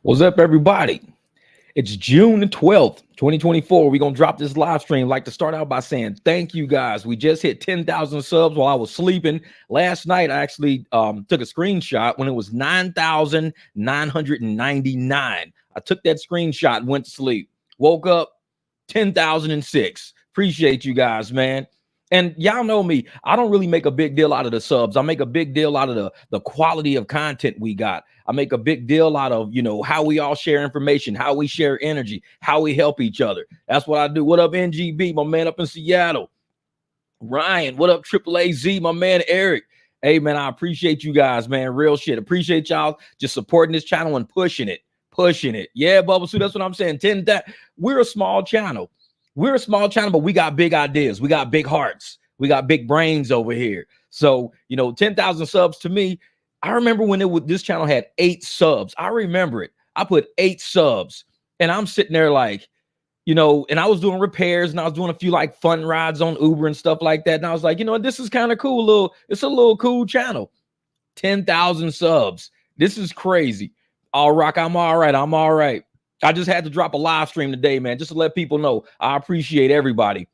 What's up, everybody? It's June the 12th, 2024. We're going to drop this live stream. I'd like to start out by saying thank you, guys. We just hit 10,000 subs while I was sleeping. Last night, I actually took a screenshot when it was 9,999. I took that screenshot and went to sleep. Woke up 10,006. Appreciate you guys, man. And y'all know me. I don't really make a big deal out of the subs. I make a big deal out of the quality of content we got. I make a big deal out of, how we all share information, how we share energy, how we help each other. That's what I do. What up, NGB, my man up in Seattle? Ryan, what up, Triple AZ, my man Eric? Hey, man, I appreciate you guys, man. Real shit. Appreciate y'all just supporting this channel and pushing it. Yeah, Bubble Suit, that's what I'm saying. We're a small channel. But we got big ideas. We got big hearts. We got big brains over here. So, 10,000 subs to me. I remember when this channel had 8 subs. I remember it. I put 8 subs and I'm sitting there like, and I was doing repairs and I was doing a few like fun rides on Uber and stuff like that. And I was like, this is kind of cool. It's a little cool channel. 10,000 subs. This is crazy. All rock. I'm all right. I just had to drop a live stream today, man, just to let people know I appreciate everybody.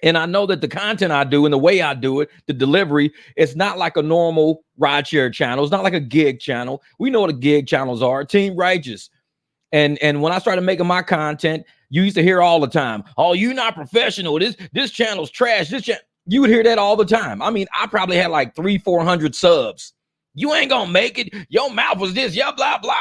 And I know that the content I do and the way I do it, the delivery, it's not like a normal rideshare channel. It's not like a gig channel. We know what the gig channels are. Team Righteous. And when I started making my content, you used to hear all the time, oh, you're not professional. This channel's trash. You would hear that all the time. I mean, I probably had like 300-400 subs. You ain't gonna make it. Your mouth was this, yeah, blah, blah.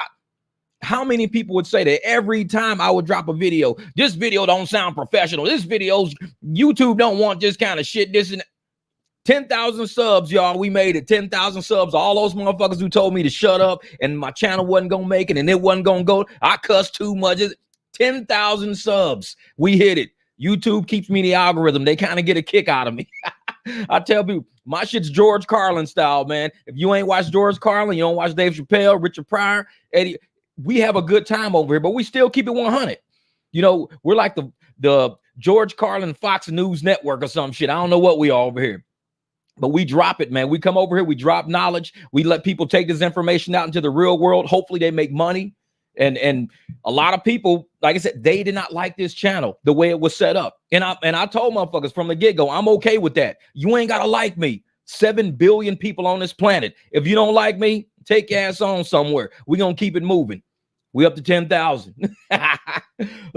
How many people would say that every time I would drop a video? This video don't sound professional. This video's YouTube don't want this kind of shit. This and 10,000 subs, y'all. We made it. 10,000 subs. All those motherfuckers who told me to shut up and my channel wasn't gonna make it and it wasn't gonna go. I cussed too much. 10,000 subs. We hit it. YouTube keeps me in the algorithm. They kind of get a kick out of me. I tell people, my shit's George Carlin style, man. If you ain't watched George Carlin, you don't watch Dave Chappelle, Richard Pryor, Eddie. We have a good time over here, but we still keep it 100. We're like the George Carlin Fox News Network or some shit. I don't know what we are over here, but we drop it, man. We come over here, we drop knowledge. We let people take this information out into the real world. Hopefully they make money. And a lot of people, like I said, they did not like this channel, the way it was set up. And I told motherfuckers from the get-go, I'm okay with that. You ain't got to like me. 7 billion people on this planet. If you don't like me, take your ass on somewhere. We're going to keep it moving. We up to 10,000.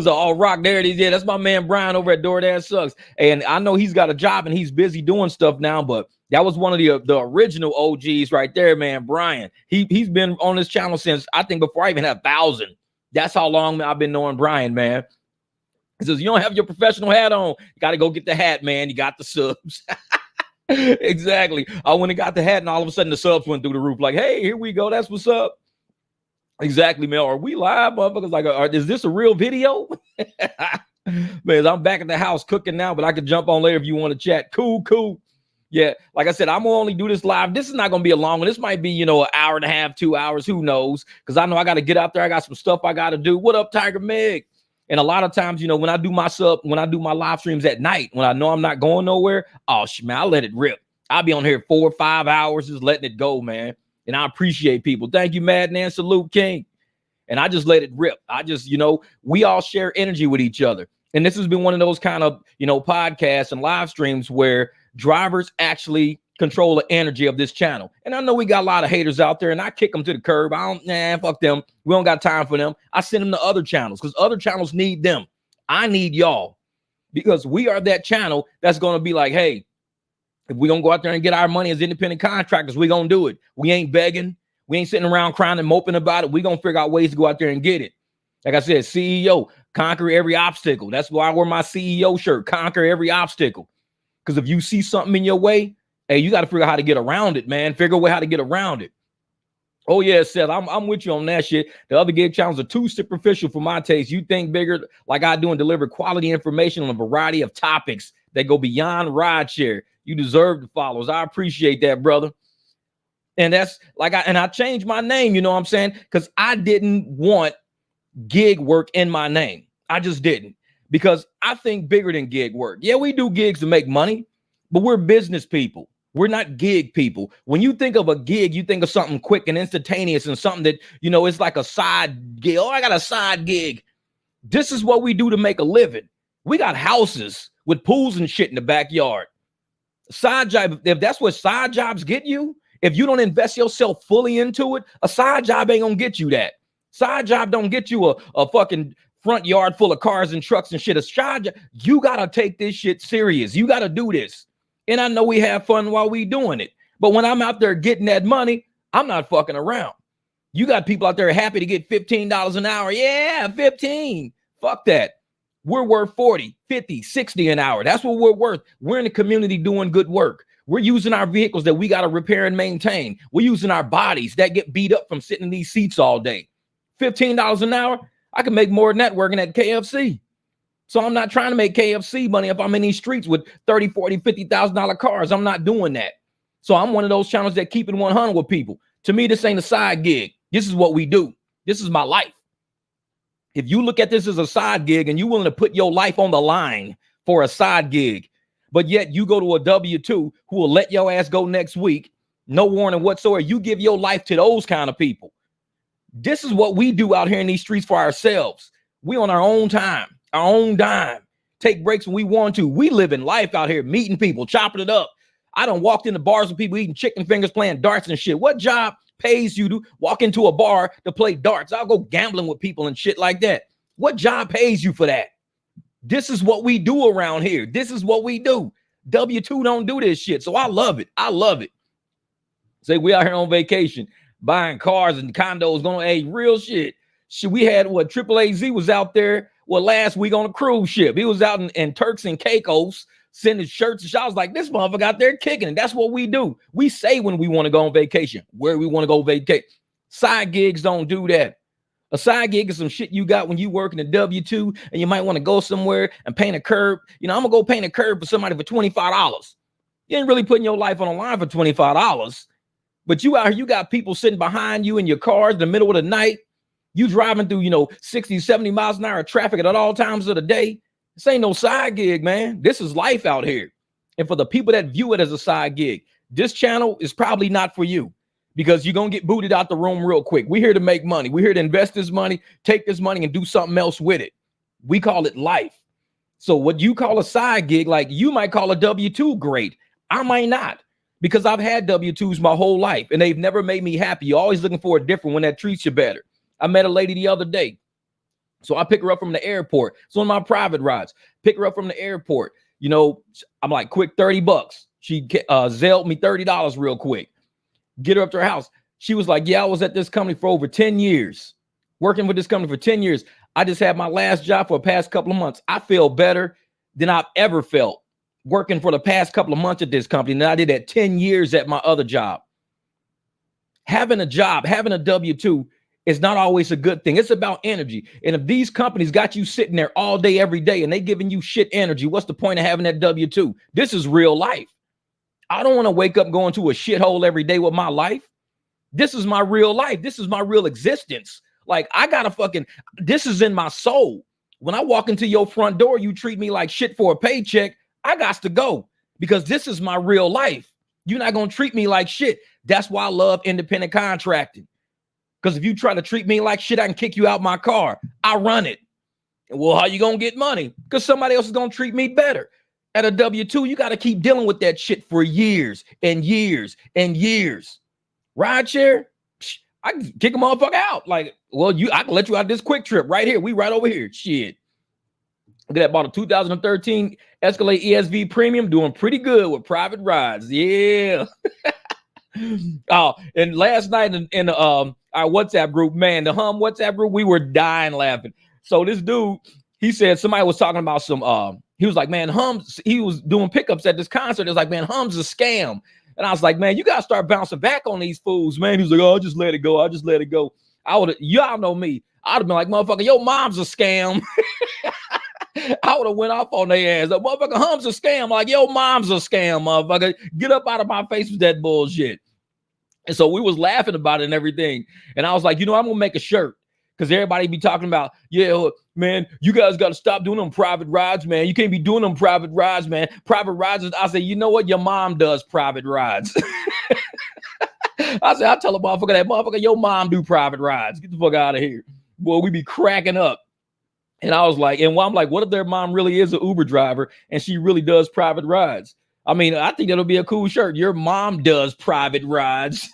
So all rock, there it is. Yeah, that's my man Brian over at DoorDash Sucks. And I know he's got a job and he's busy doing stuff now, but that was one of the original OGs right there, man. Brian. He's been on this channel since I think before I even had 1,000. That's how long I've been knowing Brian, man. He says, you don't have your professional hat on. You got to go get the hat, man. You got the subs. Exactly. I went and got the hat and all of a sudden the subs went through the roof. Like, hey, here we go. That's what's up. Exactly, man. Are we live, motherfuckers? Like, is this a real video? Man, I'm back at the house cooking now, but I can jump on later if you want to chat. Cool. Yeah, like I said, I'm gonna only do this live. This is not gonna be a long one. This might be, an hour and a half, 2 hours. Who knows? Because I know I got to get out there. I got some stuff I got to do. What up, Tiger Meg? And a lot of times, when I do my live streams at night, when I know I'm not going nowhere, oh, man, I let it rip. I'll be on here 4 or 5 hours just letting it go, man. And I appreciate people. Thank you, Madman. Salute, King. And I just let it rip. I just, we all share energy with each other. And this has been one of those kind of, podcasts and live streams where drivers actually control the energy of this channel. And I know we got a lot of haters out there and I kick them to the curb. Fuck them. We don't got time for them. I send them to other channels because other channels need them. I need y'all because we are that channel that's going to be like, hey, if we're going to go out there and get our money as independent contractors, we're going to do it. We ain't begging. We ain't sitting around crying and moping about it. We're going to figure out ways to go out there and get it. Like I said, CEO, conquer every obstacle. That's why I wear my CEO shirt, conquer every obstacle. Because if you see something in your way, hey, you got to figure out how to get around it, man. Figure a way how to get around it. Oh, yeah, Seth, I'm with you on that shit. The other gig channels are too superficial for my taste. You think bigger like I do and deliver quality information on a variety of topics that go beyond rideshare. You deserve the follows. I appreciate that, brother. And that's like I changed my name, you know what I'm saying? Because I didn't want gig work in my name. I just didn't. Because I think bigger than gig work. Yeah, we do gigs to make money, but we're business people. We're not gig people. When you think of a gig, you think of something quick and instantaneous and something that, it's like a side gig. Oh, I got a side gig. This is what we do to make a living. We got houses with pools and shit in the backyard. Side job, if that's what side jobs get you, if you don't invest yourself fully into it, a side job ain't gonna get you that. Side job don't get you a fucking front yard full of cars and trucks and shit. A side job, you gotta take this shit serious. You gotta do this. And I know we have fun while we doing it. But when I'm out there getting that money, I'm not fucking around. You got people out there happy to get $15 an hour. Yeah, 15. Fuck that. We're worth 40, 50, 60 an hour. That's what we're worth. We're in the community doing good work. We're using our vehicles that we got to repair and maintain. We're using our bodies that get beat up from sitting in these seats all day. $15 an hour, I can make more than that working at KFC. So I'm not trying to make KFC money if I'm in these streets with $30, $40, $50,000 cars. I'm not doing that. So I'm one of those channels that keep it 100 with people. To me, this ain't a side gig. This is what we do. This is my life. If you look at this as a side gig and you're willing to put your life on the line for a side gig, but yet you go to a W-2 who will let your ass go next week, no warning whatsoever, you give your life to those kind of people. This is what we do out here in these streets for ourselves. We on our own time, our own dime, take breaks when we want to. We live in life out here, meeting people, chopping it up. I done walked into bars with people eating chicken fingers, playing darts and shit. What job pays you to walk into a bar to play darts? I'll go gambling with people and shit like that. What job pays you for that? This is what we do around here. This is what we do. W-2 don't do this shit. So I love it. I love it. Say we out here on vacation, buying cars and condos, going, real shit. We had Triple AZ was out there last week on a cruise ship. He was out in Turks and Caicos sending shirts and shit. I was like, this motherfucker out there kicking it. That's what we do. We say when we want to go on vacation, where we want to go vacate. Side gigs don't do that. A side gig is some shit you got when you work in a W-2 and you might want to go somewhere and paint a curb. I'm going to go paint a curb for somebody for $25. You ain't really putting your life on the line for $25. But you out here, you got people sitting behind you in your cars in the middle of the night. You driving through, 60, 70 miles an hour of traffic at all times of the day. This ain't no side gig, man. This is life out here. And for the people that view it as a side gig, this channel is probably not for you because you're going to get booted out the room real quick. We're here to make money. We're here to invest this money, take this money and do something else with it. We call it life. So what you call a side gig, like you might call a W-2 great. I might not, because I've had W-2s my whole life and they've never made me happy. You're always looking for a different one that treats you better. I met a lady the other day. So I pick her up from the airport. It's one of my private rides. Pick her up from the airport. I'm like, quick, $30. She Zelled me $30 real quick. Get her up to her house. She was like, yeah, I was at this company for over 10 years. Working with this company for 10 years. I just had my last job for the past couple of months. I feel better than I've ever felt working for the past couple of months at this company than I did at 10 years at my other job. Having a job, having a W-2 is not always a good thing. It's about energy. And if these companies got you sitting there all day, every day, and they giving you shit energy, what's the point of having that W-2? This is real life. I don't want to wake up going to a shithole every day with my life. This is my real life. This is my real existence. Like this is in my soul. When I walk into your front door, you treat me like shit for a paycheck. I got to go because this is my real life. You're not going to treat me like shit. That's why I love independent contracting. Because if you try to treat me like shit, I can kick you out my car. I run it. Well, how you going to get money? Because somebody else is going to treat me better. At a W-2, you got to keep dealing with that shit for years and years and years. Ride share, I can kick a motherfucker out. Like, well, I can let you out this quick trip right here. We right over here. Shit. Look at that. Bought a 2013 Escalade ESV Premium. Doing pretty good with private rides. Yeah. Oh, and last night in our WhatsApp group, man, the Hum WhatsApp group, we were dying laughing. So this dude, he said somebody was talking about he was like, man, Hum's, he was doing pickups at this concert. It was like, man, Hum's a scam. And I was like, man, you got to start bouncing back on these fools, man. He was like, oh, I'll just let it go. I'll just let it go. Y'all know me. I'd have been like, motherfucker, your mom's a scam. I would have went off on their ass. Like, motherfucker, Hum's a scam. Like, yo, mom's a scam, motherfucker. Get up out of my face with that bullshit. And so we was laughing about it and everything. And I was like, I'm going to make a shirt. Because everybody be talking about, yeah, man, you guys got to stop doing them private rides, man. You can't be doing them private rides, man. Private rides. I say, you know what? Your mom does private rides. I tell a motherfucker, that motherfucker, your mom do private rides. Get the fuck out of here. Boy, we be cracking up. And I was like, and I'm like, what if their mom really is an Uber driver and she really does private rides? I mean, I think that'll be a cool shirt. Your mom does private rides.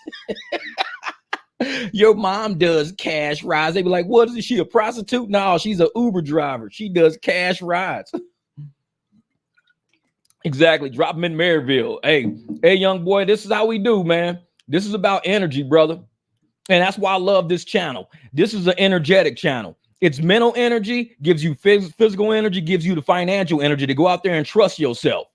Your mom does cash rides. They be like, what is she, a prostitute? No, she's an Uber driver. She does cash rides. Exactly. Drop them in Maryville. Hey, young boy, this is how we do, man. This is about energy, brother. And that's why I love this channel. This is an energetic channel. It's mental energy, gives you physical energy, gives you the financial energy to go out there and trust yourself.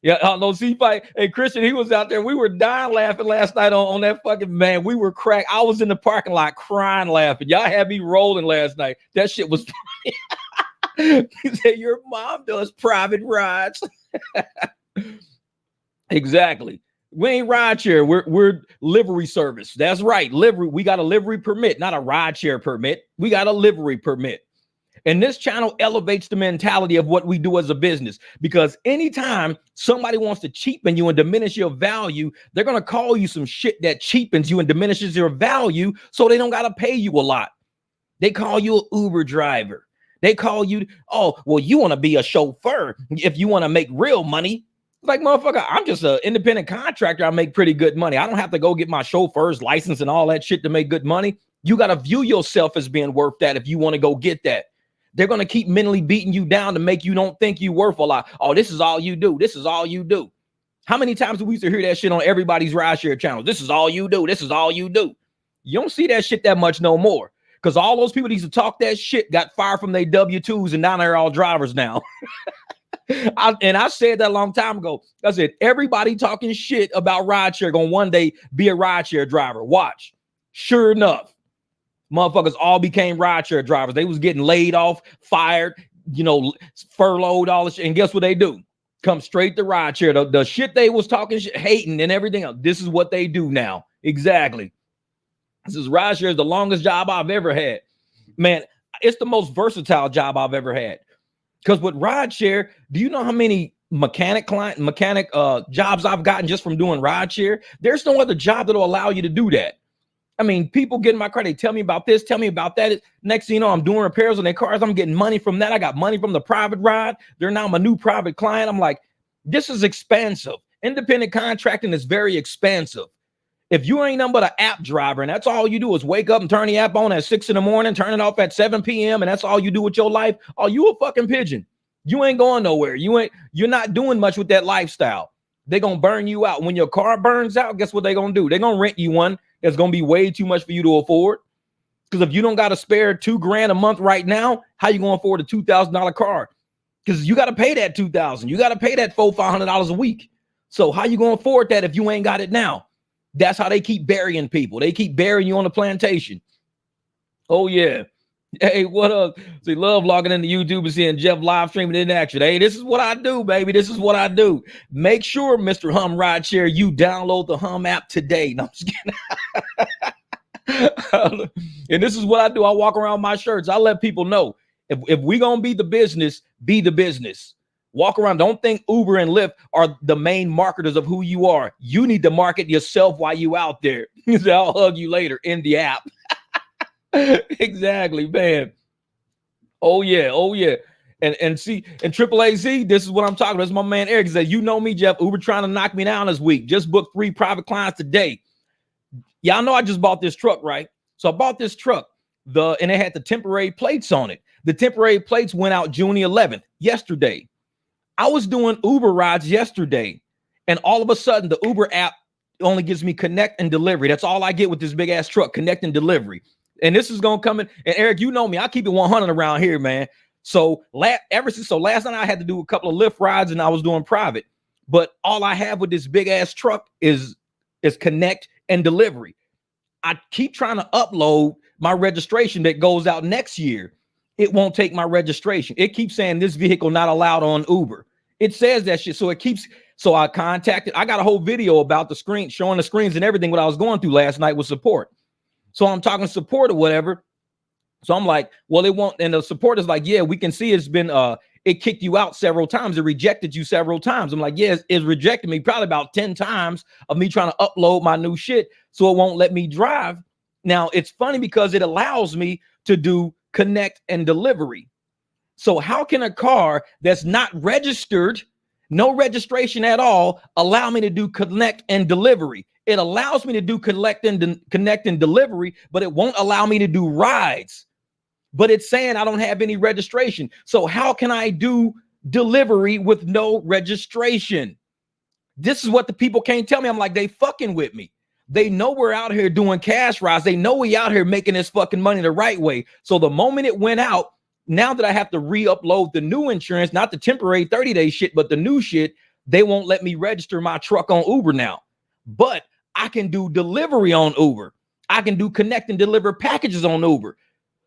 Yeah, no, see, hey, Christian, he was out there. We were dying laughing last night on that fucking, man. We were cracked. I was in the parking lot crying, laughing. Y'all had me rolling last night. That shit was funny. He said, your mom does private rides. Exactly. We ain't ride share. We're livery service. That's right. Livery. We got a livery permit, not a ride share permit. We got a livery permit. And this channel elevates the mentality of what we do as a business, because anytime somebody wants to cheapen you and diminish your value, they're going to call you some shit that cheapens you and diminishes your value, so they don't got to pay you a lot. They call you an Uber driver. They call you, oh, well, you want to be a chauffeur if you want to make real money. Like, motherfucker, I'm just an independent contractor. I make pretty good money. I don't have to go get my chauffeur's license and all that shit to make good money. You got to view yourself as being worth that if you want to go get that. They're going to keep mentally beating you down to make you don't think you worth a lot. Oh, this is all you do. This is all you do. How many times do we used to hear that shit on everybody's rideshare channel? This is all you do. This is all you do. You don't see that shit that much no more, because all those people that used to talk that shit got fired from their W-2s and now they're all drivers now. I said that a long time ago. I said, everybody talking shit about rideshare gonna one day be a rideshare driver. Watch. Sure enough, motherfuckers all became rideshare drivers. They was getting laid off, fired, furloughed, all this shit. And guess what they do? Come straight to rideshare. The shit they was talking shit, hating and everything else. This is what they do now. Exactly. This is rideshare is the longest job I've ever had. Man, it's the most versatile job I've ever had. Because with rideshare, do you know how many mechanic jobs I've gotten just from doing rideshare? There's no other job that'll allow you to do that. I mean, people get in my car, they tell me about this, tell me about that. Next thing you know, I'm doing repairs on their cars. I'm getting money from that. I got money from the private ride. They're now my new private client. I'm like, this is expensive. Independent contracting is very expensive. If you ain't nothing but an app driver and that's all you do is wake up and turn the app on at 6 a.m, turn it off at 7 p.m. and that's all you do with your life, oh, you a fucking pigeon. You ain't going nowhere. You're not doing much with that lifestyle. They're going to burn you out. When your car burns out, guess what they're going to do? They're going to rent you one that's going to be way too much for you to afford. Because if you don't got to spare $2,000 a month right now, how you going to afford a $2,000 car? Because you got to pay that $2,000. You got to pay that $400-$500 a week. So how you going to afford that if you ain't got it now? That's how they keep burying people. They keep burying you on the plantation. Oh, yeah. Hey, what up? See, love logging into YouTube and seeing Jeff live streaming in action. Hey, this is what I do, baby. This is what I do. Make sure, Mr. Hum Rideshare, you download the Hum app today. No, I'm just kidding. And this is what I do. I walk around my shirts. I let people know, if we going to be the business, be the business. Walk around. Don't think Uber and Lyft are the main marketers of who you are. You need to market yourself while you out there. I'll hug you later in the app. Exactly, man. Oh yeah. And see, and AAAZ, this is what I'm talking about. This is my man Eric. He said, you know me, Jeff. Uber trying to knock me down this week. Just booked 3 private clients today. Y'all know I just bought this truck, right? So I bought this truck. And it had the temporary plates on it. The temporary plates went out June the 11th, yesterday. I was doing Uber rides yesterday, and all of a sudden the Uber app only gives me connect and delivery. That's all I get with this big ass truck, connect and delivery. And this is going to come in. And Eric, you know me, I keep it 100 around here, man. So last night I had to do a couple of Lyft rides and I was doing private, but all I have with this big ass truck is connect and delivery. I keep trying to upload my registration that goes out next year. It won't take my registration. It keeps saying this vehicle not allowed on Uber. It says that shit. So I contacted, I got a whole video about the screen, showing the screens and everything, what I was going through last night with support. So I'm talking support or whatever. So I'm like, well, it won't. And the support is like, yeah, we can see it's been, it kicked you out several times. It rejected you several times. I'm like, yeah, it's rejected me probably about 10 times of me trying to upload my new shit. So it won't let me drive. Now it's funny because it allows me to do connect and delivery. So how can a car that's not registered, no registration at all, allow me to do connect and delivery? It allows me to do connect and delivery, but it won't allow me to do rides. But it's saying I don't have any registration. So how can I do delivery with no registration? This is what the people can't tell me. I'm like, they fucking with me. They know we're out here doing cash rides. They know we out here making this fucking money the right way. So the moment it went out, now that I have to re-upload the new insurance, not the temporary 30-day shit, but the new shit, they won't let me register my truck on Uber now. But I can do delivery on Uber. I can do connect and deliver packages on Uber.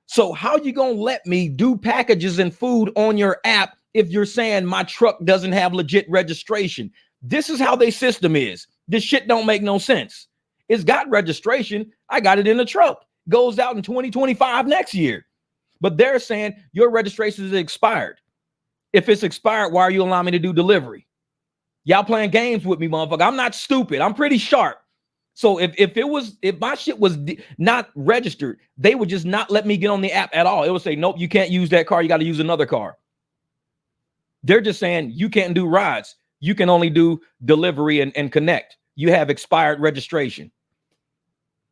So how you gonna let me do packages and food on your app if you're saying my truck doesn't have legit registration? This is how their system is. This shit don't make no sense. It's got registration. I got it in the truck. Goes out in 2025 next year. But they're saying your registration is expired. If it's expired, why are you allowing me to do delivery? Y'all playing games with me, motherfucker. I'm not stupid. I'm pretty sharp. So if my shit was not registered, they would just not let me get on the app at all. It would say, nope, you can't use that car. You got to use another car. They're just saying you can't do rides. You can only do delivery and connect. You have expired registration.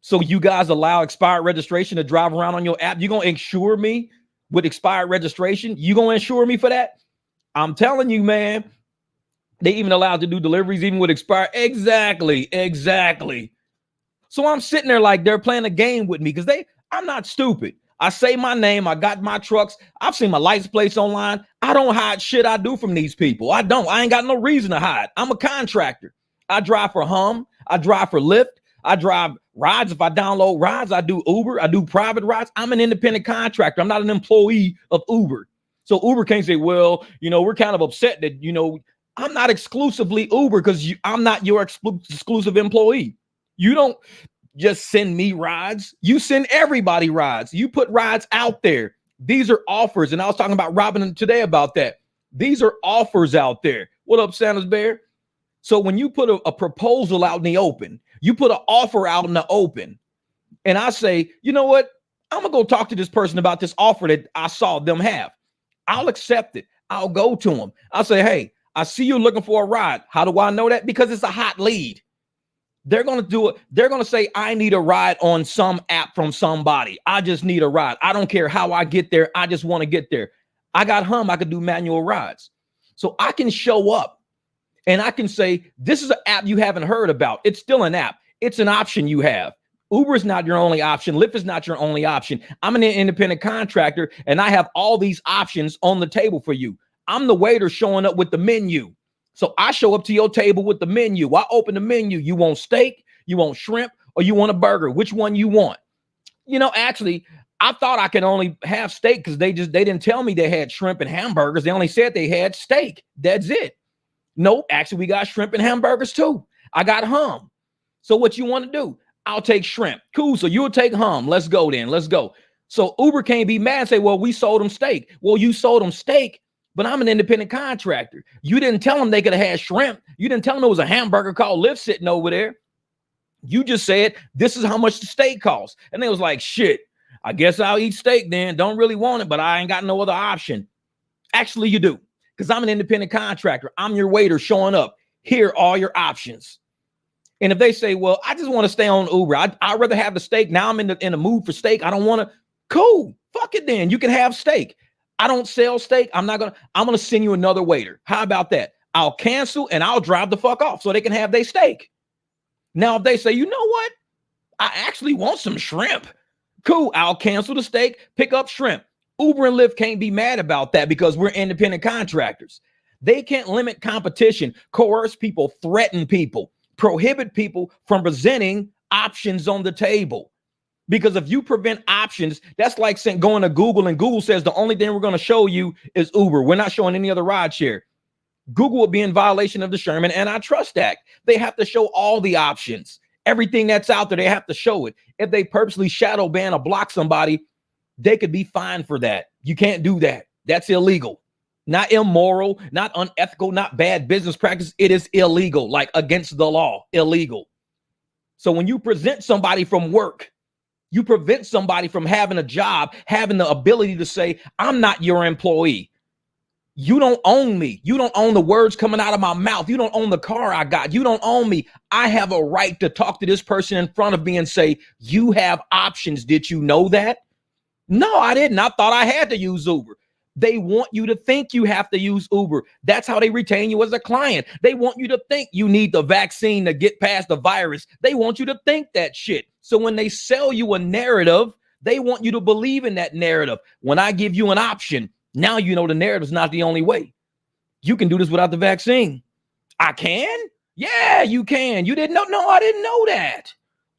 So you guys allow expired registration to drive around on your app? You gonna insure me with expired registration? You gonna insure me for that? I'm telling you, man. They even allowed to do deliveries even with expired. Exactly. So I'm sitting there like they're playing a game with me because I'm not stupid. I say my name. I got my trucks. I've seen my license plates online. I don't hide shit I do from these people. I don't. I ain't got no reason to hide. I'm a contractor. I drive for Hum. I drive for Lyft. I drive rides. If I download rides, I do Uber. I do private rides. I'm an independent contractor. I'm not an employee of Uber. So Uber can't say, well, we're kind of upset that, I'm not exclusively Uber because I'm not your exclusive employee. You don't just send me rides. You send everybody rides. You put rides out there. These are offers. And I was talking about Robin today about that. These are offers out there. What up, Sanders Bear? So when you put a proposal out in the open, you put an offer out in the open, and I say, you know what? I'm going to go talk to this person about this offer that I saw them have. I'll accept it. I'll go to them. I'll say, hey, I see you looking for a ride. How do I know that? Because it's a hot lead. They're going to do it. They're going to say, I need a ride on some app from somebody. I just need a ride. I don't care how I get there. I just want to get there. I got Hum. I could do manual rides. So I can show up and I can say, this is an app you haven't heard about. It's still an app. It's an option you have. Uber is not your only option. Lyft is not your only option. I'm an independent contractor and I have all these options on the table for you. I'm the waiter showing up with the menu. So I show up to your table with the menu. I open the menu. You want steak, you want shrimp, or you want a burger? Which one you want? Actually, I thought I could only have steak because they didn't tell me they had shrimp and hamburgers. They only said they had steak. That's it. Nope, actually, we got shrimp and hamburgers too. I got Hum. So what you want to do? I'll take shrimp. Cool. So you'll take Hum. Let's go then. Let's go. So Uber can't be mad and say, well, we sold them steak. Well, you sold them steak, but I'm an independent contractor. You didn't tell them they could have had shrimp. You didn't tell them there was a hamburger called Lyft sitting over there. You just said, this is how much the steak costs. And they was like, shit, I guess I'll eat steak then. Don't really want it, but I ain't got no other option. Actually, you do, because I'm an independent contractor. I'm your waiter showing up. Here are all your options. And if they say, well, I just want to stay on Uber. I'd rather have the steak. Now I'm in the mood for steak. I don't want to. Cool. Fuck it then. You can have steak. I don't sell steak. I'm going to send you another waiter. How about that? I'll cancel and I'll drive the fuck off so they can have their steak. Now, if they say, you know what? I actually want some shrimp. Cool. I'll cancel the steak, pick up shrimp. Uber and Lyft can't be mad about that because we're independent contractors. They can't limit competition, coerce people, threaten people, prohibit people from presenting options on the table. Because if you prevent options, that's like going to Google and Google says the only thing we're going to show you is Uber. We're not showing any other ride share. Google will be in violation of the Sherman Antitrust Act. They have to show all the options. Everything that's out there, they have to show it. If they purposely shadow ban or block somebody, They could be fined for that. You can't do that. That's illegal. Not immoral, not unethical, not bad business practice. It is illegal, like against the law, illegal. So when you present somebody from work, you prevent somebody from having a job, having the ability to say, I'm not your employee. You don't own me. You don't own the words coming out of my mouth. You don't own the car I got. You don't own me. I have a right to talk to this person in front of me and say, you have options. Did you know that? No, I didn't. I thought I had to use Uber. They want you to think you have to use Uber. That's how they retain you as a client. They want you to think you need the vaccine to get past the virus. They want you to think that shit. So when they sell you a narrative, they want you to believe in that narrative. When I give you an option, now you know the narrative is not the only way. You can do this without the vaccine. I can? Yeah, you can. You didn't know? No, I didn't know that.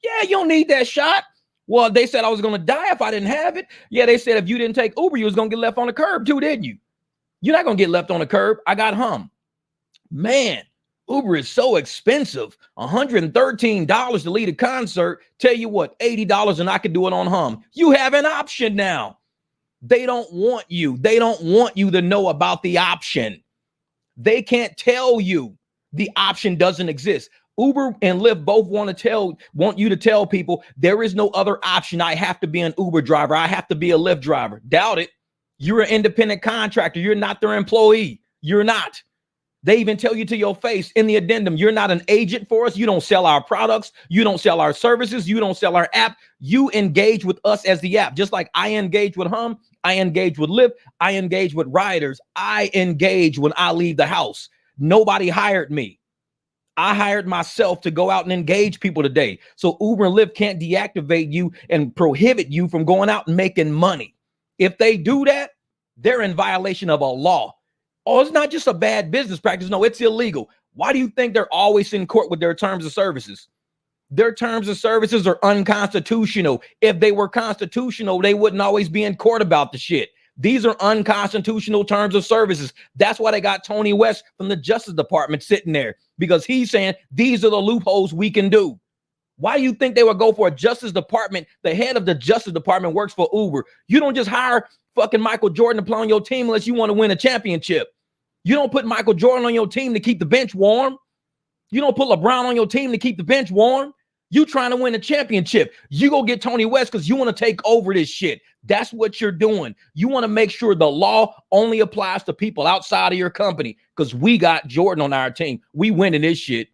Yeah, you don't need that shot. Well, they said I was going to die if I didn't have it. Yeah, they said if you didn't take Uber, you was going to get left on the curb too, didn't you? You're not going to get left on the curb. I got hum. Man, Uber is so expensive. $113 to lead a concert. Tell you what, $80 and I could do it on hum. You have an option now. They don't want you. They don't want you to know about the option. They can't tell you the option doesn't exist. Uber and Lyft both want you to tell people there is no other option. I have to be an Uber driver. I have to be a Lyft driver. Doubt it. You're an independent contractor. You're not their employee. You're not. They even tell you to your face in the addendum, you're not an agent for us. You don't sell our products. You don't sell our services. You don't sell our app. You engage with us as the app. Just like I engage with Hum, I engage with Lyft, I engage with riders. I engage when I leave the house. Nobody hired me. I hired myself to go out and engage people today. So Uber and Lyft can't deactivate you and prohibit you from going out and making money. If they do that, they're in violation of a law. Oh, it's not just a bad business practice. No, it's illegal. Why do you think they're always in court with their terms of services? Their terms of services are unconstitutional. If they were constitutional, they wouldn't always be in court about the shit. These are unconstitutional terms of services. That's why they got Tony West from the Justice Department sitting there, because he's saying these are the loopholes we can do. Why do you think they would go for a Justice Department? The head of the Justice Department works for Uber. You don't just hire fucking Michael Jordan to play on your team unless you want to win a championship. You don't put Michael Jordan on your team to keep the bench warm. You don't put LeBron on your team to keep the bench warm. You trying to win a championship. You go get Tony West because you want to take over this shit. That's what you're doing. You want to make sure the law only applies to people outside of your company, because we got Jordan on our team. We winning this shit.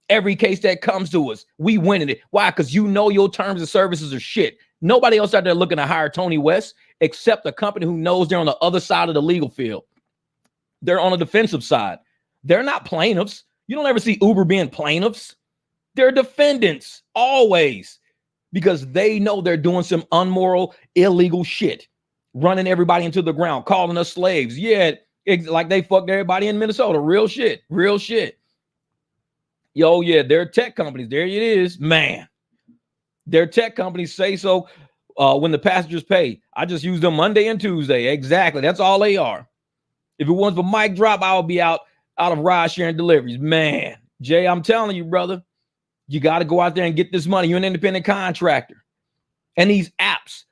Every case that comes to us, we winning it. Why? Because you know your terms of services are shit. Nobody else out there looking to hire Tony West except a company who knows they're on the other side of the legal field. They're on the defensive side. They're not plaintiffs. You don't ever see Uber being plaintiffs. They're defendants always, because they know they're doing some unmoral, illegal shit, running everybody into the ground, calling us slaves. Yeah, like they fucked everybody in Minnesota. Real shit. Real shit. Yo, yeah, they're tech companies. There it is, man. Their tech companies say so when the passengers pay. I just use them Monday and Tuesday. Exactly. That's all they are. If it wasn't for mic drop, I would be out of ride sharing deliveries. Man, Jay, I'm telling you, brother, you got to go out there and get this money. You're an independent contractor. And these apps,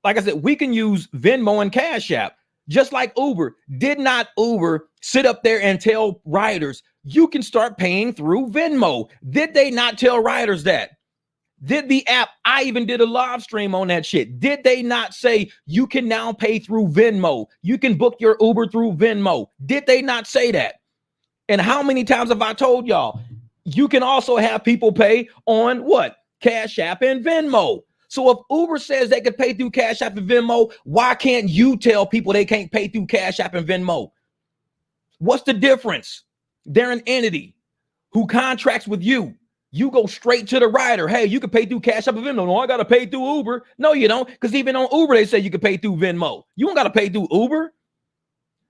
like I said, we can use Venmo and Cash App, just like Uber. Did not Uber sit up there and tell riders, you can start paying through Venmo? Did they not tell riders that? Did the app, I even did a live stream on that shit. Did they not say you can now pay through Venmo? You can book your Uber through Venmo. Did they not say that? And how many times have I told y'all, you can also have people pay on what? Cash App and Venmo. So if Uber says they could pay through Cash App and Venmo, why can't you tell people they can't pay through Cash App and Venmo? What's the difference? They're an entity who contracts with you. You go straight to the rider. Hey, you can pay through Cash App and Venmo. No, I got to pay through Uber. No, you don't. Because even on Uber, they say you can pay through Venmo. You don't got to pay through Uber.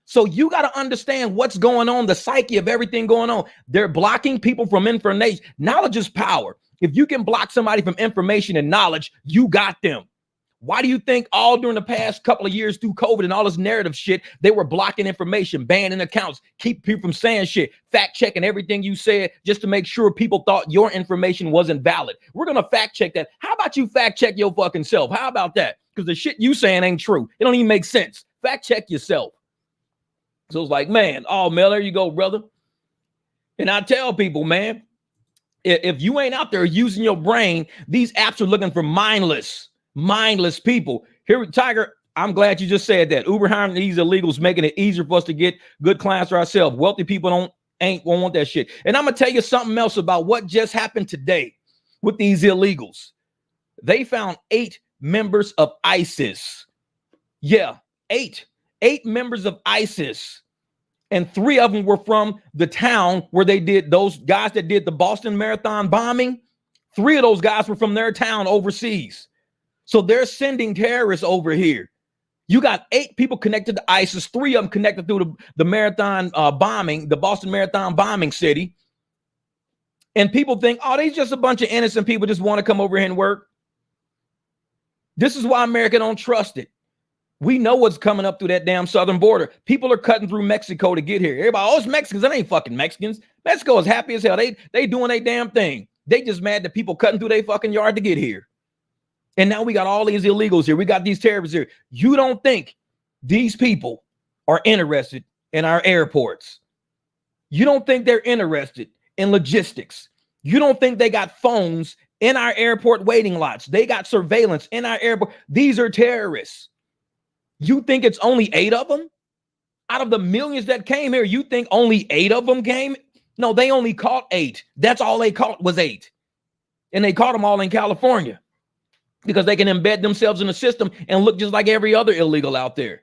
So you got to understand what's going on, the psyche of everything going on. They're blocking people from information. Knowledge is power. If you can block somebody from information and knowledge, you got them. Why do you think all during the past couple of years through COVID and all this narrative shit, they were blocking information, banning accounts, keep people from saying shit, fact checking everything you said just to make sure people thought your information wasn't valid? We're going to fact check that. How about you fact check your fucking self? How about that? because the shit you saying ain't true. It don't even make sense. Fact check yourself. So it's like, man, oh, Mel, there you go, brother. And I tell people, man, if you ain't out there using your brain, these apps are looking for mindless people. Here, Tiger, I'm glad you just said that. Uber hiring these illegals, making it easier for us to get good clients for ourselves. Wealthy people won't want that shit. And I'm gonna tell you something else about what just happened today with these illegals. They found 8 members of ISIS. Yeah, 8 members of ISIS. And 3 of them were from the town where they did, those guys that did the Boston Marathon bombing. 3 of those guys were from their town overseas. So they're sending terrorists over here. You got 8 people connected to ISIS, 3 of them connected through the marathon bombing, the Boston Marathon bombing city. And people think, oh, these just a bunch of innocent people just want to come over here and work. This is why America don't trust it. We know what's coming up through that damn southern border. People are cutting through Mexico to get here. Everybody, oh, it's Mexicans. That ain't fucking Mexicans. Mexico is happy as hell. They doing their damn thing. They just mad that people cutting through their fucking yard to get here. And now we got all these illegals here. We got these terrorists here. You don't think these people are interested in our airports? You don't think they're interested in logistics? You don't think they got phones in our airport waiting lots? They got surveillance in our airport. These are terrorists. You think it's only 8 of them? Out of the millions that came here, you think only 8 of them came? No, they only caught 8. That's all they caught was 8. And they caught them all in California because they can embed themselves in the system and look just like every other illegal out there.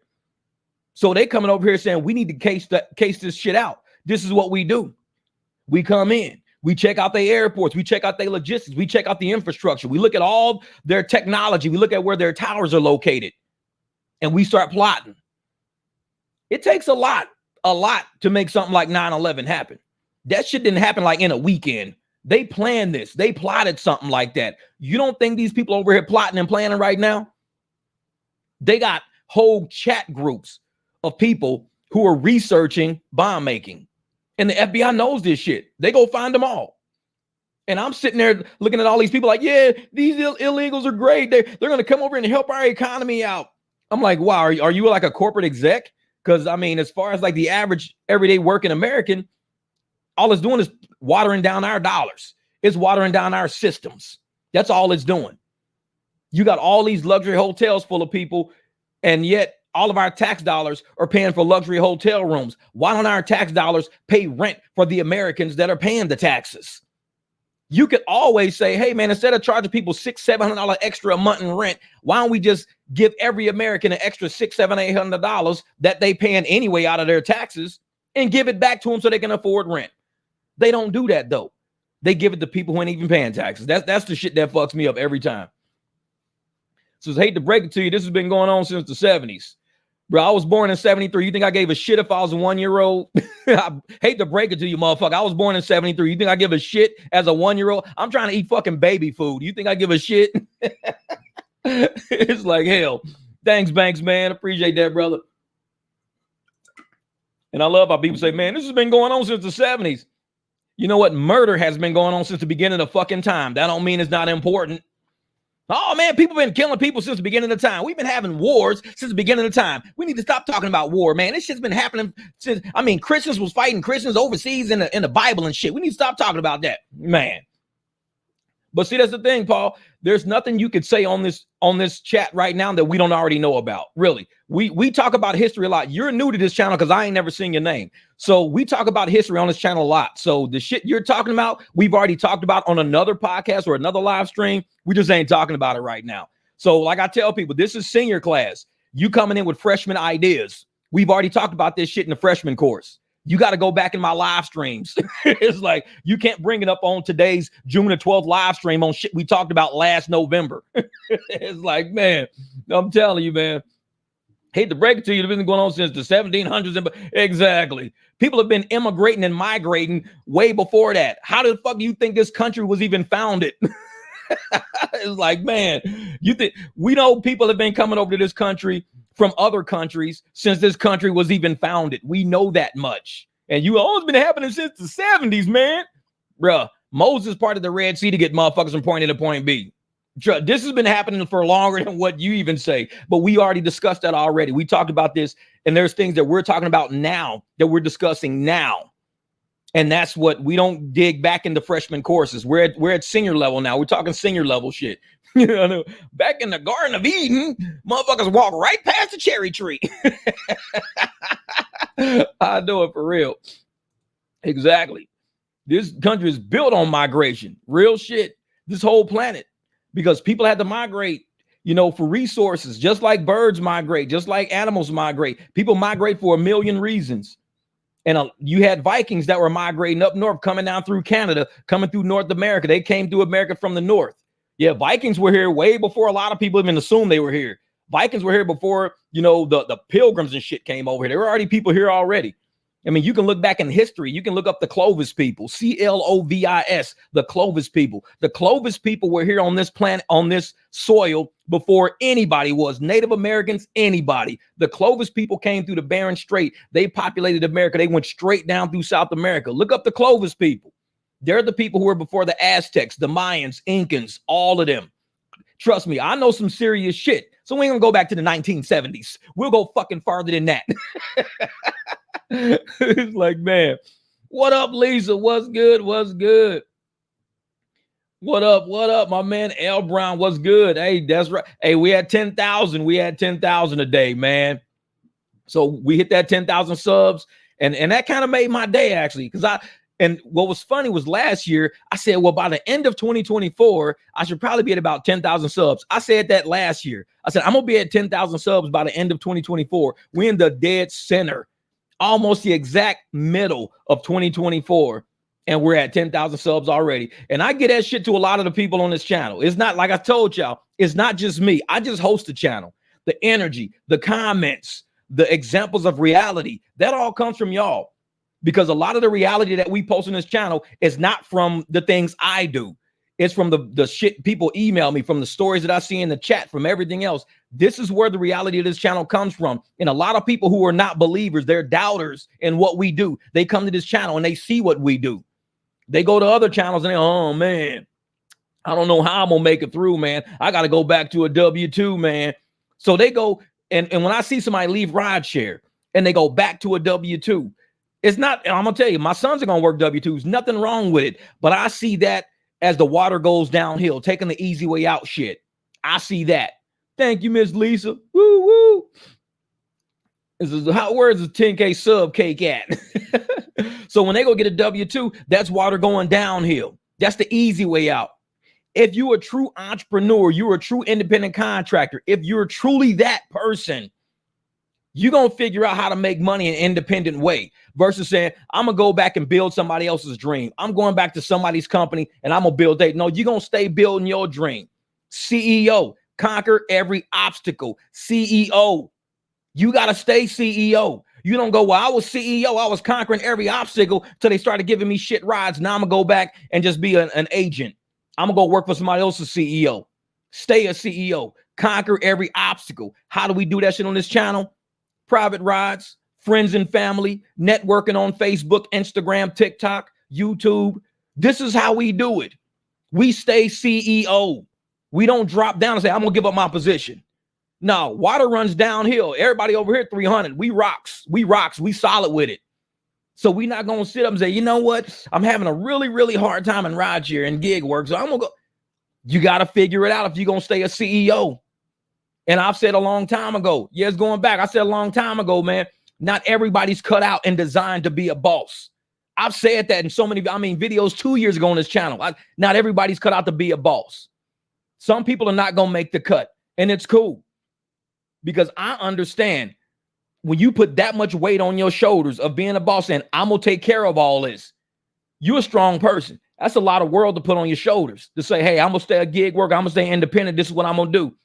So they coming over here saying, we need to case this shit out. This is what we do. We come in. We check out their airports. We check out their logistics. We check out the infrastructure. We look at all their technology. We look at where their towers are located. And we start plotting. It takes a lot to make something like 9/11 happen. That shit didn't happen like in a weekend. They planned this. They plotted something like that. You don't think these people over here plotting and planning right now? They got whole chat groups of people who are researching bomb making. And the FBI knows this shit. They go find them all. And I'm sitting there looking at all these people like, yeah, these illegals are great. They're going to come over and help our economy out. I'm like, wow, are you like a corporate exec? Because, I mean, as far as like the average everyday working American, all it's doing is watering down our dollars. It's watering down our systems. That's all it's doing. You got all these luxury hotels full of people, and yet all of our tax dollars are paying for luxury hotel rooms. Why don't our tax dollars pay rent for the Americans that are paying the taxes? You could always say, hey, man, instead of charging people $600-$700 extra a month in rent, why don't we just give every American an extra $600-$800 that they paying anyway out of their taxes and give it back to them so they can afford rent? They don't do that, though. They give it to people who ain't even paying taxes. That's the shit that fucks me up every time. So I hate to break it to you. This has been going on since the 70s. Bro, I was born in 73. You think I gave a shit if I was a 1-year-old? I hate to break it to you, motherfucker. I was born in 73. You think I give a shit as a 1-year-old? I'm trying to eat fucking baby food. You think I give a shit? It's like hell. Thanks, Banks, man. Appreciate that, brother. And I love how people say, man, this has been going on since the 70s. You know what? Murder has been going on since the beginning of fucking time. That don't mean it's not important. Oh, man, people been killing people since the beginning of time. We've been having wars since the beginning of time. We need to stop talking about war, man. This shit's been happening since, I mean, Christians was fighting Christians overseas in the Bible and shit. We need to stop talking about that, man. But see, that's the thing, Paul. There's nothing you could say on this chat right now that we don't already know about. Really, we talk about history a lot. You're new to this channel because I ain't never seen your name. So we talk about history on this channel a lot. So the shit you're talking about, we've already talked about on another podcast or another live stream. We just ain't talking about it right now. So like I tell people, this is senior class. You coming in with freshman ideas. We've already talked about this shit in the freshman course. You got to go back in my live streams. It's like you can't bring it up on today's June the 12th live stream on shit we talked about last November. It's like, man, I'm telling you, man. Hate to break it to you, it's been going on since the 1700s. Exactly. People have been immigrating and migrating way before that. How the fuck do you think this country was even founded? It's like, man, you think we know people have been coming over to this country from other countries since this country was even founded. We know that much. And you always been happening since the 70s, man. Bruh, Moses parted the Red Sea to get motherfuckers from point A to point B. This has been happening for longer than what you even say, but we already discussed that already. We talked about this, and there's things that we're talking about now that we're discussing now. And that's what we don't dig back into freshman courses. We're at senior level now. We're talking senior level shit. You know, back in the Garden of Eden, motherfuckers walk right past the cherry tree. I know it for real. Exactly. This country is built on migration. Real shit. This whole planet. Because people had to migrate, you know, for resources, just like birds migrate, just like animals migrate. People migrate for a million reasons. And you had Vikings that were migrating up north, coming down through Canada, coming through North America. They came through America from the north. Yeah, Vikings were here way before a lot of people even assumed they were here. Vikings were here before, you know, the pilgrims and shit came over here. There were already people here already. I mean, you can look back in history. You can look up the Clovis people, Clovis, the Clovis people. The Clovis people were here on this planet, on this soil before anybody was. Native Americans, anybody. The Clovis people came through the Bering Strait. They populated America. They went straight down through South America. Look up the Clovis people. They're the people who were before the Aztecs, the Mayans, Incans, all of them. Trust me, I know some serious shit. So we ain't gonna go back to the 1970s. We'll go fucking farther than that. It's like, man, what up, Lisa? What's good? What's good? What up, my man? L Brown, what's good? Hey, that's right. Hey, we had 10,000. We had 10,000 a day, man. So we hit that 10,000 subs, and that kind of made my day, actually, because and what was funny was last year, I said, well, by the end of 2024, I should probably be at about 10,000 subs. I said that last year. I said, I'm going to be at 10,000 subs by the end of 2024. We're in the dead center, almost the exact middle of 2024. And we're at 10,000 subs already. And I get that shit to a lot of the people on this channel. It's not like I told y'all, it's not just me. I just host the channel. The energy, the comments, the examples of reality, that all comes from y'all. Because a lot of the reality that we post on this channel is not from the things I do. It's from the shit people email me, from the stories that I see in the chat, from everything else. This is where the reality of this channel comes from. And a lot of people who are not believers, they're doubters in what we do. They come to this channel and they see what we do. They go to other channels and they, oh man, I don't know how I'm gonna make it through, man. I got to go back to a W-2, man. So they go, and when I see somebody leave rideshare and they go back to a W-2, it's not, I'm going to tell you, my sons are going to work W-2s. Nothing wrong with it. But I see that as the water goes downhill, taking the easy way out shit. I see that. Thank you, Miss Lisa. Woo, woo. This is where's the 10K sub cake at? So when they go get a W-2, that's water going downhill. That's the easy way out. If you're a true entrepreneur, you're a true independent contractor, if you're truly that person, you're going to figure out how to make money in an independent way versus saying, I'm going to go back and build somebody else's dream. I'm going back to somebody's company and I'm going to build that. No, you're going to stay building your dream. CEO, conquer every obstacle. CEO, you got to stay CEO. You don't go, well, I was CEO. I was conquering every obstacle till they started giving me shit rides. Now I'm going to go back and just be an agent. I'm going to go work for somebody else's CEO. Stay a CEO. Conquer every obstacle. How do we do that shit on this channel? Private rides, friends and family, networking on Facebook, Instagram, TikTok, YouTube. This is how we do it. We stay CEO. We don't drop down and say, I'm going to give up my position. No, water runs downhill. Everybody over here, 300. We rocks. We solid with it. So we're not going to sit up and say, you know what? I'm having a really, really hard time in rideshare and gig work. So I'm going to go. You got to figure it out if you're going to stay a CEO. And I've said a long time ago, yes, going back, I said a long time ago, man, not everybody's cut out and designed to be a boss. I've said that in so many, videos 2 years ago on this channel. Not everybody's cut out to be a boss. Some people are not going to make the cut, and it's cool. Because I understand when you put that much weight on your shoulders of being a boss and I'm going to take care of all this, you're a strong person. That's a lot of world to put on your shoulders to say, hey, I'm going to stay a gig worker. I'm going to stay independent. This is what I'm going to do.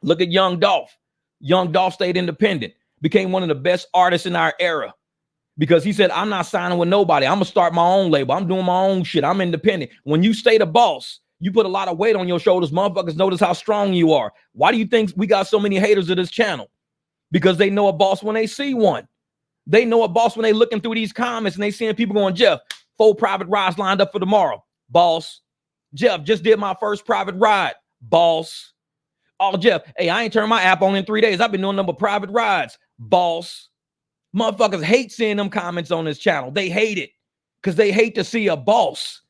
Look at Young Dolph. Young Dolph stayed independent, became one of the best artists in our era because he said, I'm not signing with nobody. I'm going to start my own label. I'm doing my own shit. I'm independent. When you stay the boss, you put a lot of weight on your shoulders. Motherfuckers notice how strong you are. Why do you think we got so many haters of this channel? Because they know a boss when they see one. They know a boss when they looking through these comments and they seeing people going, Jeff, 4 private rides lined up for tomorrow. Boss. Jeff, just did my first private ride. Boss. Oh, Jeff, hey, I ain't turned my app on in 3 days. I've been doing number private rides. Boss. Motherfuckers hate seeing them comments on this channel. They hate it because they hate to see a boss.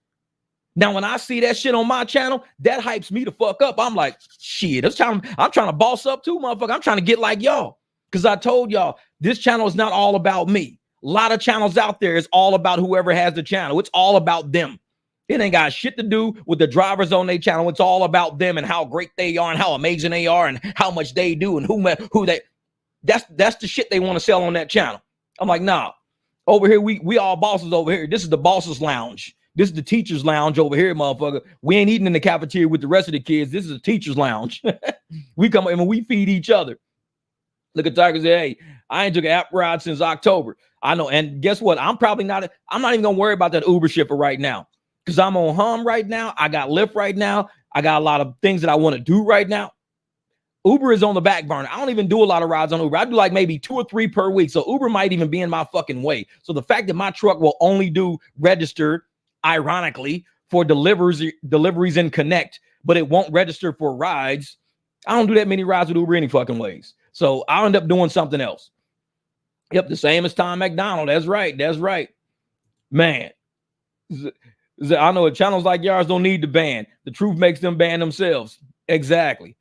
Now, when I see that shit on my channel, that hypes me the fuck up. I'm like, shit, I'm trying to boss up too, motherfucker. I'm trying to get like y'all. Because I told y'all, this channel is not all about me. A lot of channels out there is all about whoever has the channel. It's all about them. It ain't got shit to do with the drivers on their channel. It's all about them and how great they are and how amazing they are and how much they do and who they. That's the shit they want to sell on that channel. I'm like, nah. Over here, we all bosses over here. This is the boss's lounge. This is the teacher's lounge over here, motherfucker. We ain't eating in the cafeteria with the rest of the kids. This is a teacher's lounge. We come and we feed each other. Look at Tiger say, hey, I ain't took an app ride since October. I know. And guess what? I'm not even gonna worry about that Uber shipper right now. Because I'm on Hum right now. I got Lyft right now. I got a lot of things that I want to do right now. Uber is on the back burner. I don't even do a lot of rides on Uber. I do like maybe 2 or 3 per week. So Uber might even be in my fucking way. So the fact that my truck will only do registered, ironically, for deliveries and connect, but it won't register for rides. I don't do that many rides with Uber any fucking ways. So I'll end up doing something else. Yep, the same as Tom McDonald. That's right. That's right. Man. I know channels like yours don't need to ban. The truth makes them ban themselves. Exactly.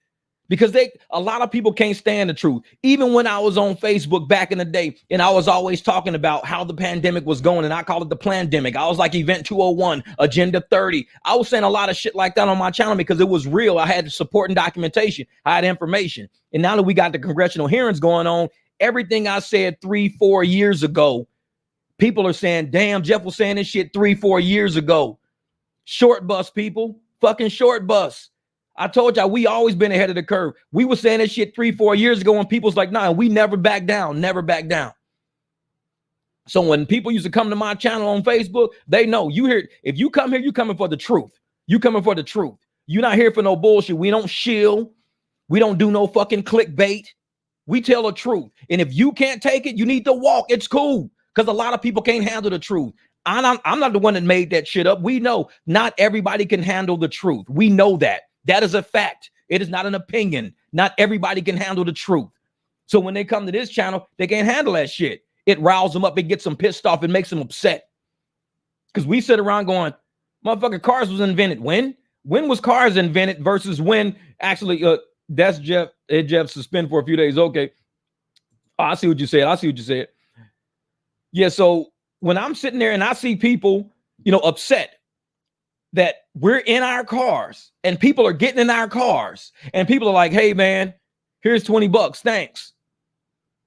Because a lot of people can't stand the truth. Even when I was on Facebook back in the day, and I was always talking about how the pandemic was going, and I call it the plandemic. I was like Event 201, Agenda 30. I was saying a lot of shit like that on my channel because it was real. I had support and documentation. I had information. And now that we got the congressional hearings going on, everything I said 3-4 years ago, people are saying, damn, Jeff was saying this shit 3-4 years ago. Short bus, people. Fucking short bus. I told y'all we always been ahead of the curve. We were saying this shit 3-4 years ago and people's like, nah, we never back down, never back down. So when people used to come to my channel on Facebook, they know if you come here, you coming for the truth. You coming for the truth. You're not here for no bullshit. We don't shill. We don't do no fucking clickbait. We tell the truth. And if you can't take it, you need to walk. It's cool. Because a lot of people can't handle the truth. I'm not the one that made that shit up. We know not everybody can handle the truth. We know that. That is a fact. It is not an opinion. Not everybody can handle the truth. So when they come to this channel, they can't handle that shit. It riles them up. It gets them pissed off. It makes them upset. Because we sit around going, motherfucker, cars was invented. When? When was cars invented versus when actually, that's Jeff. Hey, Jeff, suspend for a few days. Okay. Oh, I see what you said. Yeah, so when I'm sitting there and I see people, upset that we're in our cars and people are getting in our cars and people are like, hey, man, here's $20. Thanks.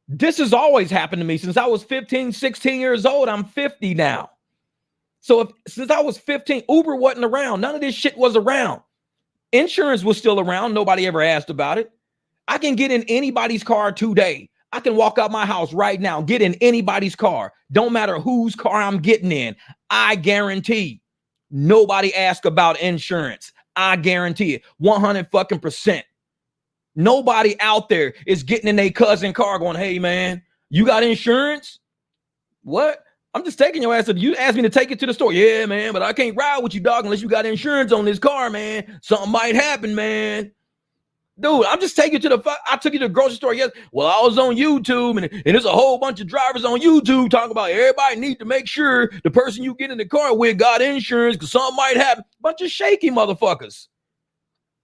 This has always happened to me since I was 15, 16 years old. I'm 50 now. So since I was 15, Uber wasn't around. None of this shit was around. Insurance was still around. Nobody ever asked about it. I can get in anybody's car today. I can walk out my house right now, get in anybody's car. Don't matter whose car I'm getting in. I guarantee nobody asked about insurance. I guarantee it. 100%. Nobody out there is getting in their cousin car going, hey, man, you got insurance? What? I'm just taking your ass. You asked me to take it to the store. Yeah, man, but I can't ride with you, dog, unless you got insurance on this car, man. Something might happen, man. Dude, I'm just taking you to I took you to the grocery store. Yes. Well, I was on YouTube and there's a whole bunch of drivers on YouTube talking about everybody need to make sure the person you get in the car with got insurance because something might happen. Bunch of shaky motherfuckers.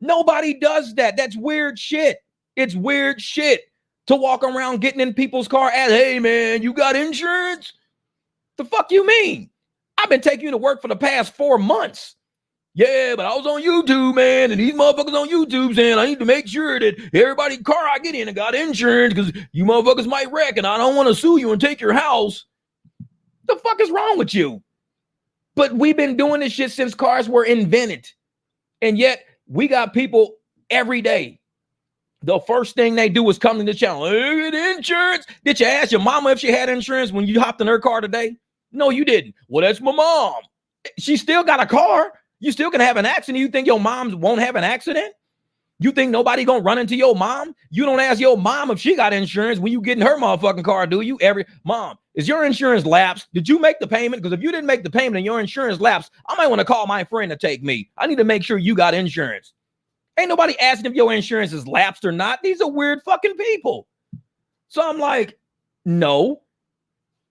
Nobody does that. That's weird shit. It's weird shit to walk around getting in people's car as, hey, man, you got insurance? The fuck you mean? I've been taking you to work for the past 4 months. Yeah, but I was on YouTube, man, and these motherfuckers on YouTube saying I need to make sure that everybody's car I get in got insurance because you motherfuckers might wreck and I don't want to sue you and take your house. The fuck is wrong with you? But we've been doing this shit since cars were invented. And yet we got people every day. The first thing they do is come to the channel. Hey, insurance. Did you ask your mama if she had insurance when you hopped in her car today? No, you didn't. Well, that's my mom. She still got a car. You still can have an accident. You think your mom won't have an accident? You think nobody gonna run into your mom? You don't ask your mom if she got insurance when you get in her motherfucking car, do you? Mom, is your insurance lapsed? Did you make the payment? Because if you didn't make the payment and your insurance lapsed, I might want to call my friend to take me. I need to make sure you got insurance. Ain't nobody asking if your insurance is lapsed or not. These are weird fucking people. So I'm like, no.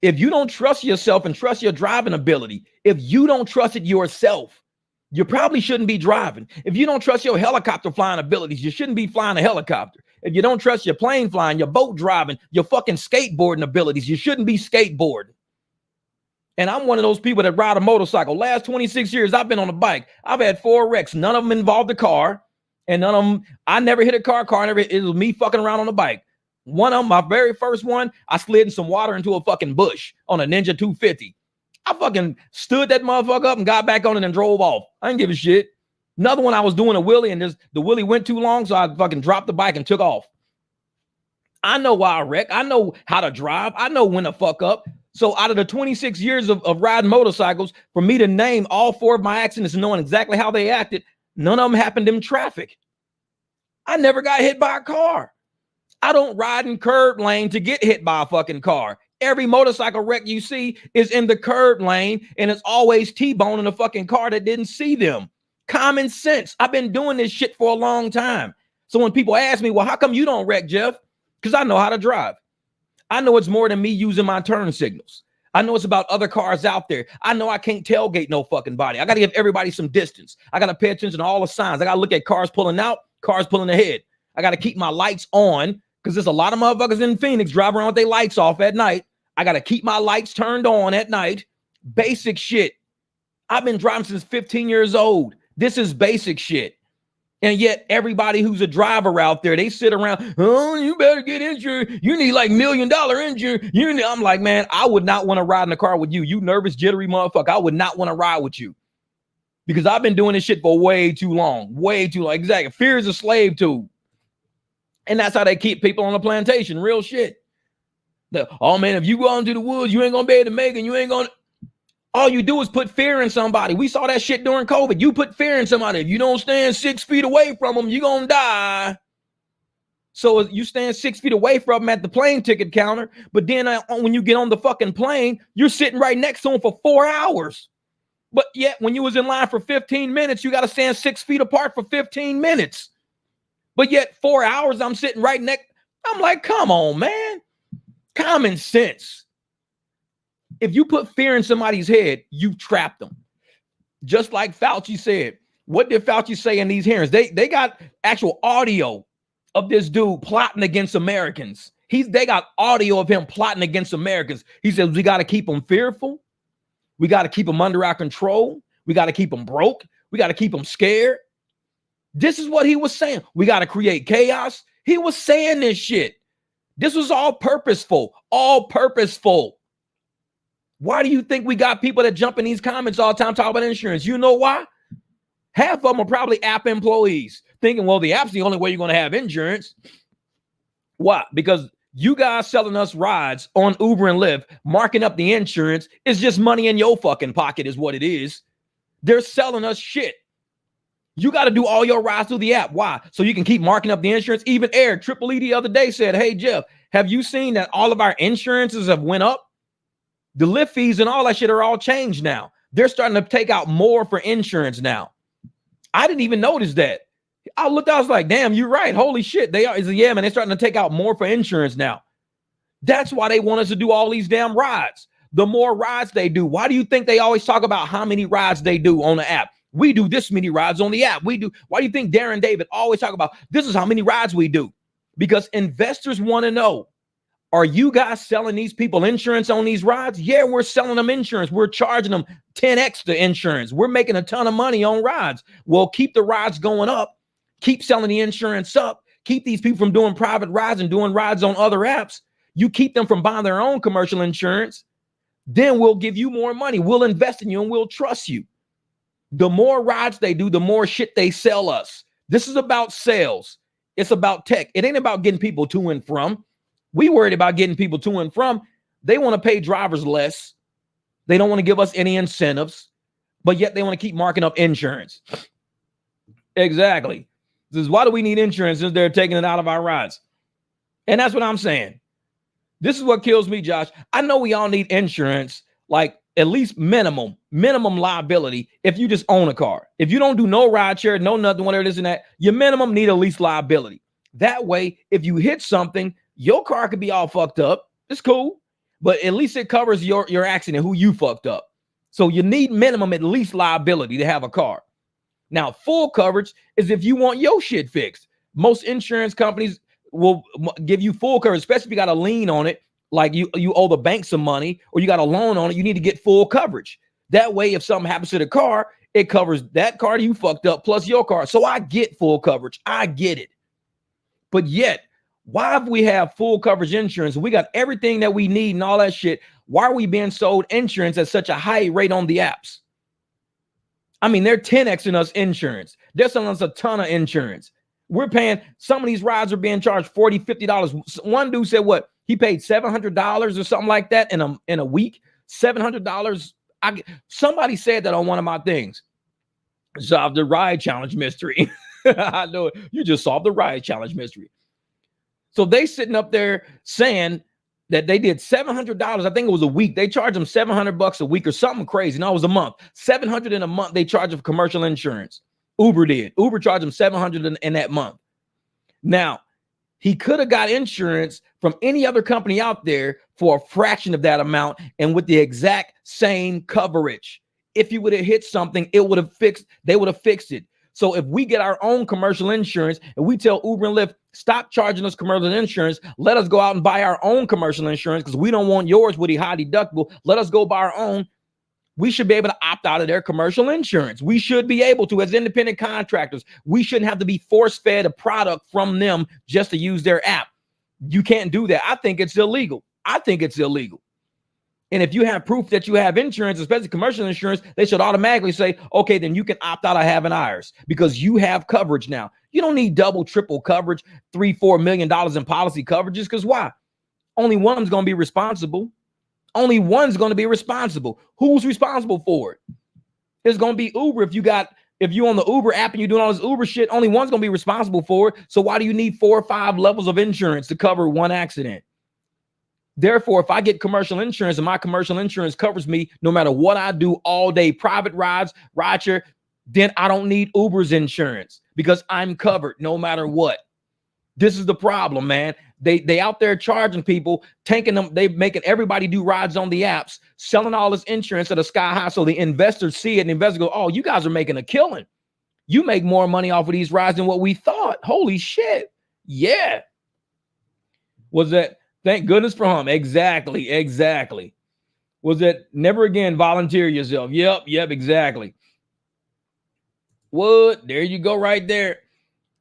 If you don't trust yourself and trust your driving ability, if you don't trust it yourself, you probably shouldn't be driving. If you don't trust your helicopter flying abilities, you shouldn't be flying a helicopter. If you don't trust your plane flying, your boat driving, your fucking skateboarding abilities, you shouldn't be skateboarding. And I'm one of those people that ride a motorcycle. Last 26 years, I've been on a bike. I've had 4 wrecks. None of them involved a car. And none of them, I never hit a car. It was me fucking around on the bike. One of them, my very first one, I slid in some water into a fucking bush on a Ninja 250. I fucking stood that motherfucker up and got back on it and drove off. I didn't give a shit. Another one, I was doing a wheelie and the wheelie went too long, so I fucking dropped the bike and took off. I know why I wreck. I know how to drive. I know when to fuck up. So out of the 26 years of riding motorcycles, for me to name all 4 of my accidents and knowing exactly how they acted, none of them happened in traffic. I never got hit by a car. I don't ride in curb lane to get hit by a fucking car. Every motorcycle wreck you see is in the curb lane, and it's always T-boning a fucking car that didn't see them. Common sense. I've been doing this shit for a long time. So when people ask me, well, how come you don't wreck, Jeff? Because I know how to drive. I know it's more than me using my turn signals. I know it's about other cars out there. I know I can't tailgate no fucking body. I got to give everybody some distance. I got to pay attention to all the signs. I got to look at cars pulling out, cars pulling ahead. I got to keep my lights on because there's a lot of motherfuckers in Phoenix driving around with their lights off at night. I got to keep my lights turned on at night. Basic shit. I've been driving since 15 years old. This is basic shit. And yet everybody who's a driver out there, they sit around, oh, you better get injured. You need like $1 million injured. I'm like, man, I would not want to ride in a car with you. You nervous, jittery motherfucker. I would not want to ride with you because I've been doing this shit for way too long. Way too long. Exactly. Fear is a slave tool. And that's how they keep people on the plantation. Real shit. Oh, man, if you go out into the woods, you ain't going to be able to make it. You ain't going to. All you do is put fear in somebody. We saw that shit during COVID. You put fear in somebody. If you don't stand 6 feet away from them, you're going to die. So you stand 6 feet away from them at the plane ticket counter. But then when you get on the fucking plane, you're sitting right next to them for 4 hours. But yet when you was in line for 15 minutes, you got to stand 6 feet apart for 15 minutes. But yet 4 hours, I'm sitting right next. I'm like, come on, man. Common sense. If you put fear in somebody's head, you trap them. Just like Fauci said. What did Fauci say in these hearings? They got actual audio of this dude plotting against Americans. They got audio of him plotting against Americans. He says we got to keep them fearful. We got to keep them under our control. We got to keep them broke. We got to keep them scared. This is what he was saying. We got to create chaos. He was saying this shit. This was all purposeful. All purposeful. Why do you think we got people that jump in these comments all the time talking about insurance? You know why? Half of them are probably app employees thinking, well, the app's the only way you're going to have insurance. Why? Because you guys selling us rides on Uber and Lyft, marking up the insurance is just money in your fucking pocket is what it is. They're selling us shit. You got to do all your rides through the app. Why? So you can keep marking up the insurance. Even Eric, Triple E the other day said, hey, Jeff, have you seen that all of our insurances have went up? The Lyft fees and all that shit are all changed now. They're starting to take out more for insurance now. I didn't even notice that. I looked, I was like, damn, you're right. Holy shit. They are. Yeah, man, they're starting to take out more for insurance now. That's why they want us to do all these damn rides. The more rides they do. Why do you think they always talk about how many rides they do on the app? We do this many rides on the app. We do. Why do you think Darren David always talk about this is how many rides we do? Because investors want to know, are you guys selling these people insurance on these rides? Yeah, we're selling them insurance. We're charging them 10x the insurance. We're making a ton of money on rides. Well, keep the rides going up. Keep selling the insurance up. Keep these people from doing private rides and doing rides on other apps. You keep them from buying their own commercial insurance. Then we'll give you more money. We'll invest in you and we'll trust you. The more rides they do, the more shit they sell us. This is about sales. It's about tech. It ain't about getting people to and from. We worried about getting people to and from. They want to pay drivers less. They don't want to give us any incentives, but yet they want to keep marking up insurance. Exactly. This is why do we need insurance since they're taking it out of our rides? And that's what I'm saying. This is what kills me, Josh. I know we all need insurance. Like at least minimum liability if you just own a car. If you don't do no ride share, no nothing, whatever this and that, your minimum need at least liability. That way, if you hit something, your car could be all fucked up. It's cool, but at least it covers your accident, who you fucked up. So you need minimum at least liability to have a car. Now, full coverage is if you want your shit fixed. Most insurance companies will give you full coverage, especially if you got a lien on it, like you owe the bank some money or you got a loan on it. You need to get full coverage. That way, if something happens to the car, it covers that car you fucked up plus your car. So I get full coverage. I get it. But yet, why have we have full coverage insurance? We got everything that we need and all that shit. Why are we being sold insurance at such a high rate on the apps? I mean, they're 10xing us insurance. They're selling us a ton of insurance. We're paying, some of these rides are being charged $40, $50. One dude said what? He paid $700 or something like that in a week. $700. Somebody said that on one of my things. Solve the ride challenge mystery. I know it. You just solved the ride challenge mystery. So they sitting up there saying that they did $700. I think it was a week. They charged them $700 a week or something crazy. No, it was a month. $700 in a month. They charged them for commercial insurance. Uber did. Uber charged them $700 in that month. Now, he could have got insurance from any other company out there for a fraction of that amount and with the exact same coverage. If he would have hit something, they would have fixed it. So if we get our own commercial insurance and we tell Uber and Lyft, stop charging us commercial insurance, let us go out and buy our own commercial insurance because we don't want yours with a high deductible. Let us go buy our own. We should be able to opt out of their commercial insurance. We should be able to, as independent contractors, we shouldn't have to be force-fed a product from them just to use their app. You can't do that. I think it's illegal. And if you have proof that you have insurance, especially commercial insurance, they should automatically say, okay, then you can opt out of having ours because you have coverage now. You don't need double, triple coverage, $3-4 million in policy coverages, because why? Only one's going to be responsible. Only one's going to be responsible. Who's responsible for it? It's going to be Uber. If you're on the Uber app and you're doing all this Uber shit, only one's going to be responsible for it. So why do you need 4 or 5 levels of insurance to cover one accident? Therefore, if I get commercial insurance and my commercial insurance covers me no matter what I do all day, private rides, rideshare, then I don't need Uber's insurance because I'm covered no matter what. This is the problem, man. They out there charging people, taking them, they making everybody do rides on the apps, selling all this insurance at a sky high. So the investors see it and the investors go, oh, you guys are making a killing. You make more money off of these rides than what we thought. Holy shit. Yeah. Was that? Thank goodness for him. Exactly. Was that never again volunteer yourself? Yep, exactly. What? There you go right there.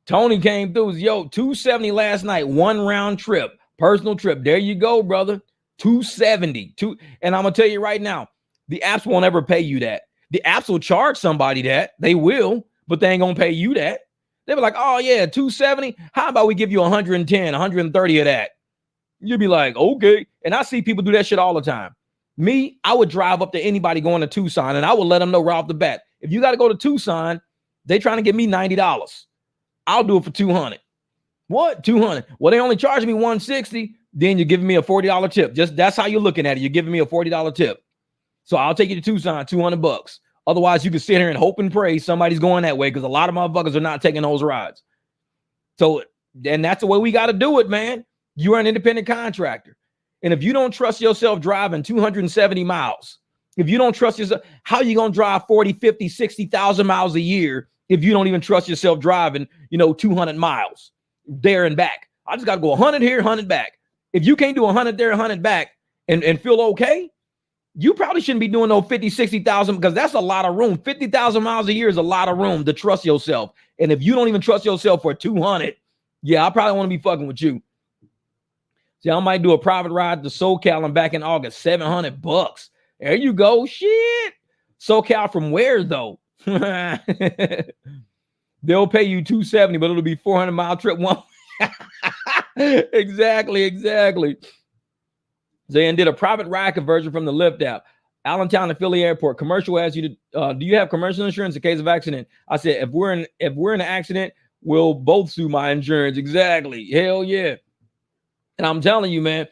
Tony came through. Yo, 270 last night, 1 round trip, personal trip. There you go, brother. 270. And I'm going to tell you right now, the apps won't ever pay you that. The apps will charge somebody that. They will, but they ain't going to pay you that. They were like, oh, yeah, 270. How about we give you 110, 130 of that? You'd be like, okay. And I see people do that shit all the time. Me, I would drive up to anybody going to Tucson and I would let them know right off the bat. If you got to go to Tucson, they trying to give me $90. I'll do it for $200. What? $200? Well, they only charge me $160. Then you're giving me a $40 tip. Just that's how you're looking at it. You're giving me a $40 tip. So I'll take you to Tucson, $200. Otherwise, you can sit here and hope and pray somebody's going that way because a lot of motherfuckers are not taking those rides. So, and that's the way we got to do it, man. You are an independent contractor. And if you don't trust yourself driving 270 miles, if you don't trust yourself, how are you going to drive 40, 50, 60,000 miles a year if you don't even trust yourself driving, 200 miles there and back? I just got to go 100 here, 100 back. If you can't do 100 there, 100 back and feel okay, you probably shouldn't be doing no 50, 60,000 because that's a lot of room. 50,000 miles a year is a lot of room to trust yourself. And if you don't even trust yourself for 200, yeah, I probably want to be fucking with you. See, I might do a private ride to SoCal. I'm back in August, $700. There you go. Shit. SoCal from where though? They'll pay you $270, but it'll be 400-mile trip. One. Exactly. Zayn did a private ride conversion from the Lyft app. Allentown and Philly Airport. Commercial asks you to, do you have commercial insurance in case of accident? I said, if we're in an accident, we'll both sue my insurance. Exactly. Hell yeah. And I'm telling you, man,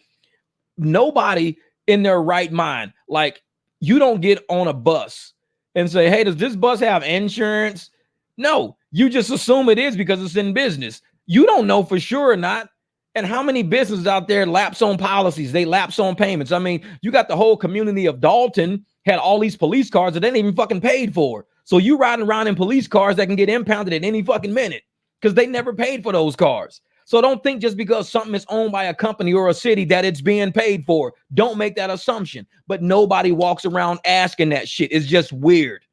nobody in their right mind, like You don't get on a bus and say, hey, does this bus have insurance? No, you just assume it is because it's in business. You don't know for sure or not. And how many businesses out there lapse on policies? They lapse on payments. I mean, you got the whole community of Dalton had all these police cars that they ain't even fucking paid for. So you riding around in police cars that can get impounded at any fucking minute because they never paid for those cars. So don't think just because something is owned by a company or a city that it's being paid for. Don't make that assumption. But nobody walks around asking that shit. It's just weird.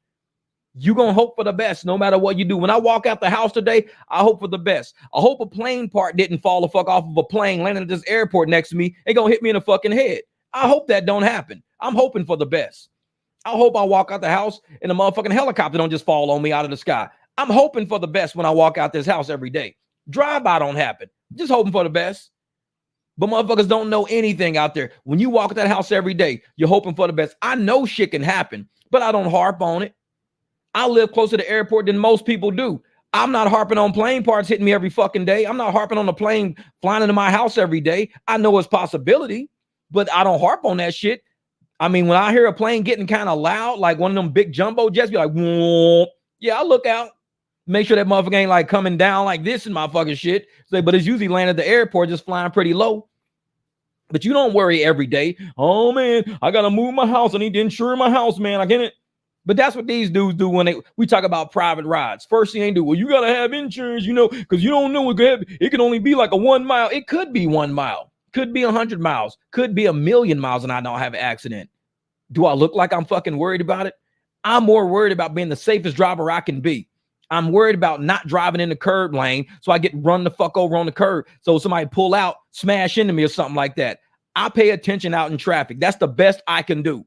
You're going to hope for the best no matter what you do. When I walk out the house today, I hope for the best. I hope a plane part didn't fall the fuck off of a plane landing at this airport next to me. It going to hit me in the fucking head. I hope that don't happen. I'm hoping for the best. I hope I walk out the house and the motherfucking helicopter don't just fall on me out of the sky. I'm hoping for the best when I walk out this house every day. Drive-by don't happen. Just hoping for the best. But motherfuckers don't know anything out there. When you walk at that house every day, you're hoping for the best. I know shit can happen, but I don't harp on it. I live closer to the airport than most people do. I'm not harping on plane parts hitting me every fucking day. I'm not harping on the plane flying into my house every day. I know it's possibility, but I don't harp on that shit. I mean, when I hear a plane getting kind of loud, like one of them big jumbo jets, be like, whoa. Yeah, I look out. Make sure that motherfucker ain't like coming down like this in my fucking shit. But it's usually landing at the airport, just flying pretty low. But you don't worry every day. Oh, man, I got to move my house. I need to insure my house, man. I can't. But that's what these dudes do when we talk about private rides. First thing they do, well, you got to have insurance, because you don't know it can only be like a 1 mile. It could be 1 mile, could be 100 miles, could be 1,000,000 miles, and I don't have an accident. Do I look like I'm fucking worried about it? I'm more worried about being the safest driver I can be. I'm worried about not driving in the curb lane so I get run the fuck over on the curb. So somebody pull out, smash into me or something like that. I pay attention out in traffic. That's the best I can do.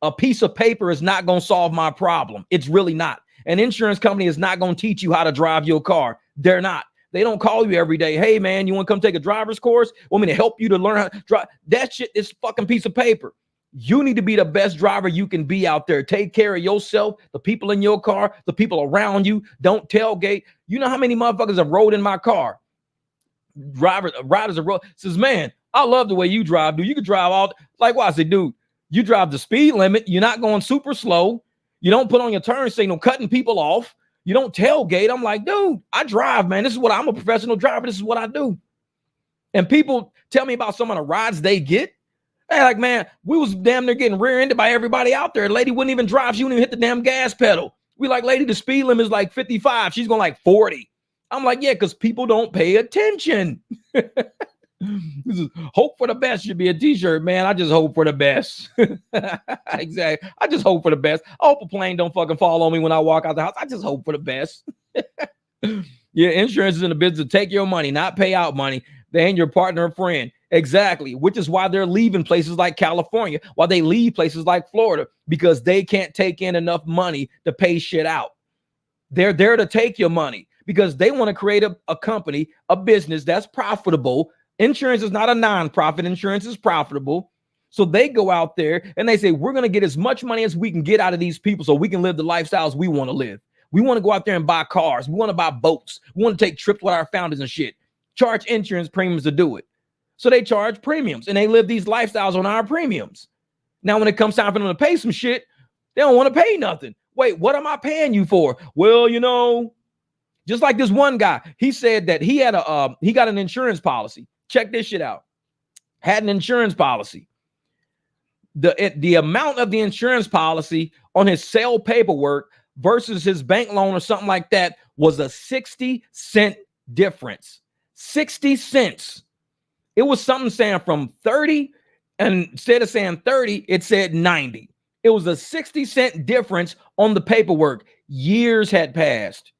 A piece of paper is not going to solve my problem. It's really not. An insurance company is not going to teach you how to drive your car. They're not. They don't call you every day. Hey, man, you want to come take a driver's course? Want me to help you to learn how to drive? That shit is fucking piece of paper. You need to be the best driver you can be out there. Take care of yourself, the people in your car, the people around you. Don't tailgate. You know how many motherfuckers have rode in my car? Riders have rode. Says, man, I love the way you drive, dude. You can drive all. Likewise, I say, dude, you drive the speed limit. You're not going super slow. You don't put on your turn signal, cutting people off. You don't tailgate. I'm like, dude, I drive, man. This is what I'm a professional driver. This is what I do. And people tell me about some of the rides they get. Hey, like, man, we was damn near getting rear-ended by everybody out there. The lady wouldn't even drive. She wouldn't even hit the damn gas pedal. We like, lady, the speed limit is like 55. She's going like 40. I'm like, yeah, because people don't pay attention. This is hope for the best should be a t-shirt, man. I just hope for the best. Exactly. I just hope for the best. I hope a plane don't fucking fall on me when I walk out the house. I just hope for the best. Yeah, insurance is in the business to take your money, not pay out money. They ain't your partner or friend. Exactly. Which is why they're leaving places like California, why they leave places like Florida, because they can't take in enough money to pay shit out. They're there to take your money because they want to create a company, a business that's profitable. Insurance is not a nonprofit. Insurance is profitable. So they go out there and they say, we're going to get as much money as we can get out of these people so we can live the lifestyles we want to live. We want to go out there and buy cars. We want to buy boats. We want to take trips with our founders and shit. Charge insurance premiums to do it. So they charge premiums and they live these lifestyles on our premiums. Now, when it comes time for them to pay some shit, they don't want to pay nothing. Wait, what am I paying you for? Well, just like this one guy, he said that he had he got an insurance policy. Check this shit out. Had an insurance policy. The amount of the insurance policy on his sale paperwork versus his bank loan or something like that was a 60-cent difference. 60 cents. It was something saying from 30, and instead of saying 30, it said 90. It was a 60-cent difference on the paperwork. Years had passed.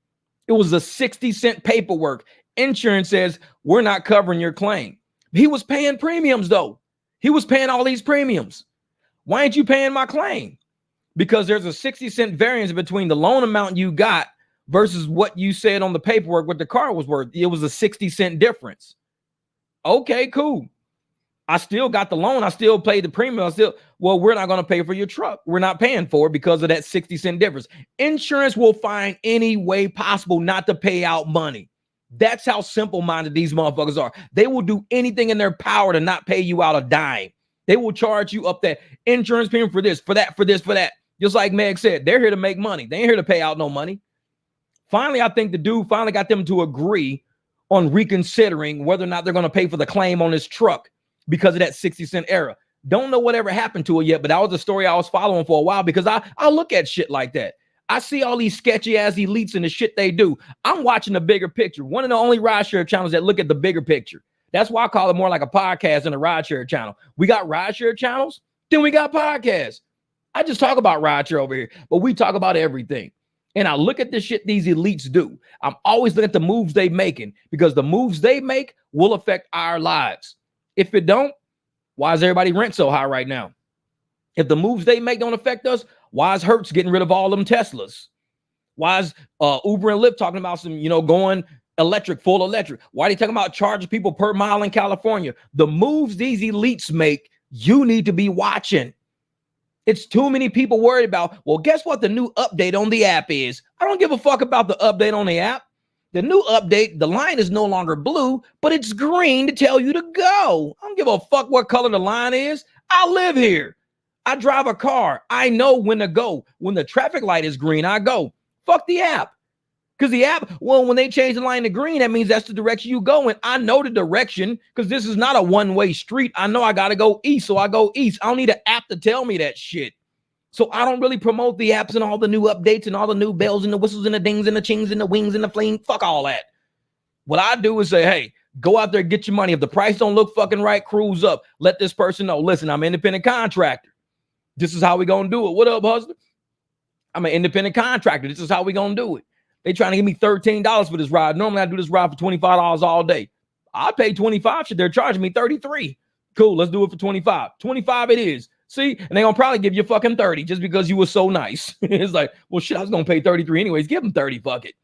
It was a 60-cent paperwork. Insurance says, we're not covering your claim. He was paying premiums, though. He was paying all these premiums. Why ain't you paying my claim? Because there's a 60-cent variance between the loan amount you got versus what you said on the paperwork what the car was worth. It was a 60-cent difference. Okay, cool. I still got the loan. I still paid the premium. We're not going to pay for your truck. We're not paying for it because of that 60-cent difference. Insurance will find any way possible not to pay out money. That's how simple-minded these motherfuckers are. They will do anything in their power to not pay you out a dime. They will charge you up that insurance premium for this, for that, for this, for that. Just like Meg said, they're here to make money. They ain't here to pay out no money. Finally, I think the dude finally got them to agree on reconsidering whether or not they're going to pay for the claim on this truck because of that 60-cent error. Don't know whatever happened to it yet, but that was a story I was following for a while because I look at shit like that. I see all these sketchy ass elites and the shit they do. I'm watching the bigger picture. One of the only rideshare channels that look at the bigger picture. That's why I call it more like a podcast than a rideshare channel. We got rideshare channels, then we got podcasts. I just talk about rideshare over here, but we talk about everything. And I look at the shit these elites do. I'm always looking at the moves they making because the moves they make will affect our lives. If it don't, why is everybody rent so high right now? If the moves they make don't affect us, why is Hertz getting rid of all them Teslas? Why is Uber and Lyft talking about some, going electric, full electric? Why are they talking about charging people per mile in California? The moves these elites make, you need to be watching. It's too many people worried about, well, guess what the new update on the app is? I don't give a fuck about the update on the app. The new update, the line is no longer blue, but it's green to tell you to go. I don't give a fuck what color the line is. I live here. I drive a car. I know when to go. When the traffic light is green, I go. Fuck the app. Because the app, well, when they change the line to green, that means that's the direction you go in. I know the direction because this is not a one-way street. I know I got to go east, so I go east. I don't need an app to tell me that shit. So I don't really promote the apps and all the new updates and all the new bells and the whistles and the dings and the chings and the wings and the flame. Fuck all that. What I do is say, hey, go out there, get your money. If the price don't look fucking right, cruise up. Let this person know, listen, I'm an independent contractor. This is how we going to do it. What up, husband? I'm an independent contractor. This is how we going to do it. They trying to give me $13 for this ride. Normally I do this ride for $25 all day. I pay $25. Shit, they're charging me $33. Cool, let's do it for $25. $25 it is. See, and they gonna probably give you fucking $30 just because you were so nice. It's like, well, shit, I was gonna pay $33 anyways. Give them $30, fuck it.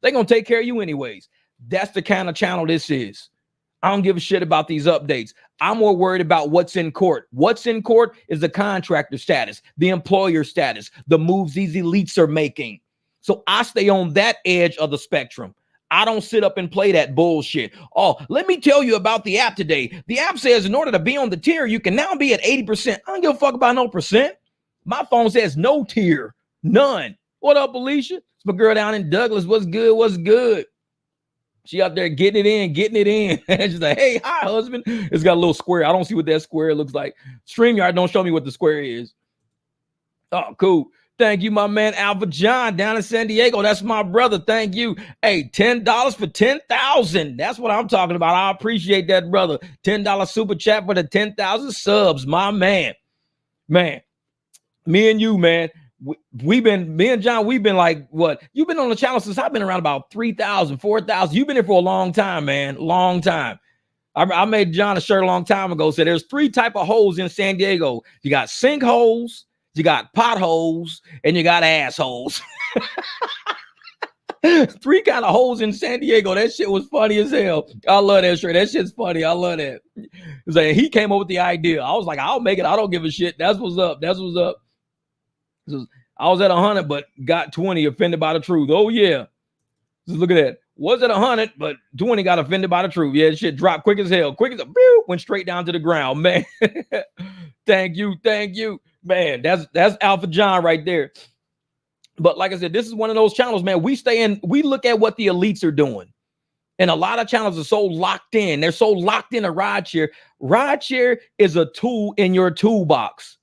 They gonna take care of you anyways. That's the kind of channel this is. I don't give a shit about these updates. I'm more worried about what's in court. What's in court is the contractor status, the employer status, the moves these elites are making. So I stay on that edge of the spectrum. I don't sit up and play that bullshit. Oh, let me tell you about the app today. The app says in order to be on the tier, you can now be at 80%. I don't give a fuck about no percent. My phone says no tier, none. What up, Alicia? It's my girl down in Douglas. What's good? What's good? She out there getting it in. She's like, hey, hi, husband. It's got a little square. I don't see what that square looks like. StreamYard don't show me what the square is. Oh, cool. Thank you, my man, Alpha John down in San Diego. That's my brother. Thank you. Hey, $10 for 10,000. That's what I'm talking about. I appreciate that, brother. $10 super chat for the 10,000 subs, my man. Man, me and you, man, me and John, we've been like, what? You've been on the channel since I've been around about 3,000, 4,000. You've been here for a long time, man. Long time. I made John a shirt a long time ago. Said there's 3 type of holes in San Diego. You got sinkholes, you got potholes, and you got assholes. 3 kind of holes in San Diego. That shit was funny as hell. I love that shirt. That shit's funny. I love that. It's like, he came up with the idea. I was like, I'll make it. I don't give a shit. That's what's up. That's what's up. So I was at 100, but got 20 offended by the truth. Oh, yeah. Just look at that. Was at 100, but 20 got offended by the truth. Yeah, shit dropped quick as hell. Quick as a went straight down to the ground, man. Thank you. Thank you. Man, that's Alpha John right there. But like I said, this is one of those channels, man. We look at what the elites are doing. And a lot of channels are so locked in. They're so locked in a rideshare. Rideshare is a tool in your toolbox.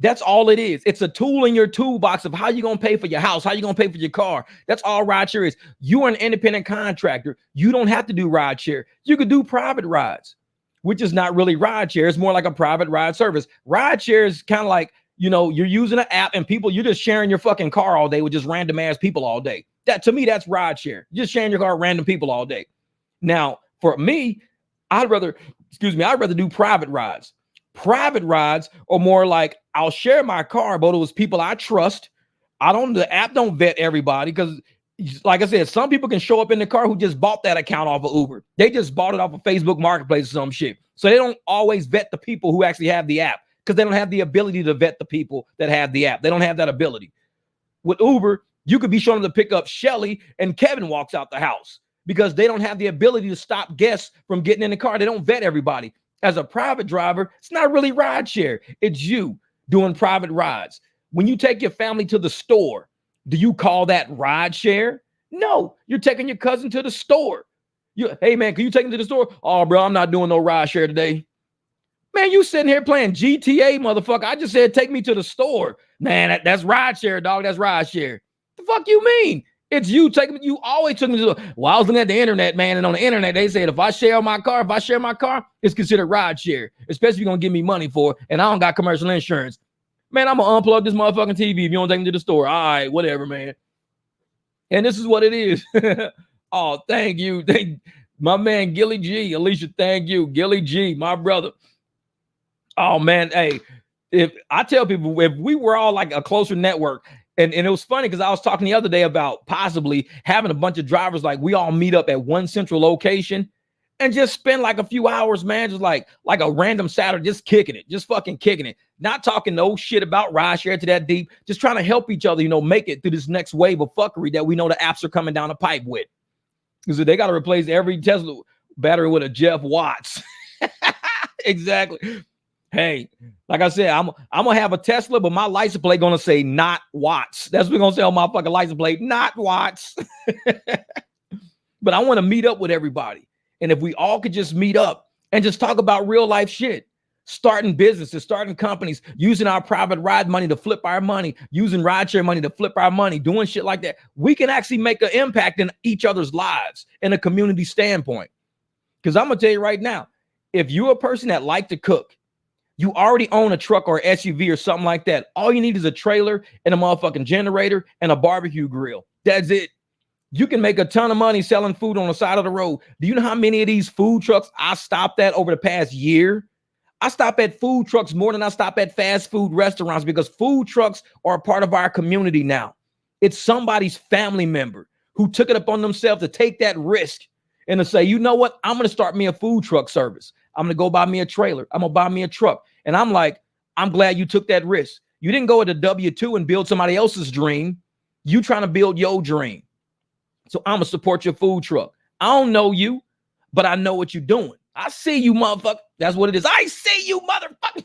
That's all it is. It's a tool in your toolbox of how you're going to pay for your house, how you're going to pay for your car. That's all rideshare is. You are an independent contractor. You don't have to do rideshare. You could do private rides, which is not really rideshare. It's more like a private ride service. Rideshare is kind of like, you're using an app and you're just sharing your fucking car all day with just random ass people all day. That, to me, that's rideshare. Just sharing your car with random people all day. Now, for me, I'd rather do private rides. Private rides are more like I'll share my car, but it was people I trust. The app don't vet everybody because, like I said, some people can show up in the car who just bought that account off of Uber. They just bought it off of Facebook Marketplace or some shit. So they don't always vet the people who actually have the app because they don't have the ability to vet the people that have the app. They don't have that ability. With Uber, you could be showing them to pick up Shelly and Kevin walks out the house because they don't have the ability to stop guests from getting in the car. They don't vet everybody. As a private driver, it's not really ride share. It's you doing private rides. When you take your family to the store, do you call that ride share? No, you're taking your cousin to the store. Hey man, can you take him to the store? Oh, bro, I'm not doing no ride share today. Man, you sitting here playing GTA, motherfucker. I just said take me to the store. Man, that's ride share, dog. That's ride share. The fuck you mean? It's you taking me. You always took me to the. Well, I was looking at the internet, man, and on the internet they said if I share my car, it's considered ride share, especially if you're gonna give me money for it, and I don't got commercial insurance. Man, I'm gonna unplug this motherfucking TV if you don't take me to the store. All right, whatever, man. And this is what it is. Oh, thank you. My man, Gilly G. Alicia, thank you. Gilly G, my brother. Oh, man. Hey, if I tell people, if we were all like a closer network, and it was funny because I was talking the other day about possibly having a bunch of drivers, like we all meet up at one central location and just spend like a few hours, man, just like a random Saturday, just kicking it, just fucking kicking it. Not talking no shit about rideshare to that deep, just trying to help each other, make it through this next wave of fuckery that we know the apps are coming down the pipe with. Because they got to replace every Tesla battery with a Jeff Watts. Exactly. Hey, like I said, I'm gonna have a Tesla, but my license plate gonna say not Watts. That's what we're gonna say on my fucking license plate, not Watts. But I want to meet up with everybody. And if we all could just meet up and just talk about real life shit, starting businesses, starting companies, using our private ride money to flip our money, using rideshare money to flip our money, doing shit like that, we can actually make an impact in each other's lives in a community standpoint. Because I'm gonna tell you right now, if you're a person that like to cook, you already own a truck or SUV or something like that. All you need is a trailer and a motherfucking generator and a barbecue grill. That's it. You can make a ton of money selling food on the side of the road. Do you know how many of these food trucks I stopped at over the past year? I stop at food trucks more than I stop at fast food restaurants because food trucks are a part of our community now. It's somebody's family member who took it upon themselves to take that risk and to say, you know what? I'm going to start me a food truck service. I'm going to go buy me a trailer. I'm going to buy me a truck. And I'm like, I'm glad you took that risk. You didn't go at a W-2 and build somebody else's dream. You trying to build your dream. So I'm going to support your food truck. I don't know you, but I know what you're doing. I see you, motherfucker. That's what it is. I see you, motherfucker.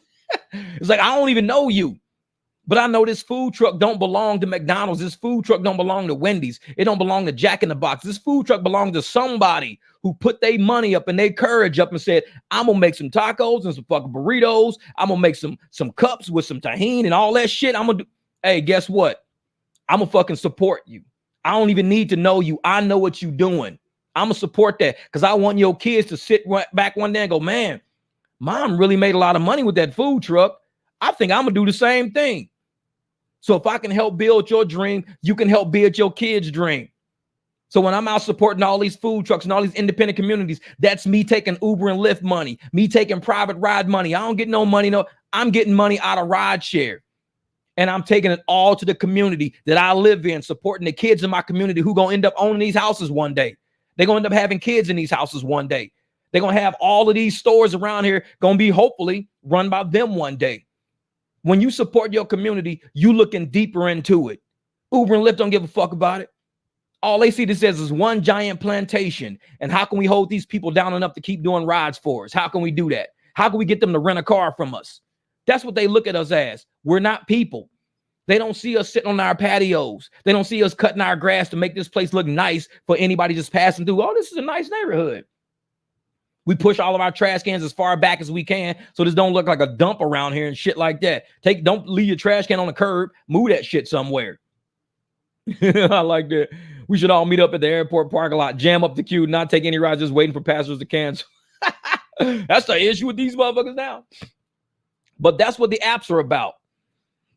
It's like, I don't even know you, but I know this food truck don't belong to McDonald's. This food truck don't belong to Wendy's. It don't belong to Jack in the Box. This food truck belongs to somebody who put their money up and their courage up and said, I'm going to make some tacos and some fucking burritos. I'm going to make some cups with some tahini and all that shit. I'm going to do. Hey, guess what? I'm going to fucking support you. I don't even need to know you. I know what you're doing. I'm going to support that because I want your kids to sit back one day and go, man, mom really made a lot of money with that food truck. I think I'm going to do the same thing. So if I can help build your dream, you can help build your kids' dream. So when I'm out supporting all these food trucks and all these independent communities, that's me taking Uber and Lyft money, me taking private ride money. I don't get no money. No, I'm getting money out of ride share. And I'm taking it all to the community that I live in, supporting the kids in my community who going to end up owning these houses one day. They're going to end up having kids in these houses one day. They're going to have all of these stores around here going to be hopefully run by them one day. When you support your community, you looking deeper into it. Uber and Lyft don't give a fuck about it. All they see that says is one giant plantation. And how can we hold these people down enough to keep doing rides for us? How can we do that? How can we get them to rent a car from us? That's what they look at us as. We're not people. They don't see us sitting on our patios. They don't see us cutting our grass to make this place look nice for anybody just passing through. Oh, this is a nice neighborhood. We push all of our trash cans as far back as we can so this don't look like a dump around here and shit like that. Don't leave your trash can on the curb. Move that shit somewhere. I like that. We should all meet up at the airport parking lot, jam up the queue, not take any rides, just waiting for passengers to cancel. That's the issue with these motherfuckers now. But that's what the apps are about.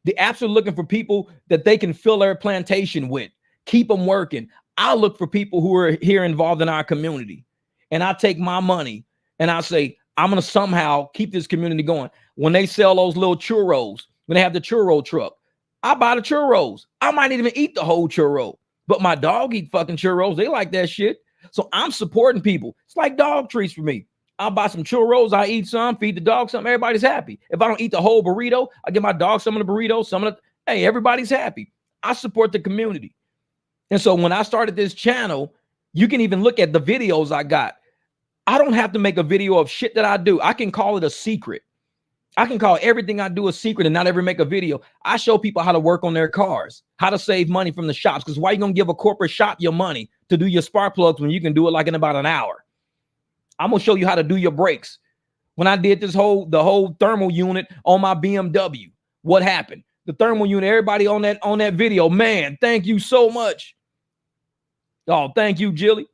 The apps are looking for people that they can fill their plantation with, keep them working. I look for people who are here involved in our community. And I take my money and I say, I'm going to somehow keep this community going. When they sell those little churros, when they have the churro truck, I buy the churros. I might not even eat the whole churro, but my dog eat fucking churros. They like that shit. So I'm supporting people. It's like dog treats for me. I'll buy some churros. I eat some, feed the dog some. Everybody's happy. If I don't eat the whole burrito, I give my dog some of the burrito, some of the, hey, everybody's happy. I support the community. And so when I started this channel, you can even look at the videos I got. I don't have to make a video of shit that I do. I can call it a secret. I can call everything I do a secret and not ever make a video. I show people how to work on their cars, how to save money from the shops. Because why you gonna give a corporate shop your money to do your spark plugs when you can do it like in about an hour? I'm gonna show you how to do your brakes. When I did the whole thermal unit on my BMW, what happened? The thermal unit, everybody on that video, man, thank you so much. Oh, thank you, Gilly.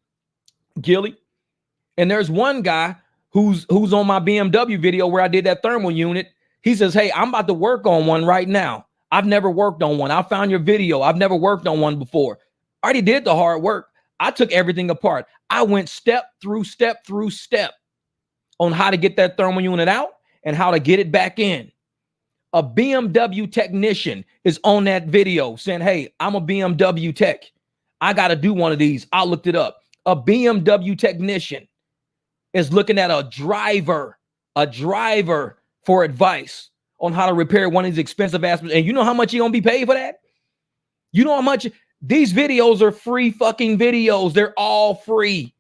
And there's one guy who's on my BMW video where I did that thermal unit. He says, hey, I'm about to work on one right now. I've never worked on one. I found your video. I've never worked on one before. I already did the hard work. I took everything apart. I went step through step on how to get that thermal unit out and how to get it back in. A BMW technician is on that video saying, hey, I'm a BMW tech. I got to do one of these. I looked it up. A BMW technician is looking at a driver for advice on how to repair one of these expensive ass. And you know how much you're going to be paid for that? You know how much? These videos are free fucking videos. They're all free.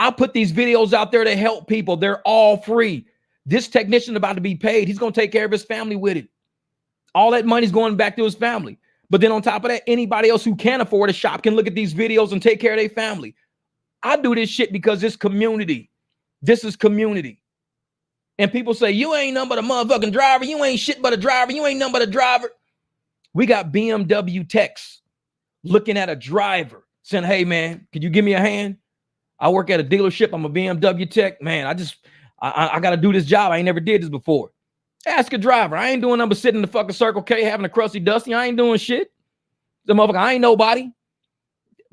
I put these videos out there to help people. They're all free. This technician about to be paid. He's going to take care of his family with it. All that money's going back to his family. But then on top of that, anybody else who can't afford a shop can look at these videos and take care of their family. I do this shit because it's community. This is community. And people say, you ain't nothing but a motherfucking driver. You ain't shit but a driver. You ain't nothing but a driver. We got BMW techs looking at a driver saying, hey, man, could you give me a hand? I work at a dealership. I'm a BMW tech. Man, I got to do this job. I ain't never did this before. Ask a driver. I ain't doing nothing but sitting in the fucking Circle K having a crusty dusty. I ain't doing shit. The motherfucker, I ain't nobody.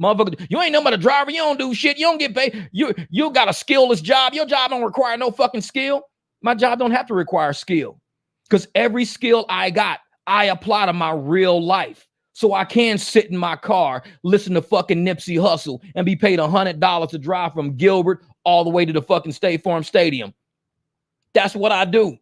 Motherfucker, you ain't nothing but a driver. You don't do shit. You don't get paid. You got a skillless job. Your job don't require no fucking skill. My job don't have to require skill because every skill I got, I apply to my real life. So I can sit in my car, listen to fucking Nipsey Hussle and be paid $100 to drive from Gilbert all the way to the fucking State Farm Stadium. That's what I do.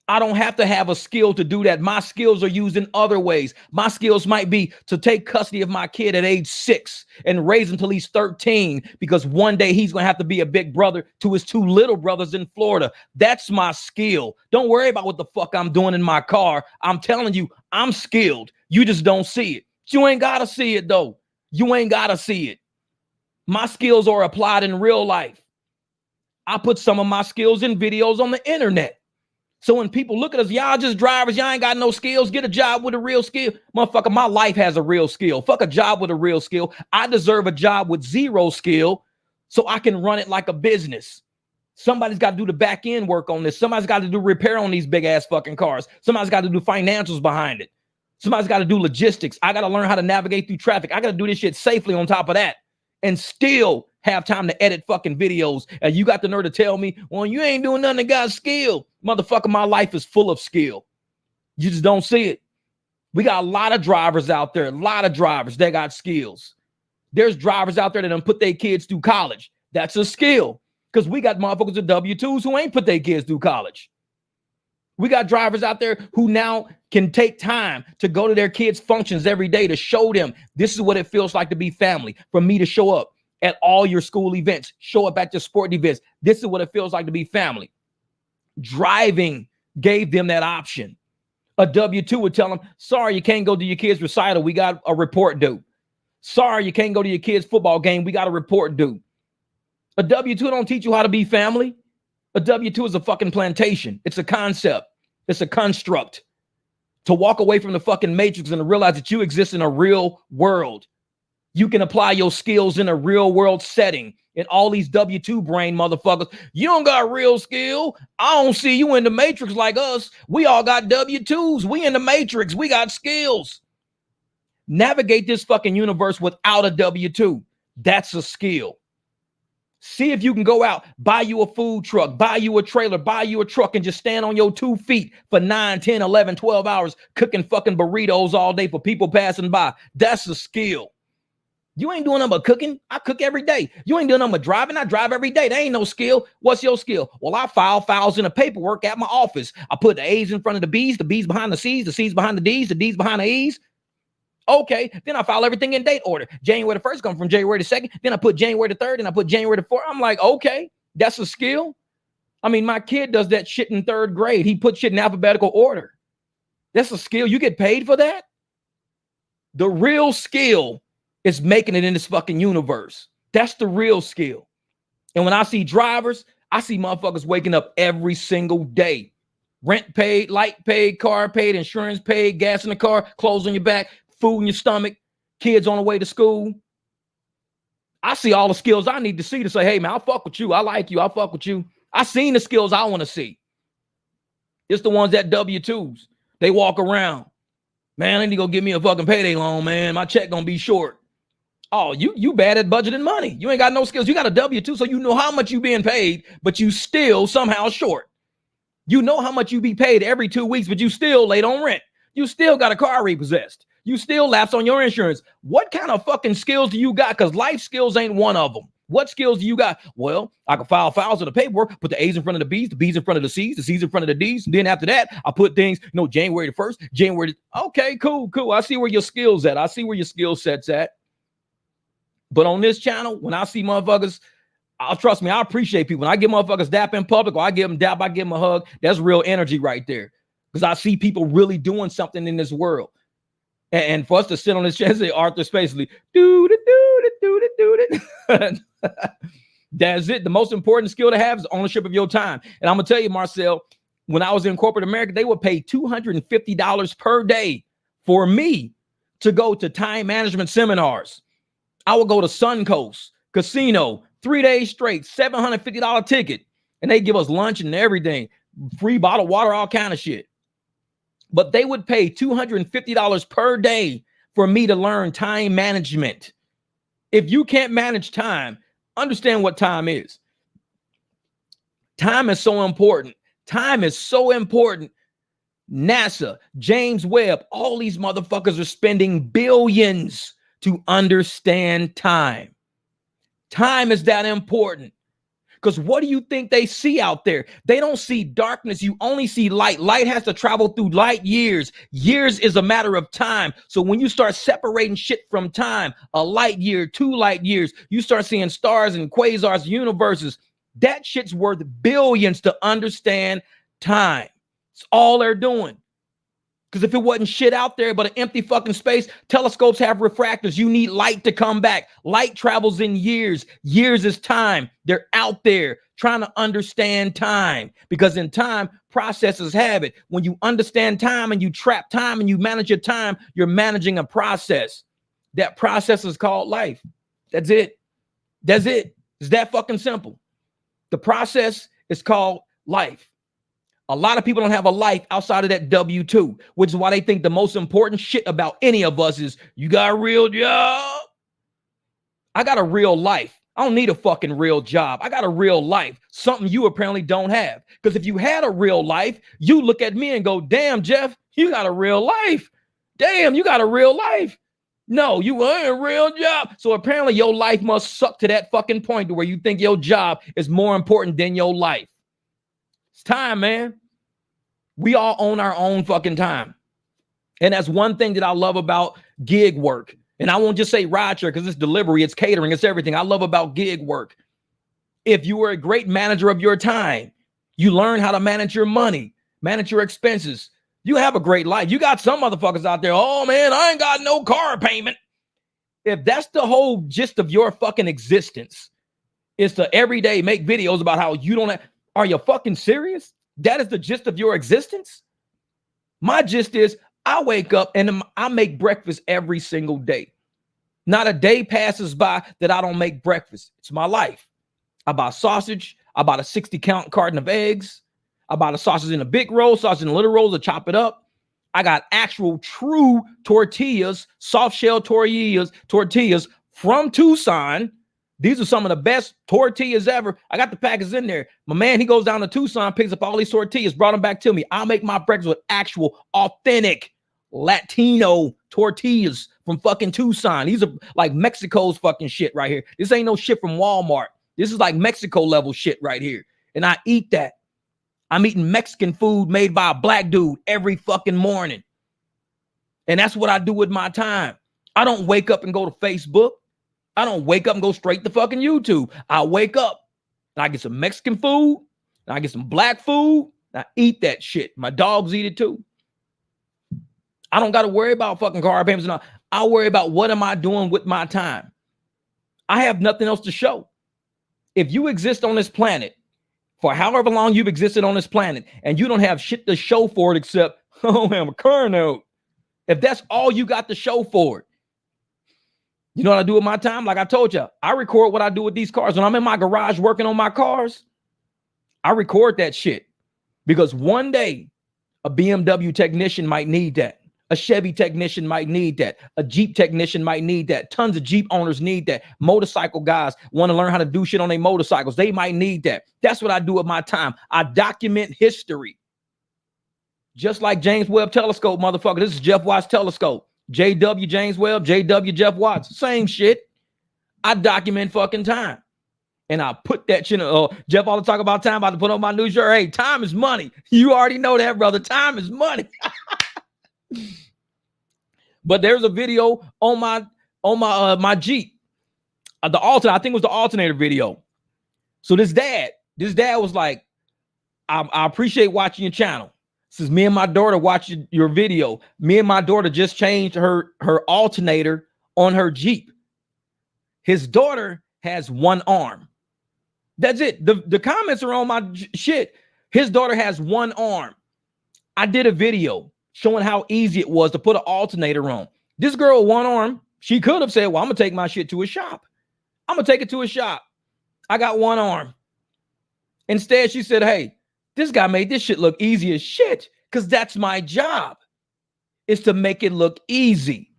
I don't have to have a skill to do that. My skills are used in other ways. My skills might be to take custody of my kid at age 6 and raise him until he's 13, because one day he's going to have to be a big brother to his 2 little brothers in Florida. That's my skill. Don't worry about what the fuck I'm doing in my car. I'm telling you, I'm skilled. You just don't see it. You ain't got to see it, though. You ain't got to see it. My skills are applied in real life. I put some of my skills in videos on the internet. So when people look at us, y'all just drivers, y'all ain't got no skills. Get a job with a real skill. Motherfucker, my life has a real skill. Fuck a job with a real skill. I deserve a job with 0 skill so I can run it like a business. Somebody's got to do the back end work on this. Somebody's got to do repair on these big ass fucking cars. Somebody's got to do financials behind it. Somebody's got to do logistics. I got to learn how to navigate through traffic. I got to do this shit safely on top of that and still have time to edit fucking videos. And you got the nerve to tell me, well, you ain't doing nothing that got skill. Motherfucker, my life is full of skill. You just don't see it. We got a lot of drivers out there, a lot of drivers that got skills. There's drivers out there that done put their kids through college. That's a skill. Because we got motherfuckers with W-2s who ain't put their kids through college. We got drivers out there who now can take time to go to their kids' functions every day to show them this is what it feels like to be family. For me to show up at all your school events, show up at your sport events. This is what it feels like to be family. Driving gave them that option. A W-2 would tell them, sorry, you can't go to your kid's recital. We got a report due. Sorry, you can't go to your kid's football game. We got a report due. A W-2 don't teach you how to be family. A W-2 is a fucking plantation. It's a concept. It's a construct. To walk away from the fucking matrix and to realize that you exist in a real world. You can apply your skills in a real world setting. And all these W-2 brain motherfuckers, you don't got real skill. I don't see you in the matrix like us. We all got W-2s. We in the matrix. We got skills. Navigate this fucking universe without a W-2. That's a skill. See if you can go out, buy you a food truck, buy you a trailer, buy you a truck, and just stand on your 2 feet for 9, 10, 11, 12 hours cooking fucking burritos all day for people passing by. That's a skill. You ain't doing nothing but cooking. I cook every day. You ain't doing nothing but driving. I drive every day. There ain't no skill. What's your skill? Well, I file files in the paperwork at my office. I put the A's in front of the B's behind the C's behind the D's behind the E's. Okay, then I file everything in date order. January the 1st come from January the 2nd. Then I put January the 3rd and I put January the 4th. I'm like, okay, that's a skill. I mean, my kid does that shit in 3rd grade. He puts shit in alphabetical order. That's a skill. You get paid for that? The real skill is making it in this fucking universe. That's the real skill. And when I see drivers, I see motherfuckers waking up every single day. Rent paid, light paid, car paid, insurance paid, gas in the car, clothes on your back, food in your stomach, kids on the way to school. I see all the skills I need to see to say, hey, man, I'll fuck with you. I like you. I'll fuck with you. I seen the skills I want to see. It's the ones that W-2s. They walk around. Man, I need to go get me a fucking payday loan, man. My check gonna be short. Oh, you bad at budgeting money. You ain't got no skills. You got a W-2, so you know how much you being paid, but you still somehow short. You know how much you be paid every 2 weeks, but you still late on rent. You still got a car repossessed. You still lapse on your insurance. What kind of fucking skills do you got? Because life skills ain't one of them. What skills do you got? Well, I can file files of the paperwork, put the A's in front of the B's in front of the C's in front of the D's. And then after that, I put things, January the 1st, okay, cool. I see where your skills at. I see where your skill set's at. But on this channel, when I see motherfuckers, trust me, I appreciate people. When I give motherfuckers dap in public or I give them dap, I give them a hug. That's real energy right there. Because I see people really doing something in this world. And for us to sit on this chair and say, Arthur Spacely, do it. That's it. The most important skill to have is ownership of your time. And I'm going to tell you, Marcel, when I was in corporate America, they would pay $250 per day for me to go to time management seminars. I would go to Suncoast Casino 3 days straight, $750 ticket. And they give us lunch and everything, free bottled water, all kind of shit. But they would pay $250 per day for me to learn time management. If you can't manage time, understand what time is. Time is so important. Time is so important. NASA, James Webb, all these motherfuckers are spending billions to understand time. Time is that important. Because what do you think they see out there? They don't see darkness. You only see light. Light has to travel through light years. Years is a matter of time. So when you start separating shit from time, a light year, 2 light years, you start seeing stars and quasars, universes. That shit's worth billions to understand time. It's all they're doing. Because if it wasn't shit out there but an empty fucking space, telescopes have refractors. You need light to come back. Light travels in years. Years is time. They're out there trying to understand time. Because in time, processes have it. When you understand time and you trap time and you manage your time, you're managing a process. That process is called life. That's it. That's it. It's that fucking simple. The process is called life. A lot of people don't have a life outside of that W-2, which is why they think the most important shit about any of us is you got a real job. I got a real life. I don't need a fucking real job. I got a real life, something you apparently don't have. Because if you had a real life, you look at me and go, damn, Jeff, you got a real life. Damn, you got a real life. No, you ain't a real job. So apparently your life must suck to that fucking point to where you think your job is more important than your life. It's time, man. We all own our own fucking time. And that's one thing that I love about gig work. And I won't just say rideshare because it's delivery, it's catering, it's everything. I love about gig work. If you were a great manager of your time, you learn how to manage your money, manage your expenses. You have a great life. You got some motherfuckers out there, oh man, I ain't got no car payment. If that's the whole gist of your fucking existence, is to every day make videos about how you don't have, are you fucking serious? That is the gist of your existence? My gist is I wake up and I make breakfast every single day. Not a day passes by that I don't make breakfast. It's my life. I buy sausage. I bought a 60-count carton of eggs. I bought a sausage in a big roll, sausage in little rolls to chop it up. I got actual true tortillas, soft shell tortillas from Tucson. These are some of the best tortillas ever. I got the packets in there. My man, he goes down to Tucson, picks up all these tortillas, brought them back to me. I'll make my breakfast with actual, authentic Latino tortillas from fucking Tucson. These are like Mexico's fucking shit right here. This ain't no shit from Walmart. This is like Mexico level shit right here. And I eat that. I'm eating Mexican food made by a black dude every fucking morning. And that's what I do with my time. I don't wake up and go to Facebook. I don't wake up and go straight to fucking YouTube. I wake up and I get some Mexican food, and I get some black food, and I eat that shit. My dogs eat it too. I don't got to worry about fucking car payments. I worry about what am I doing with my time. I have nothing else to show. If you exist on this planet for however long you've existed on this planet and you don't have shit to show for it except, oh, I'm a car note. If that's all you got to show for it, you know what I do with my time? Like I told you, I record what I do with these cars. When I'm in my garage working on my cars, I record that shit because one day a BMW technician might need that. A Chevy technician might need that. A Jeep technician might need that. Tons of Jeep owners need that. Motorcycle guys want to learn how to do shit on their motorcycles. They might need that. That's what I do with my time. I document history. Just like James Webb Telescope, motherfucker. This is Jeff Watts Telescope. JW James Webb, JW Jeff Watts. Same shit. I document fucking time. And I put that shit Jeff all the talk about time, about to put on my new shirt. Hey, time is money. You already know that, brother. Time is money. But there's a video on my Jeep. The alternator, I think it was the alternator video. So this dad was like, I appreciate watching your channel. Says me and my daughter watching your video. Me and my daughter just changed her alternator on her Jeep. His daughter has one arm. That's it. The comments are on my shit. His daughter has one arm. I did a video showing how easy it was to put an alternator on. This girl with one arm, she could have said, well, I'm going to take my shit to a shop. I'm going to take it to a shop. I got one arm. Instead, she said, hey, this guy made this shit look easy as shit because that's my job, is to make it look easy.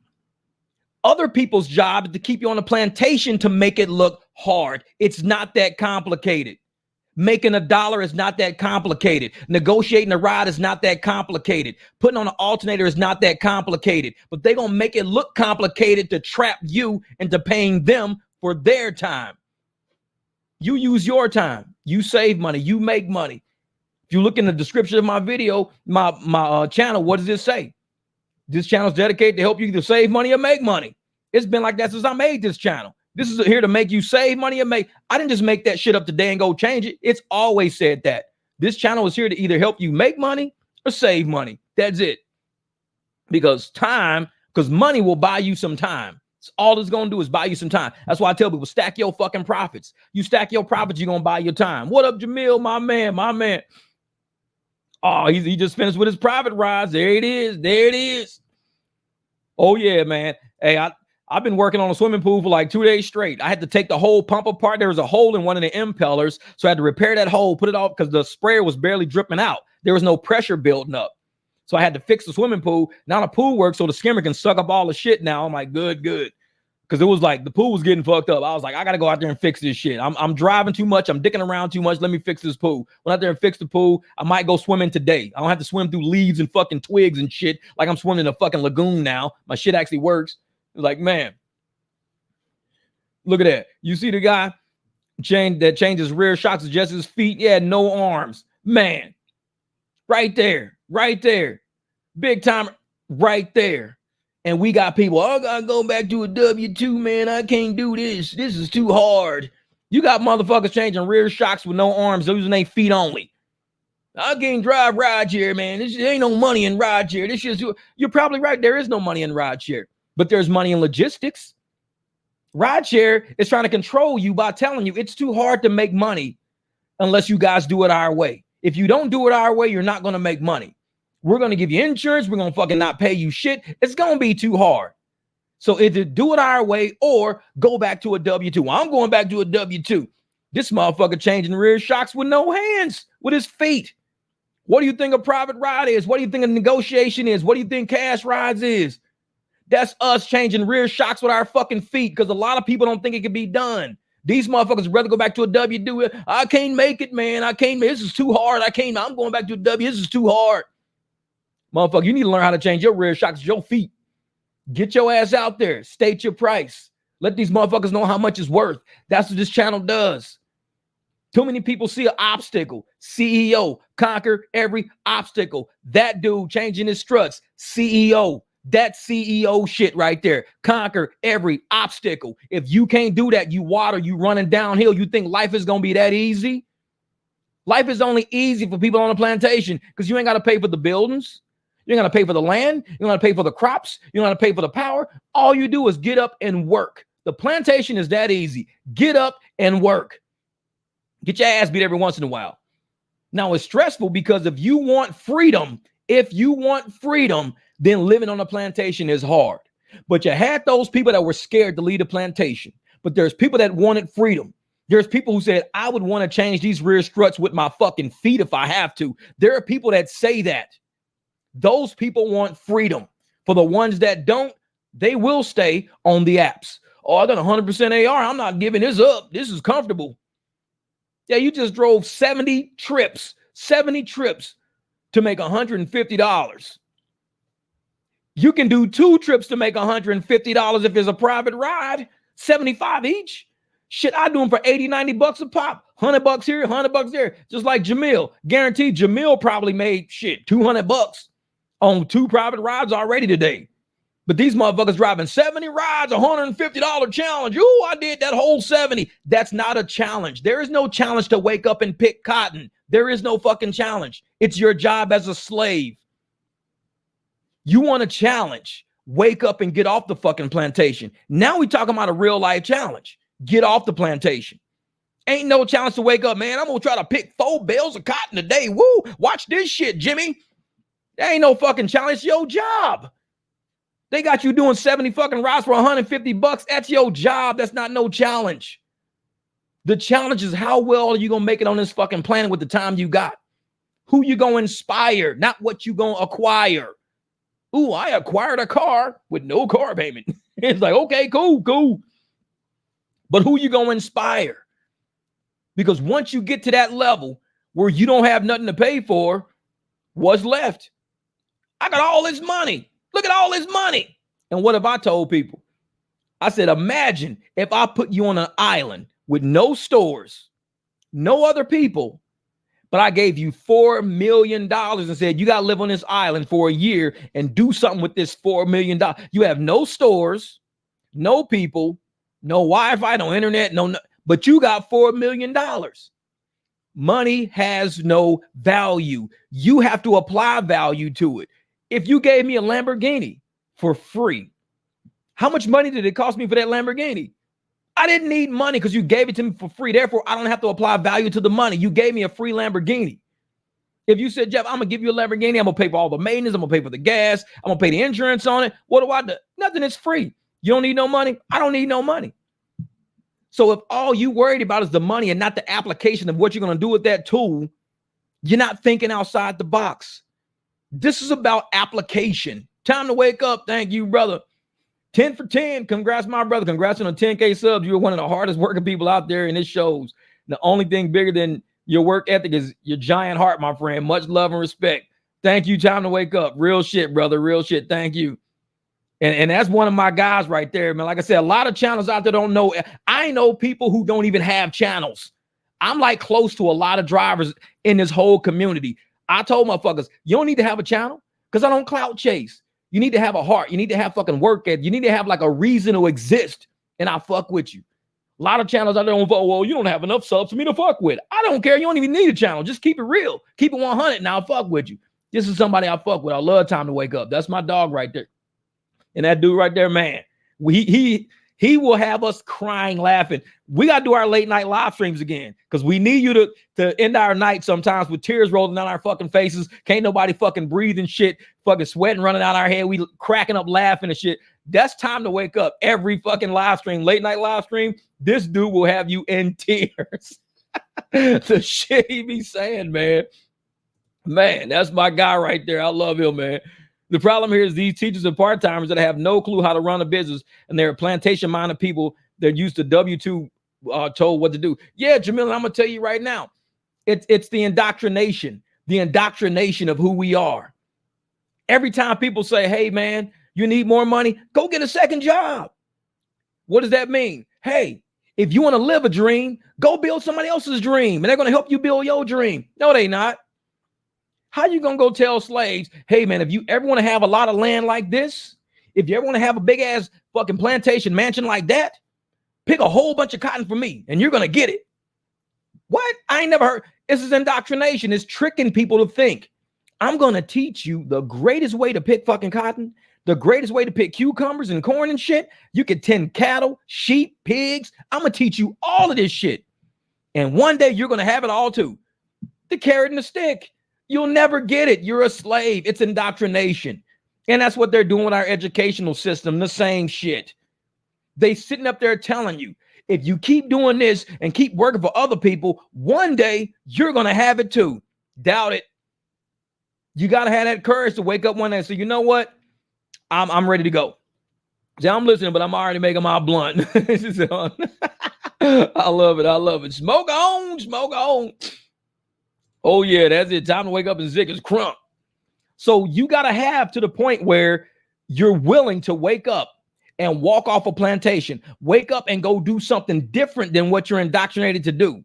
Other people's job is to keep you on a plantation to make it look hard. It's not that complicated. Making $1 is not that complicated. Negotiating a ride is not that complicated. Putting on an alternator is not that complicated. But they're going to make it look complicated to trap you into paying them for their time. You use your time. You save money. You make money. If you look in the description of my video, my channel, what does it say? This channel is dedicated to help you either save money or make money. It's been like that since I made this channel. This is here to make you save money or make. I didn't just make that shit up today and go change it. It's always said that. This channel is here to either help you make money or save money. That's it. Because money will buy you some time. It's all it's going to do is buy you some time. That's why I tell people, stack your fucking profits. You stack your profits, you're going to buy your time. What up, Jamil? My man. Oh, he just finished with his private rides. There it is. Oh, yeah, man. Hey, I've been working on a swimming pool for like 2 days straight. I had to take the whole pump apart. There was a hole in one of the impellers. So I had to repair that hole, put it off because the sprayer was barely dripping out. There was no pressure building up. So I had to fix the swimming pool. Now the pool works so the skimmer can suck up all the shit now. I'm like, good. Because it was like the pool was getting fucked up. I was like, I got to go out there and fix this shit. I'm driving too much. I'm dicking around too much. Let me fix this pool. Went out there and fixed the pool. I might go swimming today. I don't have to swim through leaves and fucking twigs and shit like I'm swimming in a fucking lagoon now. My shit actually works. Like, man, look at that. You see the guy that changes rear shocks, adjusts his feet. Yeah, no arms. Man, right there. Big time right there. And we got people, I gotta go back to a W-2, man. I can't do this. This is too hard. You got motherfuckers changing rear shocks with no arms, using their feet only. I can't drive rideshare, man. This ain't no money in rideshare. This is, you're probably right. There is no money in rideshare, but there's money in logistics. Rideshare is trying to control you by telling you it's too hard to make money unless you guys do it our way. If you don't do it our way, you're not going to make money. We're going to give you insurance. We're going to fucking not pay you shit. It's going to be too hard. So either do it our way or go back to a W-2. Well, I'm going back to a W-2. This motherfucker changing rear shocks with no hands, with his feet. What do you think a private ride is? What do you think a negotiation is? What do you think cash rides is? That's us changing rear shocks with our fucking feet because a lot of people don't think it can be done. These motherfuckers rather go back to a W. I can't make it, man. I can't. This is too hard. I'm going back to a W. This is too hard. Motherfucker, you need to learn how to change your rear shocks with your feet. Get your ass out there. State your price. Let these motherfuckers know how much it's worth. That's what this channel does. Too many people see an obstacle. CEO, conquer every obstacle. That dude changing his struts. CEO, That CEO shit right there. Conquer every obstacle. If you can't do that, you running downhill. You think life is going to be that easy? Life is only easy for people on a plantation because you ain't got to pay for the buildings. You ain't got to pay for the land. You don't got to pay for the crops. You don't got to pay for the power. All you do is get up and work. The plantation is that easy. Get up and work. Get your ass beat every once in a while. Now it's stressful because if you want freedom, then living on a plantation is hard. But you had those people that were scared to leave a plantation. But there's people that wanted freedom. There's people who said, I would want to change these rear struts with my fucking feet if I have to. There are people that say that. Those people want freedom. For the ones that don't, they will stay on the apps. Oh, I got 100% AR. I'm not giving this up. This is comfortable. Yeah, you just drove 70 trips to make $150. You can do 2 trips to make $150 if it's a private ride, 75 each. Shit, I do them for 80, 90 bucks a pop. 100 bucks here, 100 bucks there. Just like Jamil. Guaranteed Jamil probably made 200 bucks on 2 private rides already today. But these motherfuckers driving 70 rides, $150 challenge. Ooh, I did that whole 70. That's not a challenge. There is no challenge to wake up and pick cotton. There is no fucking challenge. It's your job as a slave. You want a challenge. Wake up and get off the fucking plantation. Now we talking about a real life challenge. Get off the plantation. Ain't no challenge to wake up, man. I'm going to try to pick 4 bales of cotton a day. Woo, watch this shit, Jimmy. There ain't no fucking challenge. It's your job. They got you doing 70 fucking rides for 150 bucks. That's your job. That's not no challenge. The challenge is how well are you going to make it on this fucking planet with the time you got? Who you going to inspire, not what you going to acquire. Ooh, I acquired a car with no car payment. It's like, okay, cool. But who you going to inspire? Because once you get to that level where you don't have nothing to pay for, what's left? I got all this money. Look at all this money. And what have I told people? I said, imagine if I put you on an island with no stores, no other people, but I gave you $4 million and said, you got to live on this island for a year and do something with this $4 million. You have no stores, no people, no Wi-Fi, no internet, but you got $4 million. Money has no value. You have to apply value to it. If you gave me a Lamborghini for free, how much money did it cost me for that Lamborghini? I didn't need money because you gave it to me for free. Therefore, I don't have to apply value to the money. You gave me a free Lamborghini. If you said, Jeff, I'm going to give you a Lamborghini, I'm going to pay for all the maintenance, I'm going to pay for the gas, I'm going to pay the insurance on it. What do I do? Nothing is free. You don't need no money? I don't need no money. So if all you worried about is the money and not the application of what you're going to do with that tool, you're not thinking outside the box. This is about application. Time to wake up. Thank you, brother. 10 for 10. Congrats, my brother. Congrats on the 10K subs. You're one of the hardest working people out there, and it shows. The only thing bigger than your work ethic is your giant heart, my friend. Much love and respect. Thank you. Time to wake up. Real shit, brother. Real shit. Thank you. And that's one of my guys right there, man. Like I said, a lot of channels out there don't know. I know people who don't even have channels. I'm like close to a lot of drivers in this whole community. I told motherfuckers, you don't need to have a channel because I don't clout chase. You need to have a heart. You need to have fucking work ethic. You need to have like a reason to exist. And I fuck with you. A lot of channels out there don't fuck. Well, you don't have enough subs for me to fuck with. I don't care. You don't even need a channel. Just keep it real. Keep it 100 and I'll fuck with you. This is somebody I fuck with. I love Time to Wake Up. That's my dog right there. And that dude right there, man, he will have us crying, laughing. We got to do our late night live streams again because we need you to end our night sometimes with tears rolling down our fucking faces. Can't nobody fucking breathe and shit, fucking sweating running out our head. We cracking up laughing and shit. That's Time to Wake Up. Every fucking live stream, late night live stream, this dude will have you in tears. The shit he be saying, man. Man, that's my guy right there. I love him, man. The problem here is these teachers and part-timers that have no clue how to run a business, and they're plantation-minded people that used to W-2 told what to do. Yeah, Jamil, I'm going to tell you right now, it's the indoctrination of who we are. Every time people say, hey, man, you need more money, go get a second job. What does that mean? Hey, if you want to live a dream, go build somebody else's dream, and they're going to help you build your dream. No, they not. How you going to go tell slaves, hey, man, if you ever want to have a lot of land like this, If you ever want to have a big ass fucking plantation mansion like that, pick a whole bunch of cotton from me and you're going to get it. What? I ain't never heard. This is indoctrination. It's tricking people to think I'm going to teach you the greatest way to pick fucking cotton, the greatest way to pick cucumbers and corn and shit. You can tend cattle, sheep, pigs. I'm going to teach you all of this shit. And one day you're going to have it all too. The carrot and the stick. You'll never get it. You're a slave. It's indoctrination. And that's what they're doing with our educational system. The same shit. They sitting up there telling you, if you keep doing this and keep working for other people, one day you're going to have it too. Doubt it. You got to have that courage to wake up one day and say, you know what? I'm ready to go. See, I'm listening, but I'm already making my blunt. I love it. I love it. Smoke on, smoke on. Oh, yeah, that's it. Time to wake up and zig as crump. So you got to have to the point where you're willing to wake up and walk off a plantation, wake up and go do something different than what you're indoctrinated to do.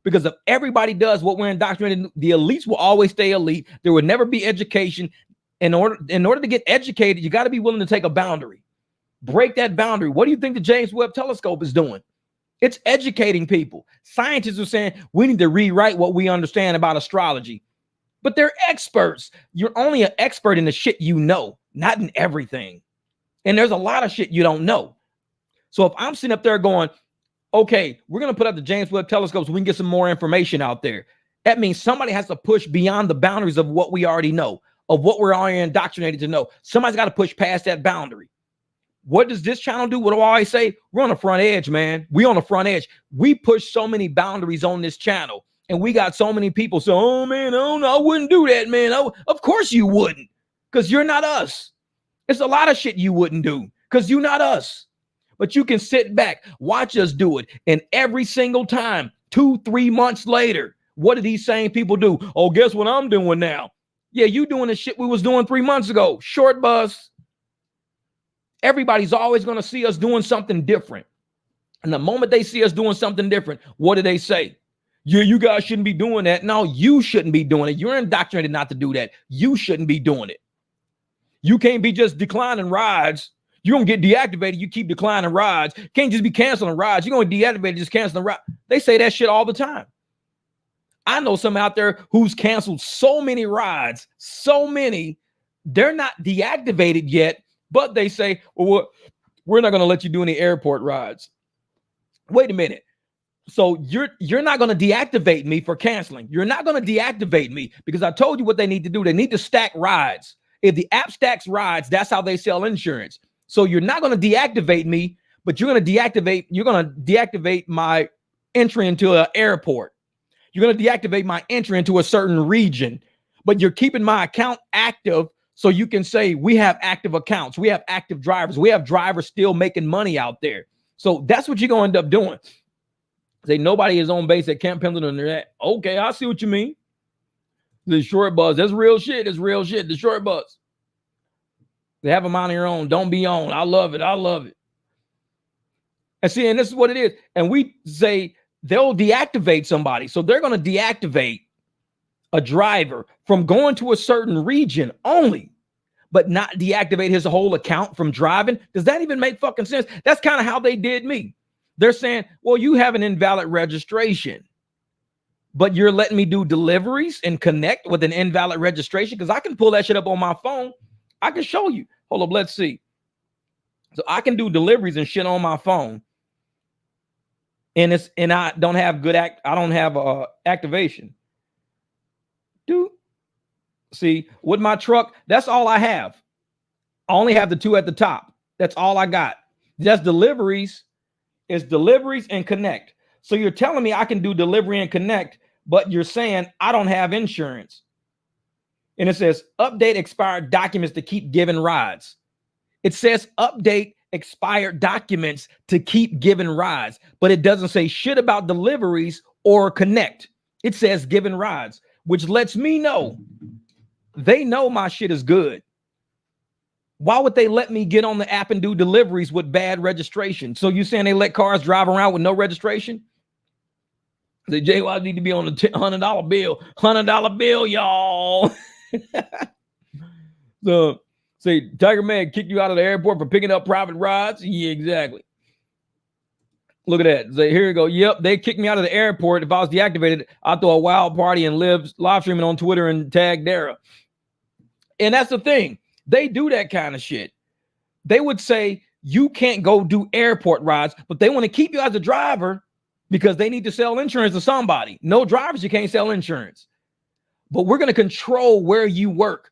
Because if everybody does what we're indoctrinated, the elites will always stay elite. There will never be education. In order to get educated, you got to be willing to take a boundary. Break that boundary. What do you think the James Webb Telescope is doing? It's educating people. Scientists are saying we need to rewrite what we understand about astrology. But they're experts. You're only an expert in the shit you know, not in everything. And there's a lot of shit you don't know. So if I'm sitting up there going, okay, we're going to put up the James Webb Telescope so we can get some more information out there. That means somebody has to push beyond the boundaries of what we already know, of what we're already indoctrinated to know. Somebody's got to push past that boundary. What does this channel do? What do I always say? We're on the front edge, man. We on the front edge. We push so many boundaries on this channel. And we got so many people say, oh, man, I wouldn't do that, man. Of course you wouldn't, because you're not us. It's a lot of shit you wouldn't do because you're not us. But you can sit back, watch us do it. And every single time, 2-3 months later, what do these same people do? Oh, guess what I'm doing now? Yeah, you doing the shit we was doing 3 months ago. Short bus. Everybody's always going to see us doing something different. And the moment they see us doing something different, what do they say? Yeah, you guys shouldn't be doing that. No, you shouldn't be doing it. You're indoctrinated not to do that. You shouldn't be doing it. You can't be just declining rides. You're going to get deactivated. You keep declining rides. Can't just be canceling rides. You're going to deactivate just canceling rides. They say that shit all the time. I know some out there who's canceled so many rides, so many, they're not deactivated yet, but they say, well, we're not going to let you do any airport rides. Wait a minute. So you're not going to deactivate me for canceling. You're not going to deactivate me because I told you what they need to do. They need to stack rides. If the app stacks rides, that's how they sell insurance. So you're not going to deactivate me, but you're going to deactivate my entry into an airport. You're going to deactivate my entry into a certain region, but you're keeping my account active so you can say we have active accounts. We have active drivers. We have drivers still making money out there. So that's what you're going to end up doing. Say nobody is on base at Camp Pendleton. Okay, I see what you mean. The short bus, that's real shit. It's real shit. The short bus. They have them on your own. Don't be on. I love it. I love it. And see, and this is what it is. And we say they'll deactivate somebody. So they're going to deactivate a driver from going to a certain region only, but not deactivate his whole account from driving. Does that even make fucking sense? That's kind of how they did me. They're saying, well, you have an invalid registration, but you're letting me do deliveries and connect with an invalid registration because I can pull that shit up on my phone. I can show you. Hold up, let's see. So I can do deliveries and shit on my phone. And I don't have activation. Dude, see, with my truck, that's all I have. I only have the two at the top. That's all I got. That's deliveries. It's deliveries and connect. So you're telling me I can do delivery and connect, but you're saying I don't have insurance. And it says update expired documents to keep giving rides. It says update expired documents to keep giving rides, but it doesn't say shit about deliveries or connect. It says giving rides, which lets me know they know my shit is good. Why would they let me get on the app and do deliveries with bad registration? So you saying they let cars drive around with no registration? The JY need to be on the $100 bill. $100 bill, y'all. So Say, Tiger Man kicked you out of the airport for picking up private rides? Yeah, exactly. Look at that. Say, here you go. Yep, they kicked me out of the airport. If I was deactivated, I'd throw a wild party and live streaming on Twitter and tag Dara. And that's the thing. They do that kind of shit. They would say, you can't go do airport rides, but they want to keep you as a driver because they need to sell insurance to somebody. No drivers, you can't sell insurance. But we're going to control where you work.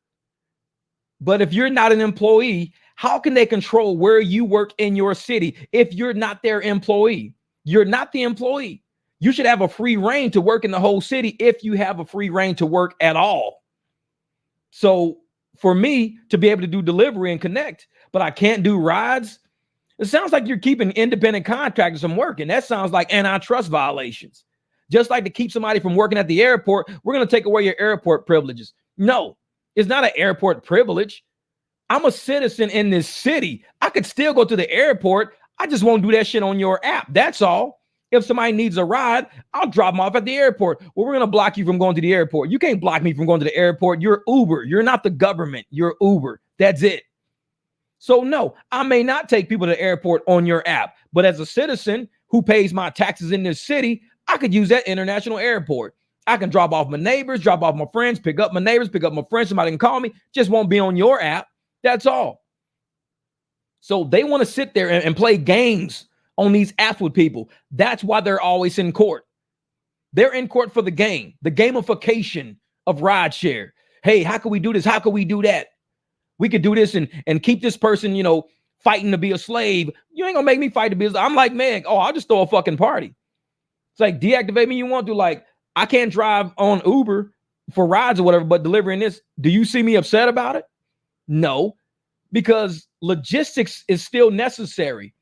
But if you're not an employee, how can they control where you work in your city if you're not their employee? You're not the employee. You should have a free reign to work in the whole city if you have a free reign to work at all. So for me to be able to do delivery and connect, but I can't do rides, it sounds like you're keeping independent contractors from working. That sounds like antitrust violations. Just like to keep somebody from working at the airport, we're going to take away your airport privileges. No, it's not an airport privilege. I'm a citizen in this city. I could still go to the airport. I just won't do that shit on your app. That's all. If somebody needs a ride, I'll drop them off at the airport. Well, we're going to block you from going to the airport. You can't block me from going to the airport. You're Uber. You're not the government. You're Uber. That's it. So no, I may not take people to the airport on your app, but as a citizen who pays my taxes in this city, I could use that international airport. I can drop off my neighbors, drop off my friends, pick up my neighbors, pick up my friends. Somebody can call me. Just won't be on your app. That's all. So they want to sit there and play games on these apps with people. That's why they're always in court. They're in court for the game, the gamification of rideshare. Hey, how can we do this? How can we do that? We could do this and keep this person, fighting to be a slave. You ain't gonna make me fight to be a slave. I'm like, man, I'll just throw a fucking party. It's like, deactivate me you want to. Like, I can't drive on Uber for rides or whatever, but delivering this, do you see me upset about it? No, because logistics is still necessary.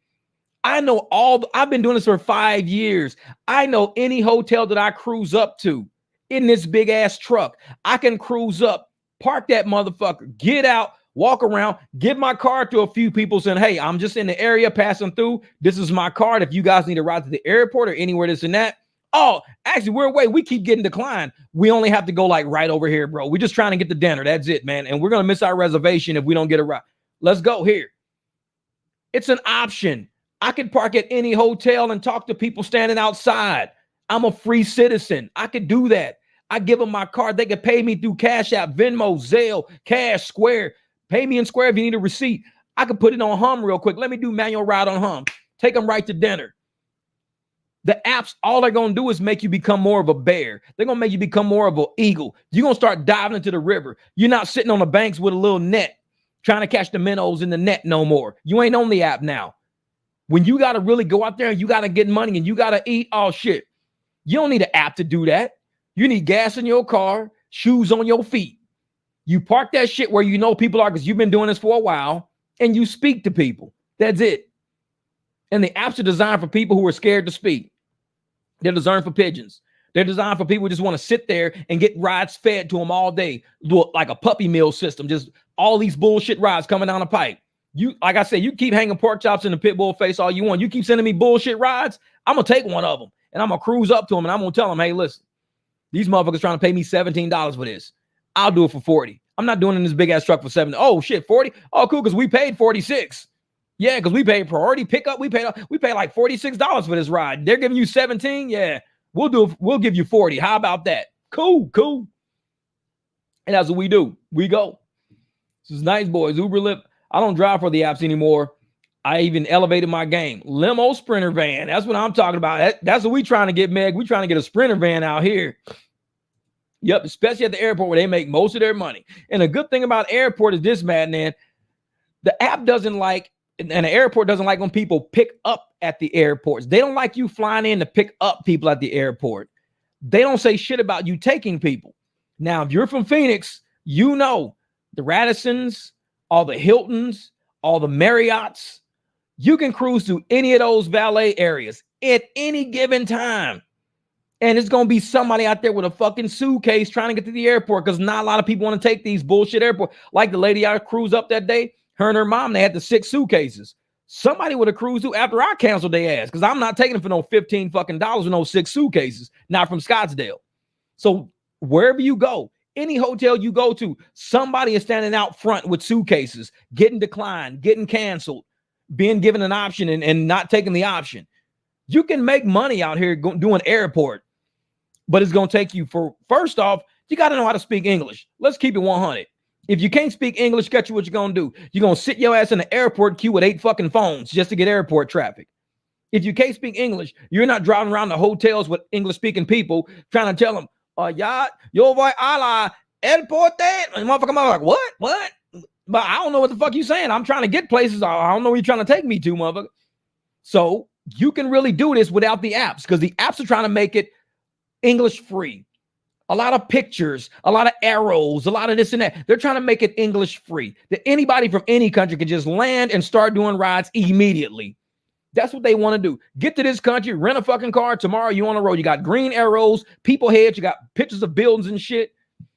I've been doing this for 5 years. I know any hotel that I cruise up to in this big ass truck, I can cruise up, park that motherfucker, get out, walk around, give my card to a few people saying, hey, I'm just in the area passing through. This is my card. If you guys need a ride to the airport or anywhere, this and that. Oh, actually, we're away. We keep getting declined. We only have to go like right over here, bro. We're just trying to get the dinner. That's it, man. And we're going to miss our reservation if we don't get a ride. Let's go here. It's an option. I can park at any hotel and talk to people standing outside. I'm a free citizen. I could do that. I give them my card. They can pay me through Cash App, Venmo, Zelle, Cash, Square. Pay me in Square if you need a receipt. I could put it on Hum real quick. Let me do manual ride on Hum. Take them right to dinner. The apps, all they're going to do is make you become more of a bear. They're going to make you become more of an eagle. You're going to start diving into the river. You're not sitting on the banks with a little net trying to catch the minnows in the net no more. You ain't on the app now. When you got to really go out there and you got to get money and you got to eat, oh shit. You don't need an app to do that. You need gas in your car, shoes on your feet. You park that shit where you know people are because you've been doing this for a while and you speak to people. That's it. And the apps are designed for people who are scared to speak. They're designed for pigeons. They're designed for people who just want to sit there and get rides fed to them all day. Like a puppy mill system. Just all these bullshit rides coming down the pipe. You, like I said, you keep hanging pork chops in the pit bull face all you want. You keep sending me bullshit rides. I'm going to take one of them and I'm going to cruise up to them and I'm going to tell them, hey, listen, these motherfuckers trying to pay me $17 for this. I'll do it for 40. I'm not doing it in this big ass truck for 70. Oh shit, 40. Oh, cool. Cause we paid 46. Yeah, because we paid priority pickup. We paid like $46 for this ride. They're giving you 17. Yeah, we'll give you 40. How about that? Cool. And that's what we do. We go. This is nice, boys. Uber, Lyft. I don't drive for the apps anymore. I even elevated my game. Limo, Sprinter van. That's what I'm talking about. That's what we trying to get, Meg. We trying to get a Sprinter van out here. Yep, especially at the airport where they make most of their money. And the good thing about airport is this, man. The app doesn't like, and the airport doesn't like when people pick up at the airports. They don't like you flying in to pick up people at the airport. They don't say shit about you taking people. Now, if you're from Phoenix, you know the Radissons, all the Hiltons, all the Marriotts, you can cruise through any of those valet areas at any given time. And it's going to be somebody out there with a fucking suitcase trying to get to the airport because not a lot of people want to take these bullshit airports. Like the lady I cruised up that day, her and her mom, they had the 6 suitcases. Somebody would have cruised through after I canceled their ass because I'm not taking them for no $15 fucking dollars with no 6 suitcases, not from Scottsdale. So wherever you go, Any hotel you go to, somebody is standing out front with suitcases, getting declined, getting canceled, being given an option and not taking the option. You can make money out here doing airport, but it's going to take you first off, you got to know how to speak English. Let's keep it 100. If you can't speak English, guess what you're going to do? You're going to sit your ass in the airport queue with 8 fucking phones just to get airport traffic. If you can't speak English, you're not driving around the hotels with English speaking people trying to tell them, yeah, yo voy a la airport. And motherfucker, like, what? But I don't know what the fuck you saying. I'm trying to get places. I don't know where you're trying to take me to, motherfucker. So you can really do this without the apps, because the apps are trying to make it English free. A lot of pictures, a lot of arrows, a lot of this and that. They're trying to make it English free, that anybody from any country can just land and start doing rides immediately. That's what they want to do. Get to this country, rent a fucking car. Tomorrow you on the road. You got green arrows, people heads, you got pictures of buildings and shit.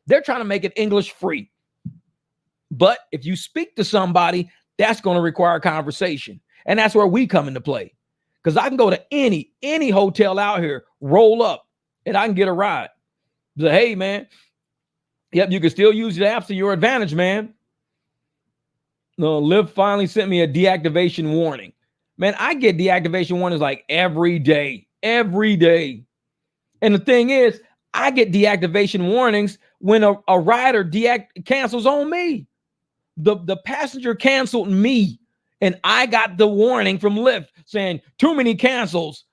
They're trying to make it English free. But if you speak to somebody, that's going to require conversation. And that's where we come into play. Because I can go to any hotel out here, roll up, and I can get a ride. Say, hey, man, yep, you can still use the apps to your advantage, man. No, Liv finally sent me a deactivation warning. Man, I get deactivation warnings like every day. And the thing is, I get deactivation warnings when a rider cancels on me. The passenger canceled me, and I got the warning from Lyft saying too many cancels.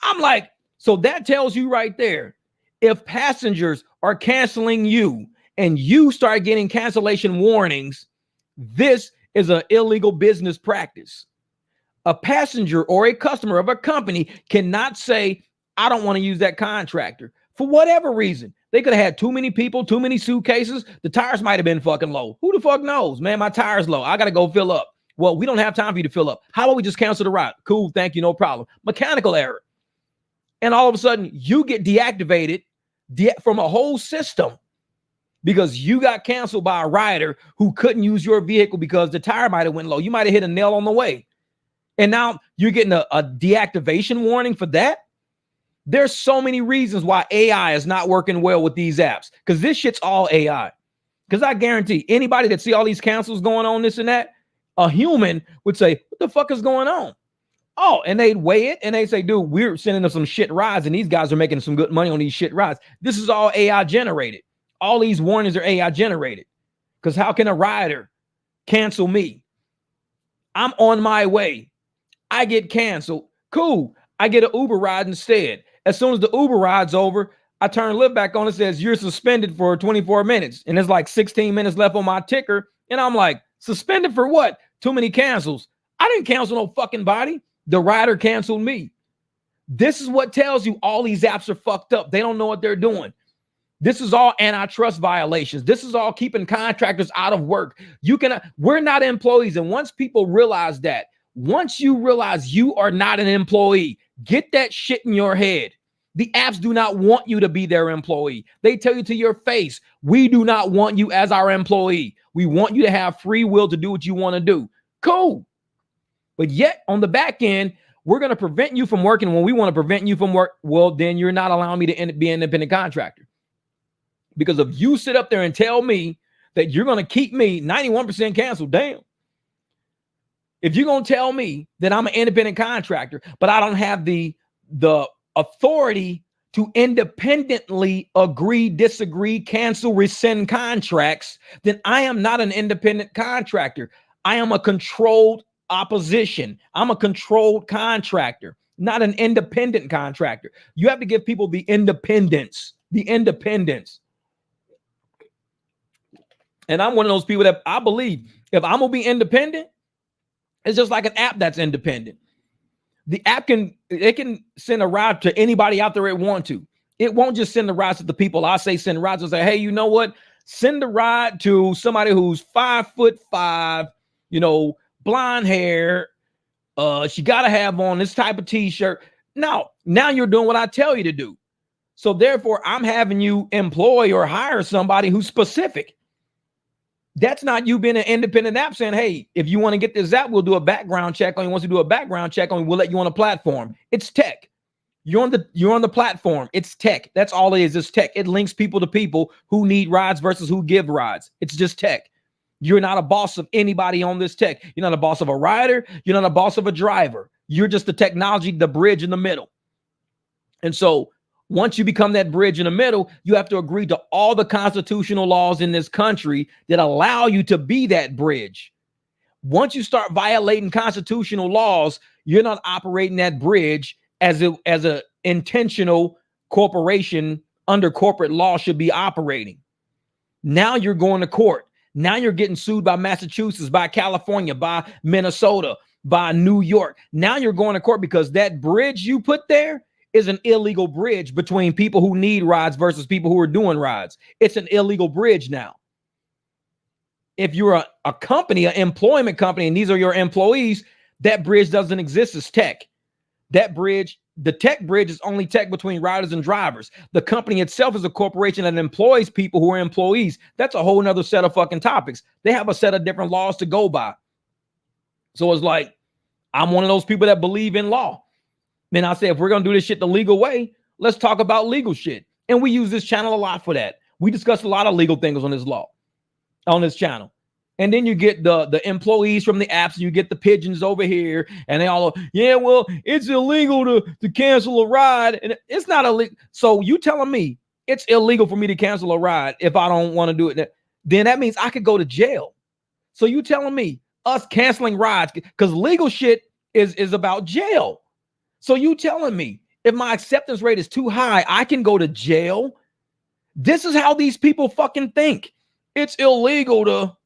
I'm like, so that tells you right there, if passengers are canceling you and you start getting cancellation warnings, this is an illegal business practice. A passenger or a customer of a company cannot say, I don't want to use that contractor for whatever reason. They could have had too many people, too many suitcases. The tires might have been fucking low. Who the fuck knows? Man, my tire's low. I got to go fill up. Well, we don't have time for you to fill up. How about we just cancel the ride? Cool. Thank you. No problem. Mechanical error. And all of a sudden you get deactivated from a whole system because you got canceled by a rider who couldn't use your vehicle because the tire might have went low. You might have hit a nail on the way. And now you're getting a deactivation warning for that. There's so many reasons why AI is not working well with these apps, because this shit's all AI. Because I guarantee anybody that see all these cancels going on, this and that, a human would say, what the fuck is going on? Oh, and they'd weigh it and they say, dude, we're sending them some shit rides and these guys are making some good money on these shit rides. This is all AI generated. All these warnings are AI generated. Because how can a rider cancel me? I'm on my way. I get canceled. Cool. I get an Uber ride instead. As soon as the Uber ride's over, I turn Lyft back on. It says you're suspended for 24 minutes. And there's like 16 minutes left on my ticker. And I'm like, suspended for what? Too many cancels. I didn't cancel no fucking body. The rider canceled me. This is what tells you all these apps are fucked up. They don't know what they're doing. This is all antitrust violations. This is all keeping contractors out of work. We're not employees. And once people realize that, once you realize you are not an employee, get that shit in your head. The apps do not want you to be their employee. They tell you to your face, we do not want you as our employee. We want you to have free will to do what you want to do. Cool. But yet on the back end, we're going to prevent you from working when we want to prevent you from work. Well, then you're not allowing me to be an independent contractor. Because if you sit up there and tell me that you're going to keep me 91% canceled, damn. If you're going to tell me that I'm an independent contractor, but I don't have the authority to independently agree, disagree, cancel, rescind contracts, then I am not an independent contractor. I am a controlled opposition. I'm a controlled contractor, not an independent contractor. You have to give people the independence. And I'm one of those people that I believe if I'm going to be independent, it's just like an app that's independent. The app can send a ride to anybody out there it wants to. It won't just send the rides to the people I say send rides and say, hey, you know what? Send a ride to somebody who's 5'5", blonde hair. She got to have on this type of t-shirt. No, now you're doing what I tell you to do. So therefore, I'm having you employ or hire somebody who's specific. That's not you being an independent app saying, hey, if you want to get this app, we'll do a background check on you. Once we do a background check on you, we'll let you on a platform. It's tech. You're on the platform. It's tech. That's all it is. It's tech. It links people to people who need rides versus who give rides. It's just tech. You're not a boss of anybody on this tech. You're not a boss of a rider. You're not a boss of a driver. You're just the technology, the bridge in the middle. And so once you become that bridge in the middle, you have to agree to all the constitutional laws in this country that allow you to be that bridge. Once you start violating constitutional laws, you're not operating that bridge as a intentional corporation under corporate law should be operating. Now you're going to court. Now you're getting sued by Massachusetts, by California, by Minnesota, by New York. Now you're going to court because that bridge you put there is an illegal bridge between people who need rides versus people who are doing rides. It's an illegal bridge now. If you're a company, an employment company, and these are your employees, that bridge doesn't exist as tech. That bridge, the tech bridge is only tech between riders and drivers. The company itself is a corporation that employs people who are employees. That's a whole nother set of fucking topics. They have a set of different laws to go by. So it's like, I'm one of those people that believe in law. Then I say, if we're going to do this shit the legal way, let's talk about legal shit. And we use this channel a lot for that. We discuss a lot of legal things on this channel. And then you get the employees from the apps, and you get the pigeons over here, and they all, yeah, well, it's illegal to cancel a ride. And it's not illegal. So you telling me it's illegal for me to cancel a ride if I don't want to do it? Then that means I could go to jail. So you telling me us canceling rides, because legal shit is about jail. So you telling me if my acceptance rate is too high, I can go to jail? This is how these people fucking think. It's illegal to,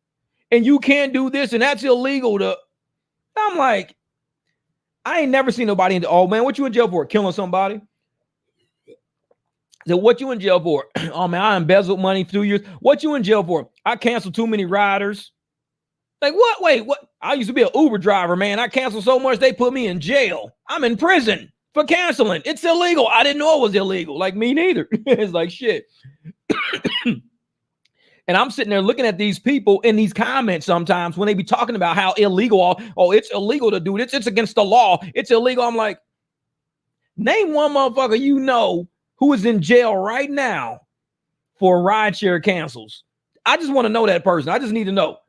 and you can't do this, and that's illegal to. I'm like, I ain't never seen nobody oh man, what you in jail for? Killing somebody? So what you in jail for? Oh man, I embezzled money 2 years. What you in jail for? I canceled too many riders. Like what? Wait, what? I used to be an Uber driver, man. I canceled so much they put me in jail. I'm in prison for canceling. It's illegal. I didn't know it was illegal. Like me neither. It's like shit. And I'm sitting there looking at these people in these comments sometimes when they be talking about how illegal, oh, it's illegal to do it. It's against the law. It's illegal. I'm like, name one motherfucker you know who is in jail right now for rideshare cancels. I just want to know that person. I just need to know.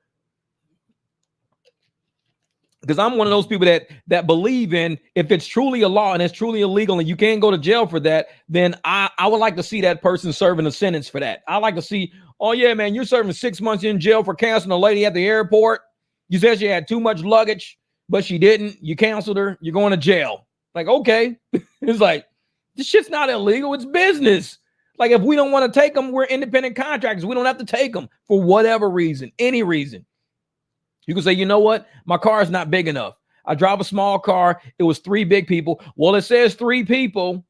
Because I'm one of those people that believe in if it's truly a law and it's truly illegal and you can't go to jail for that, then I would like to see that person serving a sentence for that. I like to see, oh yeah, man, you're serving 6 months in jail for canceling a lady at the airport. You said she had too much luggage, but she didn't. You canceled her. You're going to jail. Like, okay. It's like, this shit's not illegal. It's business. Like if we don't want to take them, we're independent contractors. We don't have to take them for whatever reason, any reason. You can say, you know what? My car is not big enough. I drive a small car. It was 3 big people. Well, it says 3 people.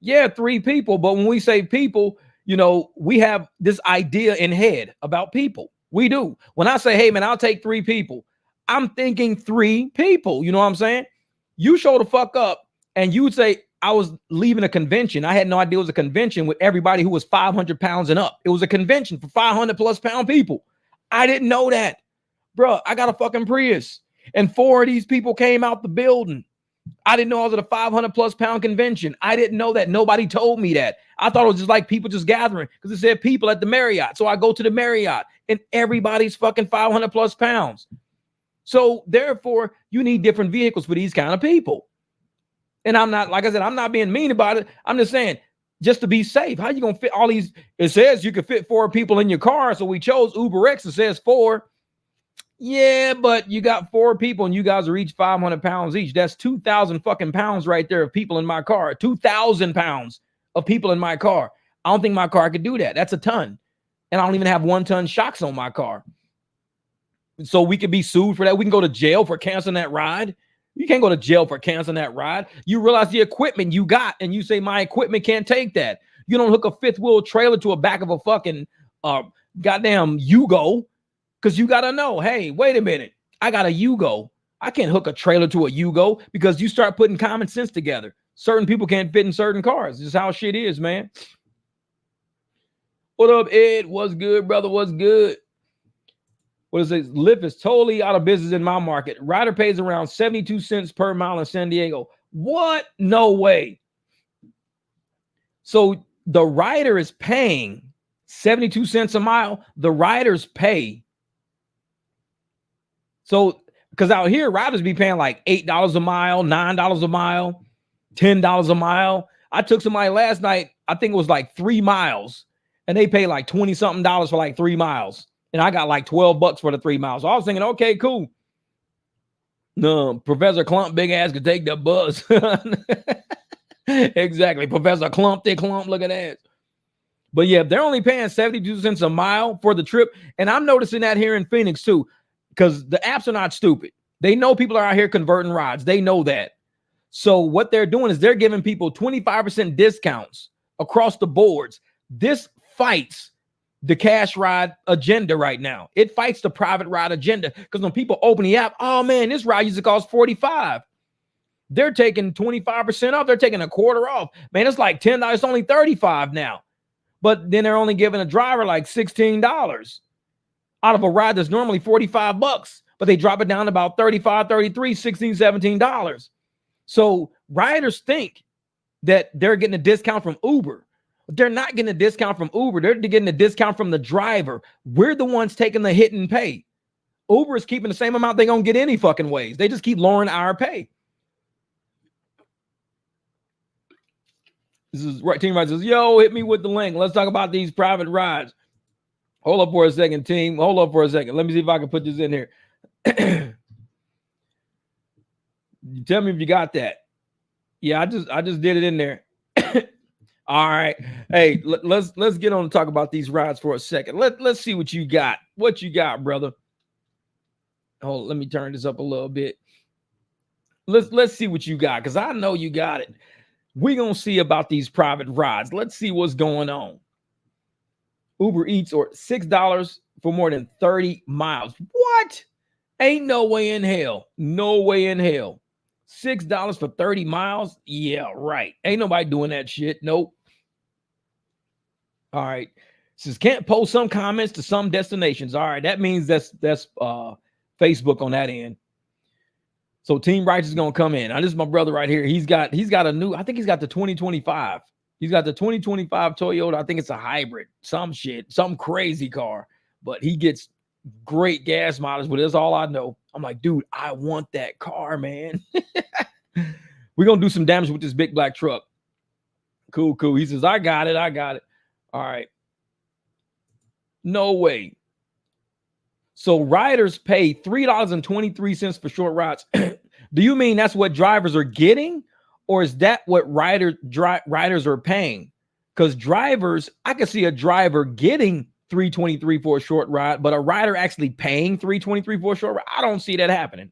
Yeah, 3 people. But when we say people, you know, we have this idea in head about people. We do. When I say, hey, man, I'll take 3 people, I'm thinking 3 people. You know what I'm saying? You show the fuck up and you would say, I was leaving a convention. I had no idea it was a convention with everybody who was 500 pounds and up. It was a convention for 500 plus pound people. I didn't know that. Bro, I got a fucking Prius and 4 of these people came out the building. I didn't know I was at a 500 plus pound convention. I didn't know that. Nobody told me that. I thought it was just like people just gathering because it said people at the Marriott. So I go to the Marriott and everybody's fucking 500 plus pounds. So therefore, you need different vehicles for these kind of people. And I'm not, like I said, I'm not being mean about it. I'm just saying, just to be safe, how you going to fit all these? It says you could fit 4 people in your car. So we chose Uber X. It says 4. Yeah, but you got 4 people and you guys are each 500 pounds each. That's 2,000 fucking pounds right there of people in my car. 2,000 pounds of people in my car. I don't think my car could do that. That's a ton. And I don't even have 1-ton shocks on my car. So we could be sued for that. We can go to jail for canceling that ride. You can't go to jail for canceling that ride. You realize the equipment you got and you say my equipment can't take that. You don't hook a 5th wheel trailer to a back of a fucking goddamn Yugo. Because you got to know, hey, wait a minute. I got a Yugo. I can't hook a trailer to a Yugo because you start putting common sense together. Certain people can't fit in certain cars. This is how shit is, man. What up, Ed? What's good, brother? What's good? What is it? Lyft is totally out of business in my market. Rider pays around 72 cents per mile in San Diego. What? No way. So the rider is paying 72 cents a mile. The riders pay. So, because out here, riders be paying like $8 a mile, $9 a mile, $10 a mile. I took somebody last night, I think it was like 3 miles, and they pay like 20 something dollars for like 3 miles. And I got like $12 for the 3 miles. So I was thinking, okay, cool. No, Professor Clump, big ass, could take the bus. Exactly. Professor Clump, they clump, look at that. But yeah, they're only paying 72 cents a mile for the trip. And I'm noticing that here in Phoenix too, because the apps are not stupid. They know people are out here converting rides. They know that. So what they're doing is they're giving people 25% discounts across the boards. This fights the cash ride agenda right now. It fights the private ride agenda, because when people open the app, oh man, this ride used to cost $45. They're taking 25% off. They're taking a quarter off. Man, it's like $10. It's only $35 now. But then they're only giving a driver like $16 out of a ride that's normally $45, but they drop it down to about $35, $33, $16, $17. So riders think that they're getting a discount from Uber. They're not getting a discount from Uber. They're getting a discount from the driver. We're the ones taking the hit and pay. Uber is keeping the same amount they're going to get any fucking ways. They just keep lowering our pay. This is right. Team Right says, yo, hit me with the link. Let's talk about these private rides. Hold up for a second, team. Hold up for a second. Let me see if I can put this in here. Tell me if you got that. Yeah, I just did it in there. All right. Hey, let's get on and talk about these rides for a second. Let's see what you got. What you got, brother? Hold, let me turn this up a little bit. Let's see what you got, because I know you got it. We're gonna see about these private rides. Let's see what's going on. Uber Eats, or $6 for more than 30 miles. What? Ain't no way in hell. No way in hell. $6 for 30 miles? Yeah, right. Ain't nobody doing that shit. Nope. All right. Says can't post some comments to some destinations. All right. That means that's Facebook on that end. So Team Righteous is gonna come in. Now, this is my brother right here. He's got a new, I think he's got the 2025. He's got the 2025 Toyota. I think it's a hybrid, some shit, some crazy car, but he gets great gas mileage, but that's all I know. I'm like, dude, I want that car, man. We're going to do some damage with this big black truck. Cool. He says, I got it. All right. No way. So riders pay $3.23 for short rides. Do you mean that's what drivers are getting? Or is that what riders are paying? Because drivers, I can see a driver getting $3.23 for a short ride, but a rider actually paying $3.23 for a short ride. I don't see that happening.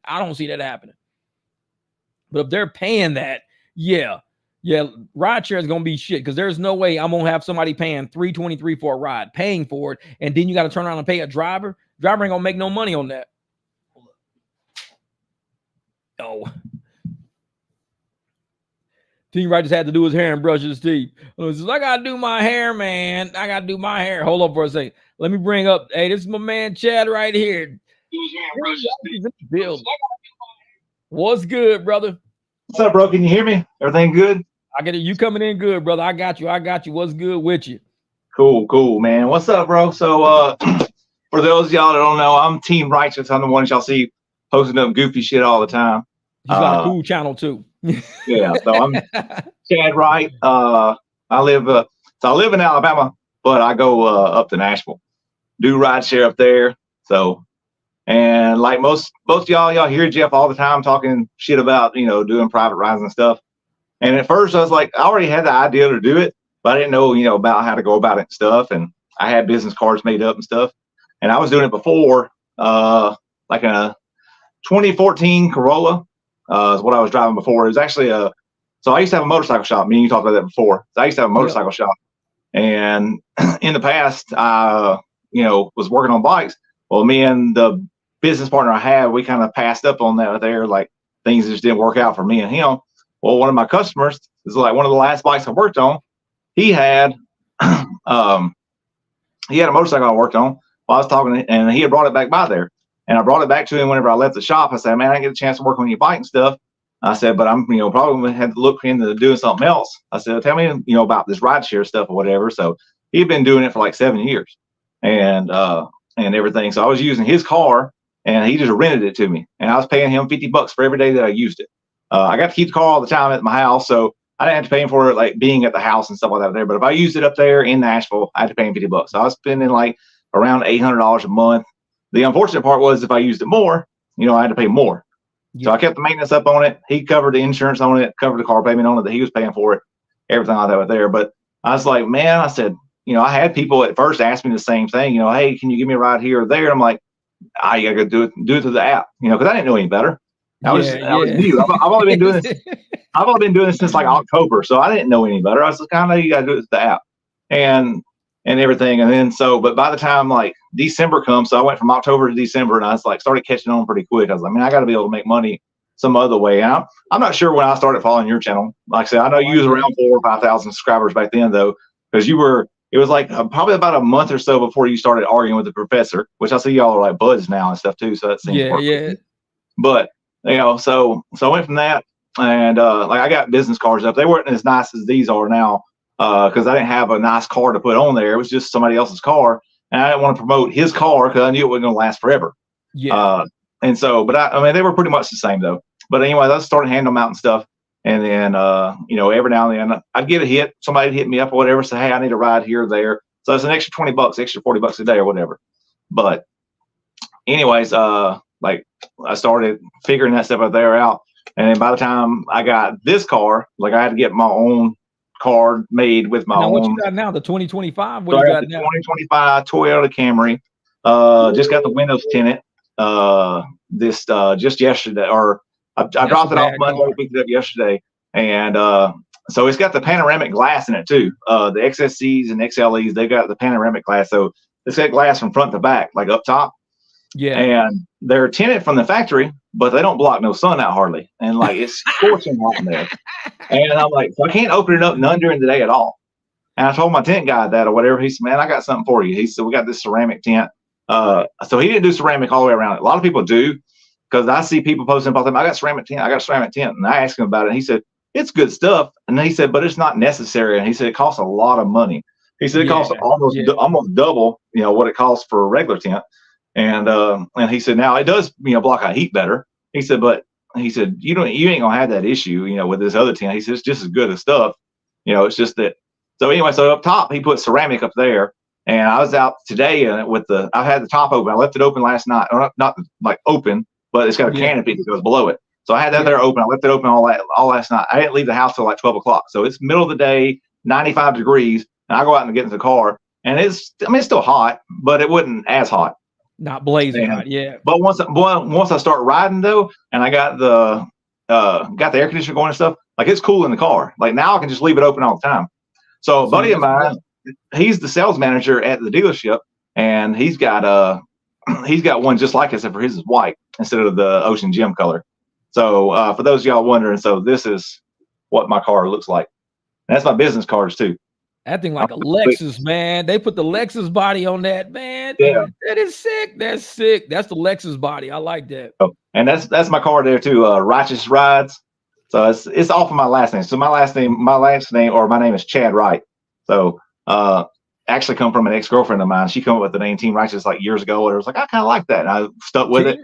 But if they're paying that, yeah, rideshare is gonna be shit, because there's no way I'm gonna have somebody paying $3.23 for a ride, paying for it, and then you got to turn around and pay a driver. Driver ain't gonna make no money on that. Oh. Team Right just had to do his hair and brush his teeth. Says, I gotta do my hair, man. I gotta do my hair. Hold up for a second. Let me bring up. Hey, this is my man Chad right here. What's good, brother? What's up, bro? Can you hear me? Everything good? I get it. You coming in good, brother. I got you. What's good with you? Cool, man. What's up, bro? So for those of y'all that don't know, I'm Team Righteous. I'm the one y'all see posting up goofy shit all the time. He's got a cool channel too. Yeah, so I'm Chad Wright. I live in Alabama, but I go up to Nashville, do rideshare up there. So, and like most of y'all hear Jeff all the time talking shit about, doing private rides and stuff. And at first I was like, I already had the idea to do it, but I didn't know, about how to go about it and stuff. And I had business cards made up and stuff. And I was doing it before, like a 2014 Corolla. Is what I was driving before. It was actually so I used to have a motorcycle shop. Me and you talked about that before. So I used to have a motorcycle shop, and in the past, I, was working on bikes. Well, me and the business partner I had, we kind of passed up on that there. Like things just didn't work out for me and him. Well, one of my customers is like one of the last bikes I worked on. He had, he had a motorcycle I worked on. While I was talking, and he had brought it back by there. And I brought it back to him whenever I left the shop. I said, man, I get a chance to work on your bike and stuff. I said, but I'm, probably going to have to look into doing something else. I said, tell me, about this rideshare stuff or whatever. So he'd been doing it for like 7 years and everything. So I was using his car and he just rented it to me. And I was paying him $50 for every day that I used it. I got to keep the car all the time at my house. So I didn't have to pay him for it, like being at the house and stuff like that there. But if I used it up there in Nashville, I had to pay him $50. So I was spending like around $800 a month. The unfortunate part was if I used it more, I had to pay more. Yeah. So I kept the maintenance up on it. He covered the insurance on it, covered the car payment on it that he was paying for it, everything like that was there. But I was like, man, I said, I had people at first ask me the same thing, hey, can you give me a ride here or there? I'm like, you gotta do it through the app, because I didn't know any better. I was new. I've only been doing this. I've only been doing this since like October, so I didn't know any better. I was like, I know you gotta do it with the app and everything. And then but by the time like December comes, so I went from October to December, and I was like started catching on pretty quick. I was like, man, I got to be able to make money some other way. And I'm not sure when I started following your channel. Like I said, I know you was around 4,000 or 5,000 subscribers back then, though, because you were. It was like probably about a month or so before you started arguing with the professor, which I see y'all are like buds now and stuff too. So that seems yeah. But so I went from that, and like I got business cards up. They weren't as nice as these are now because I didn't have a nice car to put on there. It was just somebody else's car, and I didn't want to promote his car because I knew it wasn't going to last forever. Yeah. And so, but I mean, they were pretty much the same though. But anyway, I started handing them out and stuff. And then, every now and then I'd get a hit. Somebody would hit me up or whatever, say, hey, I need a ride here or there. So it's an extra $20, extra $40 a day or whatever. But anyways, like I started figuring that stuff out there out. And then by the time I got this car, like I had to get my own car made with my own. What you got now? The 2025? What so you got now? 2025 Toyota Camry. Just got the windows tinted. This just yesterday, or I dropped it off Monday, picked it up yesterday, and so it's got the panoramic glass in it too. The XSCs and XLEs, they got the panoramic glass, so it's got glass from front to back, like up top. Yeah, and they're tinted from the factory, but they don't block no sun out hardly, and like it's scorching hot in there. And I'm like, so I can't open it up none during the day at all. And I told my tent guy that or whatever. He said, man, I got something for you. He said, we got this ceramic tent. So he didn't do ceramic all the way around it. A lot of people do. Because I see people posting about them. I got ceramic tent. And I asked him about it. And he said, it's good stuff. And he said, but it's not necessary. And he said, it costs a lot of money. He said, it costs almost double, what it costs for a regular tent. And he said, now it does, block out heat better. He said, but he said, you ain't gonna have that issue, with this other tent. He said, it's just as good as stuff. It's just that. So anyway, so up top, he put ceramic up there. And I was out today I had the top open. I left it open last night, or not like open, but it's got a canopy that goes below it. So I had that there open. I left it open all last night. I didn't leave the house till like 12 o'clock. So it's middle of the day, 95 degrees, and I go out and get in the car, and it's still hot, but it wasn't as hot. Not blazing hot, yeah. But once I start riding though, and I got the air conditioner going and stuff, like it's cool in the car. Like now I can just leave it open all the time. So a buddy of mine, he's the sales manager at the dealership, and he's got one just like it, except for his is white instead of the ocean gem color. So for those of y'all wondering, so this is what my car looks like. And that's my business cards too. That thing like a Lexus, man. They put the Lexus body on that, man. Yeah. That is sick. That's sick. That's the Lexus body. I like that. Oh, and that's my car there too. Righteous Rides. So it's off of my last name. So my name is Chad Wright. So actually come from an ex-girlfriend of mine. She came up with the name Team Righteous like years ago, and I was like, I kind of like that. And I stuck with it.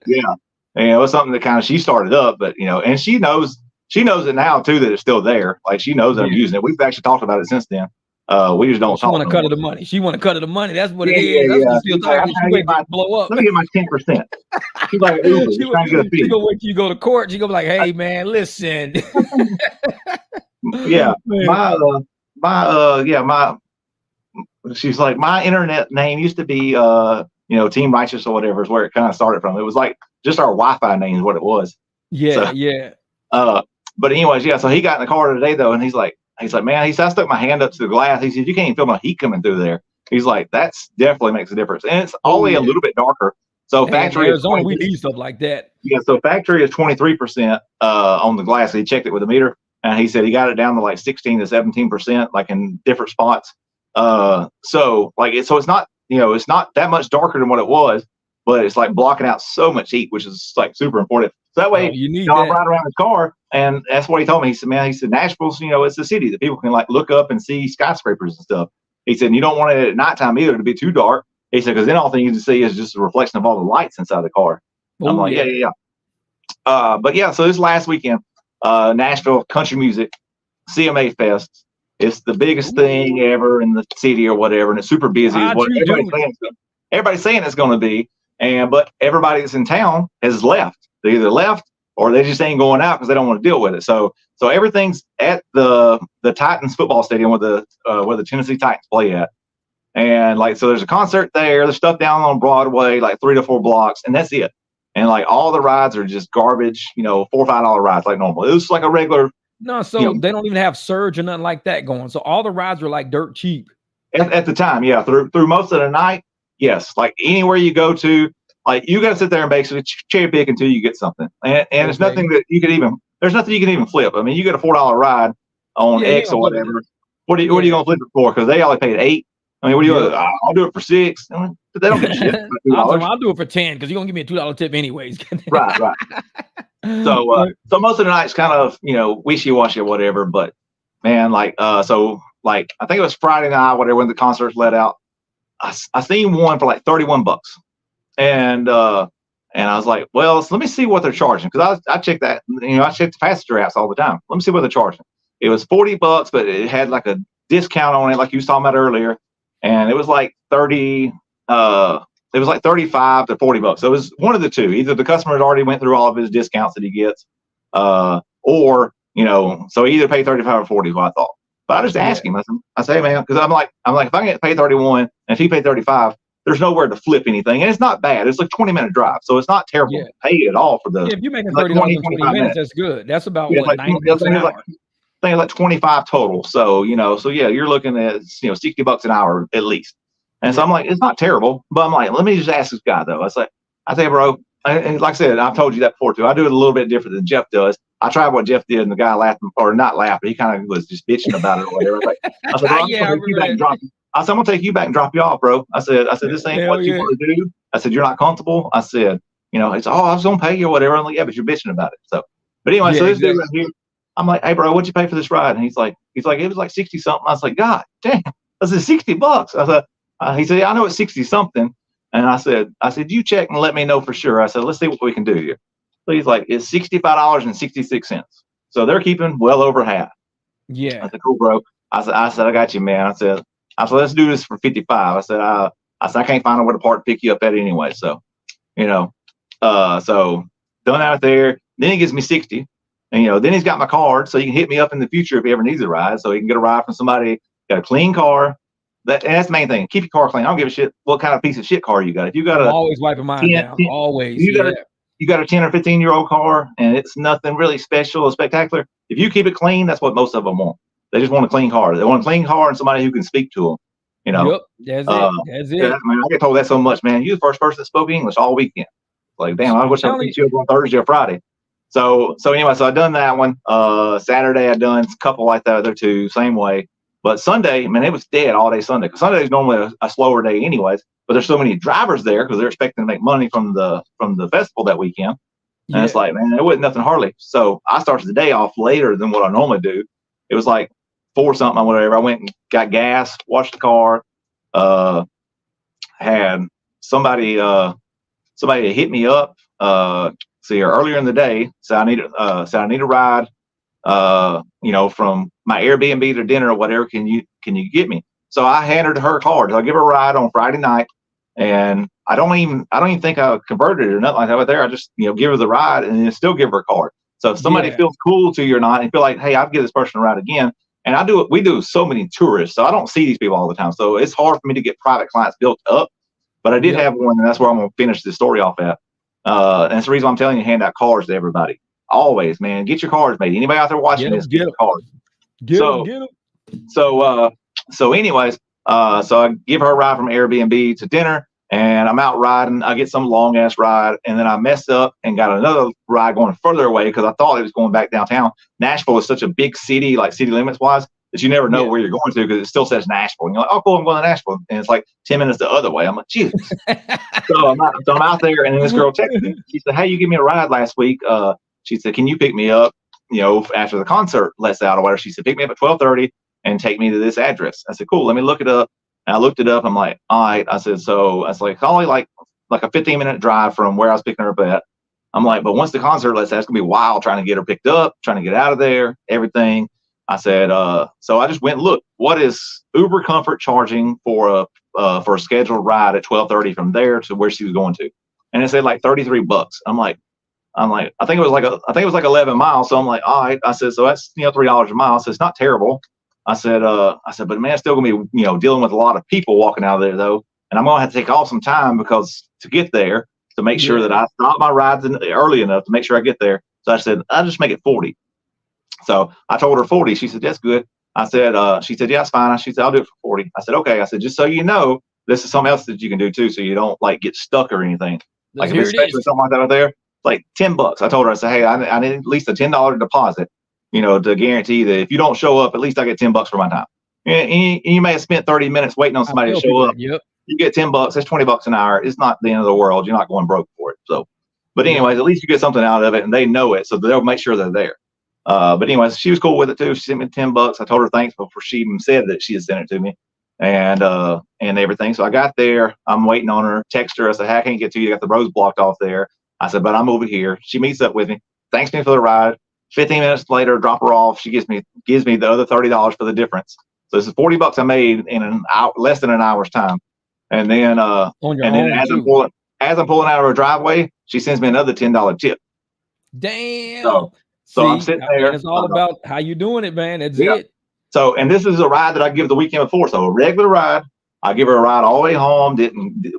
Yeah. And it was something that kind of she started up, but and she knows it now too that it's still there. Like she knows that I'm using it. We've actually talked about it since then. We just don't talk. She want to cut her the money. She want to cut her the money. That's what it is. That's what she'll talk. She wait to blow up. Let me get my 10%. She's like, Uber. She's trying to get a fee. She gonna wait till you go to court. She gonna be like, hey man, listen. Yeah, she's like, my internet name used to be Team Righteous or whatever is where it kind of started from. It was like just our Wi-Fi name is what it was. Yeah, so, but anyways, so he got in the car today though, and he's like, man, I stuck my hand up to the glass. He said, you can't even feel no heat coming through there. He's like, that's definitely makes a difference. And it's only a little bit darker. So factory is Arizona, we need stuff like that. Yeah, so factory is 23% on the glass. He checked it with a meter, and he said he got it down to like 16 to 17%, like in different spots. So it's not, it's not that much darker than what it was. but it's like blocking out so much heat, which is like super important. So that way, you need I'm riding around the car, and that's what he told me. He said, man, Nashville's, it's a city that people can like look up and see skyscrapers and stuff. He said, and you don't want it at nighttime either to be too dark. He said, because then all thing you can see is just a reflection of all the lights inside the car. I'm like, yeah. But yeah, so this last weekend, Nashville Country Music, CMA Fest. It's the biggest thing ever in the city or whatever, and it's super busy. Is what everybody's saying it's going to be. But everybody that's in town has left. They either left or they just ain't going out because they don't want to deal with it. So everything's at the Titans football stadium where the Tennessee Titans play at. And like, so there's a concert there. There's stuff down on Broadway, like 3 to 4 blocks, and that's it. And like all the rides are just garbage, $4 or $5 rides like normal. It was like a regular. No, so they don't even have surge or nothing like that going. So all the rides are like dirt cheap. At the time, yeah. Through most of the night, yes. Like anywhere you go to, like you got to sit there and basically cherry pick until you get something. And there's nothing that you can even flip. I mean, you get a $4 ride on X or whatever. What are you going to flip it for? Because they only paid $8. I mean, what do you? I'll do it for $6. I mean, they don't get shit. I'll do it for $10 because you're gonna give me a $2 tip anyways. Right. So most of the night's kind of wishy-washy or whatever. But man, I think it was Friday night, whatever, when the concerts let out. I seen one for like $31, and I was like, well, let me see what they're charging, because I check that. I check the passenger apps all the time. Let me see what they're charging. It was $40, but it had like a discount on it, like you was talking about earlier. And it was like 30, it was like 35 to $40. So it was one of the two. Either the customer had already went through all of his discounts that he gets, or, so he either paid 35 or 40 is what I thought. But I just asked him, I say, man, because I'm like, if I get paid 31 and if he paid 35, there's nowhere to flip anything. And it's not bad. It's like 20-minute drive. So it's not terrible to pay at all for the. If you're making $30 in 20 minutes, that's good. That's about what, 90 bucks an hour. I think like 25 total. So, you're looking at, $60 an hour at least. And so I'm like, it's not terrible, but I'm like, let me just ask this guy though. I say, bro, and like I said, I've told you that before too. I do it a little bit different than Jeff does. I tried what Jeff did and the guy laughed, or not laughed, but he kind of was just bitching about it or whatever. I said, I'm going to take you back and drop you off, bro. I said, this ain't what you want to do. I said, you're not comfortable. I said, it's, I was going to pay you or whatever. I'm like, yeah, but you're bitching about it. So, but anyway, so this dude right here, I'm like, hey, bro, what'd you pay for this ride? And he's like, it was like 60 something. I was like, God damn. I said, $60. I said, he said, yeah, I know it's 60 something. And I said, you check and let me know for sure. I said, let's see what we can do here. So he's like, it's $65.66. So they're keeping well over half. Yeah. I said, cool, bro. I said, I got you, man. I said, let's do this for 55. I said, I can't find a way to park to pick you up at anyway. So, so done out there. Then he gives me 60. And, then he's got my card, so he can hit me up in the future if he ever needs a ride. So he can get a ride from somebody, got a clean car. And that's the main thing. Keep your car clean. I don't give a shit what kind of piece of shit car you got. If you got I'm always wiping mine down. Always. You got a 10 or 15-year-old car, and it's nothing really special or spectacular. If you keep it clean, that's what most of them want. They just want a clean car. They want a clean car and somebody who can speak to them. Yep, that's it. Yeah, man, I get told that so much, man. You're the first person that spoke English all weekend. Like, damn, I wish I could you on Thursday or Friday. So anyway, so I done that one. Saturday I done a couple like that other two, same way. But Sunday, man, it was dead all day Sunday. Because Sunday is normally a slower day anyways. But there's so many drivers there because they're expecting to make money from the festival that weekend. And it's like, man, it wasn't nothing hardly. So I started the day off later than what I normally do. It was like 4 something or whatever. I went and got gas, washed the car, had somebody hit me up earlier in the day. So I need a ride, from my Airbnb to dinner or whatever. Can you get me? So I handed her card. So I give her a ride on Friday night, and I don't even think I converted it or nothing like that right there. I just give her the ride and then still give her a card. So if somebody feels cool to you or not, and feel like, hey, I'll give this person a ride again. And we do so many tourists, so I don't see these people all the time. So it's hard for me to get private clients built up. But I did have one, and that's where I'm going to finish this story off at. And that's the reason I'm telling you, hand out cards to everybody. Always, man, get your cards made. Anybody out there watching this, get a card. Get them. So anyways, so I give her a ride from Airbnb to dinner, and I'm out riding. I get some long ass ride, and then I messed up and got another ride going further away because I thought it was going back downtown. Nashville is such a big city, like city limits wise, that you never know where you're going to because it still says Nashville. And you're like, oh, cool, I'm going to Nashville. And it's like 10 minutes the other way. I'm like, Jesus. so I'm out there, and then this girl texted me. She said, hey, you gave me a ride last week. She said, can you pick me up, after the concert lets out or whatever? She said, pick me up at 12:30 and take me to this address. I said, cool, let me look it up. And I looked it up. I'm like, all right. I said, so I was like, only like a 15-minute drive from where I was picking her up at. I'm like, but once the concert lets out, it's gonna be wild trying to get her picked up, trying to get out of there, everything. I said, so I just went and looked, what is Uber Comfort charging for a scheduled ride at 12:30 from there to where she was going to? And it said like $33. I'm like, I think it was like 11 miles. So I'm like, all right. I said, so that's $3 a mile. So it's not terrible. I said, but man, it's still gonna be, dealing with a lot of people walking out of there though. And I'm gonna have to take off some time because to get there, to make sure that I stop my rides early enough to make sure I get there. So I said, I'll just make it 40. So I told her 40. She said, that's good. I said, she said, yeah, it's fine. She said, I'll do it for 40. I said, okay. I said, just so you know, this is something else that you can do too. So you don't like get stuck or anything. Like if it's especially something like that out there, like $10. I told her, I said, hey, I need at least a $10 deposit, to guarantee that if you don't show up, at least I get $10 for my time. And you may have spent 30 minutes waiting on somebody to show up. Yep. You get $10, that's $20 an hour. It's not the end of the world. You're not going broke for it. So, but anyways, at least you get something out of it, and they know it, so they'll make sure they're there. But anyways, she was cool with it too. She sent me $10. I told her thanks before she even said that she had sent it to me, and everything. So I got there. I'm waiting on her. Text her. I said, hey, I can't get to you. You got the roads blocked off there. I said, but I'm over here. She meets up with me, thanks me for the ride. 15 minutes later, drop her off. She gives me the other $30 for the difference. So this is $40 I made in an hour, less than an hour's time. And then, as I'm pulling out of her driveway, she sends me another $10 tip. Damn. So I'm sitting there. It's all about how you doing it, man. That's it. So, and this is a ride that I give the weekend before. So a regular ride, I give her a ride all the way home.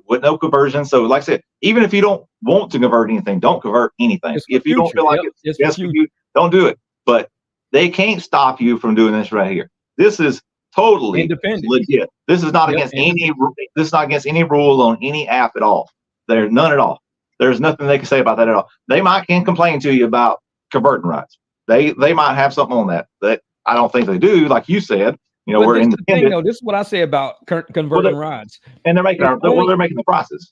With no conversion. So like I said, even if you don't want to convert anything, don't convert anything. If you don't feel like it's best for you, don't do it. But they can't stop you from doing this right here. This is totally independent, legit. This is not against any. This is not against any rule on any app at all. There's none at all. There's nothing they can say about that at all. They can complain to you about converting rides. They might have something on that I don't think they do. Like you said, we're independent. This is what I say about converting rides. And they're making they're making the prices.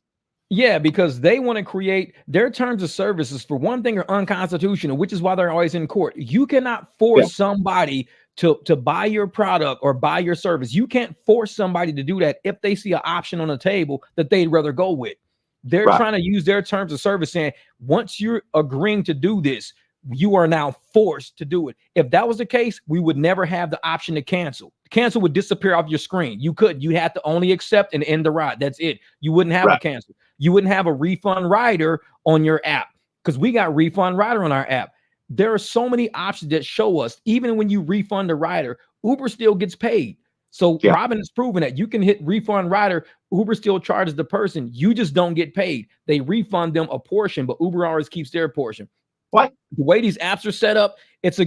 Yeah, because they want to create their terms of services, for one thing, are unconstitutional, which is why they're always in court. You cannot force somebody to buy your product or buy your service. You can't force somebody to do that if they see an option on the table that they'd rather go with. They're trying to use their terms of service, saying, once you're agreeing to do this, you are now forced to do it. If that was the case, we would never have the option to cancel. Cancel would disappear off your screen. You had to only accept and end the ride. That's it. You wouldn't have a cancel. You wouldn't have a refund rider on your app, because we got refund rider on our app. There are so many options that show us, even when you refund the rider, Uber still gets paid. So Robin has proven that you can hit refund rider. Uber still charges the person. You just don't get paid. They refund them a portion, but Uber always keeps their portion. What? The way these apps are set up, it's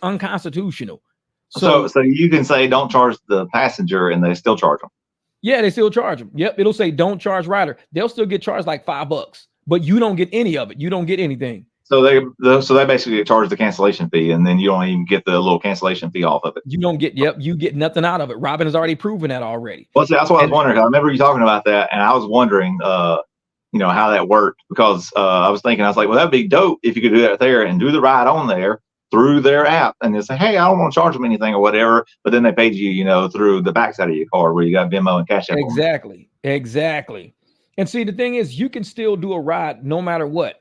unconstitutional. So you can say don't charge the passenger, and they still charge them. Yeah, they still charge them. Yep, it'll say don't charge rider. They'll still get charged like $5, but you don't get any of it. You don't get anything. So they basically get charged the cancellation fee, and then you don't even get the little cancellation fee off of it. You don't get. Yep, you get nothing out of it. Robin has already proven that already. Well, see, that's what I was wondering. I remember you talking about that, and I was wondering, how that worked, because I was like, well, that'd be dope if you could do that there and do the ride on there through their app, and they say, hey, I don't want to charge them anything or whatever, but then they paid you, through the backside of your card where you got Venmo and Cash App. Exactly. And see, the thing is, you can still do a ride no matter what.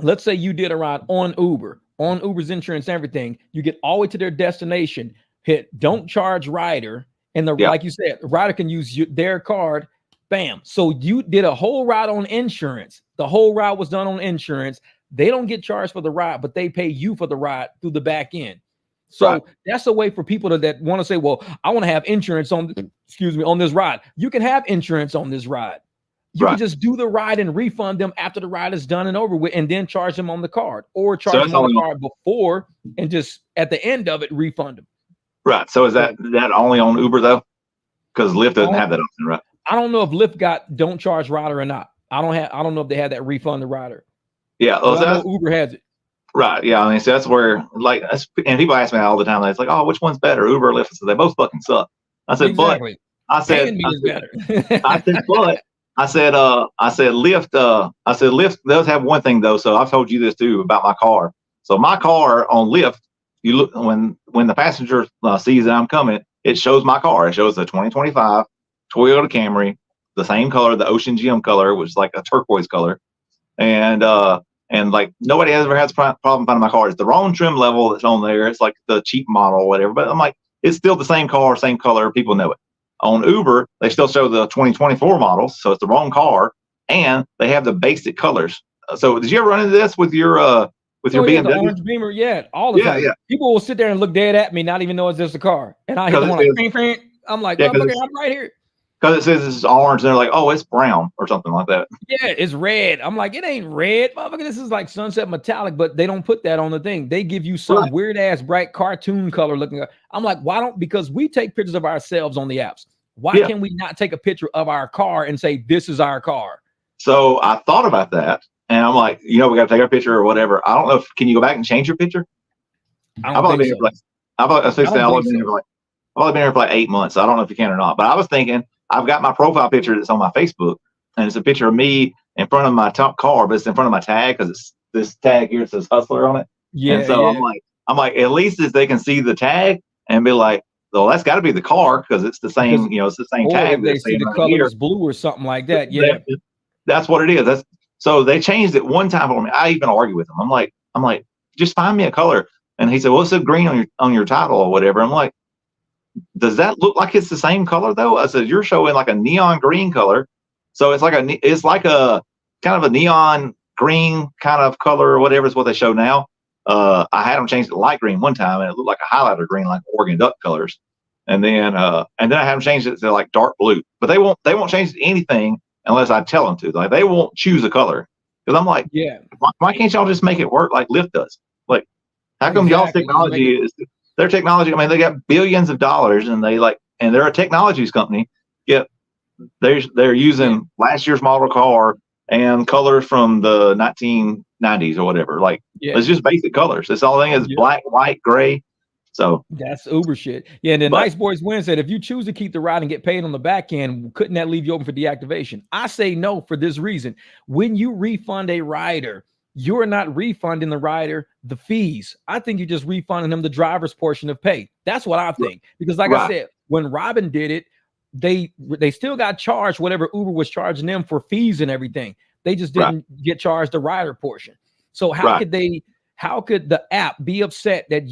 Let's say you did a ride on Uber's insurance, everything. You get all the way to their destination, hit don't charge rider, and like you said, the rider can use their card. Bam. So you did a whole ride on insurance. The whole ride was done on insurance. They don't get charged for the ride, but they pay you for the ride through the back end. So that's a way for people that want to say, well, I want to have insurance on this ride. You can have insurance on this ride. You can just do the ride and refund them after the ride is done and over with, and then charge them on the card, or charge them on the card before, and just at the end of it, refund them. Right. So is that only on Uber though? Because Lyft doesn't have that option, right? I don't know if Lyft got don't charge rider or not. I don't know if they had that refund the rider. Yeah. Uber has it. Right. Yeah. I mean, so that's where, like, and people ask me all the time. It's like, oh, which one's better, Uber or Lyft? I said, they both fucking suck. I said, but Exactly. I said, Paying me I is said, better. but I said, Lyft, Lyft does have one thing though. So I've told you this too about my car. So my car on Lyft, you look when the passenger sees that I'm coming, it shows my car. It shows the 2025 Toyota Camry, the same color, the Ocean Gem color, which is like a turquoise color, and like nobody ever has a problem finding my car. It's the wrong trim level that's on there. It's like the cheap model or whatever. But I'm like, it's still the same car, same color. People know it. On Uber, they still show the 2024 models, so it's the wrong car, and they have the basic colors. So did you ever run into this with your Oh yeah, the BMW? orange Beamer, yeah, all the Yeah, time. yeah. People will sit there and look dead at me, not even know it's just a car, and I hit the Because it one like, says "Fing, fing." I'm like, yeah, motherfucker, I'm right here. because it says it's orange, and they're like, oh, it's brown or something like that. Yeah, it's red. I'm like, it ain't red, motherfucker. This is like sunset metallic, but they don't put that on the thing. They give you some Right. weird ass bright cartoon color looking. I'm like, why don't? Because we take pictures of ourselves on the apps. Why Yeah. can we not take a picture of our car and say this is our car? So I thought about that, and I'm like, we got to take our picture or whatever. I don't know if can you go back and change your picture? I I've don't only think been here so. for like I've only I don't think been here so. for like I've only been here for like 8 months. So I don't know if you can or not. But I was thinking I've got my profile picture that's on my Facebook, and it's a picture of me in front of my top car, but it's in front of my tag because it's this tag here. It says Hustler on it, and Yeah, so yeah. I'm like, at least if they can see the tag and be like, well, that's got to be the car because it's the Because same, it's the same or tag if they that's see saying the right color here. is blue or something like that, yeah. That's what it is. That's so they changed it one time for me. I even argue with them. I'm like, just find me a color. And he said, well, it said green on your title or whatever. I'm like, does that look like it's the same color though? I said, you're showing like a neon green color. So it's like a kind of a neon green kind of color or whatever is what they show now. I had them change it to light green one time and it looked like a highlighter green, like Oregon Duck colors. And then I have them change it to like dark blue, but they won't change anything unless I tell them to. Like they won't choose a color because I'm like, Yeah, why can't y'all just make it work like Lyft does? Like, how come y'all's exactly. Just make technology it. is their technology? I mean, they got billions of dollars and and they're a technologies company. Yet they're Yeah, using last year's model car and colors from the 1990s or whatever. Like, yeah, it's just basic colors. This all thing is yeah. black, white, gray. So, That's Uber shit. Yeah, and then but Nice Boys Win said, if you choose to keep the ride and get paid on the back end, couldn't that leave you open for deactivation? I say no for this reason. When you refund a rider, you're not refunding the rider the fees. I think you're just refunding them the driver's portion of pay. That's what I think. Because like I right, said, when Robin did it, they still got charged whatever Uber was charging them for fees and everything. They just right, didn't get charged the rider portion. So right, how could the app be upset that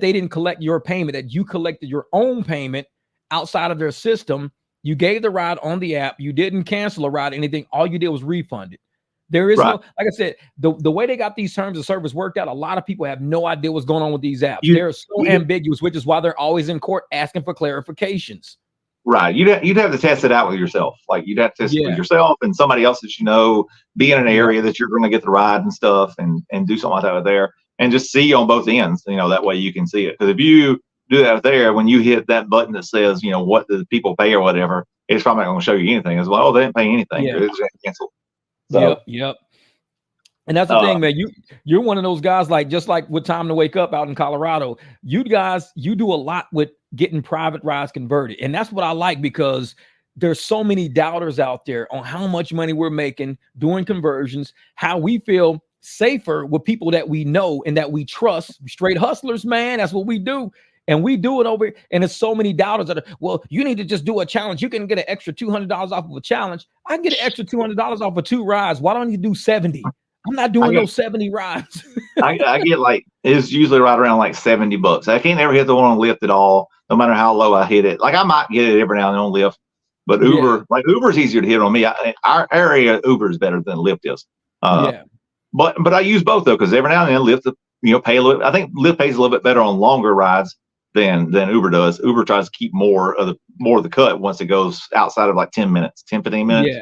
they didn't collect your payment, that you collected your own payment outside of their system? You gave the ride on the app, you didn't cancel a ride, anything. All you did was refund it. There is right. no, like I said, the way they got these terms of service worked out, a lot of people have no idea what's going on with these apps. You, They're so you ambiguous, which is why they're always in court asking for clarifications. Right. You'd have to test it out with yourself. Like you'd have to test it with Yeah. yourself and somebody else that be in an Yep. area that you're going to get the ride and stuff and do something like that there and just see on both ends, that way you can see it. Because if you do that there, when you hit that button that says, what the people pay or whatever, it's probably not going to show you anything as well. Oh, they didn't pay anything. Yeah. It's just canceled. So, Yep. And that's the uh, thing, man. You're one of those guys, like just like with Time to Wake Up out in Colorado. You guys, you do a lot with getting private rides converted, and that's what I like because there's so many doubters out there on how much money we're making doing conversions, how we feel safer with people that we know and that we trust. Straight hustlers, man. That's what we do. And we do it over, and there's so many doubters that are, well, you need to just do a challenge. You can get an extra $200 off of a challenge. I can get an extra $200 off of 2 rides. Why don't you do 70? I'm not I doing get, those 70 rides. I get like, it's usually right around like $70. I can't ever hit the one on Lyft at all, no matter how low I hit it. Like I might get it every now and then on Lyft. But Yeah, Uber's easier to hit on me. Our area Uber is better than Lyft is. Uh, yeah, but I use both though because every now and then Lyft, pay a little. I think Lyft pays a little bit better on longer rides than Uber does. Uber tries to keep more of the cut once it goes outside of like 10 minutes, 10-15 minutes.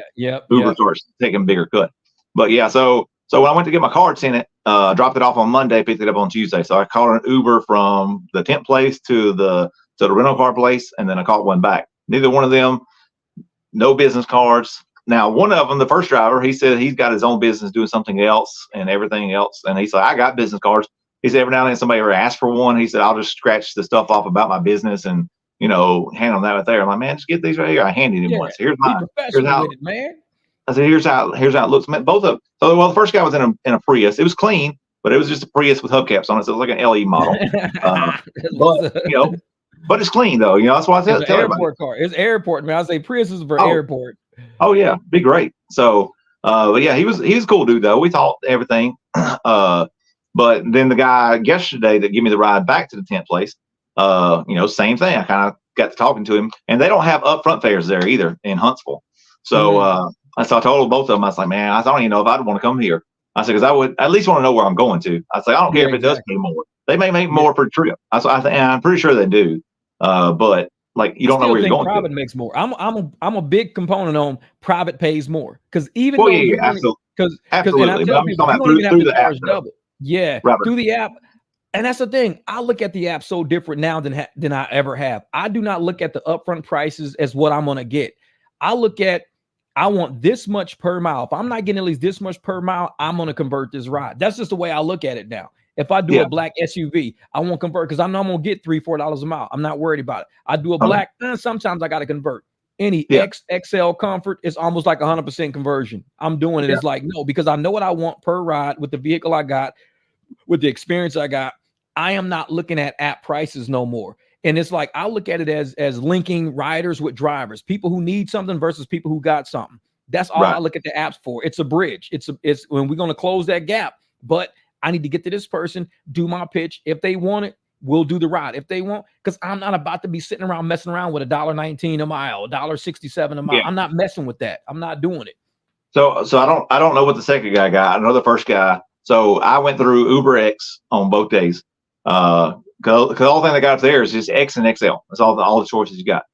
Uber starts taking a bigger cut. But yeah, so when I went to get my card sent, dropped it off on Monday, picked it up on Tuesday. So I called an Uber from the tent place to the rental car place, and then I called one back. Neither one of them, no business cards, Now, one of them, the first driver, he said he's got his own business doing something else and everything else. And he said, I got business cards. He said, every now and then somebody ever asks for one. He said, I'll just scratch the stuff off about my business and, hand them that right there. I'm like, man, just get these right here. I handed him one. So here's mine. Here's how, with it, man. I said, here's how it looks. Man, both of so well, the first guy was in a Prius. It was clean, but it was just a Prius with hubcaps on it. So it was like an LE model. But it's clean though. That's why I said it's an airport car. It's airport, man. I say Prius is for airport. Oh yeah, be great. So but yeah, he was a cool dude though. We talked everything. But then the guy yesterday that gave me the ride back to the tent place, same thing. I kind of got to talking to him, and they don't have upfront fares there either in Huntsville. So I told both of them, I was like, man, I don't even know if I'd want to come here. I said, because I would at least want to know where I'm going to. I said, I don't care if it does pay more. They may make more per trip. I'm pretty sure they do. But like you don't know where you're going. Private makes more. I'm a big component on private pays more because even though absolutely. Because absolutely. And I tell people, you don't even have to charge double. Yeah, through the app. And that's the thing. I look at the app so different now than I ever have. I do not look at the upfront prices as what I'm going to get. I look at, I want this much per mile. If I'm not getting at least this much per mile, I'm going to convert this ride. That's just the way I look at it now. If I do a black SUV, I won't convert because I know I'm going to get $3-4 a mile. I'm not worried about it. I do a black, sometimes I got to convert. Any XL Comfort is almost like 100% conversion. I'm doing it. It's like, no, because I know what I want per ride with the vehicle I got, with the experience I got. I am not looking at app prices no more. And it's like, I look at it as linking riders with drivers, people who need something versus people who got something. That's all I look at the apps for. It's a bridge. It's when we're going to close that gap, but I need to get to this person, do my pitch. If they want it, we'll do the ride. If they won't, because I'm not about to be sitting around messing around with $1.19 a mile, $1.67 a mile. I'm not messing with that. I'm not doing it. So I don't know what the second guy got. I know the first guy. So I went through Uber X on both days. Because the only thing they got up there is just X and XL. That's all the choices you got.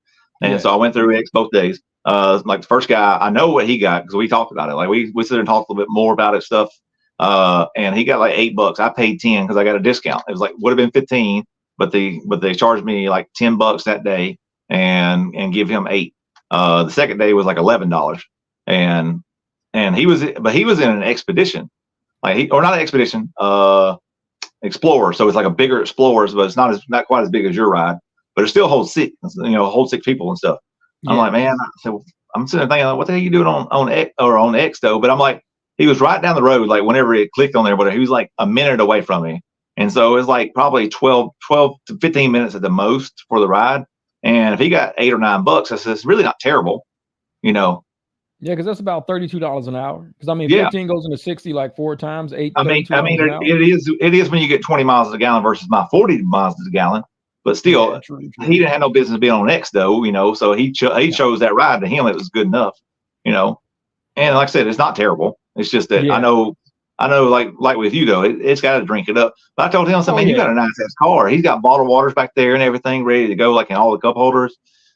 And so I went through X both days. Like the first guy, I know what he got because we talked about it. Like we sit there and talked a little bit more about it stuff. And he got like $8. I paid 10 because I got a discount. It was like would have been 15, but they charged me like $10 that day and give him 8. The second day was like $11, and he was in an expedition, not an expedition, Explorer. So it's like a bigger Explorer, but it's not quite as big as your ride, but it still holds 6, holds 6 people and stuff. I'm like, man, I'm sitting there thinking, what the hell are you doing on X or on X though? But I'm like, he was right down the road. Like whenever it clicked on there, but he was like a minute away from me. And so it was like probably 12 to 15 minutes at the most for the ride. And if he got $8 or $9, I said, it's really not terrible, Yeah, because that's about $32 an hour. Because 15 goes into 60 like 4 times, 8. It is when you get 20 miles a gallon versus my 40 miles a gallon. But still, true. He didn't have no business being on X though, So he chose that ride. To him, it was good enough, And like I said, it's not terrible. It's just that I know, like with you though, it's got to drink it up. But I told him, man, you got a nice ass car. He's got bottled waters back there and everything ready to go, like in all the cup holders.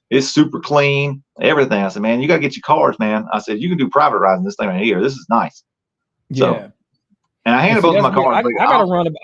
It's super clean, everything. I said, man, you got to get your cars, man. I said, you can do private rides in this thing right here. This is nice. So, and I handed both of my cars.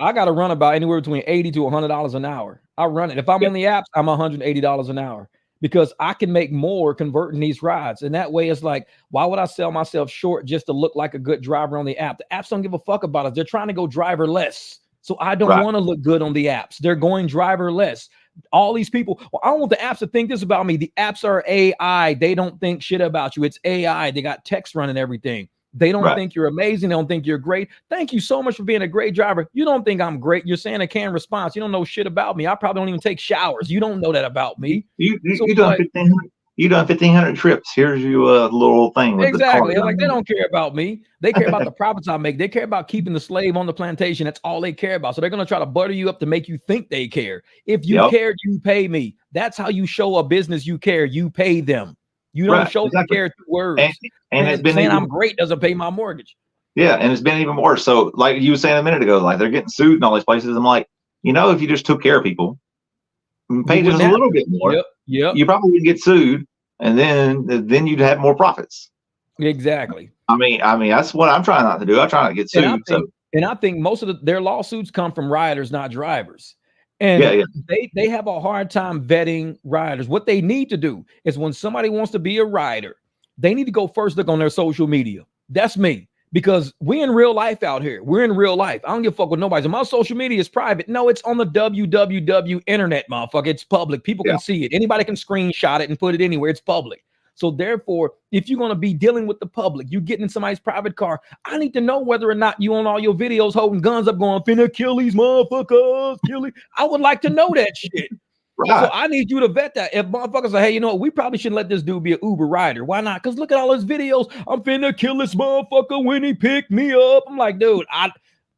I got to run about anywhere between $80 to $100 an hour. I run it. If I'm on the apps, I'm $180 an hour. Because I can make more converting these rides. And that way it's like, why would I sell myself short just to look like a good driver on the app? The apps don't give a fuck about us. They're trying to go driverless. So I don't want to look good on the apps. They're going driverless. All these people, I don't want the apps to think this about me. The apps are AI. They don't think shit about you. It's AI. They got text running everything. They don't think you're amazing. They don't think you're great. Thank you so much for being a great driver. You don't think I'm great. You're saying a canned response. You don't know shit about me. I probably don't even take showers. You don't know that about me. You done 1,500 trips. Here's your little thing. With exactly. The they don't care about me. They care about the profits I make. They care about keeping the slave on the plantation. That's all they care about. So they're going to try to butter you up to make you think they care. If you cared, you pay me. That's how you show a business you care. You pay them. You don't show the care through words. And it's been saying I'm great doesn't pay my mortgage. Yeah, and it's been even worse. So, like you were saying a minute ago, like they're getting sued in all these places. I'm like, if you just took care of people, paid just a little bit more, you probably wouldn't get sued, and then you'd have more profits. Exactly. I mean, that's what I'm trying not to do. I try not to get sued. And I think most of their lawsuits come from riders, not drivers. And they have a hard time vetting riders. What they need to do is when somebody wants to be a rider, they need to go first look on their social media. That's me. Because we're in real life out here. We're in real life. I don't give a fuck with nobody. So my social media is private. No, it's on the www internet, motherfucker. It's public. People can see it. Anybody can screenshot it and put it anywhere. It's public. So therefore, if you're going to be dealing with the public, you getting in somebody's private car, I need to know whether or not you on all your videos holding guns up going, finna kill these motherfuckers, kill it. I would like to know that shit. Right. So I need you to vet that. If motherfuckers say, hey, you know what? We probably shouldn't let this dude be an Uber rider. Why not? Because look at all his videos. I'm finna kill this motherfucker when he picked me up. I'm like, dude, I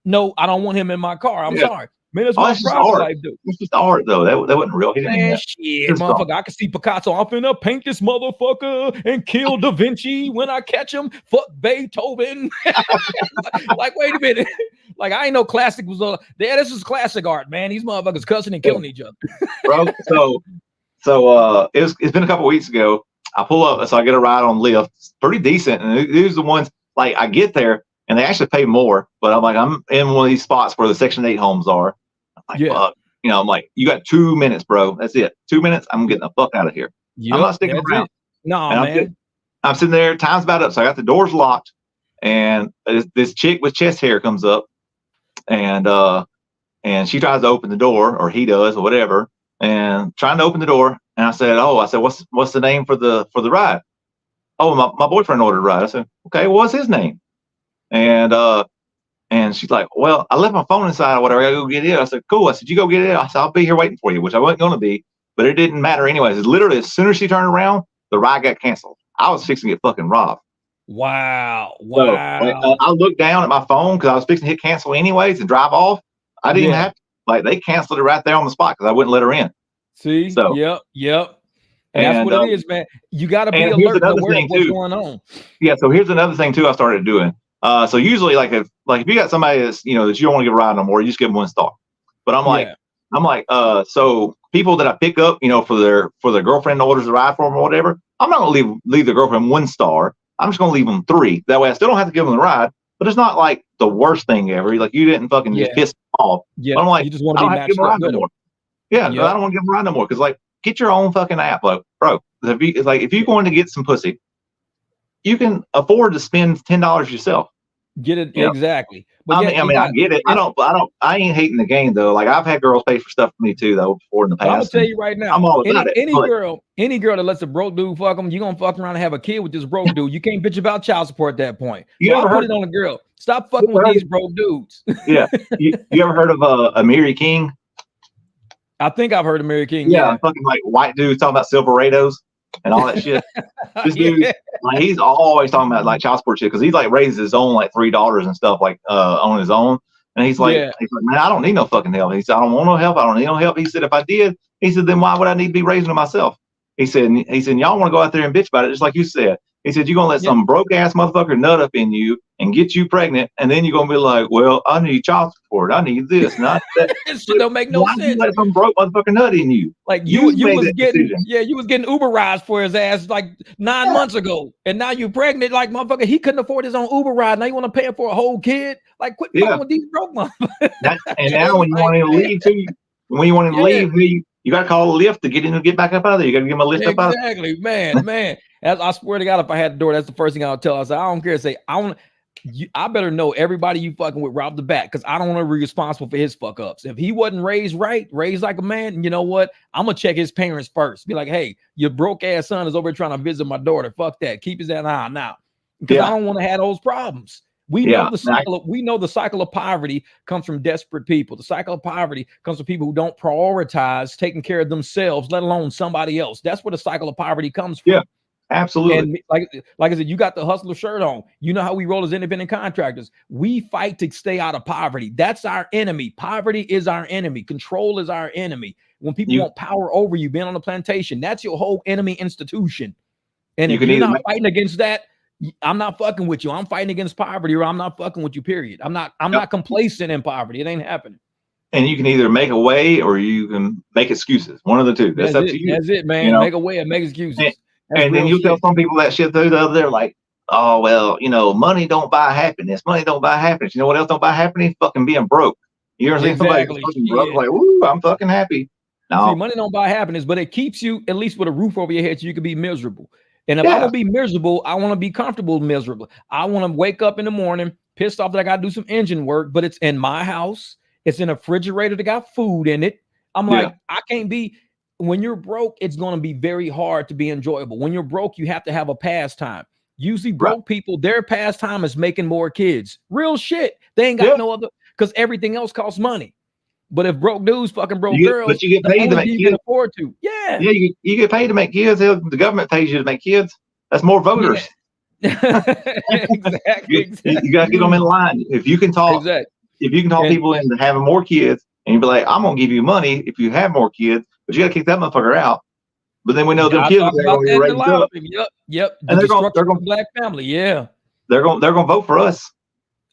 don't want him in my car. I'm sorry. Man, that's my private life, dude. It's just art, though. That wasn't real. Man, shit, motherfucker. I can see Picasso. I'm finna paint this motherfucker and kill Da Vinci when I catch him. Fuck Beethoven. Like, wait a minute. Like, I ain't know classic was this is classic art, man. These motherfuckers cussing and killing each other. Bro, it's been a couple weeks ago. I pull up, so I get a ride on Lyft. It's pretty decent. And these are the ones, like, I get there and they actually pay more, but I'm like, I'm in one of these spots where the Section 8 homes are. I'm like, fuck. You know, I'm like, you got 2 minutes, bro. That's it. 2 minutes. I'm getting the fuck out of here. I'm not sticking around. No, man. I'm sitting there. Time's about up. So I got the doors locked, and this chick with chest hair comes up, and she tries to open the door, or he does, or whatever, and trying to open the door. And I said, what's the name for the ride? Oh, my boyfriend ordered a ride. I said, okay, well, what's his name? And she's like, well, I left my phone inside or whatever. I gotta go get it. I said, cool. I said, you go get it. I said, I'll be here waiting for you, which I wasn't going to be, but it didn't matter anyways. It's literally, as soon as she turned around, the ride got canceled. I was fixing to get fucking robbed. Wow. So, I looked down at my phone because I was fixing to hit cancel anyways and drive off. I didn't even have to, like, they canceled it right there on the spot because I wouldn't let her in. See? So, yep. And that's what it is, man. You got to be alert to what's going on. Yeah. So here's another thing too I started doing. So usually, like if you got somebody that's, you know, that you don't want to give a ride no more, you just give them 1 star. But I'm like, so people that I pick up, you know, for their girlfriend orders a ride for them or whatever, I'm not going to leave the girlfriend 1 star. I'm just going to leave them 3. That way, I still don't have to give them the ride. But it's not like the worst thing ever. Like, you didn't fucking just piss them off. Yeah. But I'm like, you just want to be matched up no more. Yeah, I don't want to give them a ride no more. Because, like, get your own fucking app, like, bro. If you're going to get some pussy, you can afford to spend $10 yourself. Get it exactly. But I get it. I ain't hating the game though. Like, I've had girls pay for stuff for me too though before in the past. I'm gonna tell you right now, I'm all about it. Any girl that lets a broke dude fuck them, you gonna fuck around and have a kid with this broke dude. You can't bitch about child support at that point. So I'll put it on a girl. Stop fucking with these broke dudes. Yeah. You ever heard of Amiri King? I think I've heard of Amiri King. Yeah, fucking like white dudes talking about Silverados and all that shit. This dude, like, he's always talking about like child support shit because he's like raised his own like 3 daughters and stuff like on his own. And he's like, man, I don't need no fucking help. He said, I don't want no help. I don't need no help. He said, if I did, he said, then why would I need to be raising them myself? He said, y'all want to go out there and bitch about it, just like you said. He said, you're going to let some broke ass motherfucker nut up in you and get you pregnant. And then you're going to be like, well, I need child support. I need this. Not that. It don't make no sense. You let some broke motherfucker nut in you? Like you was getting, you was getting Uber rides for his ass like 9 months ago. And now you're pregnant. Like, motherfucker, he couldn't afford his own Uber ride. Now you want to pay him for a whole kid? Like, quit fucking with these broke motherfuckers. And now when you want him to leave too, when you want him to leave, you got to call a lift to get him to get back up out of there. You got to give him a lift up out of there. Exactly, man. I swear to God, if I had the door, that's the first thing I would tell. I said, I don't care. Say, I better know everybody you fucking with right off the bat, because I don't want to be responsible for his fuck ups. If he wasn't raised right, raised like a man, you know what? I'm gonna check his parents first. Be like, hey, your broke ass son is over here trying to visit my daughter. Fuck that. Keep his eye out now, because I don't want to have those problems. We know the cycle of poverty comes from desperate people. The cycle of poverty comes from people who don't prioritize taking care of themselves, let alone somebody else. That's where the cycle of poverty comes from. Yeah, absolutely. And like I said, you got the hustler shirt on. You know how we roll as independent contractors. We fight to stay out of poverty. That's our enemy. Poverty is our enemy. Control is our enemy. When people want power over you, being on the plantation, that's your whole enemy institution. And if you're not fighting against that, I'm not fucking with you. I'm fighting against poverty, or I'm not fucking with you, period. I'm not complacent in poverty. It ain't happening. And you can either make a way or you can make excuses. One of the two. That's up to you. That's it, man. You know? Make a way and make excuses. And then you tell some people that shit too. They're like, oh, well, you know, money don't buy happiness. Money don't buy happiness. You know what else don't buy happiness? Fucking being broke. You ever seen somebody fucking broke? Like, ooh, I'm fucking happy. No. See, money don't buy happiness, but it keeps you at least with a roof over your head so you can be miserable. And if I'm gonna be miserable, I want to be comfortable miserable. I want to wake up in the morning pissed off that I got to do some engine work, but it's in my house. It's in a refrigerator that got food in it. I'm like, I can't be. When you're broke, it's going to be very hard to be enjoyable. When you're broke, you have to have a pastime. Usually broke people, their pastime is making more kids. Real shit. They ain't got no other, because everything else costs money. But if broke dudes fucking broke girls, but you get paid to make kids. You can afford to. Yeah, you get paid to make kids. The government pays you to make kids. That's more voters. Exactly. You got to get them in line. If you can talk, if you can talk people into having more kids, and you be like, I'm gonna give you money if you have more kids, but you got to kick that motherfucker out. But then we know them kids are going to raise up. Yep. And they're going to black family. Yeah. They're going to vote for us.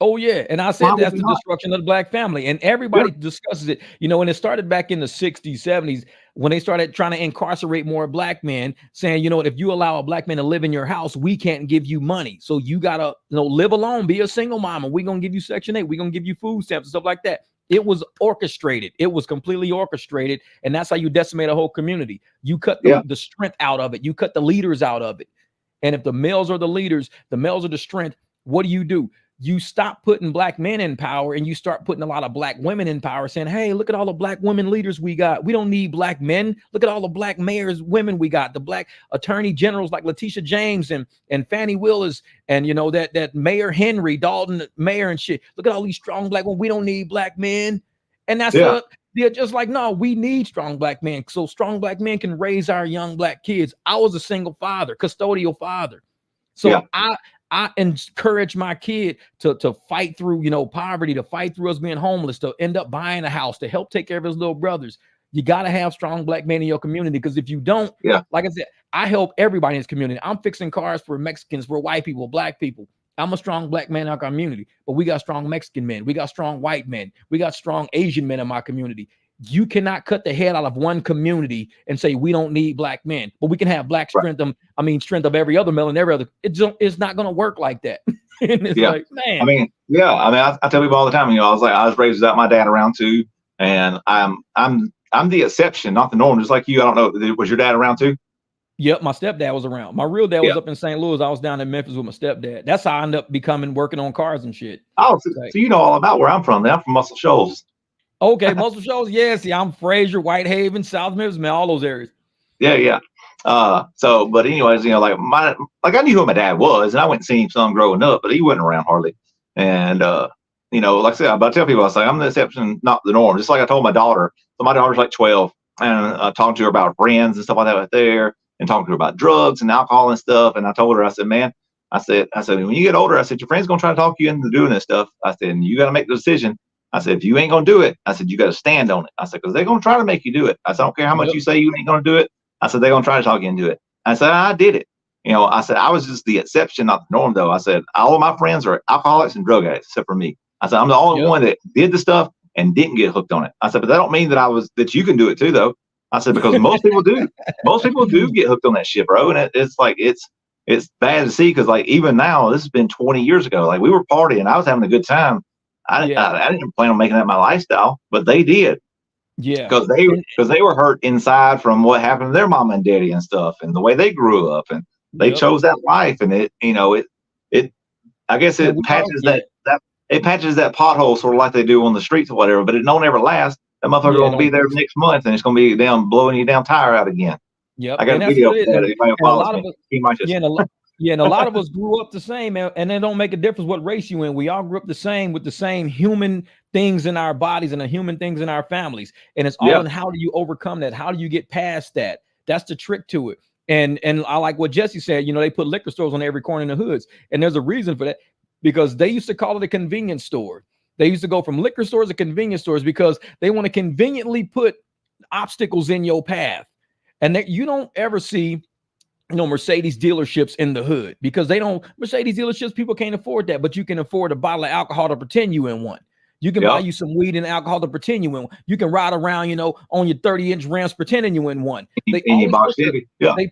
Oh yeah, and I said that's the destruction of the black family, and everybody discusses it. You know, when it started back in the 60s, 70s, when they started trying to incarcerate more black men, saying, you know, if you allow a black man to live in your house, we can't give you money, so you gotta, live alone, be a single mom, and we're gonna give you Section 8, we're gonna give you food stamps and stuff like that. It was orchestrated. It was completely orchestrated, and that's how you decimate a whole community. You cut the strength out of it. You cut the leaders out of it. And if the males are the leaders, the males are the strength, what do? You stop putting black men in power and you start putting a lot of black women in power, saying, hey, look at all the black women leaders we got. We don't need black men. Look at all the black mayors, women we got, the black attorney generals like Letitia James and Fannie Willis, and that Mayor Henry, Dalton Mayor and shit. Look at all these strong black women. We don't need black men. And that's they're just like, no, we need strong black men. So strong black men can raise our young black kids. I was a single father, custodial father. So I encourage my kid to fight through, poverty, to fight through us being homeless, to end up buying a house, to help take care of his little brothers. You got to have strong black men in your community, because if you don't, like I said, I help everybody in this community. I'm fixing cars for Mexicans, for white people, black people. I'm a strong black man in our community, but we got strong Mexican men. We got strong white men. We got strong Asian men in my community. You cannot cut the head out of one community and say we don't need black men, but we can have black strength. Strength of every other male and every other. It's not going to work like that. And it's like, man. I tell people all the time. I was raised without my dad around too, and I'm the exception, not the norm. Just like you. I don't know. Was your dad around too? Yep, my stepdad was around. My real dad was up in St. Louis. I was down in Memphis with my stepdad. That's how I ended up working on cars and shit. Oh, so you know all about where I'm from. I'm from Muscle Shoals. Okay, Muscle Shoals. Yeah, see, I'm Fraser, Whitehaven, South Memphis, man, all those areas. Yeah. But anyways, I knew who my dad was, and I went and seen him some growing up, but he wasn't around hardly. And like I said, I tell people, I say I'm the exception, not the norm. Just like I told my daughter. So my daughter's like 12, and talking to her about friends and stuff like that right there, and talking to her about drugs and alcohol and stuff. And I told her, I said, man, I said, when you get older, I said, your friend's gonna try to talk you into doing this stuff. I said, and you got to make the decision. I said, if you ain't gonna do it, I said, you got to stand on it. I said, because they're gonna try to make you do it. I said, I don't care how much you say you ain't gonna do it. I said, they're gonna try to talk you into it. I said, I did it. I said, I was just the exception, not the norm, though. I said, all of my friends are alcoholics and drug addicts, except for me. I said, I'm the only one that did the stuff and didn't get hooked on it. I said, but that don't mean that you can do it too, though. I said, because most people do. Most people do get hooked on that shit, bro. And it's like, it's bad to see, because like even now, this has been 20 years ago. Like we were partying, I was having a good time. I didn't plan on making that my lifestyle, but they did. Yeah, because they were hurt inside from what happened to their mama and daddy and stuff, and the way they grew up, and they chose that life, and it I guess it patches it patches that pothole sort of like they do on the streets or whatever, but it don't ever last. That motherfucker gonna be there next month, and it's gonna be down blowing you down tire out again. Yep, I got a video of that. And a lot of us grew up the same, and it don't make a difference what race you in. We all grew up the same, with the same human things in our bodies and the human things in our families. And it's all in how do you overcome that? How do you get past that? That's the trick to it. And I like what Jesse said, they put liquor stores on every corner in the hoods. And there's a reason for that, because they used to call it a convenience store. They used to go from liquor stores to convenience stores because they want to conveniently put obstacles in your path. And that you don't ever see Mercedes dealerships in the hood, because Mercedes dealerships, people can't afford that, but you can afford a bottle of alcohol to pretend you in one. You can buy you some weed and alcohol to pretend you in one. You can ride around, on your 30-inch rims pretending you in one. They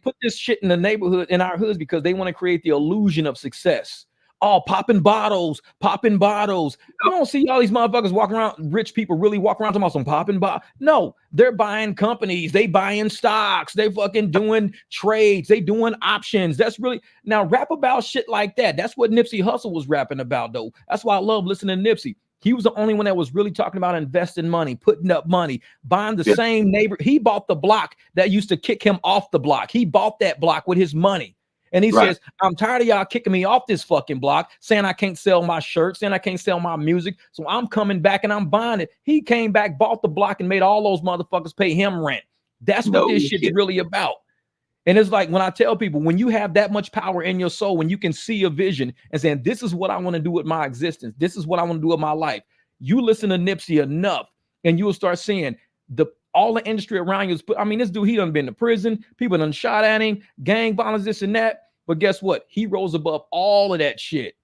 put this shit in the neighborhood, in our hoods, because they want to create the illusion of success. Oh, popping bottles, popping bottles. You don't see all these motherfuckers walking around, rich people really walking around talking about some popping bottle. No, they're buying companies, they buying stocks, they fucking doing trades, they doing options. That's really now rap about shit like that. That's what Nipsey Hussle was rapping about, though. That's why I love listening to Nipsey. He was the only one that was really talking about investing money, putting up money, buying the same neighbor. He bought the block that used to kick him off the block. He bought that block with his money. And he says, I'm tired of y'all kicking me off this fucking block, saying I can't sell my shirts, saying I can't sell my music. So I'm coming back and I'm buying it. He came back, bought the block, and made all those motherfuckers pay him rent. That's what this shit's really about. And it's like when I tell people, when you have that much power in your soul, when you can see a vision and saying, this is what I want to do with my existence, this is what I want to do with my life. You listen to Nipsey enough, and you will start seeing all the industry around you. I mean, this dude, he done been to prison. People done shot at him, gang violence, this and that. But guess what? He rose above all of that shit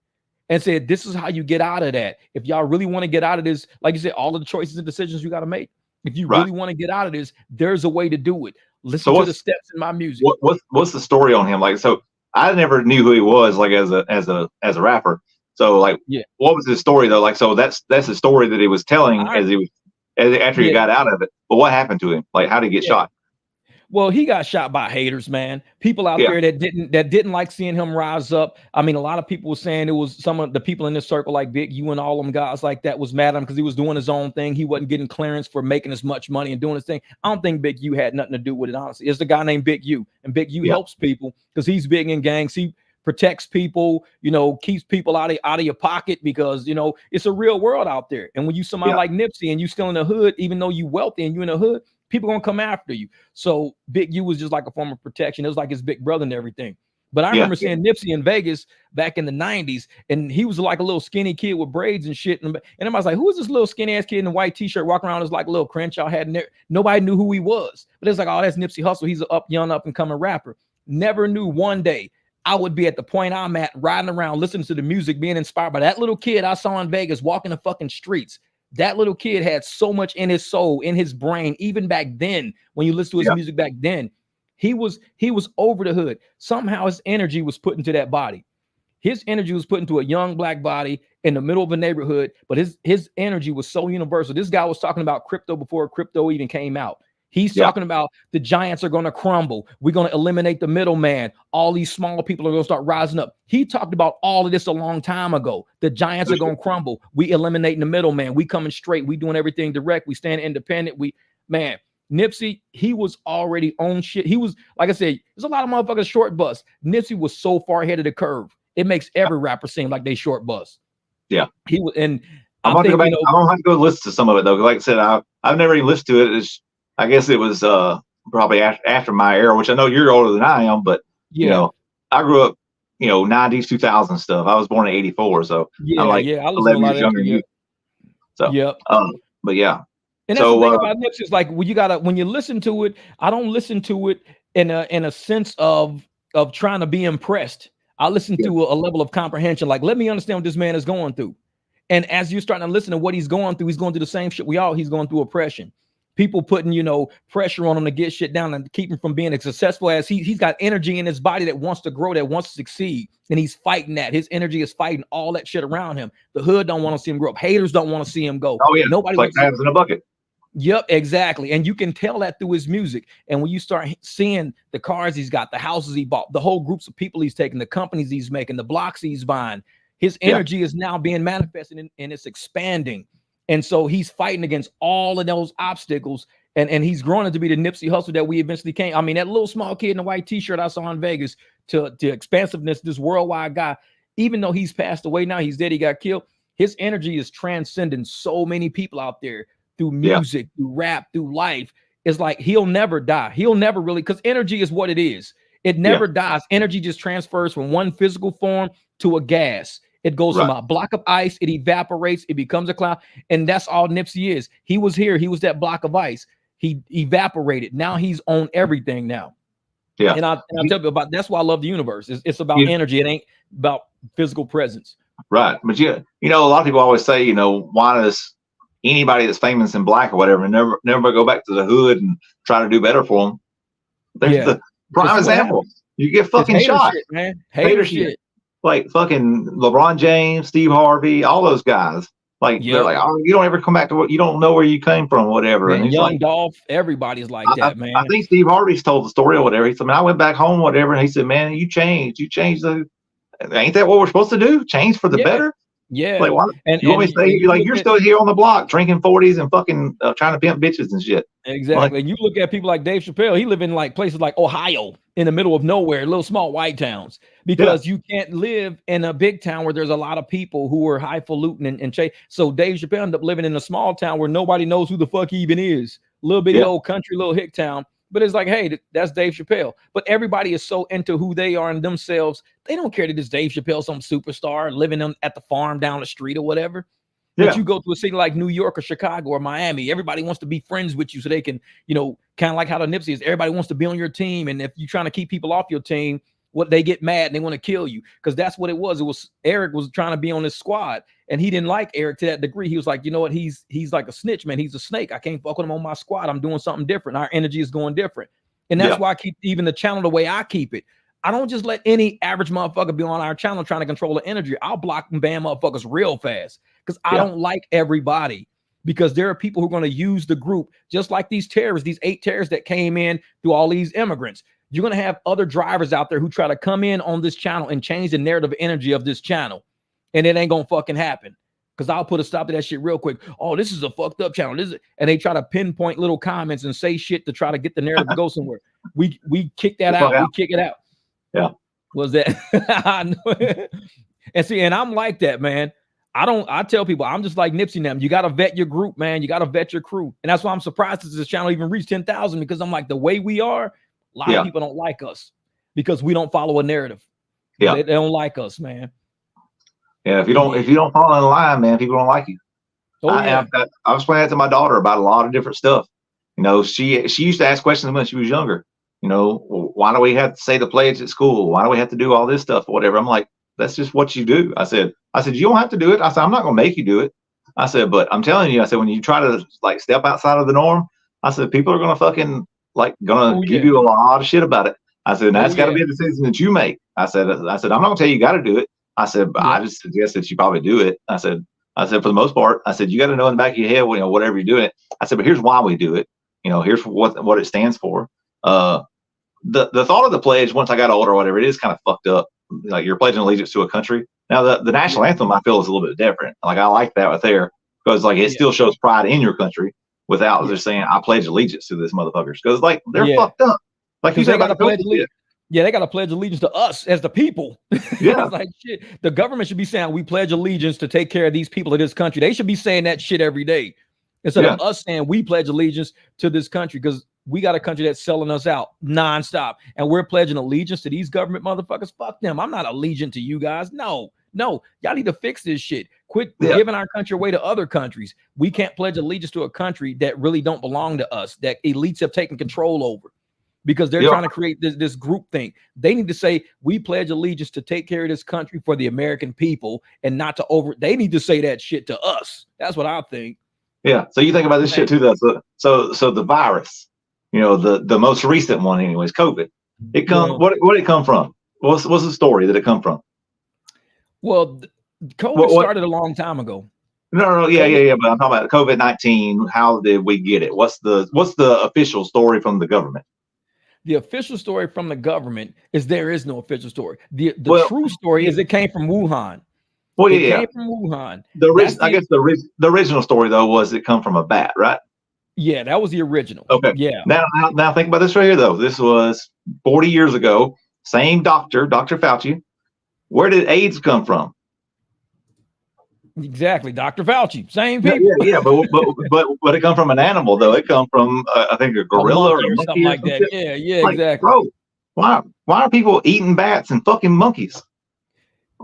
and said, this is how you get out of that. If y'all really want to get out of this, like you said, all of the choices and decisions you got to make. If you really want to get out of this, there's a way to do it. Listen to the steps in my music. What's the story on him? Like, so I never knew who he was, like as a rapper. So like, what was his story though? Like, so that's the story that he was telling after he got out of it. But what happened to him? Like, how did he get shot? Well, he got shot by haters, man. People out there that didn't like seeing him rise up. I mean, a lot of people were saying it was some of the people in this circle, like Big U and all them guys like that, was mad at him because he was doing his own thing. He wasn't getting clearance for making as much money and doing his thing. I don't think Big U had nothing to do with it, honestly. It's the guy named Big U, and Big U helps people because he's big in gangs. He protects people, keeps people out of your pocket because, it's a real world out there. And when you somebody like Nipsey and you still in the hood, even though you wealthy and you in the hood, people gonna come after you. So Big U was just like a form of protection. It was like his big brother and everything. But I remember seeing Nipsey in Vegas back in the 90s, and he was like a little skinny kid with braids and shit. And everybody's like, who is this little skinny ass kid in a white t-shirt walking around as like a little Crenshaw hat? And nobody knew who he was. But it's like, oh, that's Nipsey Hussle. He's a young up and coming rapper. Never knew one day I would be at the point I'm at, riding around, listening to the music, being inspired by that little kid I saw in Vegas walking the fucking streets. That little kid had so much in his soul, in his brain, even back then, when you listen to his music back then, he was over the hood. Somehow his energy was put into that body. His energy was put into a young black body in the middle of a neighborhood, but his energy was so universal. This guy was talking about crypto before crypto even came out. He's talking about the giants are going to crumble. We're going to eliminate the middleman. All these small people are going to start rising up. He talked about all of this a long time ago. The giants are going to crumble. We eliminating the middleman. We coming straight. We doing everything direct. We stand independent. Nipsey, he was already on shit. He was, like I said, there's a lot of motherfuckers short bus. Nipsey was so far ahead of the curve. It makes every rapper seem like they short bus. Yeah. He was, and I'm going to go back. I'm going to have to go listen to some of it though. Like I said, I've never even listened to it. I guess it was probably after my era, which I know you're older than I am, but I grew up, 90s, 2000 stuff. I was born in 84, so I'm like I 11 years younger than you. So but yeah. And that's the thing about Nipsey is like when you listen to it, I don't listen to it in a sense of trying to be impressed. I listen to a level of comprehension, like let me understand what this man is going through. And as you're starting to listen to what he's going through the same shit he's going through oppression. People putting, pressure on him to get shit down and keep him from being as successful as he's got energy in his body that wants to grow, that wants to succeed. And he's fighting that. His energy is fighting all that shit around him. The hood don't want to see him grow up. Haters don't want to see him go. Oh, yeah. Nobody like crabs in a bucket. Yep, exactly. And you can tell that through his music. And when you start seeing the cars he's got, the houses he bought, the whole groups of people he's taking, the companies he's making, the blocks he's buying, his energy is now being manifested and it's expanding. And so he's fighting against all of those obstacles. And he's grown into be the Nipsey Hussle that we eventually came. I mean, that little small kid in a white t-shirt I saw in Vegas to expansiveness, this worldwide guy, even though he's passed away now, he's dead, he got killed. His energy is transcending so many people out there through music, through rap, through life. It's like he'll never die. He'll never really, because energy is what it is. It never dies. Energy just transfers from one physical form to a gas. It goes from a block of ice, it evaporates, it becomes a cloud. And that's all Nipsey is. He was here. He was that block of ice. He evaporated. Now he's on everything now. Yeah. And I'll tell you about, that's why I love the universe. It's about energy. It ain't about physical presence. Right. But a lot of people always say, why does anybody that's famous in black or whatever never go back to the hood and try to do better for them? There's the prime example. You get fucking shot, shit, man. Hater shit. like fucking LeBron James, Steve Harvey, all those guys. Like they're Yep. like, oh, you don't ever come back to what you don't know where you came from, whatever. And Man, he's Young like, Dolph, everybody's like that, man. I think Steve Harvey's told the story or whatever. He said, man, I went back home, whatever, and he said, man, you changed. Ain't that what we're supposed to do? Change for the better? Yeah. Like, why, you want me to say, you're still here on the block drinking 40s and fucking trying to pimp bitches and shit. Exactly. Like, and you look at people like Dave Chappelle, he live in like places like Ohio, in the middle of nowhere, little small white towns, because you can't live in a big town where there's a lot of people who are highfalutin and chase. So Dave Chappelle ended up living in a small town where nobody knows who the fuck he even is. Little bitty old country, little hick town. But it's like, hey, that's Dave Chappelle. But everybody is so into who they are and themselves. They don't care that it's Dave Chappelle, some superstar living at the farm down the street or whatever. But you go to a city like New York or Chicago or Miami, everybody wants to be friends with you so they can, kind of like how the Nipsey is. Everybody wants to be on your team. And if you're trying to keep people off your team, they get mad and they want to kill you, because that's what it was. It was Eric was trying to be on this squad, and he didn't like Eric to that degree. He was like, you know what? He's like a snitch, man. He's a snake. I can't fuck with him on my squad. I'm doing something different. Our energy is going different. And that's why I keep even the channel the way I keep it. I don't just let any average motherfucker be on our channel trying to control the energy. I'll block and ban motherfuckers real fast, because I don't like everybody. Because there are people who are going to use the group, just like these terrorists, these 8 terrorists that came in through all these immigrants. You're going to have other drivers out there who try to come in on this channel and change the narrative energy of this channel. And it ain't going to fucking happen. Because I'll put a stop to that shit real quick. Oh, this is a fucked up channel. And they try to pinpoint little comments and say shit to try to get the narrative to go somewhere. We kick that out. We kick it out. Yeah. Was that? And see, and I'm like that, man. I tell people, I'm just like Nipsey now. You got to vet your group, man. You got to vet your crew. And that's why I'm surprised that this channel even reached 10,000, because I'm like, the way we are, a lot of people don't like us because we don't follow a narrative. Yeah. They don't like us, man. Yeah. If you don't fall in line, man, people don't like you. I was explaining that to my daughter about a lot of different stuff. She used to ask questions when she was younger. Why do we have to say the pledge at school? Why do we have to do all this stuff or whatever? I'm like, that's just what you do. I said, you don't have to do it. I said, I'm not going to make you do it. I said, but I'm telling you, I said, when you try to like step outside of the norm, I said, people are going to fucking give you a lot of shit about it. I said, that's got to be a decision that you make. I said, I'm not going to tell you got to do it. I said, but I just suggest that you probably do it. I said, for the most part, I said, you got to know in the back of your head, whatever you're doing. I said, but here's why we do it. Here's what it stands for. The thought of the pledge, once I got older or whatever, it is kind of fucked up. Like, you're pledging allegiance to a country. Now the national anthem, I feel, is a little bit different. Like, I like that right there, because like it still shows pride in your country without just saying I pledge allegiance to this motherfuckers, because like they're fucked up. Like you said, they got to pledge allegiance. Yeah, they got to pledge allegiance to us as the people. Yeah, like shit. The government should be saying we pledge allegiance to take care of these people of this country. They should be saying that shit every day instead of us saying we pledge allegiance to this country, because we got a country that's selling us out nonstop, and we're pledging allegiance to these government motherfuckers. Fuck them. I'm not allegiant to you guys. No, y'all need to fix this shit. Quit giving our country away to other countries. We can't pledge allegiance to a country that really don't belong to us, that elites have taken control over, because they're trying to create this group thing. They need to say we pledge allegiance to take care of this country for the American people, and not to they need to say that shit to us. That's what I think. Yeah. So you think about this shit too, though. So the virus, the most recent one anyways, COVID, what did it come from? What's the story that it come from? Well, COVID started a long time ago. No, yeah. But I'm talking about COVID-19. How did we get it? What's the official story from the government? The official story from the government is there is no official story. The true story is it came from Wuhan. Well, it came from Wuhan. I guess the original story though was it come from a bat, right? Yeah, that was the original. Okay. Yeah. Now think about this right here though. This was 40 years ago. Same doctor, Dr. Fauci. Where did AIDS come from? Exactly, Dr. Fauci. Same people. Yeah. But it come from an animal though. It come from I think a gorilla or something like that. Yeah, like, exactly. Bro, why are people eating bats and fucking monkeys?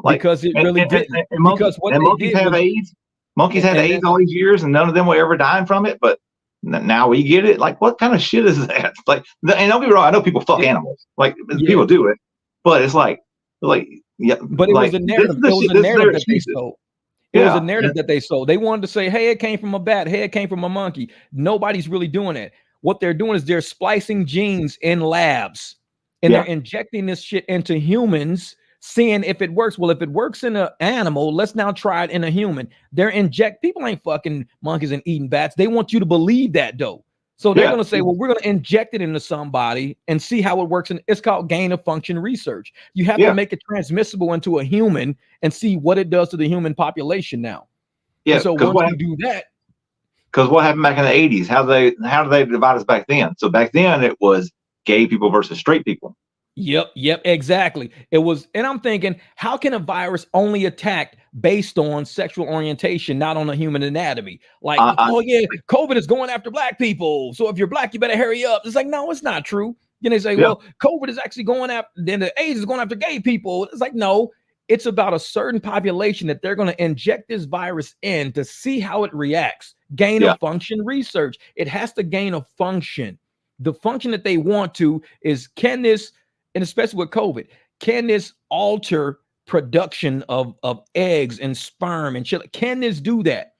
Like, because it really didn't. Monkeys have AIDS. Monkeys had AIDS all these years, and none of them were ever dying from it. But now we get it. Like, what kind of shit is that? Like, and don't be wrong. I know people fuck animals. Like, people do it, but it's like, yeah. But it was a narrative. It was a narrative that they sold. It was a narrative that they sold. They wanted to say, hey, it came from a bat. Hey, it came from a monkey. Nobody's really doing it. What they're doing is they're splicing genes in labs, and they're injecting this shit into humans seeing if it works. Well, if it works in an animal, let's now try it in a human. People ain't fucking monkeys and eating bats. They want you to believe that though. So they're going to say, well, we're going to inject it into somebody and see how it works. And it's called gain of function research. You have to make it transmissible into a human and see what it does to the human population now. Yeah. And so once you do that, because what happened back in the 80s? How do they divide us back then? So back then it was gay people versus straight people. Yep, exactly. It was, and I'm thinking, how can a virus only attack based on sexual orientation, not on a human anatomy? Like, COVID is going after black people. So if you're black, you better hurry up. It's like, no, it's not true. Then they say, well, COVID is actually going after, then the AIDS is going after gay people. It's like, no, it's about a certain population that they're going to inject this virus in to see how it reacts. Gain of function research. It has to gain a function. The function that they want to is, can this, and especially with COVID, can this alter production of eggs and sperm and shit? Can this do that?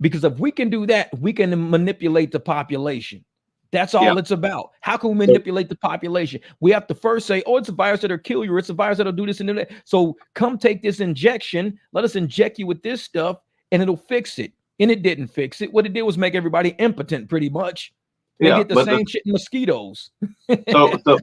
Because if we can do that, we can manipulate the population. That's all it's about. How can we manipulate the population? We have to first say, oh, it's a virus that'll kill you, or it's a virus that'll do this and do that. So come take this injection. Let us inject you with this stuff, and it'll fix it. And it didn't fix it. What it did was make everybody impotent, pretty much. They get the same shit in mosquitoes. The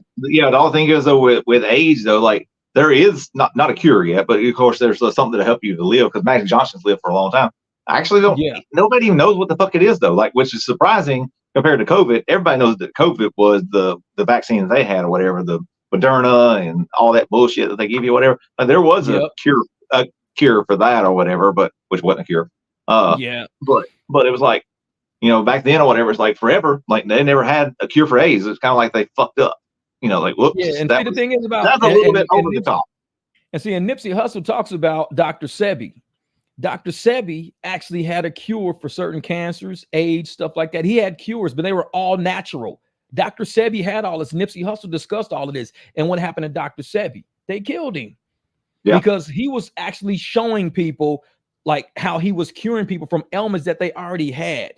whole thing is though with AIDS though, like there is not a cure yet, but of course there's something to help you to live, because Magic Johnson's lived for a long time. I actually don't. Nobody even knows what the fuck it is though, like, which is surprising compared to COVID. Everybody knows that COVID was the vaccine they had or whatever, the Moderna and all that bullshit that they give you, whatever. Like, there was a cure for that or whatever, but which wasn't a cure. But it was like, back then or whatever, it's like forever. Like they never had a cure for AIDS. It's kind of like they fucked up. Like, whoops. Yeah, and the thing is about that's a little bit over the top. And see, and Nipsey Hussle talks about Dr. Sebi. Dr. Sebi actually had a cure for certain cancers, AIDS, stuff like that. He had cures, but they were all natural. Dr. Sebi had all this. Nipsey Hussle discussed all of this. And what happened to Dr. Sebi? They killed him because he was actually showing people like how he was curing people from ailments that they already had.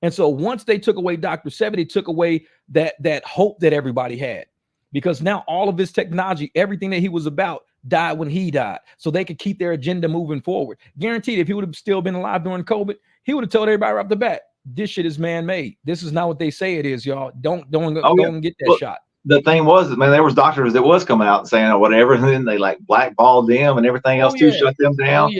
And so once they took away Dr. Sebi, they took away that hope that everybody had, because now all of this technology, everything that he was about, died when he died. So they could keep their agenda moving forward. Guaranteed, if he would have still been alive during COVID, he would have told everybody right off the bat, this shit is man-made. This is not what they say it is, y'all. Don't get that shot. The thing was, man, there was doctors that was coming out and saying whatever, and then they like blackballed them and everything else to shut them down.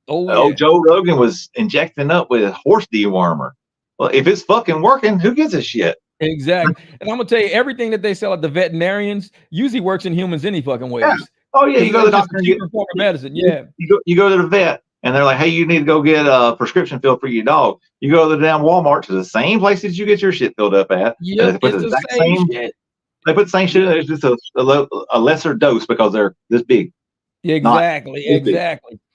Joe Rogan was injecting up with horse dewormer. Well, if it's fucking working, who gives a shit? Exactly. And I'm gonna tell you, everything that they sell at the veterinarians usually works in humans any fucking ways. Yeah. Oh yeah, you go to the doctor and get form of medicine. You go to the vet and they're like, hey, you need to go get a prescription filled for your dog. You go to the damn Walmart, to the same places you get your shit filled up at. Yeah, they put the same shit. They put the same shit in there. It's just a lesser dose because they're this big. Exactly.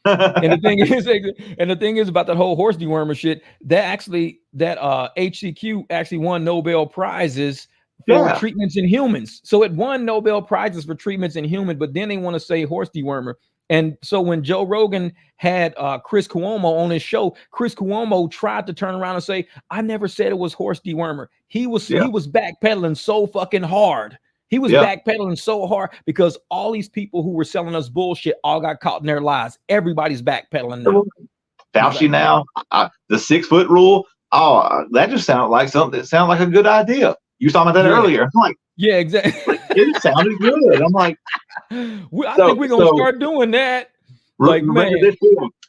And the thing is about that whole horse dewormer shit, that HCQ actually won Nobel Prizes for treatments in humans. So it won Nobel Prizes for treatments in humans, but then they want to say horse dewormer. And so when Joe Rogan had Chris Cuomo on his show, Chris Cuomo tried to turn around and say, I never said it was horse dewormer. He was backpedaling so fucking hard. He was backpedaling so hard because all these people who were selling us bullshit all got caught in their lies. Everybody's backpedaling now. Fauci now, the 6 foot rule. Oh, that just sounded like something that sounded like a good idea. You were talking about that earlier. I'm like, yeah, exactly. It sounded good. I'm like, I think we're gonna start doing that. Remember this.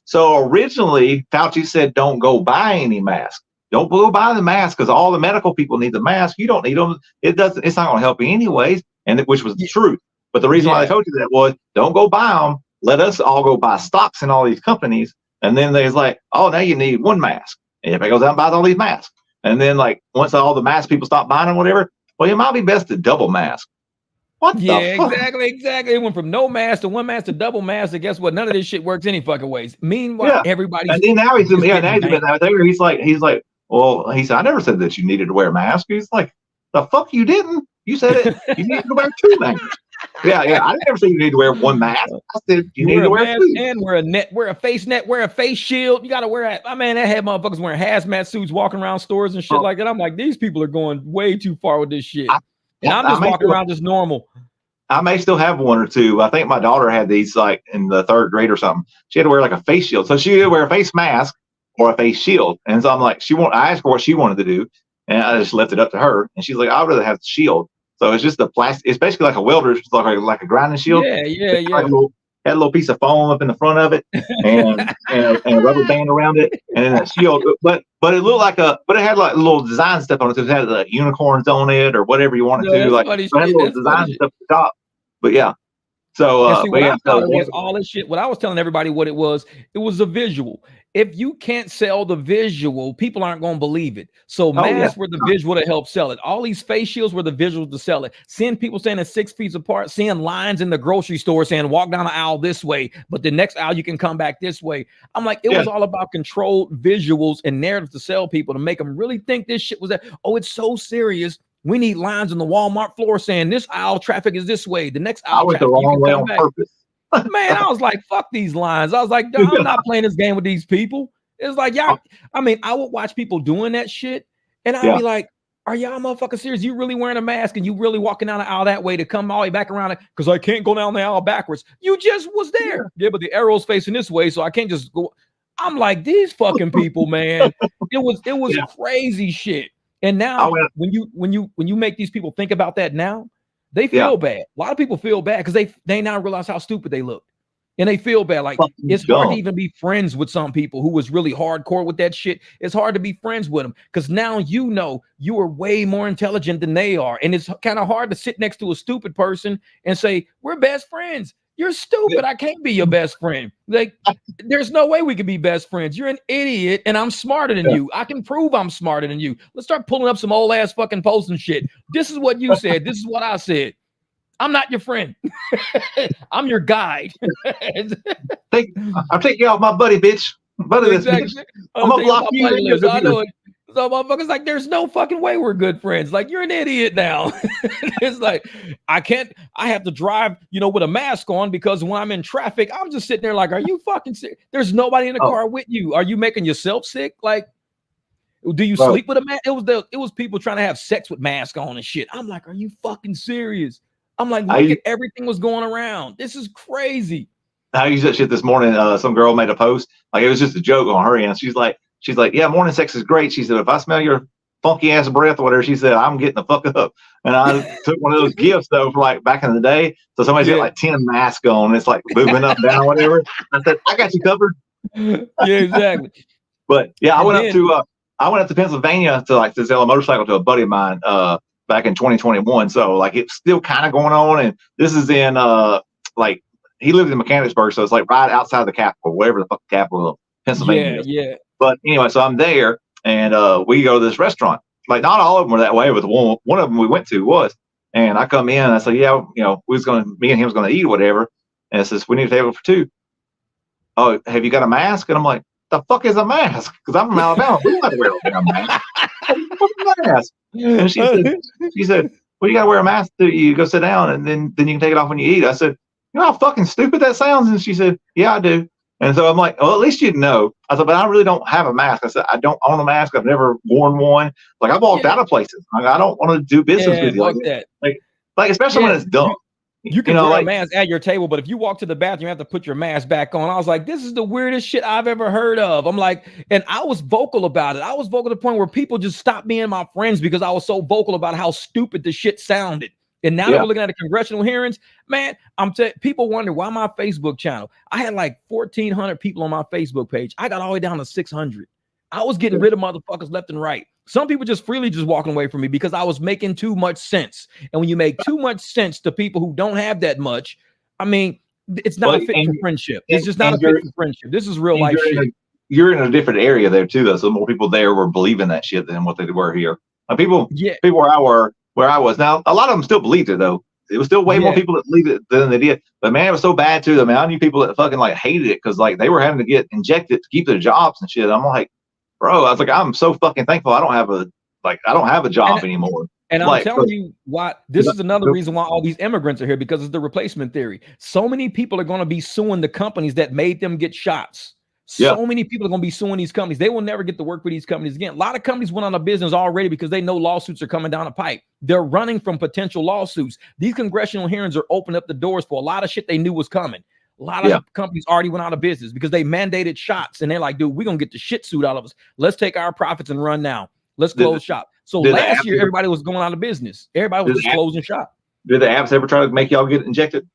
So originally, Fauci said, "Don't go buy any mask. Don't go buy the mask because all the medical people need the mask. You don't need them. It's not going to help you anyways." And which was the truth. But the reason why they told you that was, "Don't go buy them. Let us all go buy stocks in all these companies." And then they was like, "Oh, now you need one mask." And everybody goes out and buys all these masks. And then like once all the mask people stop buying them, whatever, well, it might be best to double mask. What the fuck? Exactly. It went from no mask to one mask to double mask. And guess what? None of this shit works any fucking ways. Meanwhile, everybody's. And then now he's been out there. He's like, well, he said, I never said that you needed to wear a mask. He's like, the fuck you didn't? You said it. You need to wear 2 masks. Yeah. I never said you need to wear 1 mask. I said you need to wear 2. And wear a net, wear a face net, wear a face shield. You got to wear that. I mean, I had motherfuckers wearing hazmat suits walking around stores and shit like that. I'm like, these people are going way too far with this shit. And I'm just walking around just normal. I may still have one or two. I think my daughter had these like in the 3rd grade or something. She had to wear like a face shield. So she would wear a face mask or a face shield. And so I'm like, I asked her what she wanted to do. And I just left it up to her. And she's like, I'd rather have the shield. So it's just the plastic. It's basically like a welder's, like a grinding shield. Yeah. Had a little piece of foam up in the front of it, and a rubber band around it, and then that shield. But it looked like but it had like little design stuff on it. So it had the unicorns on it or whatever you wanted to. Like it had little design stuff at the top. But yeah. So and see, what I thought it was all this shit. What I was telling everybody what it was a visual. If you can't sell the visual, people aren't going to believe it. So masks were the visual to help sell it. All these face shields were the visuals to sell it. Seeing people standing 6 feet apart, seeing lines in the grocery store saying walk down the aisle this way, but the next aisle you can come back this way. I'm like, it was all about controlled visuals and narratives to sell people, to make them really think this shit was that. Oh, it's so serious. We need lines on the Walmart floor saying this aisle traffic is this way. The next aisle traffic, the wrong way on purpose. Man, I was like, fuck these lines. I was like, I'm not playing this game with these people. It's like, y'all, I mean, I would watch people doing that shit, and I'd be like, are y'all motherfuckers serious? You really wearing a mask and you really walking down the aisle that way to come all the way back around it? Because I can't go down the aisle backwards. You just was there. Yeah, but the arrow's facing this way, so I can't just go. I'm like, these fucking people, man. It was crazy shit. And now when you make these people think about that now, they feel bad. A lot of people feel bad because they now realize how stupid they look. And they feel bad. Like it's hard to even be friends with some people who was really hardcore with that shit. It's hard to be friends with them because now you know you are way more intelligent than they are. And it's kind of hard to sit next to a stupid person and say, we're best friends. You're stupid. I can't be your best friend. Like, there's no way we can be best friends. You're an idiot, and I'm smarter than you. I can prove I'm smarter than you. Let's start pulling up some old ass fucking posts and shit. This is what you said. This is what I said. I'm not your friend. I'm your guide. I'll take you off my buddy, bitch. Buddy, exactly. Bitch. I'm gonna block you. I know it. So motherfuckers like, there's no fucking way we're good friends. Like, you're an idiot now. It's like, I have to drive, with a mask on because when I'm in traffic, I'm just sitting there like, are you fucking sick? There's nobody in the car with you. Are you making yourself sick? Like, do you sleep with a mask? It was people trying to have sex with mask on and shit. I'm like, are you fucking serious? I'm like, look at everything was going around. This is crazy. I used that shit this morning. Some girl made a post. Like, it was just a joke on her end. She's like, yeah, morning sex is great. She said, if I smell your funky ass breath or whatever, she said, I'm getting the fuck up. And I took one of those gifts though, for like back in the day. So somebody's got like 10 masks on. And it's like moving up, down, whatever. I said, I got you covered. Yeah, exactly. But yeah, I went up to Pennsylvania to sell a motorcycle to a buddy of mine back in 2021. So like it's still kind of going on. And this is in like he lives in Mechanicsburg, so it's like right outside the capital, wherever the fuck the capital of Pennsylvania is. Yeah. But anyway, so I'm there and we go to this restaurant. Like not all of them were that way, but one of them we went to was. And I come in and I say, yeah, me and him was gonna eat or whatever. And it says, we need a table for two. Oh, have you got a mask? And I'm like, the fuck is a mask? Because I'm from Alabama. We don't have to wear a mask. Mask. And she said, well, you got to wear a mask till you go sit down, and then you can take it off when you eat. I said, you know how fucking stupid that sounds? And she said, yeah, I do. And so I'm like, well, at least you'd know. I said, but I really don't have a mask. I said, I don't own a mask. I've never worn one. Like, I've walked out of places. Like, I don't want to do business with you like that. Like especially when it's dumb. You can wear a mask at your table, but if you walk to the bathroom, you have to put your mask back on. I was like, this is the weirdest shit I've ever heard of. I'm like, and I was vocal about it. I was vocal to the point where people just stopped being my friends because I was so vocal about how stupid the shit sounded. And now that we're looking at the congressional hearings, man, people wonder why my Facebook channel. I had like 1,400 people on my Facebook page. I got all the way down to 600. I was getting rid of motherfuckers left and right. Some people just freely just walking away from me because I was making too much sense. And when you make too much sense to people who don't have that much, I mean, it's not a fit for friendship. It's just not a fit for friendship. This is real life shit. You're in a different area there too, though. So more people there were believing that shit than what they were here. People where I was. Now, a lot of them still believed it though. It was still way more people that believed it than they did. But man, it was so bad too. I mean, I knew people that fucking like hated it because like they were having to get injected to keep their jobs and shit. I'm like, bro, I was like, I'm so fucking thankful I don't have a job anymore. And I'm telling you why this is another reason why all these immigrants are here, because it's the replacement theory. So many people are going to be suing the companies that made them get shots. So many people are going to be suing these companies. They will never get to work for these companies again. A lot of companies went out of business already because they know lawsuits are coming down the pipe. They're running from potential lawsuits. These congressional hearings are opening up the doors for a lot of shit they knew was coming. A lot of companies already went out of business because they mandated shots, and they're like, dude, we're going to get the shit suit out of us. Let's take our profits and run now. Let's close shop. So last year, everybody was going out of business. Everybody was just closing shop. Did the apps ever try to make y'all get injected?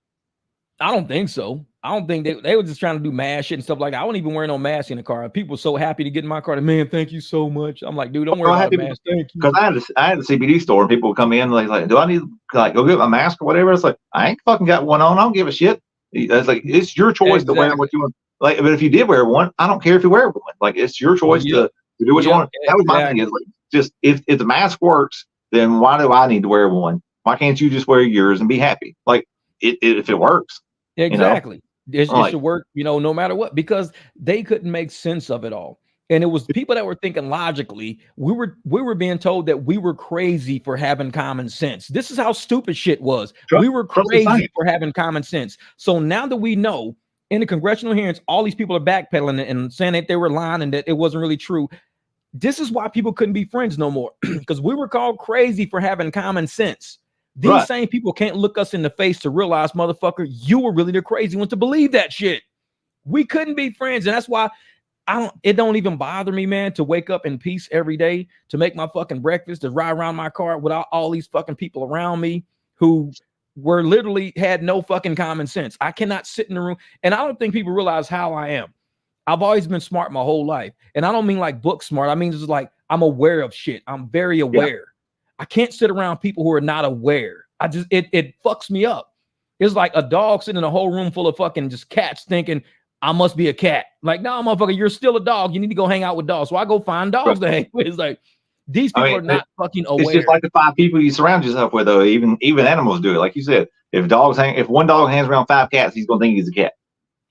I don't think so. I don't think they were just trying to do mad shit and stuff like that. I wouldn't even wear no mask in the car. People were so happy to get in my car. Man, thank you so much. I'm like, dude, don't worry about the mask. Thank you. Because I had a CBD store and people would come in like, do I need like go get my mask or whatever? It's like, I ain't fucking got one on. I don't give a shit. It's like, it's your choice to wear what you want. Like, but if you did wear one, I don't care if you wear one. Like, it's your choice to do what you want. That was my thing. Is like, just if the mask works, then why do I need to wear one? Why can't you just wear yours and be happy? Like, if it works. Exactly. It should work, no matter what, because they couldn't make sense of it all. And it was people that were thinking logically. We were being told that we were crazy for having common sense. This is how stupid shit was. We were crazy for having common sense. So now that we know in the congressional hearings, all these people are backpedaling and saying that they were lying and that it wasn't really true. This is why people couldn't be friends no more, because we were called crazy for having common sense. These same people can't look us in the face to realize, motherfucker, you were really the crazy one to believe that shit. We couldn't be friends. And that's why it don't even bother me, man, to wake up in peace every day, to make my fucking breakfast, to ride around my car without all these fucking people around me who were literally had no fucking common sense. I cannot sit in the room. And I don't think people realize how I am. I've always been smart my whole life. And I don't mean like book smart. I mean, just like I'm aware of shit. I'm very aware. Yeah. I can't sit around people who are not aware. It fucks me up. It's like a dog sitting in a whole room full of fucking just cats thinking I must be a cat. Like, no, motherfucker, you're still a dog. You need to go hang out with dogs. So I go find dogs to hang with. It's like, these people are not fucking aware. It's just like the 5 people you surround yourself with, though. Even animals do it. Like you said, if one dog hangs around 5 cats, he's going to think he's a cat.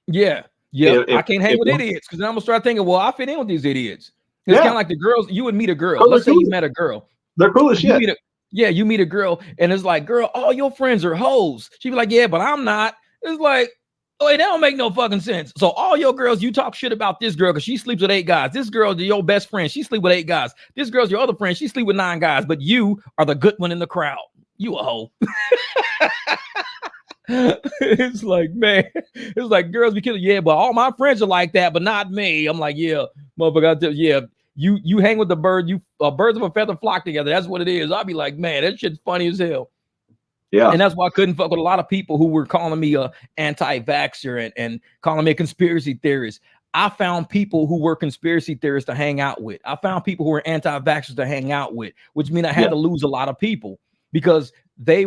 Yeah. Yeah. I can't hang with idiots because then I'm going to start thinking, well, I fit in with these idiots. It's kind of like the girls. You would meet a girl. Let's say you met a girl. They're cool as shit. You meet a girl and it's like, girl, all your friends are hoes. She'd be like, yeah, but I'm not. It's like, oh, that don't make no fucking sense. So all your girls, you talk shit about this girl because she sleeps with 8 guys. This girl's your best friend. She sleep with 8 guys. This girl's your other friend. She sleep with 9 guys. But you are the good one in the crowd. You a hoe. It's like, man, it's like girls be killing. Yeah, but all my friends are like that, but not me. I'm like, yeah, motherfucker. You hang with the bird. Birds of a feather flock together. That's what it is. I'll be like, man, that shit's funny as hell. Yeah. And that's why I couldn't fuck with a lot of people who were calling me a anti-vaxxer and calling me a conspiracy theorist. I found people who were conspiracy theorists to hang out with. I found people who were anti-vaxxers to hang out with, which means I had to lose a lot of people because they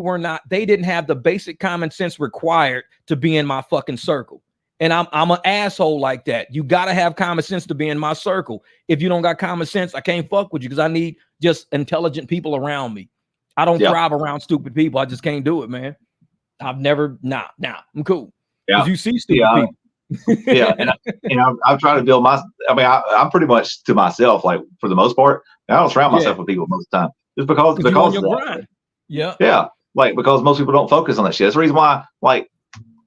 didn't have the basic common sense required to be in my fucking circle. And I'm an asshole like that. You got to have common sense to be in my circle. If you don't got common sense, I can't fuck with you because I need just intelligent people around me. I don't thrive around stupid people. I just can't do it, man. I've never, I'm cool. Yeah. You see stupid people. Yeah. And I've tried to build I'm pretty much to myself, like for the most part. I don't surround myself with people most of the time. Just because of that. Yeah. Yeah. Like, because most people don't focus on that shit. That's the reason why, like,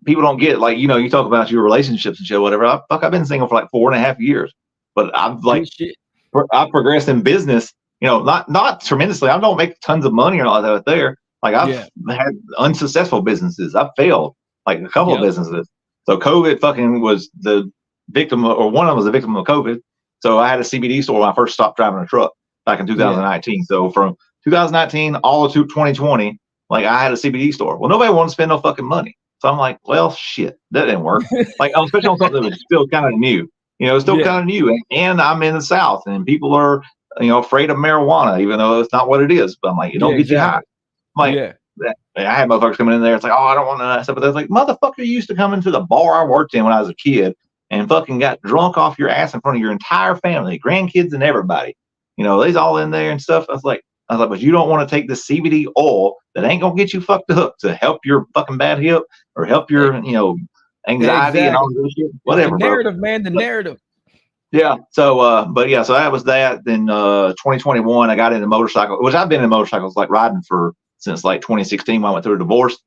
people don't get, like, you talk about your relationships and shit, whatever. I've been single for like 4.5 years, but I've progressed in business, not tremendously. I don't make tons of money or all that there. Like I've had unsuccessful businesses. I've failed like a couple of businesses. So COVID fucking was the victim, or one of them was a victim of COVID. So I had a CBD store when I first stopped driving a truck back in 2019. Yeah. So from 2019 all to 2020, like I had a CBD store. Well, nobody wanted to spend no fucking money. So I'm like, well, shit, that didn't work. Like, especially on something that was still kind of new, it's still kind of new. And I'm in the South and people are, afraid of marijuana, even though it's not what it is. But I'm like, don't get you high. I'm like, I had motherfuckers coming in there. It's like, oh, I don't want that stuff. But they're like, motherfucker, you used to come into the bar I worked in when I was a kid and fucking got drunk off your ass in front of your entire family, grandkids and everybody. They's all in there and stuff. I was like, but you don't want to take the CBD oil that ain't gonna get you fucked up to help your fucking bad hip or help your, anxiety and all this shit. Whatever, the narrative, man, the narrative. Yeah. So, so that was that. Then 2021, I got into motorcycle, which I've been in motorcycles like riding since like 2016 when I went through a divorce.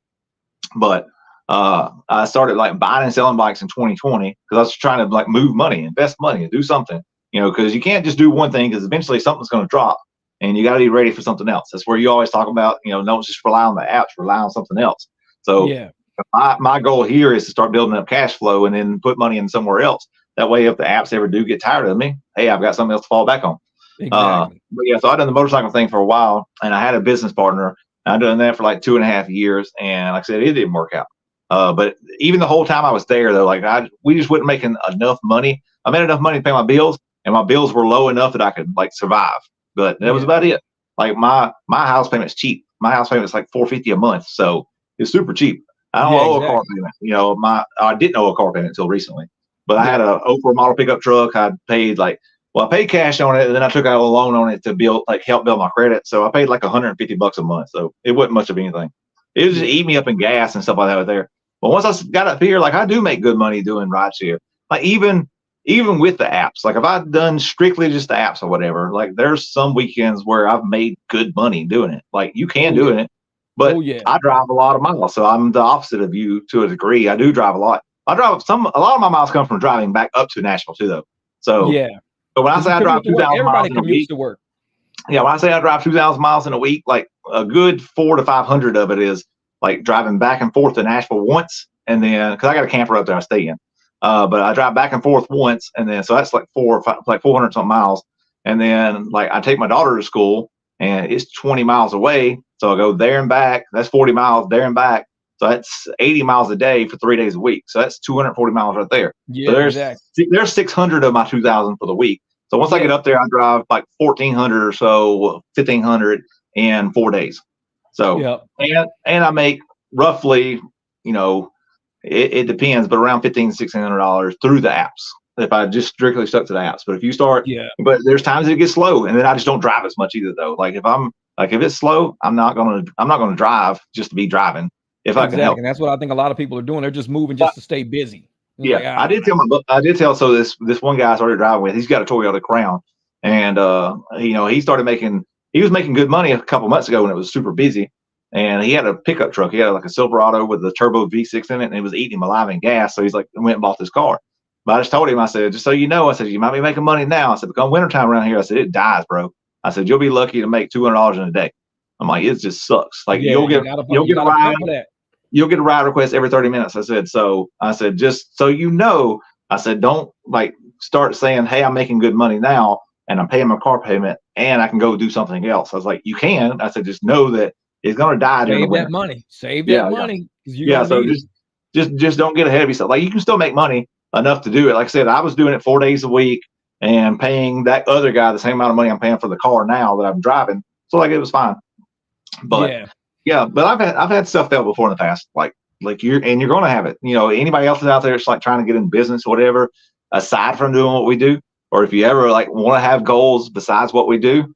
But I started like buying and selling bikes in 2020 because I was trying to like move money, invest money, and do something, because you can't just do one thing because eventually something's going to drop and you got to be ready for something else. That's where you always talk about, don't just rely on the apps, rely on something else. So Yeah. my goal here is to start building up cash flow and then put money in somewhere else. That way, if the apps ever do get tired of me, hey, I've got something else to fall back on. Exactly. But yeah, so I've done the motorcycle thing for a while, and I had a business partner. I've done that for like 2.5 years, and like I said, it didn't work out. But even the whole time I was there, though, like we just wasn't making enough money. I made enough money to pay my bills, and my bills were low enough that I could like survive. But that was about it. Like my house payment's cheap. My house payment's like $450 a month, so it's super cheap. I don't owe a car payment. I didn't owe a car payment until recently, but I had a Oprah model pickup truck. I paid I paid cash on it, and then I took out a loan on it to help build my credit. So I paid like $150 a month. So it wasn't much of anything. It was just eat me up in gas and stuff like that out there. But once I got up here, like I do make good money doing rideshare. Like even with the apps, like if I've done strictly just the apps or whatever, like there's some weekends where I've made good money doing it. Like you can do it. But I drive a lot of miles, so I'm the opposite of you to a degree. I do drive a lot. A lot of my miles come from driving back up to Nashville too, though. So but when I say I drive 2,000 miles in a week, when I say I drive 2,000 miles in a week, like a good 400 to 500 of it is like driving back and forth to Nashville once, and then because I got a camper up there I stay in, but I drive back and forth once, and then so that's like 400 something miles, and then like I take my daughter to school, and it's 20 miles away. So I go there and back. That's 40 miles there and back. So that's 80 miles a day for 3 days a week. So that's 240 miles right there. Yeah, so there's 600 of my 2,000 for the week. So once I get up there, I drive like 1,400 or so, 1,500 in 4 days. So and I make roughly, it depends, but around $1,500-$1,600 through the apps. If I just strictly stuck to the apps, but if you start, but there's times it gets slow, and then I just don't drive as much either, though. Like if it's slow, I'm not gonna drive just to be driving if I can help. And that's what I think a lot of people are doing. They're just moving just to stay busy. I did tell. So this one guy I started driving with, he's got a Toyota Crown, and he was making good money a couple months ago when it was super busy, and he had a pickup truck. He had like a Silverado with a turbo V6 in it, and it was eating him alive in gas. So he's like, went and bought this car. But I just told him, I said, just so you know, I said, you might be making money now. I said, because wintertime around here, I said, it dies, bro. I said, you'll be lucky to make $200 in a day. I'm like, it just sucks. Like you'll get a ride. You'll get a ride request every 30 minutes. I said, just so you know, I said, don't like start saying, hey, I'm making good money now and I'm paying my car payment and I can go do something else. I was like, you can. I said, just know that it's going to die during the winter. Save that money. So just don't get ahead of yourself. Like you can still make money enough to do it. Like I said, I was doing it 4 days a week and paying that other guy the same amount of money I'm paying for the car now that I'm driving. So like it was fine. But but I've had stuff fail before in the past. Like you're going to have it. Anybody else is out there that's like trying to get in business or whatever, aside from doing what we do, or if you ever like want to have goals besides what we do,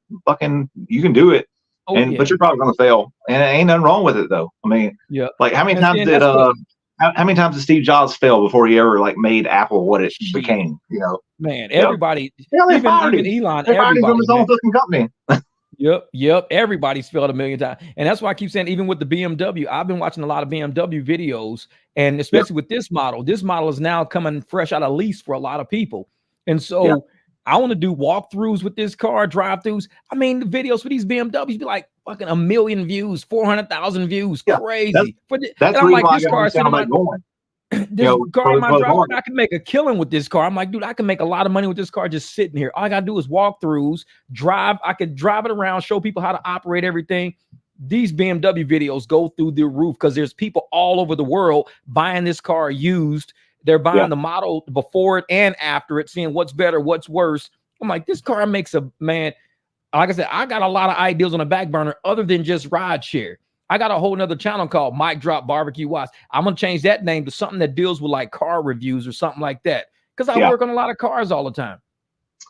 you can do it. But you're probably going to fail, and ain't nothing wrong with it though. I mean, like how many times did Steve Jobs fail before he ever like made Apple what it became? Man, everybody, even Elon, everybody from his own fucking company. Yep. Everybody's failed a million times. And that's why I keep saying, even with the BMW, I've been watching a lot of BMW videos, and especially with this model is now coming fresh out of lease for a lot of people. And so I want to do walkthroughs with this car, drive-throughs. I mean, the videos for these BMWs be like fucking 1 million views, 400,000 views. Crazy. That's I'm like, this car is going. This car in my driveway, I can make a killing with this car. I'm like, dude, I can make a lot of money with this car just sitting here. All I gotta do is walkthroughs, drive. I could drive it around, show people how to operate everything. These BMW videos go through the roof because there's people all over the world buying this car used. They're buying the model before it and after it, seeing what's better, what's worse. I'm like, this car makes like I said, I got a lot of ideas on the back burner other than just ride share. I got a whole nother channel called Mike Drop Barbecue Watch. I'm going to change that name to something that deals with like car reviews or something like that. Because I work on a lot of cars all the time.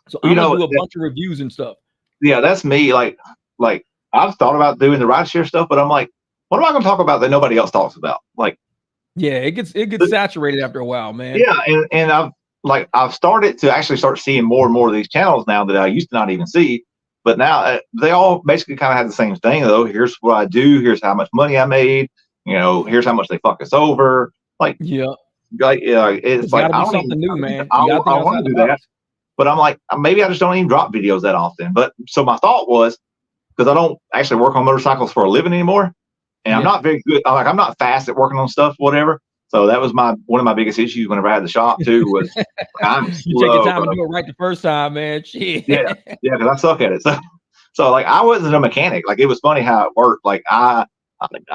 So I'm going to do a bunch of reviews and stuff. Yeah, that's me. Like I've thought about doing the rideshare stuff, but I'm like, what am I going to talk about that nobody else talks about? Like, it gets saturated after a while, man. Yeah. And I've started to actually start seeing more and more of these channels now that I used to not even see. But now they all basically kind of have the same thing, though. Here's what I do. Here's how much money I made. here's how much they fuck us over. Yeah. It's It's like, got to I be don't even, something new, man. I You got to think want outside to the do that, box. but I'm like, maybe I just don't even drop videos that often. But so my thought was, because I don't actually work on motorcycles for a living anymore, and I'm Yeah. not very good. I'm not fast at working on stuff, whatever. So that was one of my biggest issues whenever I had the shop too, was I'm You take your slow. time and do it right the first time, man. Shit. Yeah, because I suck at it. So like, I wasn't a mechanic. Like, it was funny how it worked. Like, I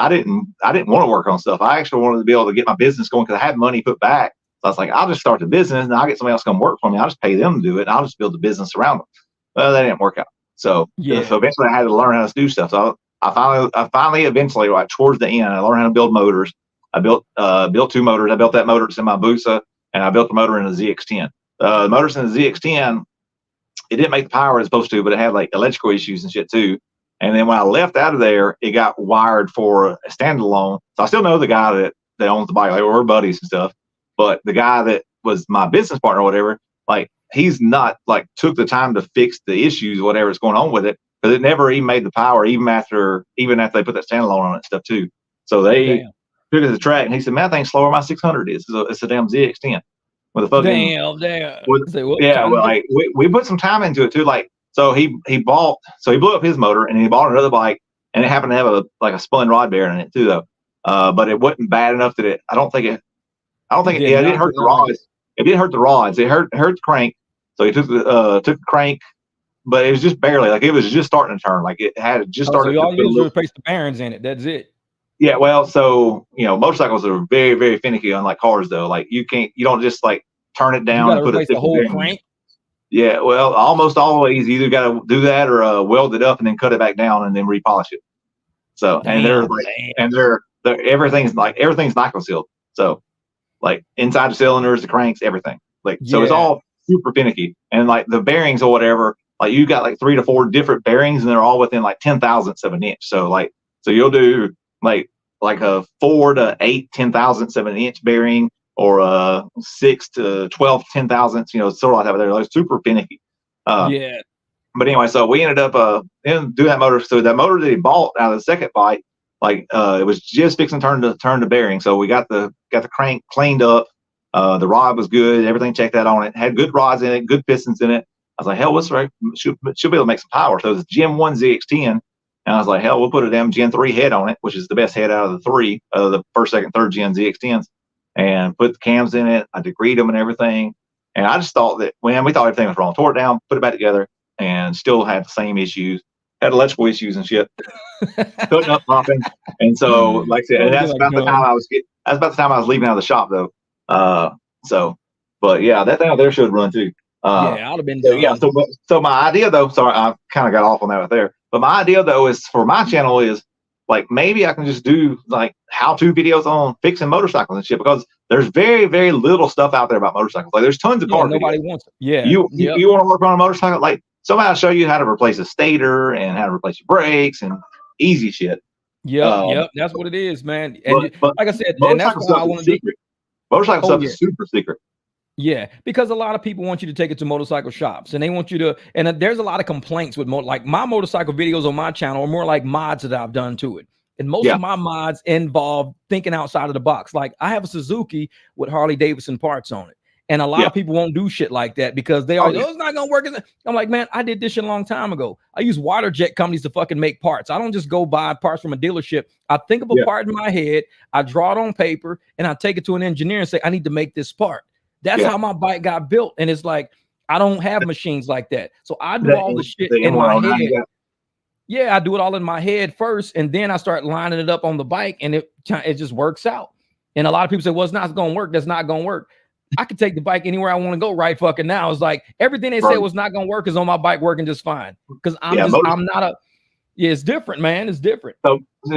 didn't want to work on stuff. I actually wanted to be able to get my business going because I had money put back. So I was like, I'll just start the business and I'll get somebody else to come work for me. I'll just pay them to do it, and I'll just build the business around them. Well, that didn't work out. So Yeah. eventually I had to learn how to do stuff. So I finally eventually, like towards the end, I learned how to build motors. I built 2 motors. I built that motor that's in my Busa, and I built the motor in a ZX10. The motors in the ZX10, it didn't make the power it's supposed to, but it had like electrical issues and shit too. And then when I left out of there, it got wired for a standalone. So I still know the guy that owns the bike. Like, we're buddies and stuff. But the guy that was my business partner or whatever, like, he's not like took the time to fix the issues, whatever's going on with it, because it never even made the power, even after they put that standalone on it and stuff too. So they took it to the track, and he said, "Man, that thing's slower than my 600 is. It's a damn ZX10 with a fucking Damn. Say, yeah, well, like we put some time into it too. Like, so he blew up his motor, and he bought another bike, and it happened to have a spun rod bearing in it too, though. But it wasn't bad enough that it didn't hurt the rods. It didn't hurt the rods. It hurt the crank. So he took the crank, but it was just barely, like, it was just starting to turn. Like, it had just started. So all you did was replace the bearings in it. That's it. Yeah, well, so motorcycles are very, very finicky, unlike cars, though. Like, you don't just like turn it down You and put replace the whole crank. Yeah, well, almost always you either got to do that or weld it up and then cut it back down and then repolish it. So everything's nickel sealed. So, like, inside the cylinders, the cranks, everything. Like, so it's all super finicky. And like the bearings or whatever, like, you got like 3 to 4 different bearings, and they're all within like 10,000ths of an inch. So you'll do like a 4 to 8 10,000ths of an inch bearing, or 6 to 12 10,000ths, sort of like that. They're like super finicky. But anyway, so we ended up doing that motor. So that motor that he bought out of the second bike, like, it was just fixing to turn the bearing. So we got the crank cleaned up. The rod was good. Everything checked out on it. Had good rods in it, good pistons in it. I was like, hell, what's right? Should be able to make some power. So it was Gen 1 ZX10. And I was like, hell, we'll put a damn Gen 3 head on it, which is the best head out of the 3, the first, second, third gen ZX10s, and put the cams in it. I degreed them and everything. And I just thought that, we thought everything was wrong. Tore it down, put it back together, and still had the same issues. Had electrical issues and shit. Cutting up, popping. And so, like I said, and that's about the time I was leaving out of the shop, though. But yeah, that thing out there should run too. I'd have been done. Yeah. So my idea, though, sorry, I kind of got off on that right there. But my idea, though, is for my channel is, like, maybe I can just do like how-to videos on fixing motorcycles and shit, because there's very, very little stuff out there about motorcycles. Like, there's tons of car nobody videos. wants it. Yeah. You want to work on a motorcycle? Like, somebody will show you how to replace a stator and how to replace your brakes and easy shit. Yep. That's what it is, man. And but like I said, and that's why I want to do. Motorcycle stuff is super secret. Yeah, because a lot of people want you to take it to motorcycle shops, and they want you to, and there's a lot of complaints with like my motorcycle videos on my channel are more like mods that I've done to it. And most of my mods involve thinking outside of the box. Like, I have a Suzuki with Harley Davidson parts on it. And a lot of people won't do shit like that because they are, it's not going to work. I'm like, man, I did this shit a long time ago. I use water jet companies to fucking make parts. I don't just go buy parts from a dealership. I think of a part in my head, I draw it on paper, and I take it to an engineer and say, I need to make this part. That's how my bike got built. And it's like, I don't have machines like that. So I do all the shit in my head. Yeah, I do it all in my head first, and then I start lining it up on the bike, and it just works out. And a lot of people say, well, it's not going to work. That's not going to work. I could take the bike anywhere I want to go right fucking now. It's like everything they said was not going to work is on my bike working just fine. Because it's different, man. It's different.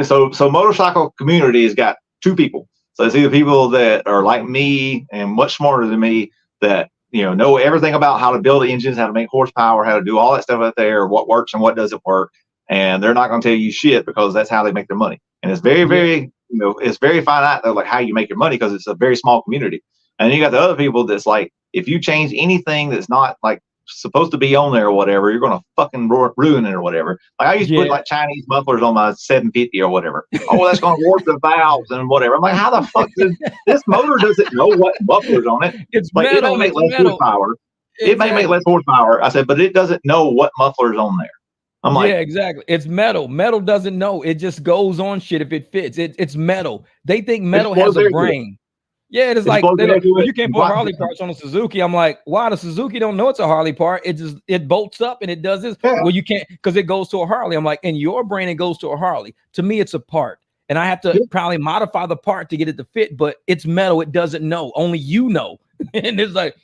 So motorcycle community has got 2 people. So it's either people that are like me and much smarter than me that, know everything about how to build engines, how to make horsepower, how to do all that stuff out there, what works and what doesn't work. And they're not going to tell you shit because that's how they make their money. And it's very, very, it's very finite, though, like how you make your money, because it's a very small community. And you got the other people that's like, if you change anything that's not like supposed to be on there or whatever, you're going to fucking ruin it or whatever. Like I used to put like Chinese mufflers on my 750 or whatever. Oh, that's going to warp the valves and whatever. I'm like, how the fuck this motor doesn't know what muffler's on it? It's like metal. It may make less horsepower. Exactly. It may make less horsepower. I said, but it doesn't know what muffler's on there. I'm like, yeah, exactly. It's metal. Metal doesn't know. It just goes on shit if it fits. It's metal. They think metal has a brain. Yeah, it's like you can't put Harley parts on a Suzuki. I'm like, why? The Suzuki don't know it's a Harley part. It bolts up and it does this. Yeah. Well, you can't because it goes to a Harley. I'm like, in your brain, it goes to a Harley. To me, it's a part. And I have to probably modify the part to get it to fit, but it's metal. It doesn't know. Only you know. And it's like,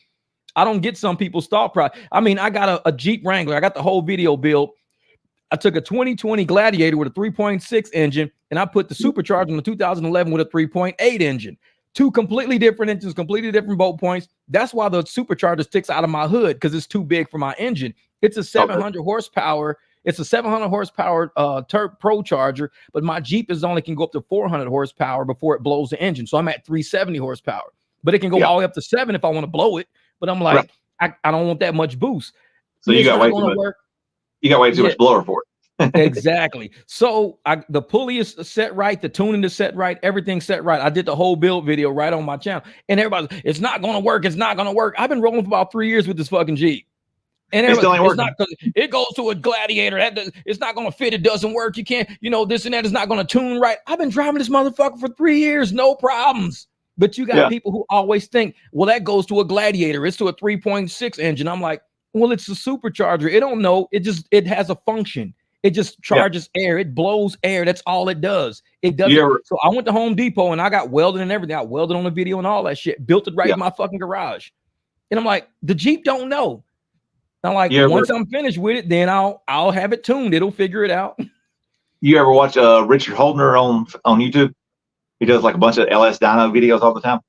I don't get some people's thought process. I mean, I got a Jeep Wrangler. I got the whole video build. I took a 2020 Gladiator with a 3.6 engine, and I put the supercharger on the 2011 with a 3.8 engine. Two completely different engines, completely different bolt points. That's why the supercharger sticks out of my hood because it's too big for my engine. It's a 700 horsepower. It's a 700 horsepower Pro Charger, but my Jeep only can go up to 400 horsepower before it blows the engine. So I'm at 370 horsepower, but it can go all the way up to 7 if I want to blow it. But I'm like, I don't want that much boost. So you got way too much. You got way too much blower for it. Exactly. So the pulley is set right, the tuning is set right, everything's set right. I did the whole build video right on my channel, and everybody's, it's not going to work. It's not going to work. I've been rolling for about 3 years with this fucking Jeep, and it's not because it goes to a Gladiator. It's not going to fit. It doesn't work. You can't, this and that is not going to tune right. I've been driving this motherfucker for 3 years, no problems. But you got people who always think, well, that goes to a Gladiator. It's to a 3.6 engine. I'm like, well, it's a supercharger. It don't know. It has a function. It just charges air. It blows air. That's all it does. It doesn't. So I went to Home Depot and I got welded and everything. I welded on the video and all that shit. Built it right in my fucking garage. And I'm like, the Jeep don't know. I'm like, once I'm finished with it, then I'll have it tuned. It'll figure it out. You ever watch Richard Holdner on YouTube? He does like a bunch of LS dyno videos all the time.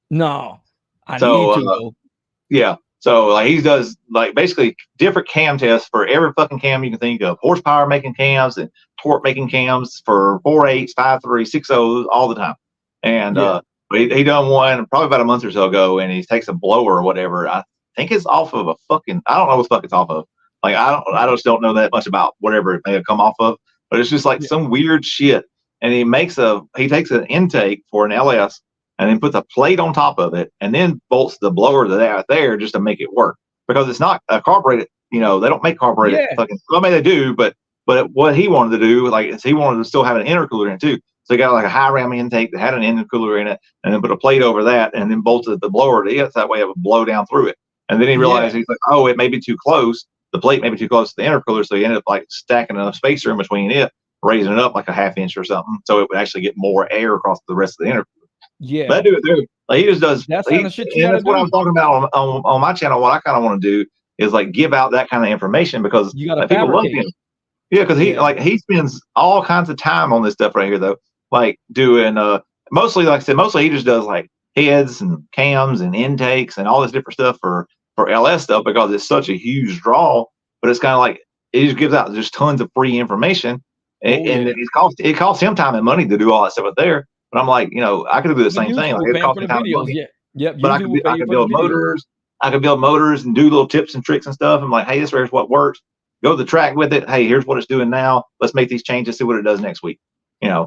No, I need to. Yeah. So like he does like basically different cam tests for every fucking cam you can think of. Horsepower making cams and torque making cams for 4.8s, 5.3, 6.0s all the time. And he done one probably about a month or so ago, and he takes a blower or whatever. I think it's off of a fucking, I don't know what the fuck it's off of. Like I just don't know that much about whatever it may have come off of, but it's just like some weird shit. And he takes an intake for an LS and then puts a plate on top of it and then bolts the blower out there just to make it work, because it's not a carbureted, they don't make carbureted fucking, well, I mean they do, but what he wanted to do, like, is he wanted to still have an intercooler in it too. So he got like a high ram intake that had an intercooler in it and then put a plate over that and then bolted the blower to it. That way it would blow down through it. And then he realized, he's like, oh, it may be too close. The plate may be too close to the intercooler. So he ended up like stacking enough spacer in between it, raising it up like a half inch or something, so it would actually get more air across the rest of the intercooler. Yeah, but I do it too. Like he just does. That's what I'm talking about on my channel. What I kind of want to do is like give out that kind of information, because you got to people love him. Yeah, because he spends all kinds of time on this stuff right here, though. Like doing mostly, like I said, he just does like heads and cams and intakes and all this different stuff for LS stuff, because it's such a huge draw. But it's kind of like he just gives out just tons of free information, and it costs him time and money to do all that stuff up there. But I'm like, I could do the same thing. Like it costs me time and money. But I could build motors. I could build motors and do little tips and tricks and stuff. I'm like, hey, here's what works. Go to the track with it. Hey, here's what it's doing now. Let's make these changes. See what it does next week. Yeah.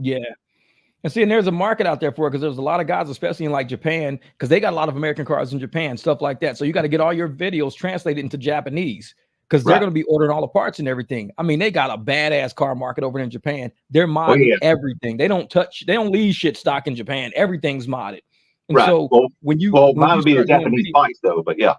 And see, and there's a market out there for it, because there's a lot of guys, especially in like Japan, because they got a lot of American cars in Japan, stuff like that. So you got to get all your videos translated into Japanese, because they're going to be ordering all the parts and everything. I mean, they got a badass car market over in Japan. They're modding everything. They don't leave shit stock in Japan. Everything's modded. And so mine would be the Japanese bikes though, but yeah.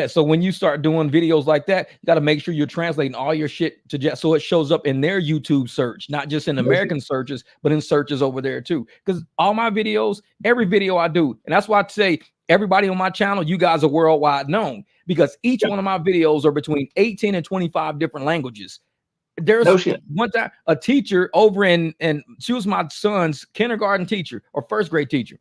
So when you start doing videos like that, you got to make sure you're translating all your shit to so it shows up in their YouTube search, not just in American searches, but in searches over there too. Because all my videos, every video I do, and that's why I say everybody on my channel, you guys are worldwide known, because each one of my videos are between 18 and 25 different languages. There's one time a teacher over and she was my son's kindergarten teacher or first grade teacher.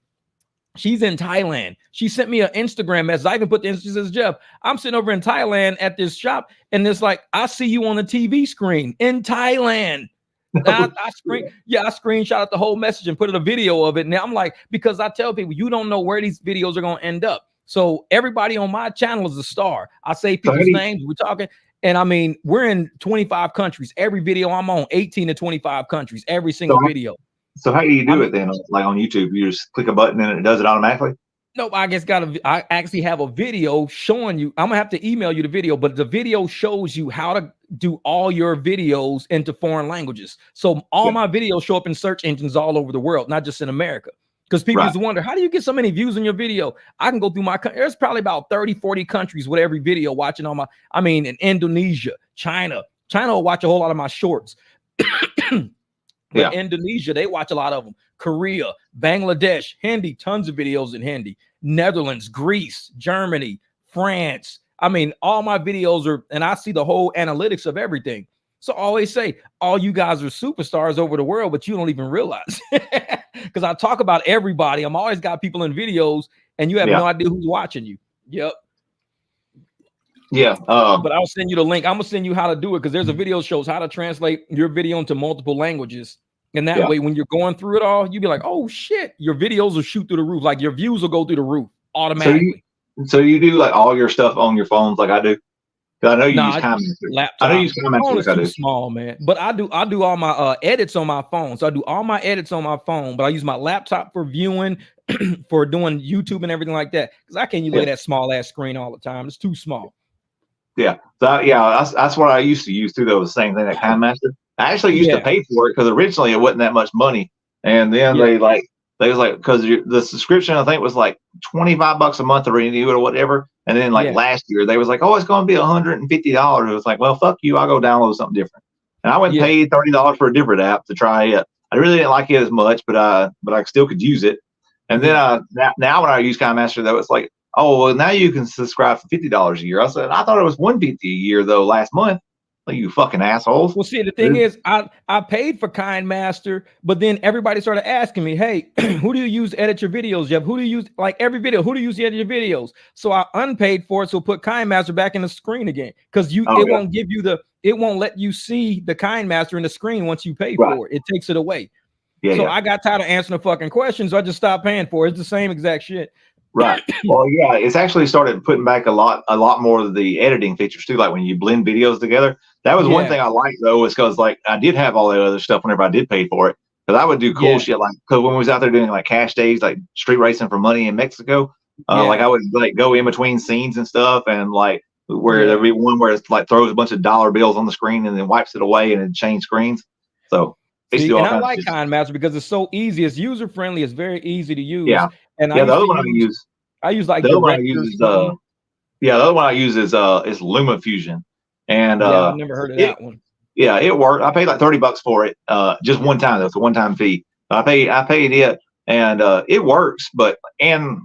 She's in Thailand. She sent me an Instagram message. I even put the Instagram, she says, Jeff, I'm sitting over in Thailand at this shop, and it's like, I see you on the TV screen in Thailand. I screenshot the whole message and put in a video of it. Now I'm like, because I tell people, you don't know where these videos are going to end up. So everybody on my channel is a star. I say So people's names. We're talking. And I mean, we're in 25 countries. Every video I'm on, 18 to 25 countries, every single video. So how do you do it then? Like on YouTube, you just click a button and it does it automatically? No, I actually have a video showing you. I'm gonna have to email you the video, but the video shows you how to do all your videos into foreign languages. So all my videos show up in search engines all over the world, not just in America. Because people used to wonder, how do you get so many views on your video? I can go through there's probably about 30, 40 countries with every video watching on in Indonesia, China will watch a whole lot of my shorts. But Indonesia, they watch a lot of them. Korea, Bangladesh, Hindi, tons of videos in Hindi. Netherlands, Greece, Germany, France. I mean, all my videos are, and I see the whole analytics of everything. So I always say, all you guys are superstars over the world, but you don't even realize. Because I talk about everybody. I'm always got people in videos, and you have no idea who's watching you. Yep. Yeah. But I'll send you the link. I'm gonna send you how to do it, because there's a video shows how to translate your video into multiple languages. And that way, when you're going through it all, you'll be like, oh shit, your videos will shoot through the roof. Like your views will go through the roof automatically. So you do like all your stuff on your phones like I do? I know you use KineMaster. Laptop. I know you use KineMaster like I do. Small, man. But I do all my edits on my phone. So I do all my edits on my phone, but I use my laptop for viewing, for doing YouTube and everything like that. Because I can't use that small ass screen all the time. It's too small. Yeah. So that's what I used to use too, though, the same thing, that KineMaster. I actually used to pay for it because originally it wasn't that much money. And then they was like, because the subscription, I think, was like $25 a month to renew it or whatever. And then last year they was like, oh, it's going to be $150. It was like, well, fuck you. I'll go download something different. And I went and paid $30 for a different app to try it. I really didn't like it as much, but I still could use it. And then now when I use KineMaster, though, it's like, oh, well, now you can subscribe for $50 a year. I said, I thought it was $150 a year though last month. Like, you fucking assholes. Well, see, the thing is, I paid for KineMaster, but then everybody started asking me, hey, who do you use to edit your videos, Jeff? Who do you use, like every video, who do you use to edit your videos? So I unpaid for it, so put KineMaster back in the screen again, because won't give you it won't let you see the KineMaster in the screen once you pay for it. It takes it away. I got tired of answering the fucking questions, so I just stopped paying for it. It's the same exact shit. Right. Well, yeah, it's actually started putting back a lot more of the editing features too. Like when you blend videos together, that was one thing I liked though, is because like I did have all that other stuff whenever I did pay for it. Because I would do cool shit, like because when we was out there doing like cash days, like street racing for money in Mexico, like I would like go in between scenes and stuff, and like where there'd be one where it's like throws a bunch of dollar bills on the screen and then wipes it away and it change screens. So and I like KineMaster because it's so easy. It's user friendly. It's very easy to use. Yeah. And the other one I use like the other one I use is the other one I use is LumaFusion. And I've never heard of that one. Yeah, it worked. I paid like $30 for it, just one time. That's a one-time fee. I paid it, and it works. And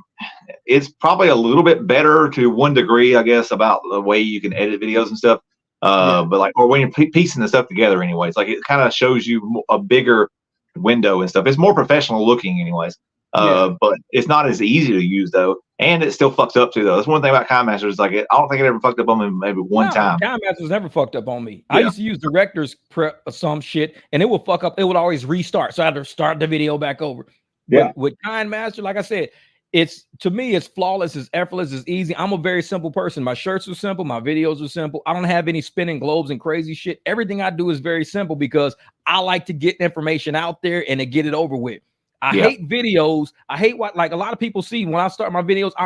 it's probably a little bit better to one degree, I guess, about the way you can edit videos and stuff. But like, or when you're piecing the stuff together, anyways, like it kind of shows you a bigger window and stuff. It's more professional looking, anyways. But it's not as easy to use though, and it still fucks up too though. That's one thing about KineMaster is like I don't think it ever fucked up on me maybe one time. KineMaster's never fucked up on me. I used to use director's prep or some shit, and it would fuck up. It would always restart, so I had to start the video back over. But with KineMaster, like I said, to me it's flawless, it's effortless, it's easy. I'm a very simple person. My shirts are simple, my videos are simple. I don't have any spinning globes and crazy shit. Everything I do is very simple because I like to get information out there and to get it over with. I hate videos. I hate what like a lot of people see when I start my videos. I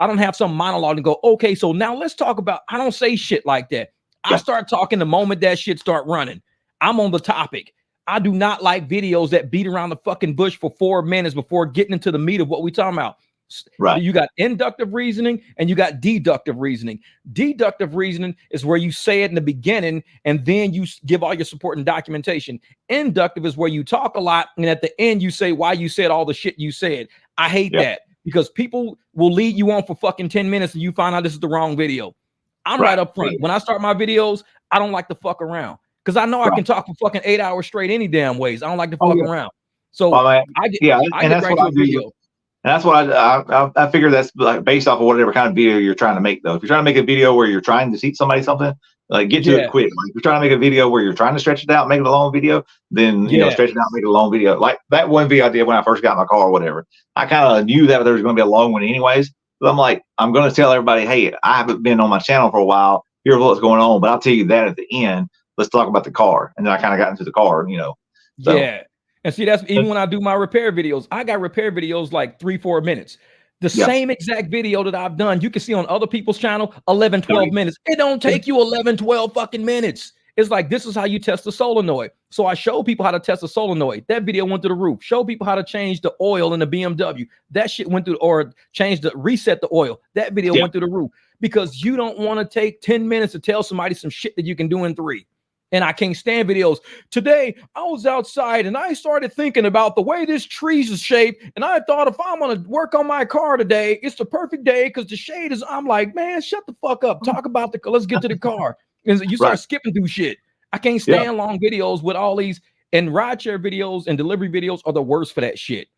don't have some monologue and go, okay, so now let's talk about, I don't say shit like that. I start talking the moment that shit start running. I'm on the topic. I do not like videos that beat around the fucking bush for 4 minutes before getting into the meat of what we talking about. Right. You got inductive reasoning and you got deductive reasoning. Deductive reasoning is where you say it in the beginning and then you give all your support and documentation. Inductive is where you talk a lot and at the end you say why you said all the shit you said. I hate that because people will lead you on for fucking 10 minutes and you find out this is the wrong video. I'm right up front. When I start my videos, I don't like to fuck around because I know I can talk for fucking 8 hours straight any damn ways. I don't like to fuck around. So I get right to a video. And that's what I figure that's like based off of whatever kind of video you're trying to make, though. If you're trying to make a video where you're trying to teach somebody something, like get to it quick. Like if you're trying to make a video where you're trying to stretch it out, make it a long video, then you know, stretch it out, make it a long video. Like that one video I did when I first got in my car or whatever. I kind of knew that there was going to be a long one anyways, But I'm like, I'm going to tell everybody, hey, I haven't been on my channel for a while. Here's what's going on. But I'll tell you that at the end. Let's talk about the car. And then I kind of got into the car, you know. So. Yeah. And see, that's even when I do my repair videos, I got repair videos like 3-4 minutes. The same exact video that I've done, you can see on other people's channel, 11-12 minutes. It don't take you 11-12 fucking minutes. It's like, this is how you test the solenoid. So I show people how to test a solenoid. That video went through the roof. Show people how to change the oil in the BMW. That shit went through, or reset the oil. That video went through the roof, because you don't want to take 10 minutes to tell somebody some shit that you can do in 3. And I can't stand videos. Today, I was outside and I started thinking about the way this tree is shaped. And I thought, if I'm going to work on my car today, it's the perfect day because the shade is, I'm like, man, shut the fuck up. Talk about the, let's get to the car. And you start skipping through shit. I can't stand long videos with all these, and rideshare videos and delivery videos are the worst for that shit.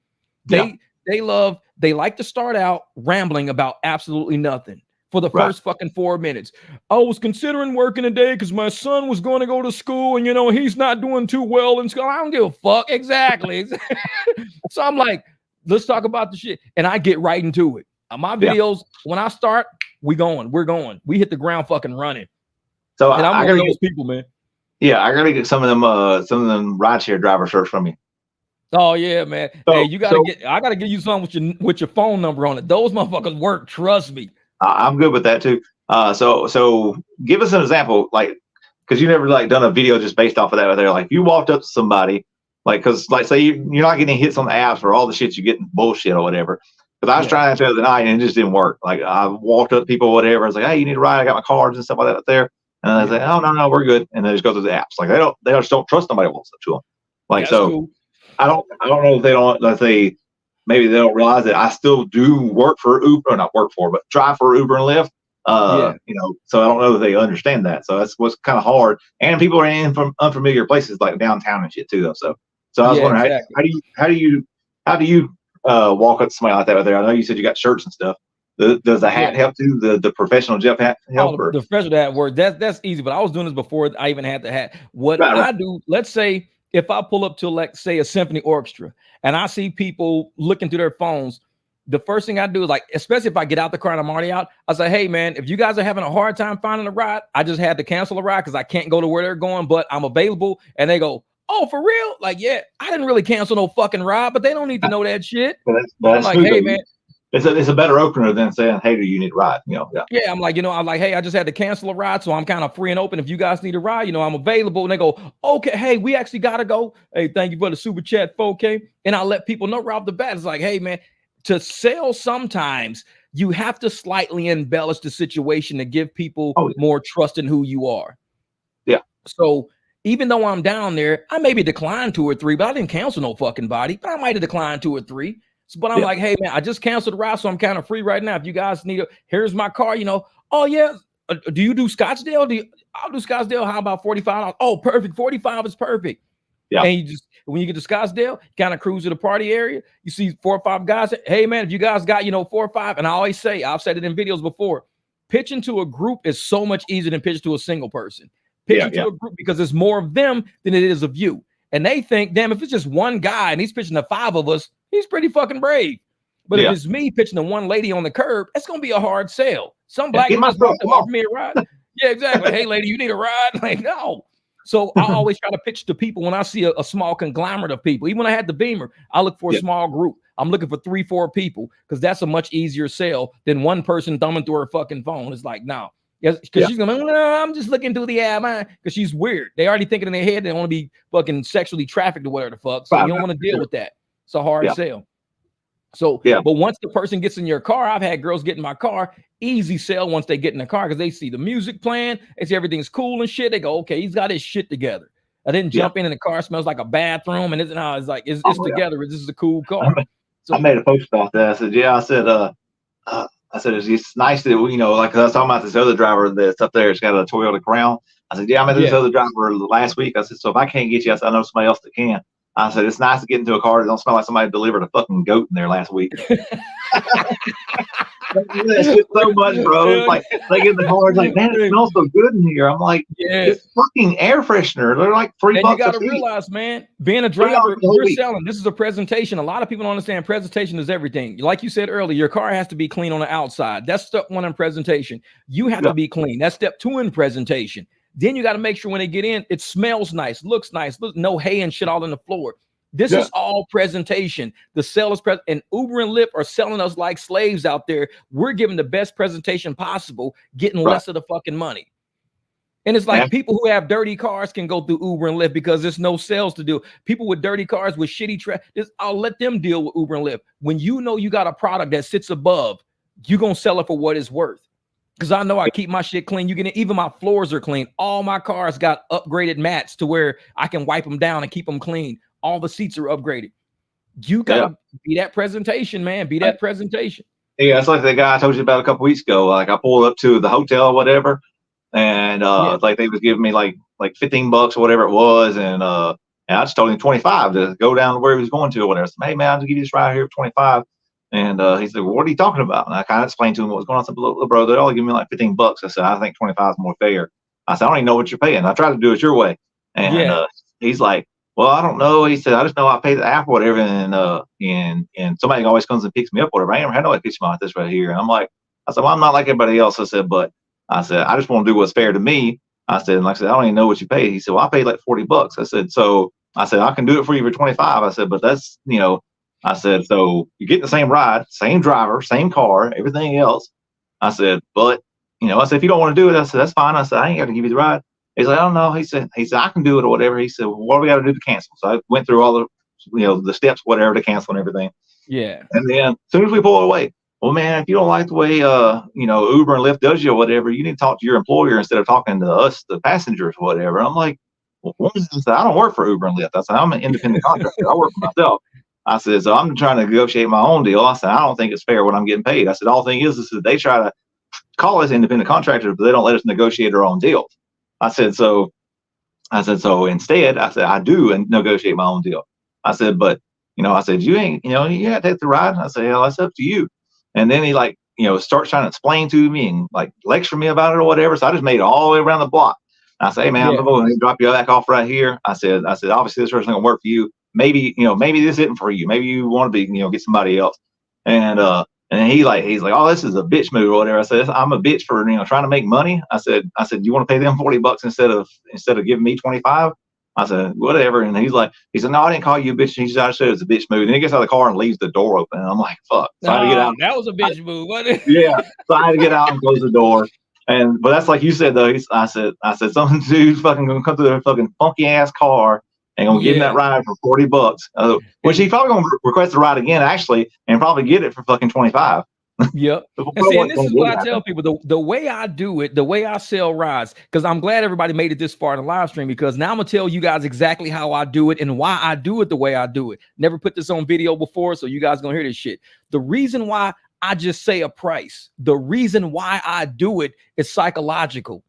They like to start out rambling about absolutely nothing for the first fucking 4 minutes. I was considering working today because my son was going to go to school and, you know, he's not doing too well in school. I don't give a fuck. Exactly. So I'm like, let's talk about the shit. And I get right into it. My videos, when I start, we're going. We hit the ground fucking running. So and I'm one of those people, man. Yeah, I gotta get some of them rideshare driver shirts from you. Oh yeah, man. So, hey, you gotta I gotta give you something with your phone number on it. Those motherfuckers work. Trust me. I'm good with that too. So give us an example, like, because you never like done a video just based off of that. There, like, you walked up to somebody, like, because like say you're not getting hits on the apps for all the shit you getting bullshit or whatever. Because I was trying that the other night and it just didn't work. Like, I walked up to people, whatever. I was like, hey, you need a ride? I got my cards and stuff like that up there. And I say, oh no, we're good. And they just go through the apps. Like, they just don't trust nobody walks up to them. Like, that's so cool. I don't know if they don't, let's say, maybe they don't realize that I still do work for Uber, or not work for, but drive for Uber and Lyft. You know, so I don't know if they understand that. So that's what's kind of hard. And people are in from unfamiliar places like downtown and shit too, though. So I was wondering, how do you walk up to somebody like that out there? I know you said you got shirts and stuff. Does the hat help too? The professional Jeff hat help? The professional hat work. That's easy. But I was doing this before I even had the hat. What I do, let's say if I pull up to, like, say, a symphony orchestra and I see people looking through their phones, the first thing I do is, like, especially if I get out the car and I'm already out, I say, hey man, if you guys are having a hard time finding a ride, I just had to cancel a ride because I can't go to where they're going, but I'm available. And they go, oh, for real? Like, yeah, I didn't really cancel no fucking ride, but they don't need to know that shit. I'm like, hey man. It's a better opener than saying, hey, do you need a ride? You know, I'm like, hey, I just had to cancel a ride, so I'm kind of free and open. If you guys need a ride, you know, I'm available. And they go, okay, hey, we actually gotta go. Hey, thank you for the super chat, 4K. And I let people know right off the bat. It's like, hey man, to sell, sometimes you have to slightly embellish the situation to give people more trust in who you are. Yeah. So even though I'm down there, I maybe declined 2 or 3, but I didn't cancel no fucking body. But I might have declined 2 or 3. But I'm like, hey man, I just canceled the ride, so I'm kind of free right now. If you guys need here's my car, you know. Oh yeah, do you do Scottsdale? I'll do Scottsdale. How about $45? Oh, perfect. 45 is perfect. Yeah. And you just, when you get to Scottsdale, kind of cruise to the party area. You see 4 or 5 guys. Hey man, if you guys got 4 or 5, and I always say, I've said it in videos before, pitching to a group is so much easier than pitching to a single person. Pitching to a group, because there's more of them than it is of you. And they think, damn, if it's just one guy and he's pitching to 5 of us, he's pretty fucking brave. But if it's me pitching to one lady on the curb, it's gonna be a hard sell. Some black guys offer me a ride. Yeah, exactly. Hey, lady, you need a ride? Like, no. So I always try to pitch to people when I see a small conglomerate of people. Even when I had the Beamer, I look for a small group. I'm looking for 3-4 people because that's a much easier sell than one person thumbing through her fucking phone. It's like, no. Because she's gonna, no, I'm just looking through the app, man. Because she's weird. They already thinking in their head they want to be fucking sexually trafficked or whatever the fuck. So you don't want to deal with that. It's a hard sale. So, but once the person gets in your car, I've had girls get in my car, easy sell once they get in the car because they see the music playing, they see everything's cool and shit. They go, okay, he's got his shit together. I didn't jump in the car, smells like a bathroom, and it's like it's together. This is a cool car. So I made a post about that. I said, it's nice that we, like I was talking about this other driver that's up there. It's got a Toyota Crown. I said, I met this other driver last week. I said, so if I can't get you, I said, I know somebody else that can. I said, it's nice to get into a car that don't smell like somebody delivered a fucking goat in there last week. That shit so much, bro. It's like they get in the car, it's like, man, it smells so good in here. I'm like, Yeah. it's fucking air freshener. They're like $3 And you a got to piece. realize, man, being a $3 driver, the whole you're week. selling. This is a presentation. A lot of people don't understand presentation is everything. Like you said earlier, your car has to be clean on the outside. That's step one in presentation. You have to be clean. That's step two in presentation. Then you got to make sure when they get in, it smells nice, looks nice, no hay and shit all on the floor. This is all presentation. The sellers and Uber and Lyft are selling us like slaves out there. We're giving the best presentation possible, getting less of the fucking money. And it's like people who have dirty cars can go through Uber and Lyft because there's no sales to do. People with dirty cars with shitty I'll let them deal with Uber and Lyft. When you know you got a product that sits above, you're gonna sell it for what it's worth. Because I know I keep my shit clean. You can even my floors are clean. All my cars got upgraded mats to where I can wipe them down and keep them clean. All the seats are upgraded. You gotta be that presentation, man. Be that presentation. Yeah, it's like the guy I told you about a couple weeks ago. Like I pulled up to the hotel or whatever, and like they was giving me like $15 or whatever it was, and I just told him 25 to go down to where he was going to or whatever. I said, hey man, I'll just give you this right here for 25. And he said, well, what are you talking about? And I kind of explained to him what was going on. I said, look, bro, they're only giving me like $15. I said, I think 25 is more fair. I said, I don't even know what you're paying. I tried to do it your way. And he's like, well, I don't know. He said, I just know I pay the app or whatever, and somebody always comes and picks me up or whatever. I ain't never had nobody picks me up like this right here. And I'm like, I said, well, I'm not like everybody else. I said, but I said, I just want to do what's fair to me. I said, and like I said, I don't even know what you paid. He said, well, I paid like $40. I said, so I said, I can do it for you for 25. I said, but that's, I said, so you get the same ride, same driver, same car, everything else. I said, but, I said, if you don't want to do it, I said, that's fine. I said, I ain't got to give you the ride. He's like, I don't know. He said, I can do it or whatever. He said, well, what do we got to do to cancel? So I went through all the, the steps, whatever, to cancel and everything. Yeah. And then as soon as we pull away, well, man, if you don't like the way, Uber and Lyft does you or whatever, you need to talk to your employer instead of talking to us, the passengers or whatever. And I'm like, well, I said, I don't work for Uber and Lyft. I said, I'm an independent contractor. I work for myself. I said, so I'm trying to negotiate my own deal. I said, I don't think it's fair what I'm getting paid. I said, all thing is that they try to call us independent contractors, but they don't let us negotiate our own deals. I said, so instead, I said, I do and negotiate my own deal. I said, but, I said, you ain't, you got to take the ride. I said, hell, that's up to you. And then he starts trying to explain to me and like lecture me about it or whatever. So I just made it all the way around the block. And I say, hey, man, I'm going to drop you back off right here. I said, obviously this person ain't gonna work for you. Maybe this isn't for you. Maybe you want to be, get somebody else. And then he's like, oh, this is a bitch move or whatever. I said, I'm a bitch for, trying to make money. I said, you want to pay them $40 instead of giving me 25? I said, whatever. And he said, no, I didn't call you a bitch. He said, I said it's a bitch move. And he gets out of the car and leaves the door open. And I'm like, fuck. So I had to get out. That was a bitch move, wasn't it? Yeah. So I had to get out and close the door. But that's like you said, though. I said, some dude's fucking going to come to their fucking funky ass car and going to give him that ride for $40, which he's probably going to request the ride again, actually, and probably get it for fucking 25. Yep. And this is what I tell people, the way I do it, the way I sell rides, because I'm glad everybody made it this far in the live stream, because now I'm going to tell you guys exactly how I do it and why I do it the way I do it. Never put this on video before, so you guys going to hear this shit. The reason why I just say a price, the reason why I do it is psychological.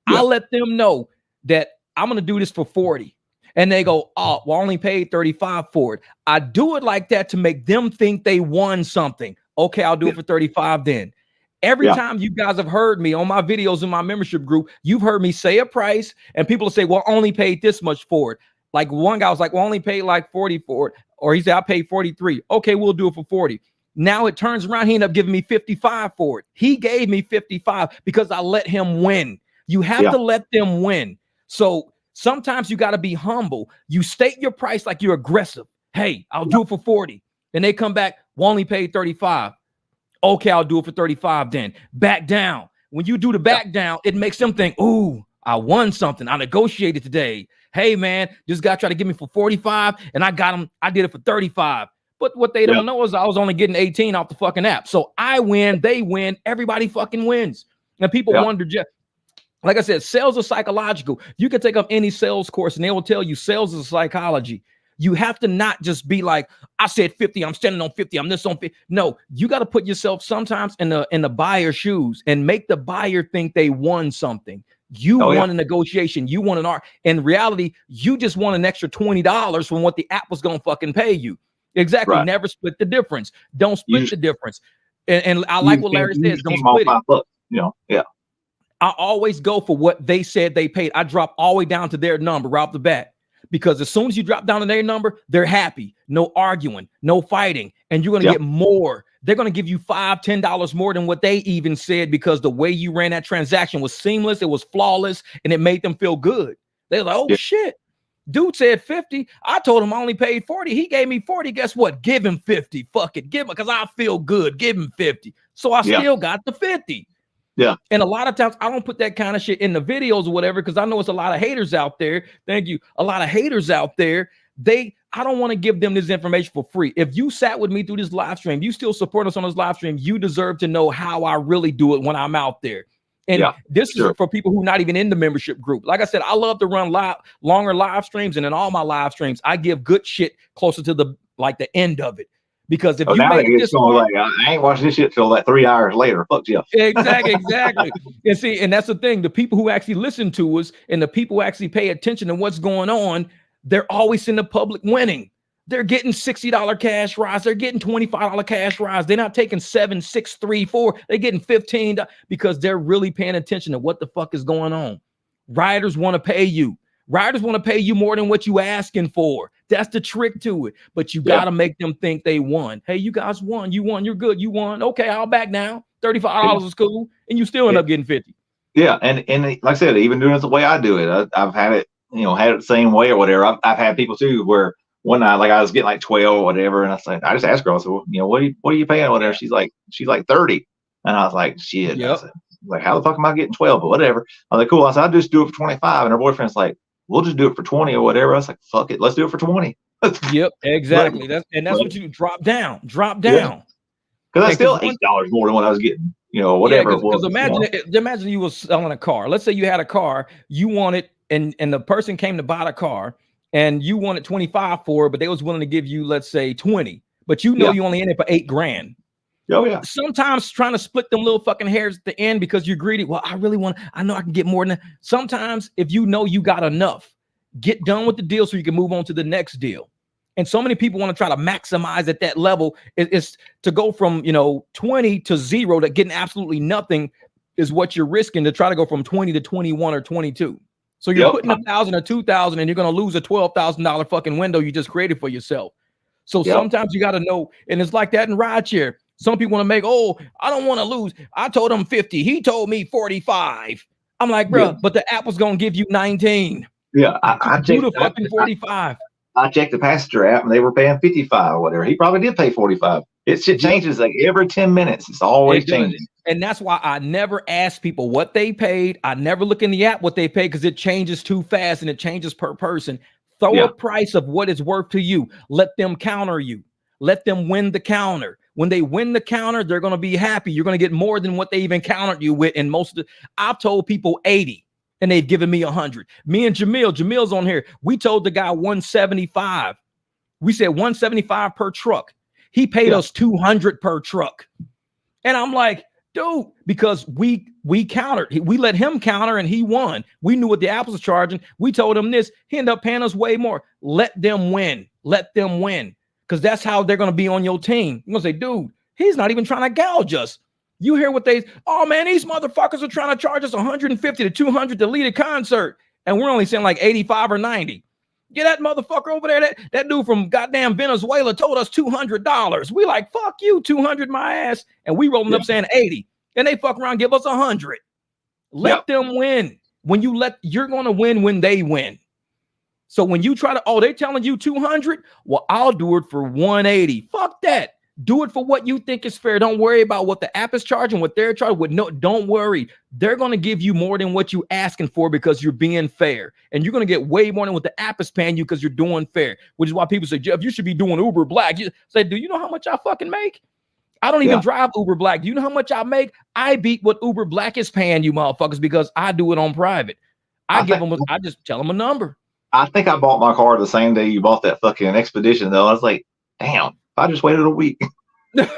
I let them know that I'm going to do this for 40. And they go, oh, well, I only paid 35 for it. I do it like that to make them think they won something. Okay, I'll do it for 35 then. Every time you guys have heard me on my videos in my membership group, you've heard me say a price and people will say, well, I only paid this much for it. Like one guy was like, well, I only paid like 40 for it. Or he said, I paid 43. Okay, we'll do it for 40. Now it turns around, he ended up giving me 55 for it. He gave me 55 because I let him win. You have to let them win. So sometimes you got to be humble. You state your price like you're aggressive. Hey, I'll do it for 40. And they come back, we only paid 35. Okay, I'll do it for 35 then. Back down. When you do the back down, it makes them think, ooh, I won something. I negotiated today. Hey, man, this guy tried to get me for 45 and I got him. I did it for 35. But what they don't know is I was only getting 18 off the fucking app. So I win, they win, everybody fucking wins. And people wonder, just like I said, sales are psychological. You can take up any sales course and they will tell you sales is psychology. You have to not just be like, I said 50, I'm standing on 50, I'm this on 50. No, you got to put yourself sometimes in the buyer's shoes and make the buyer think they won something. You won a negotiation, you won an art. In reality, you just won an extra $20 from what the app was going to fucking pay you. Exactly. Never split the difference. Don't split the difference. And I like what Larry says, don't split it. $5, you know, yeah. I always go for what they said they paid. I drop all the way down to their number right off the bat. Because as soon as you drop down to their number, they're happy. No arguing, no fighting. And you're going to get more. They're going to give you $5, $10 more than what they even said, because the way you ran that transaction was seamless. It was flawless, and it made them feel good. They're like, oh, shit. Dude said 50. I told him I only paid 40. He gave me 40. Guess what? Give him 50. Fuck it. Give him, because I feel good. Give him 50. So I still got the 50. Yeah. And a lot of times I don't put that kind of shit in the videos or whatever, because I know it's a lot of haters out there. Thank you. A lot of haters out there. I don't want to give them this information for free. If you sat with me through this live stream, you still support us on this live stream, you deserve to know how I really do it when I'm out there. And this is for people who are not even in the membership group. Like I said, I love to run longer live streams. And in all my live streams, I give good shit closer to the end of it. Because if you made it this far, like, I ain't watching this shit till like 3 hours later. Fuck you. Exactly. And see, and that's the thing. The people who actually listen to us and the people who actually pay attention to what's going on, they're always in the public winning. They're getting $60 cash rides. They're getting $25 cash rides. They're not taking 7, 6, 3, 4. They're getting $15 because they're really paying attention to what the fuck is going on. Riders want to pay you. Riders want to pay you more than what you asking for. That's the trick to it. But you got to make them think they won. Hey, you guys won. You won. You're good. You won. Okay, I'll back now. $35 is cool. And you still end up getting 50. Yeah. And like I said, even doing it the way I do it, I've had it, had it the same way or whatever. I've had people too where one night, like I was getting like 12 or whatever. And I just asked her, I said, well, what are you paying or whatever? She's like 30. And I was like, shit. I said, like, how the fuck am I getting 12 or whatever? I was like, cool. I said, I'll just do it for 25. And her boyfriend's like, we'll just do it for 20 or whatever. I was like, fuck it, let's do it for 20. Yep, exactly. That's what you do. Drop down. Because that's still $8 more than what I was getting, whatever it was. Because imagine you was selling a car. Let's say you had a car, you wanted, and the person came to buy the car, and you wanted 25 for it, but they was willing to give you, let's say, 20. But you only in it for $8,000. Oh yeah. Sometimes trying to split them little fucking hairs at the end because you're greedy. Well, I know I can get more than that. Sometimes if you know you got enough, get done with the deal so you can move on to the next deal. And so many people want to try to maximize at that level. It's to go from 20 to 0 to getting absolutely nothing is what you're risking, to try to go from 20 to 21 or 22. So you're putting 1,000 or 2,000 and you're going to lose a $12,000 fucking window you just created for yourself. So sometimes you got to know, and it's like that in rideshare. Some people want to make, I don't want to lose. I told him 50. He told me 45. I'm like, bro, but the app was going to give you 19. Yeah, I do the fucking 45. I checked the passenger app and they were paying 55 or whatever. He probably did pay 45. It changes like every 10 minutes. It's always changing. And that's why I never ask people what they paid. I never look in the app what they paid, because it changes too fast and it changes per person. Throw a price of what it's worth to you. Let them counter you. Let them win the counter. When they win the counter, they're going to be happy. You're going to get more than what they even countered you with. And I've told people 80 and they've given me 100. Me and Jamil's on here. We told the guy 175. We said 175 per truck. He paid us 200 per truck. And I'm like, dude, because we countered. We let him counter and he won. We knew what the Apples was charging. We told him this. He ended up paying us way more. Let them win. Let them win. Because that's how they're going to be on your team. You're going to say, dude, he's not even trying to gouge us. You hear what these motherfuckers are trying to charge us 150 to 200 to lead a concert. And we're only saying like 85 or 90. Yeah, that motherfucker over there, that dude from goddamn Venezuela told us $200. We like, fuck you, 200 my ass. And we rolling up saying 80. And they fuck around, give us 100. Let them win. You're going to win when they win. So when you try to, they're telling you 200, well, I'll do it for 180. Fuck that. Do it for what you think is fair. Don't worry about what the app is charging, what they're charging. Don't worry. They're going to give you more than what you're asking for because you're being fair. And you're going to get way more than what the app is paying you because you're doing fair, which is why people say, Jeff, you should be doing Uber Black. You say, do you know how much I fucking make? I don't even drive Uber Black. Do you know how much I make? I beat what Uber Black is paying you motherfuckers because I do it on private. I just tell them a number. I think I bought my car the same day you bought that fucking Expedition, though. I was like, damn, if I just waited a week. And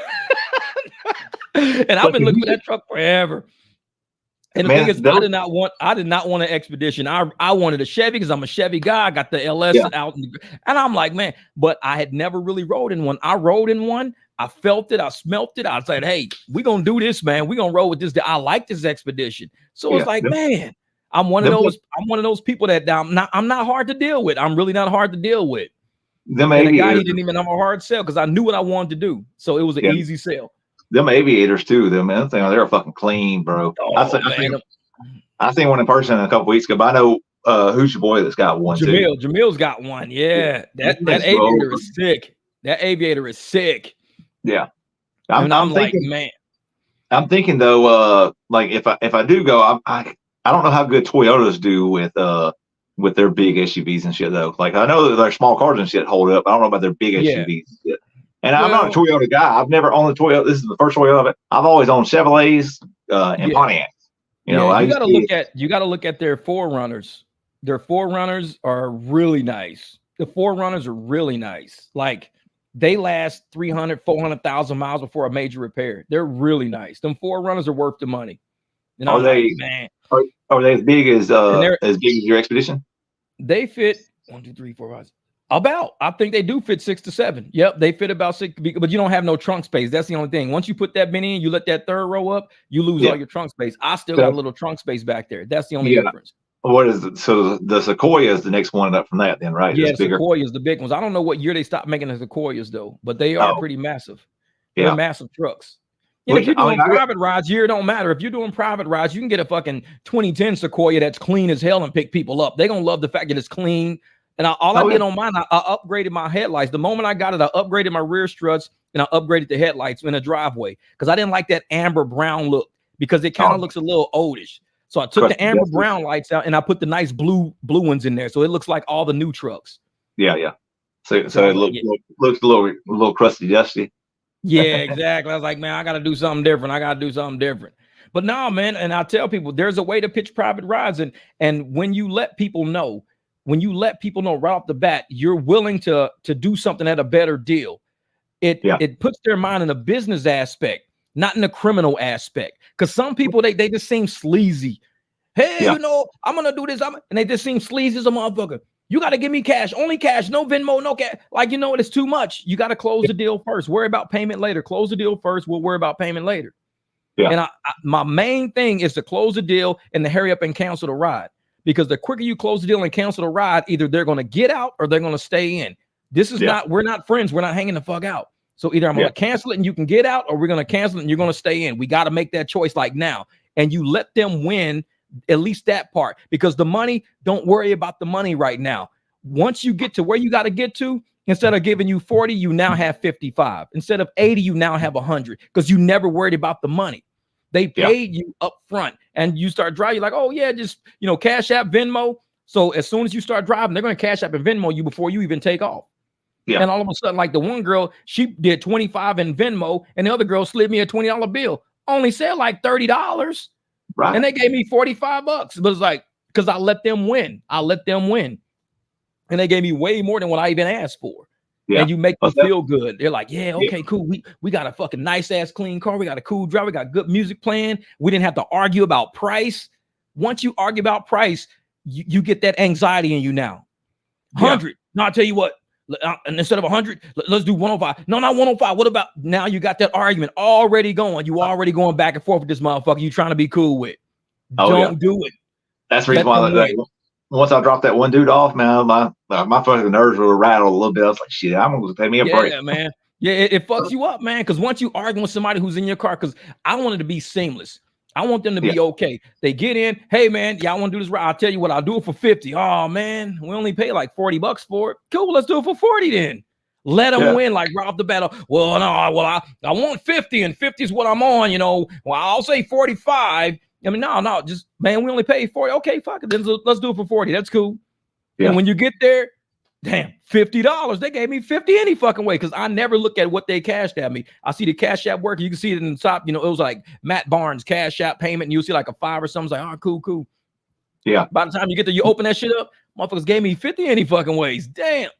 I've been looking for that truck forever. And the thing is, I did not want an expedition. I wanted a Chevy because I'm a Chevy guy. I got the LS out, and I'm like, man, but I had never really rode in one. I rode in one. I felt it. I smelt it. I said, hey, we're going to do this, man. We're going to roll with this. I like this expedition. So it's like, man, I'm one of those people that I'm not hard to deal with. I'm really not hard to deal with. And the guy, he didn't even have a hard sell because I knew what I wanted to do. So it was an easy sell. Them aviators too, they're fucking clean, bro. Oh, I seen one in person a couple weeks ago, but I know who's your boy that's got one too. Jamil's got one. Yeah. That aviator is sick. That aviator is sick. Yeah. I'm thinking, like, man. I'm thinking though, like if I do go, I don't know how good Toyotas do with their big SUVs and shit though. Like I know that their small cars and shit hold up. I don't know about their big SUVs and shit. And I'm not a Toyota guy. I've never owned a Toyota. This is the first Toyota of it. I've always owned Chevrolets and Pontiacs. You know, you got to look at their 4Runners. Their 4Runners are really nice. The 4Runners are really nice. Like they last 300, 400,000 miles before a major repair. They're really nice. Them 4Runners are worth the money. And are they as big as your Expedition? They fit 1, 2, 3, 4, 5. About, I think they do fit 6 to 7. Yep, they fit about 6, but you don't have no trunk space. That's the only thing. Once you put that bin in, you let that third row up, you lose all your trunk space. I still got a little trunk space back there. That's the only difference. What is it? So the Sequoia is the next one up from that, then, right? Yeah, Sequoia is the big ones. I don't know what year they stopped making the Sequoias though, but they are pretty massive. They're massive trucks. And if you're doing private rides, it don't matter. If you're doing private rides, you can get a fucking 2010 Sequoia that's clean as hell and pick people up. They're gonna love the fact that it's clean. And I did on mine, I upgraded my headlights. The moment I got it, I upgraded my rear struts and I upgraded the headlights in the driveway because I didn't like that amber brown look because it kind of looks a little oldish. So I took the amber brown lights out and I put the nice blue ones in there. So it looks like all the new trucks. Yeah. So it looks a little crusty, dusty. Yeah, exactly. I was like, man, I got to do something different. But no, man. And I tell people there's a way to pitch private rides. And when you let people know right off the bat, you're willing to do something at a better deal. It puts their mind in a business aspect, not in a criminal aspect. Because some people, they just seem sleazy. Hey, I'm going to do this. And they just seem sleazy as a motherfucker. You got to give me cash, only cash, no Venmo, no cash. Like, you know what? It's too much. You got to close the deal first. Worry about payment later. Close the deal first. We'll worry about payment later. Yeah. And my main thing is to close the deal and to hurry up and cancel the ride. Because the quicker you close the deal and cancel the ride, either they're going to get out or they're going to stay in. This is we're not friends. We're not hanging the fuck out. So either I'm going to cancel it and you can get out, or we're going to cancel it and you're going to stay in. We got to make that choice like now. And you let them win at least that part, because the money, don't worry about the money right now. Once you get to where you got to get to, instead of giving you 40, you now have 55. Instead of 80, you now have 100 because you never worried about the money. They paid you up front and you start driving. You're like, oh yeah, just, Cash App, Venmo. So as soon as you start driving, they're going to Cash App and Venmo you before you even take off. Yeah. And all of a sudden, like the one girl, she did 25 in Venmo and the other girl slid me a $20 bill. Only said like $30. Right. And they gave me $45. But it's like, because I let them win. And they gave me way more than what I even asked for. Yeah. And you make them feel good. They're like, yeah, okay, cool. We got a fucking nice ass clean car. We got a cool driver. We got good music playing. We didn't have to argue about price. Once you argue about price, you get that anxiety in you now. 100. No, I'll tell you what. And instead of 100, let's do 105. No, not 105. What about now? You got that argument already going. You already going back and forth with this motherfucker you trying to be cool with. Don't do it. That's the reason why. Once I dropped that one dude off, man, my fucking nerves were rattled a little bit. I was like, shit, I'm going to pay me a break. Yeah, man. Yeah, it fucks you up, man. Because once you argue with somebody who's in your car, because I want it to be seamless. I want them to be okay. They get in, hey, man, y'all want to do this right? I'll tell you what, I'll do it for 50. Oh, man, we only pay like $40 for it. Cool, let's do it for 40 then. Let them win, like right off the bat. Well, no, I want 50, and 50 is what I'm on, Well, I'll say 45. I mean, no, just, man, we only pay 40. Okay, fuck it. Then let's do it for 40. That's cool. Yeah. And when you get there, damn, $50. They gave me 50 any fucking way, because I never look at what they cashed at me. I see the Cash App work. You can see it in the top. It was like Matt Barnes Cash App payment, and you'll see like a 5 or something. It's like, oh, cool. Yeah. By the time you open that shit up, motherfuckers gave me 50 any fucking ways. Damn.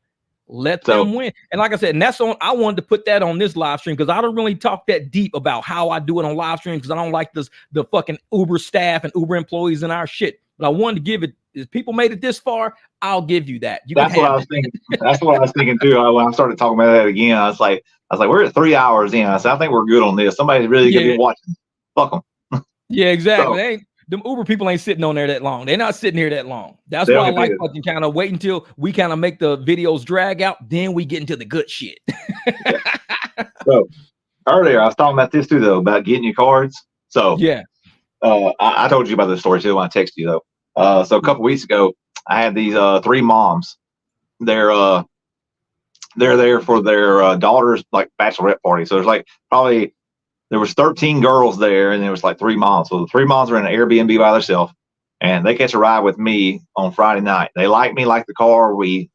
Let So them win. And like I said, and that's on, I wanted to put that on this live stream because I don't really talk that deep about how I do it on live stream because I don't like the fucking Uber staff and Uber employees in our shit. But I wanted to give it, if people made it this far, I'll give you that. You that's can what I have was it. thinking. That's what I was thinking too. When I started talking about that again, I was like, we're at 3 hours in. I said, I think we're good on this. Somebody's really gonna Yeah. be watching. Fuck them. Yeah, exactly. So, They ain't, them Uber people ain't sitting on there that long. They're not sitting here that long. That's they don't why I get like paid. fucking kind of wait until we kind of make the videos drag out. Then we get into the good shit. Yeah. So earlier I was talking about this too, though, about getting your cards. So Yeah. I told you about this story too when I texted you though. So a couple weeks ago, I had these 3 moms. They're there for their daughter's like bachelorette party. So there's like probably there was 13 girls there, and there was like 3 moms. So the 3 moms were in an Airbnb by themselves, and they catch a ride with me on Friday night. They like me, like the car. We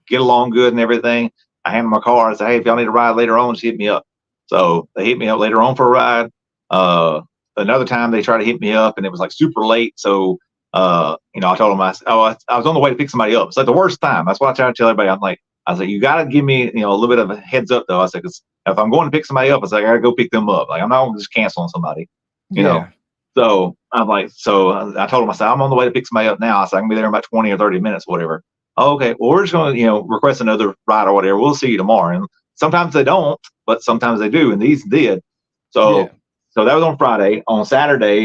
get along good and everything. I hand them my car. I say, hey, if y'all need a ride later on, just hit me up. So they hit me up later on for a ride. Another time they tried to hit me up, and it was like super late. So I told them I was on the way to pick somebody up. It's like the worst time. That's what I try to tell everybody. I was like, you got to give me a little bit of a heads up though. I said, because if I'm going to pick somebody up, I said, I got to go pick them up. Like I'm not going to just cancel on somebody, you know. So I'm like, I told him, I said, I'm on the way to pick somebody up now. I said, I can be there in about 20 or 30 minutes, whatever. Oh, okay, well, we're just going to, request another ride or whatever. We'll see you tomorrow. And sometimes they don't, but sometimes they do. And these did. So that was on Friday. On Saturday,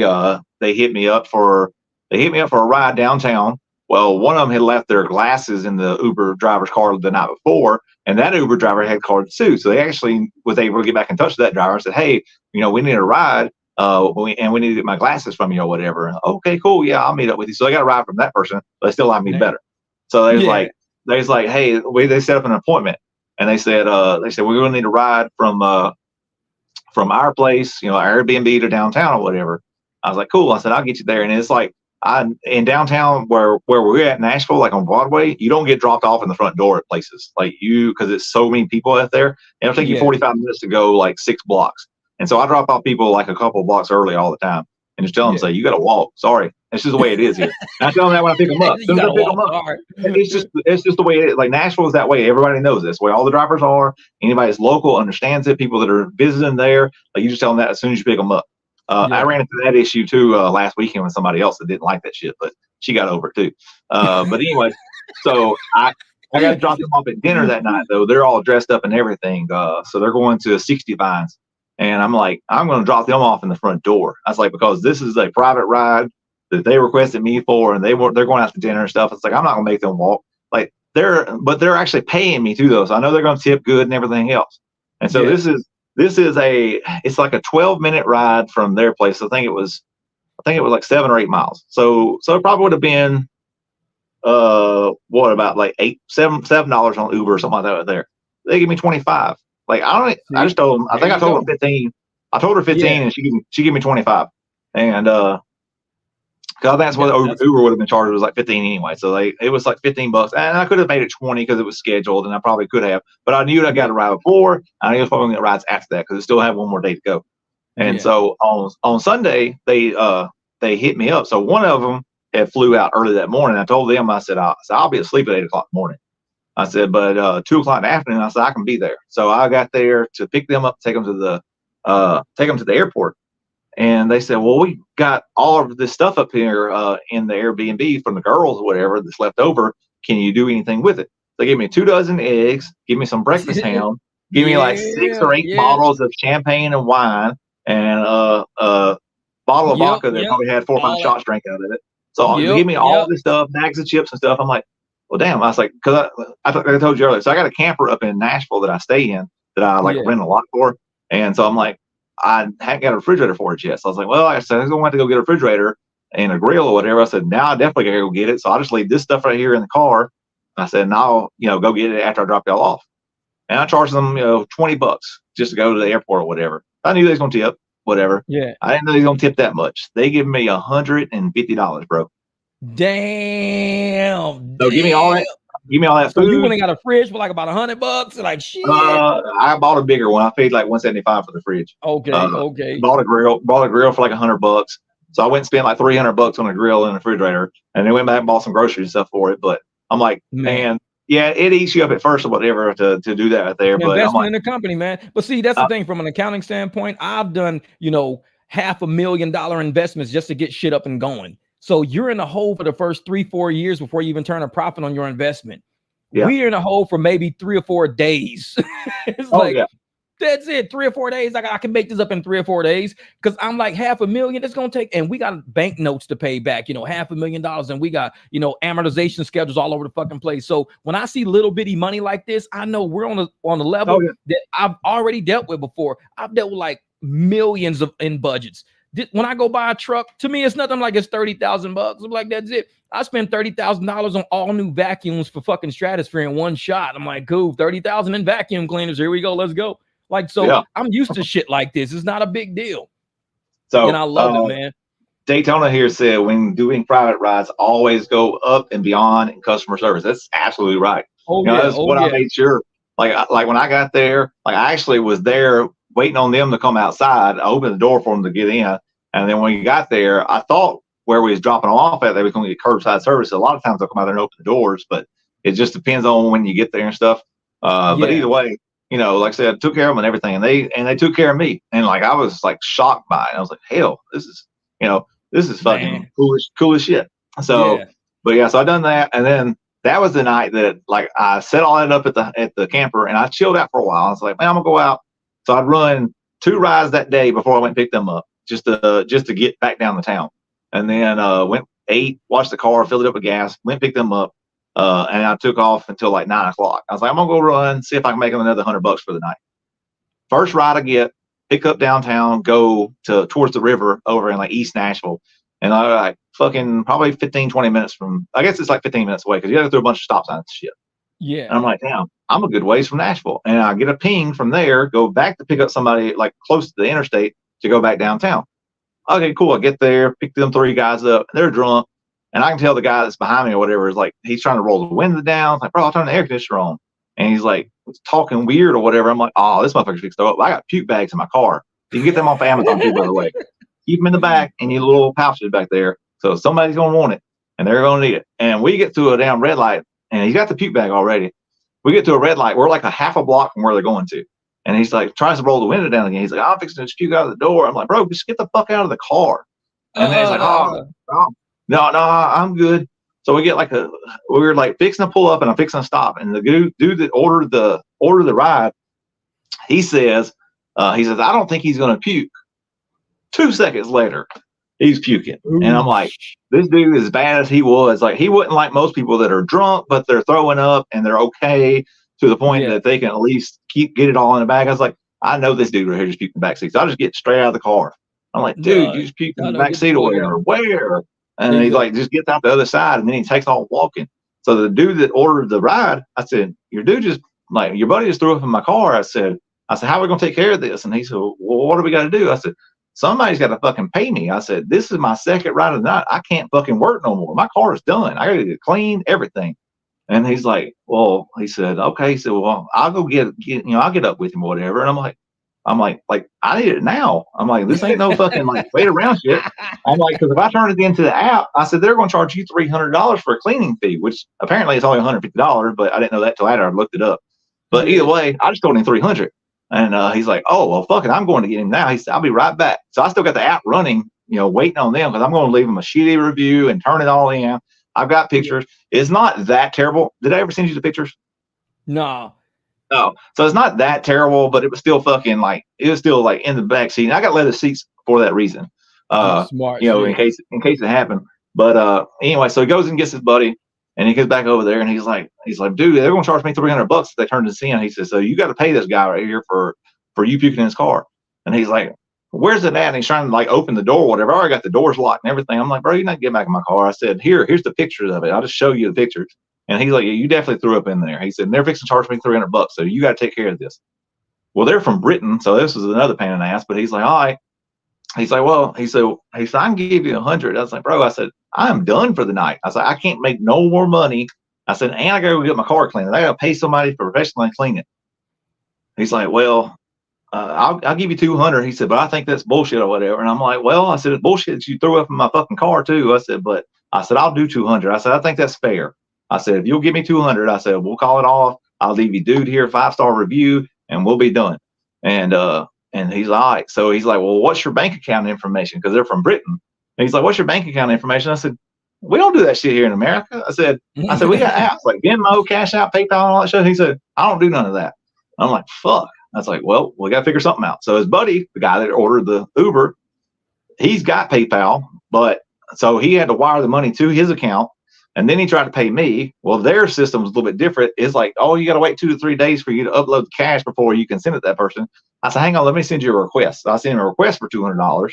they hit me up for a ride downtown. Well, one of them had left their glasses in the Uber driver's car the night before, and that Uber driver had cards too. So they actually was able to get back in touch with that driver and said, hey, we need a ride. We need to get my glasses from you or whatever. Okay, cool. Yeah, I'll meet up with you. So I got a ride from that person, but they still like me better. So they was like, hey, they set up an appointment, and they said we're going to need a ride from our place, our Airbnb to downtown or whatever. I was like, cool. I said, I'll get you there. And it's like, in downtown where we're at Nashville, like on Broadway, you don't get dropped off in the front door at places because it's so many people out there. It'll take you 45 minutes to go like 6 blocks. And so I drop off people like a couple of blocks early all the time and just tell them, say, you got to walk. Sorry. It's just the way it is here. And I tell them that when I pick them up. It's just the way it is. Like Nashville is that way. Everybody knows this way. All the drivers are. Anybody that's local understands it. People that are visiting there, like you just tell them that as soon as you pick them up. I ran into that issue too last weekend with somebody else that didn't like that shit, but she got over it too. But anyway, so I got to drop them off at dinner that night though. They're all dressed up and everything. So they're going to 60 Vines. And I'm like, I'm going to drop them off in the front door. I was like, because this is a private ride that they requested me for, and they're going out to dinner and stuff. It's like, I'm not going to make them walk. Like but they're actually paying me too though. So I know they're going to tip good and everything else. And so it's like a 12-minute ride from their place. I think it was like 7 or 8 miles. So it probably would have been, what about like $7 on Uber or something like that right there. They give me 25. Like I just told them. I think I told her 15. I told her 15, and she gave me 25. And cause that's what Uber would have been charged. It was like 15 anyway. So it was like $15, and I could have made it 20 because it was scheduled, and I probably could have. But I knew I got a ride before. I knew I was probably going to get rides after that because I still have one more day to go. And so on Sunday they hit me up. So one of them had flew out early that morning. I told them, I said I'll be asleep at 8 o'clock in the morning. I said, but 2 o'clock in the afternoon, I said I can be there. So I got there to pick them up, take them to the airport. And they said, well, we got all of this stuff up here in the Airbnb from the girls or whatever that's left over. Can you do anything with it? They gave me 2 dozen eggs, give me some breakfast ham, give me like 6 or 8 bottles of champagne and wine, and a bottle of vodka that probably had 4 or 5 shots drank out of it. So they gave me all this stuff, bags of chips and stuff. I'm like, well, damn. I was like, because I told you earlier. So I got a camper up in Nashville that I stay in that I rent a lot for. And so I'm like, I hadn't got a refrigerator for it yet. So I was like, well, I said, I'm going to have to go get a refrigerator and a grill or whatever. I said, now I definitely got to go get it. So I'll just leave this stuff right here in the car. I said, and I'll, go get it after I drop y'all off. And I charged them, $20 just to go to the airport or whatever. I knew they was going to tip, whatever. Yeah. I didn't know they was going to tip that much. They give me $150, bro. Damn. So give me all that. Give me all that food. You went and got a fridge for like about $100. Like shit. I bought a bigger one. I paid like $175 for the fridge. Okay. Bought a grill for like $100. So I went and spent like $300 on a grill and a refrigerator, and then went back and bought some groceries and stuff for it. But I'm like, man, yeah, it eats you up at first or whatever to do that right there. An But I'm investment like, in the company, man. But see, that's the thing from an accounting standpoint. I've done, $500,000 investments just to get shit up and going. So you're in the hole for the first 3-4 years before you even turn a profit on your investment. yeah. We're in a hole for maybe 3 or 4 days. It's Oh like, yeah. that's it. 3 or 4 days. I can make this up in 3 or 4 days because I'm like $500,000. It's gonna take, and we got bank notes to pay back. $500,000, and we got amortization schedules all over the fucking place. So when I see little bitty money like this, I know we're on a level that I've already dealt with before. I've dealt with like millions in budgets. When I go buy a truck, to me it's nothing like it's $30,000. I'm like, that's it. I spent $30,000 on all new vacuums for fucking Stratosphere in one shot. I'm like, cool, 30,000 in vacuum cleaners. Here we go. Let's go. Like, so Yeah. I'm used to shit like this. It's not a big deal. So And I love it, man. Daytona here said when doing private rides, always go up and beyond in customer service. That's absolutely right. Oh yeah. That's what I made sure. Like when I got there, like I actually was there waiting on them to come outside. I opened the door for them to get in, and then when we got there, I thought where we was dropping them off at, they was going to get curbside service. A lot of times they'll come out there and open the doors, but it just depends on when you get there and stuff. But either way, like I said, I took care of them and everything, and they took care of me. And like I was like shocked by it. I was like, hell, this is fucking cool as shit. So, but yeah, so I done that, and then that was the night that like I set all that up at the camper, and I chilled out for a while. I was like, man, I'm gonna go out. So I'd run 2 rides that day before I went and picked them up, just to get back down the town, and then ate, washed the car, filled it up with gas, went and picked them up, and I took off until like 9 o'clock. I was like, I'm gonna go run, see if I can make them another $100 for the night. First ride I get, pick up downtown, go towards the river over in like East Nashville. And I like fucking probably 15-20 minutes from, I guess it's like 15 minutes away because you got to go through a bunch of stop signs and shit. Yeah. And I'm like, damn, I'm a good ways from Nashville. And I get a ping from there, go back to pick up somebody like close to the interstate to go back downtown. Okay, cool. I get there, pick them 3 guys up. They're drunk. And I can tell the guy that's behind me or whatever is like, he's trying to roll the window down. I'm like, bro, I'll turn the air conditioner on. And he's like, talking weird or whatever. I'm like, oh, this motherfucker's fixed up. I got puke bags in my car. You can get them off Amazon too, by the way. Keep them in the back and your little pouches back there. So somebody's going to want it and they're going to need it. And we get to a damn red light and he's got the puke bag already. We get to a red light. We're like a half a block from where they're going to. And he's like, tries to roll the window down again. He's like, I'm fixing to puke out of the door. I'm like, bro, just get the fuck out of the car. And then he's like, no, I'm good. So we were like fixing to pull up and I'm fixing to stop. And the dude that ordered the ride, he says, I don't think he's going to puke. 2 seconds later, he's puking. Ooh. And I'm like, this dude, as bad as he was, like he wouldn't like most people that are drunk, but they're throwing up and they're okay to the point that they can at least get it all in the bag. I was like, I know this dude right here just puked in the back seat. So I just get straight out of the car. I'm like, dude, you just puked in the back seat or where? And he like just gets out the other side and then he takes off walking. So the dude that ordered the ride, I said, your buddy just threw up in my car. I said, how are we going to take care of this? And he said, well, what do we got to do? I said, somebody's got to fucking pay me. I said, this is my second ride of the night. I can't fucking work no more. My car is done. I got to get clean, everything. And he's like, well, he said, okay. He said, well, I'll go I'll get up with him or whatever. And I'm like, I need it now. I'm like, this ain't no fucking like wait around shit. I'm like, because if I turn it into the app, I said, they're going to charge you $300 for a cleaning fee, which apparently it's only $150, but I didn't know that till after I looked it up. But either way, I just told him $300. And he's like, oh, well, fuck it. I'm going to get him now. He said, I'll be right back. So I still got the app running, waiting on them because I'm going to leave them a shitty review and turn it all in. I've got pictures. It's not that terrible. Did I ever send you the pictures? No. So it's not that terrible, but it was still fucking like, it was still like in the back seat. And I got leather seats for that reason. Smart, in case it happened. But anyway, so he goes and gets his buddy and he gets back over there and he's like, dude, they're going to charge me $300 if they turn this in. He says, so you got to pay this guy right here for you puking in his car. And he's like, where's it at? And he's trying to like open the door or whatever. I already got the doors locked and everything. I'm like, bro, you're not getting back in my car. I said, here's the pictures of it. I'll just show you the pictures. And he's like, yeah, you definitely threw up in there. He said, they're fixing to charge me $300. So you got to take care of this. Well, they're from Britain. So this was another pain in the ass, but he's like, all right. He's like, well, he said, I can give you 100. I was like, bro, I said, I'm done for the night. I said, I can't make no more money. I said, and I got to go get my car cleaned. I got to pay somebody to professionally clean it. He's like, well, I'll give you 200. He said, but I think that's bullshit or whatever. And I'm like, well, I said, it's bullshit that you threw up in my fucking car too. I said, I'll do 200. I said, I think that's fair. I said, if you'll give me 200, I said, we'll call it off. I'll leave you dude here 5-star review and we'll be done. And he's like, all right. So he's like, well, what's your bank account information? Because they're from Britain. And he's like, what's your bank account information? I said, we don't do that shit here in America. I said, we got apps like Venmo, Cash Out, PayPal, and all that shit. He said, I don't do none of that. I'm like, fuck. I was like, well, we got to figure something out. So his buddy, the guy that ordered the Uber, he's got PayPal, but so he had to wire the money to his account. And then he tried to pay me. Well, their system was a little bit different. It's like, oh, you got to wait 2 to 3 days for you to upload the cash before you can send it to that person. I said, hang on, let me send you a request. So I sent him a request for $200.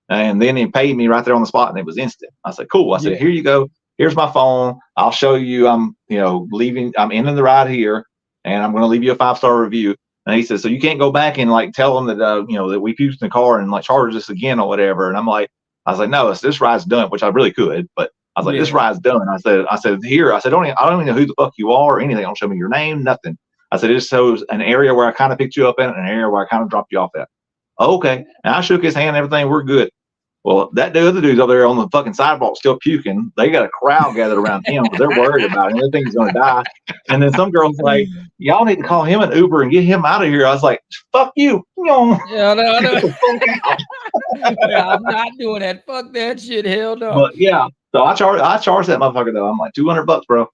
And then he paid me right there on the spot, and it was instant. I said, cool. I said, here you go. Here's my phone. I'll show you. I'm ending the ride here, and I'm going to leave you a 5-star review. And he says, so you can't go back and like tell them that, that we puked in the car and like charge us again or whatever. And I was like, no, this ride's done, which I really could, but I was like, this ride's done. I said, I don't even know who the fuck you are or anything. Don't show me your name, nothing. I said, it just shows an area where I kind of picked you up at and an area where I kind of dropped you off at. Okay. And I shook his hand, everything, we're good. Well, the other dude's over there on the fucking sidewalk still puking. They got a crowd gathered around him because they're worried about him. They think he's going to die. And then some girl's like, y'all need to call him an Uber and get him out of here. I was like, fuck you. Yeah, no. Yeah, I'm not doing that. Fuck that shit. Hell no. But yeah, so I charged that motherfucker though. I'm like, $200, bro.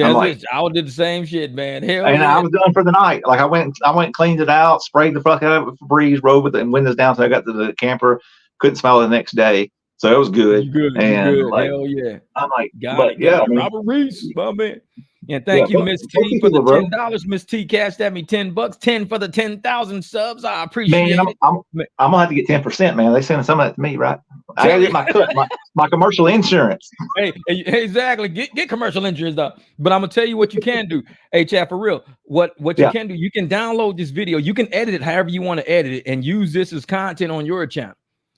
I would do the same shit, man. Hell and yeah. I was done for the night. Like I went, cleaned it out, sprayed the fuck out of it with Febreze, rode with it and windows down. So I got to the camper. Couldn't smell it the next day, so it was good. You good. Like, hell yeah. I'm like, Robert Reese, my man. And thank you, Miss T, for the $10. Miss T cashed at me $10. 10 for the 10,000 subs. I appreciate it. I'm gonna have to get 10%, man. They sending some of that to me, right? I gotta get my cut, my commercial insurance. Hey, exactly. Get commercial insurance though. But I'm gonna tell you what you can do. Hey, chat, for real. What you can do? You can download this video. You can edit it however you want to edit it, and use this as content on your channel.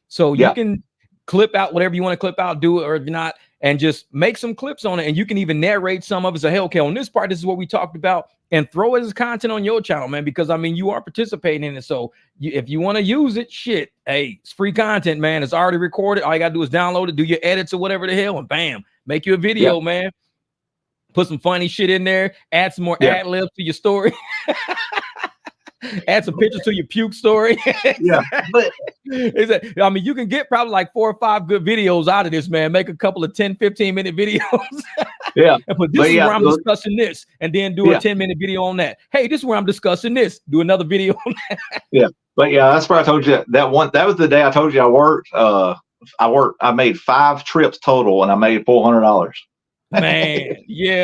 So you can clip out whatever you want to clip out, do it or not, and just make some clips on it. And you can even narrate some of it. So hell, okay, on this part, this is what we talked about, and throw it as content on your channel, man, because I mean, you are participating in it. So if you want to use it, shit, hey, it's free content, man. It's already recorded. All you gotta do is download it, do your edits or whatever the hell, and bam, make you a video, man. Put some funny shit in there, add some more ad libs to your story. Add some pictures to your puke story. But I mean, you can get probably like 4 or 5 good videos out of this, man. Make a couple of 10-15 minute videos. And put this is where I'm discussing this, and then do a 10-minute video on that. Hey, this is where I'm discussing this. Do another video on that. But that's where I told you that was the day I told you I worked. I made 5 trips total, and I made $400. Man,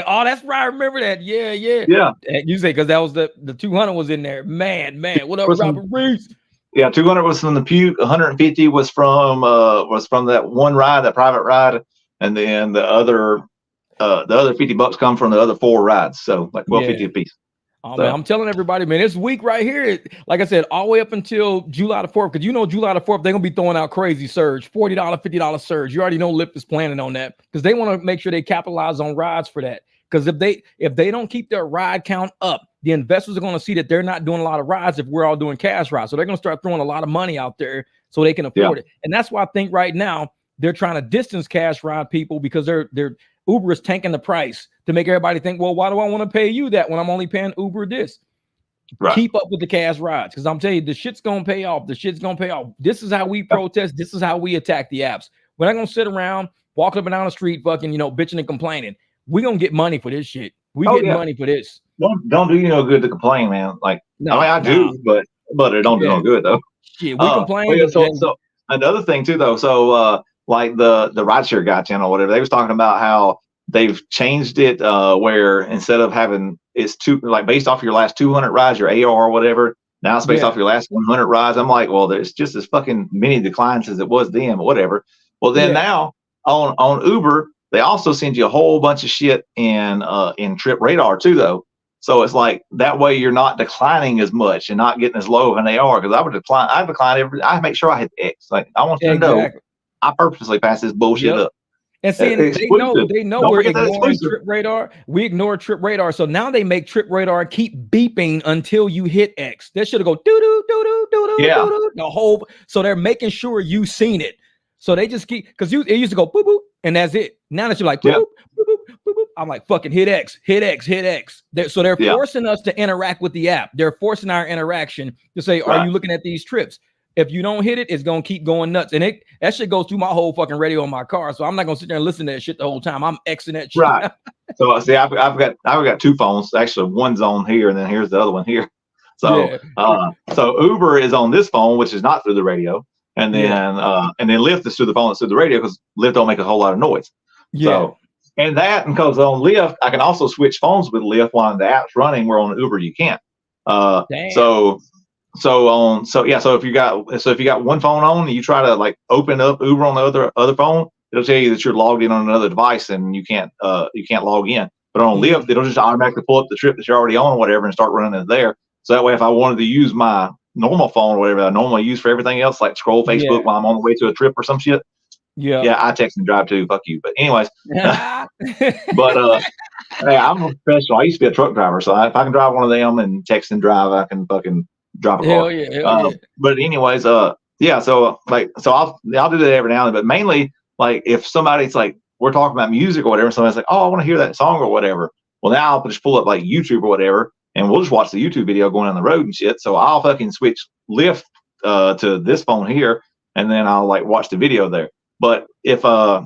oh, that's right. I remember that. Yeah. And you say because that was the 200 was in there. Man, what up, Robert Reese? 200 was from the puke. 150 was from that one ride, that private ride, and then the other $50 come from the other 4 rides. So like $12.50 a piece. Oh, man, I'm telling everybody, man, this week right here, like I said, all the way up until July the 4th, because July the 4th, they're going to be throwing out crazy surge, $40, $50 surge. You already know Lyft is planning on that because they want to make sure they capitalize on rides for that. Because if they don't keep their ride count up, the investors are going to see that they're not doing a lot of rides if we're all doing cash rides. So they're going to start throwing a lot of money out there so they can afford it. And that's why I think right now they're trying to distance cash ride people because they're Uber is tanking the price to make everybody think, well, why do I want to pay you that when I'm only paying Uber this? Keep up with the cash rides because I'm telling you, the shit's going to pay off. The shit's going to pay off. This is how we protest. This is how we attack the apps. We're not going to sit around walking up and down the street fucking, bitching and complaining. We're going to get money for this shit. We get money for this. Don't do you no good to complain, man. Like, I do, but it don't do no good, though. Shit, we complain. So another thing, too, though. So, like the rideshare guy channel or whatever, they was talking about how they've changed it where instead of having it's based off your last 200 rides, your AR or whatever, now it's based off your last 100 rides. I'm like, well, there's just as fucking many declines as it was then, or whatever. Well, then now on Uber, they also send you a whole bunch of shit in Trip Radar too, though. So it's like that way you're not declining as much and not getting as low of an AR because I decline I make sure I hit X. Like I want you to know I purposely pass this bullshit up. And see, they know we're ignoring Trip Radar. We ignore Trip Radar. So now they make Trip Radar keep beeping until you hit X. That should go the whole. So they're making sure you seen it. So they just keep because it used to go boop boop And that's it. Now that you're like, Yeah. boop, boop, boop, boop, boop, I'm like, fucking hit X, hit X, hit X. So they're Yeah. forcing us to interact with the app. They're forcing our interaction to say, are you looking at these trips? If you don't hit it, it's gonna keep going nuts. And that shit goes through my whole fucking radio in my car. So I'm not gonna sit there and listen to that shit the whole time. I'm Xing that shit. Right. So see, I've got two phones. Actually, one's on here, and then here's the other one here. So so Uber is on this phone, which is not through the radio, and then Lyft is through the phone that's through the radio, because Lyft don't make a whole lot of noise. So and because on Lyft I can also switch phones with Lyft while the app's running, where on Uber you can't. So if you got one phone on and you try to like open up Uber on the other phone, it'll tell you that you're logged in on another device and you can't log in. But on Lyft, it'll just automatically pull up the trip that you're already on or whatever and start running it there. So that way, if I wanted to use my normal phone or whatever I normally use for everything else, like scroll Facebook while I'm on the way to a trip or some shit, I text and drive too. Fuck you. But anyways, but hey, I'm a professional. I used to be a truck driver, so if I can drive one of them and text and drive, I can fucking drive a car. Hell yeah. But anyways, so I'll do that every now and then. But mainly, like if somebody's like, we're talking about music or whatever, somebody's like, oh, I want to hear that song or whatever. Well, now I'll just pull up like YouTube or whatever, and we'll just watch the YouTube video going on the road and shit. So I'll fucking switch Lyft to this phone here, and then I'll like watch the video there. But if I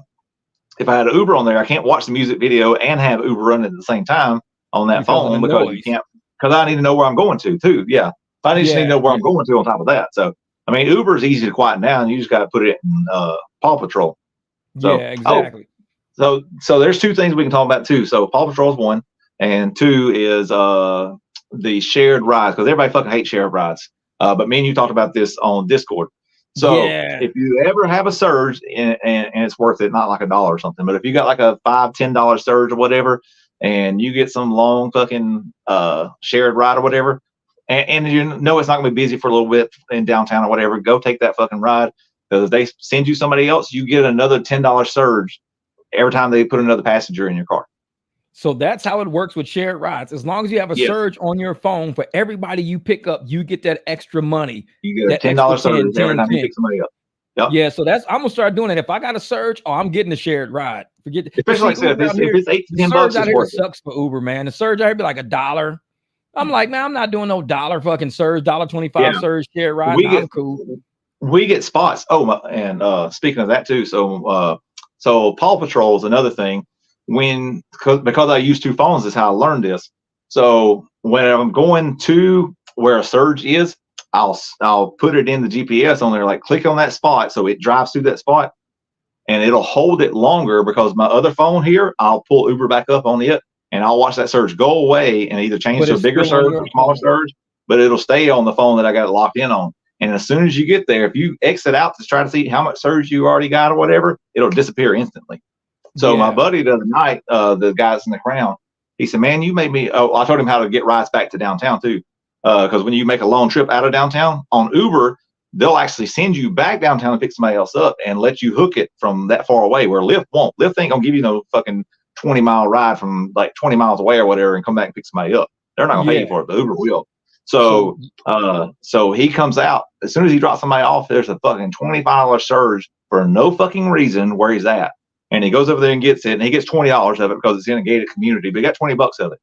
had Uber on there, I can't watch the music video and have Uber running at the same time on that phone, because you can't, because I need to know where I'm going to too. Yeah. I just need to know where I'm going to on top of that. So, I mean, Uber is easy to quiet down. You just got to put it in Paw Patrol. So, exactly. So there's two things we can talk about too. So Paw Patrol is one, and two is the shared rides, because everybody fucking hates shared rides. But me and you talked about this on Discord. So if you ever have a surge and it's worth it, not like $1 or something, but if you got like a $5-10 surge or whatever, and you get some long fucking shared ride or whatever, and you know it's not gonna be busy for a little bit in downtown or whatever, go take that fucking ride, because if they send you somebody else, you get another $10 surge every time they put another passenger in your car. So that's how it works with shared rides. As long as you have a surge on your phone, for everybody you pick up, you get that extra money. You get a $10 surge every time you pick somebody up. Yep. Yeah, so I'm gonna start doing it. If I got a surge, I'm getting a shared ride. Forget it. Especially like I said, if it's $8 to $10 bucks, out here sucks for Uber, man. The surge out here be like $1. I'm like, man, I'm not doing no dollar fucking surge, $1.25 surge shared ride. I'm cool. We get spots. Oh, and speaking of that too, so Paw Patrol is another thing. Because I use two phones is how I learned this. So when I'm going to where a surge is, I'll put it in the GPS on there, like click on that spot, so it drives through that spot, and it'll hold it longer, because my other phone here, I'll pull Uber back up on it, and I'll watch that surge go away and either change to a bigger surge or smaller surge, but it'll stay on the phone that I got it locked in on. And as soon as you get there, if you exit out to try to see how much surge you already got or whatever, it'll disappear instantly. So my buddy the other night, the guys in the Crown, he said, man, you made me, I told him how to get rides back to downtown too. Because when you make a long trip out of downtown on Uber, they'll actually send you back downtown and pick somebody else up and let you hook it from that far away, where Lyft won't. Lyft ain't gonna give you no fucking 20-mile ride from like 20 miles away or whatever and come back and pick somebody up. They're not gonna pay you for it, but Uber will. So he comes out, as soon as he drops somebody off, there's a fucking $25 surge for no fucking reason where he's at. And he goes over there and gets it, and he gets $20 of it because it's in a gated community, but he got $20 of it.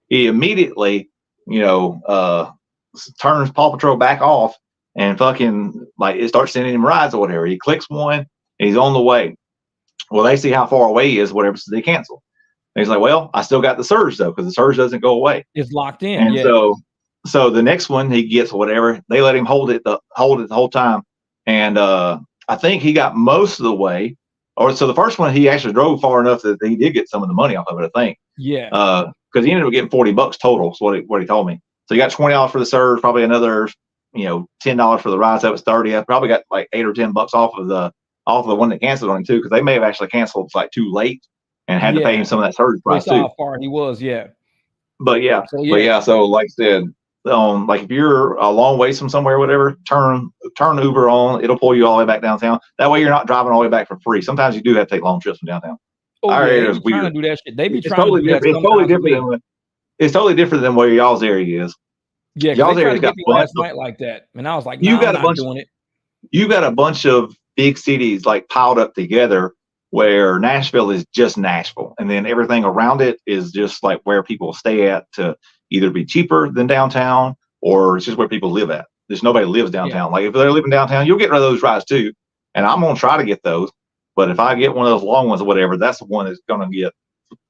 He immediately, turns Paw Patrol back off, and fucking like it starts sending him rides or whatever. He clicks one, and he's on the way. Well, they see how far away he is, whatever, so they cancel. And he's like, well, I still got the surge though, because the surge doesn't go away. It's locked in. And so the next one he gets whatever, they let him hold it the whole time. And I think he got most of the way. Or so the first one, he actually drove far enough that he did get some of the money off of it, I think. Yeah. Because he ended up getting $40 total, is what he told me. So he got $20 for the surge, probably another, $10 for the ride. So that was $30. I probably got like $8 or $10 off of the one that canceled on him too, because they may have actually canceled like too late and had to pay him some of that surge price too. How far he was, But so like I said, like if you're a long ways from somewhere or whatever, turn Uber on, it'll pull you all the way back downtown. That way you're not driving all the way back for free. Sometimes you do have to take long trips from downtown. Our area is weird. To do that shit. They be trying to do that. It's totally different than where y'all's area is. Yeah, y'all's area got last night like that, and I was like, you got a bunch of big cities like piled up together, where Nashville is just Nashville. And then everything around it is just like where people stay at to either be cheaper than downtown, or it's just where people live at. There's nobody lives downtown. Like if they're living downtown, you'll get rid of those rides too. And I'm going to try to get those. But if I get one of those long ones or whatever, that's the one that's going to get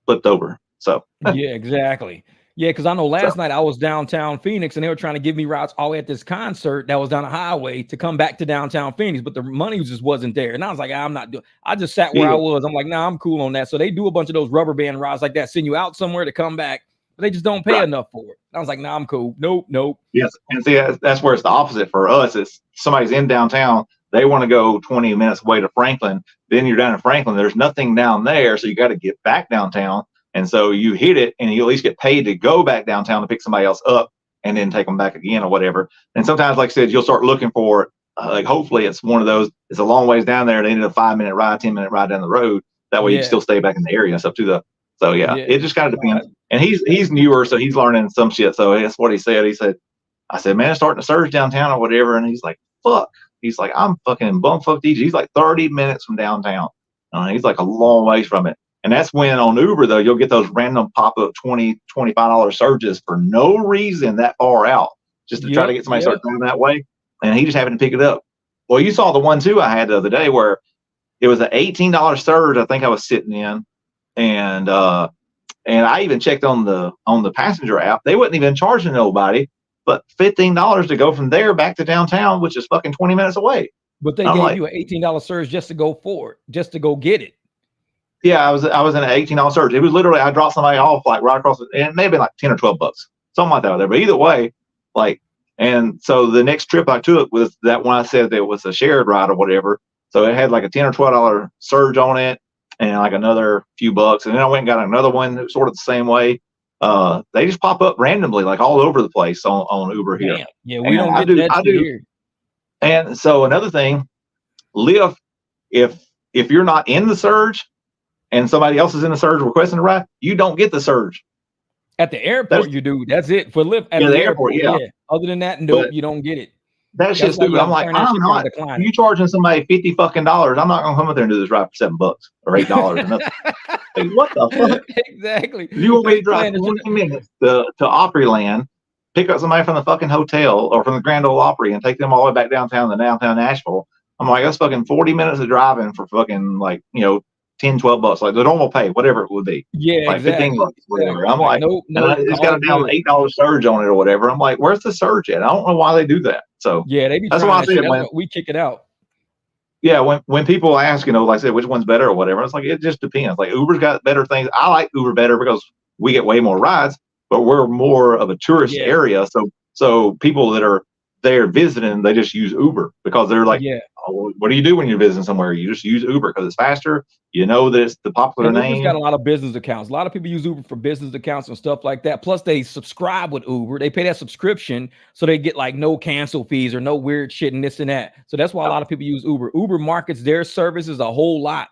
flipped over. So yeah, exactly. Yeah, because I know last night I was downtown Phoenix and they were trying to give me routes all the way at this concert that was down the highway to come back to downtown Phoenix, but the money just wasn't there. And I was like, I'm not doing. I just sat where I was. I'm like, nah, I'm cool on that. So they do a bunch of those rubber band rides like that, send you out somewhere to come back, but they just don't pay enough for it. I was like, nah, I'm cool. Nope. Yes, and see that's where it's the opposite for us. It's somebody's in downtown. They want to go 20 minutes away to Franklin. Then you're down in Franklin. There's nothing down there, so you got to get back downtown. And so you hit it, and you at least get paid to go back downtown to pick somebody else up and then take them back again or whatever. And sometimes, like I said, you'll start looking for like hopefully it's one of those. It's a long ways down there. They need a 5-minute ride, 10-minute ride down the road. That way you can still stay back in the area and stuff too. So it just kind of depends. And he's newer, so he's learning some shit. So that's what he said. He said, I said, man, it's starting to surge downtown or whatever. And he's like, fuck. He's like, I'm fucking bumfuck DJ. He's like 30 minutes from downtown. He's like a long ways from it. And that's when on Uber, though, you'll get those random pop-up $20, $25 surges for no reason that far out, just to try to get somebody to start driving that way. And he just happened to pick it up. Well, you saw the one, too, I had the other day where it was an $18 surge I think I was sitting in. And I even checked on the passenger app. They wasn't even charging nobody but $15 to go from there back to downtown, which is fucking 20 minutes away. But they gave you an $18 surge just to go forward, just to go get it. Yeah, I was in an $18 surge. It was literally I dropped somebody off like right across, and it may have been like 10 or 12 bucks, something like that there. But either way, like, and so the next trip I took was that one I said that was a shared ride or whatever. So it had like a $10 or $12 surge on it, and like another few bucks. And then I went and got another one that was sort of the same way. They just pop up randomly, like all over the place on Uber here. Damn. Yeah, we don't get that here. And so another thing, Lyft, if you're not in the surge and somebody else is in the surge requesting a ride, you don't get the surge. At the airport, you do. That's it for Lyft. At the airport, yeah. Other than that, nope, you don't get it. That's just stupid. I'm like, I'm not. You charging somebody $50 fucking dollars? I'm not gonna come up there and do this ride for $7 or $8 or nothing. Like, what the fuck? Exactly. You want me to drive 20 minutes to Opryland, pick up somebody from the fucking hotel or from the Grand Ole Opry and take them all the way back downtown to downtown Nashville? I'm like, that's fucking 40 minutes of driving for fucking like, $10, $12, like the normal pay, whatever it would be. Yeah, like exactly. 15 bucks, whatever. I'm like, nope, it's got a down $8 surge on it or whatever. I'm like, where's the surge at? I don't know why they do that. So yeah, they be that's why I said when we kick it out. Yeah, when people ask, like I said, which one's better or whatever, it's like it just depends. Like Uber's got better things. I like Uber better because we get way more rides, but we're more of a tourist area. So people that are there visiting, they just use Uber because they're like, oh, what do you do when you're visiting somewhere? You just use Uber because it's faster. That it's the popular name. Uber's got a lot of business accounts. A lot of people use Uber for business accounts and stuff like that. Plus, they subscribe with Uber. They pay that subscription, so they get like no cancel fees or no weird shit and this and that. So that's why a lot of people use Uber. Uber markets their services a whole lot,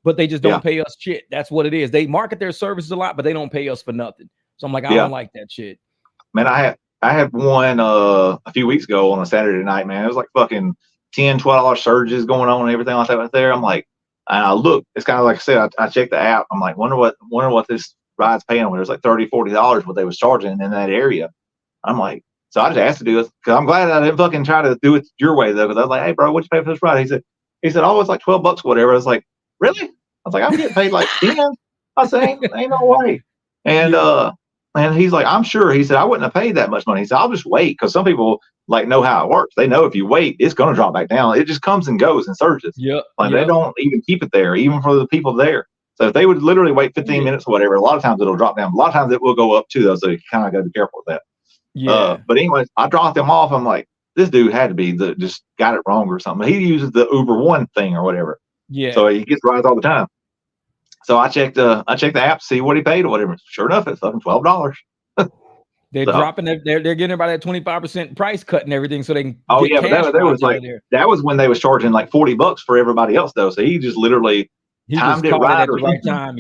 but they just don't pay us shit. That's what it is. They market their services a lot, but they don't pay us for nothing. So I'm like, I don't like that shit. Man, I had one a few weeks ago on a Saturday night, man. It was like fucking $10, $12 surges going on and everything like that right there. I'm like, and I look, it's kind of like I said, I checked the app. I'm like, wonder what this ride's paying when it was like $30, $40 what they was charging in that area. I'm like, so I just asked to do it because I'm glad I didn't fucking try to do it your way though. Because I was like, hey bro, what you pay for this ride? He said, oh, it's like $12 or whatever. I was like, really? I was like, I'm getting paid like 10. I said, ain't no way. And he's like, I'm sure. He said, I wouldn't have paid that much money. He said, I'll just wait because some people like know how it works. They know if you wait, it's going to drop back down. It just comes and goes and surges. They don't even keep it there, even for the people there. So if they would literally wait 15 minutes or whatever, a lot of times it'll drop down. A lot of times it will go up too, though. So you kind of got to be careful with that. But anyways, I dropped them off. I'm like, this dude had to be just got it wrong or something. He uses the Uber One thing or whatever. Yeah. So he gets rides all the time. So I checked the app to see what he paid or whatever. Sure enough, it's fucking $12. They're dropping they're getting everybody that 25% price cut and everything so they can but that was when they was charging like $40 for everybody else though. So he just literally timed it right at the right time,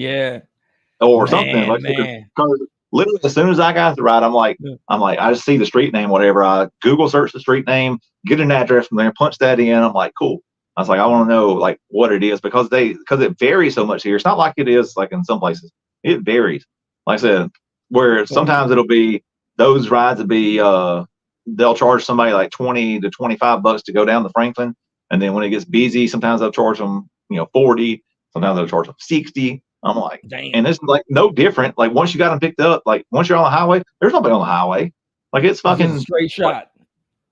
or something like that. Because literally as soon as I got the ride, I'm like, I just see the street name, whatever. I Google search the street name, get an address from there, punch that in. I'm like, cool. I was like, I want to know like what it is because it varies so much here. It's not like it is like in some places. It varies. Like I said, where sometimes it'll be those rides will be they'll charge somebody like 20 to 25 bucks to go down to Franklin, and then when it gets busy, sometimes they'll charge them 40. Sometimes they'll charge them 60. I'm like, Damn. And it's like no different. Like once you got them picked up, like once you're on the highway, there's nobody on the highway. Like it's fucking straight shot.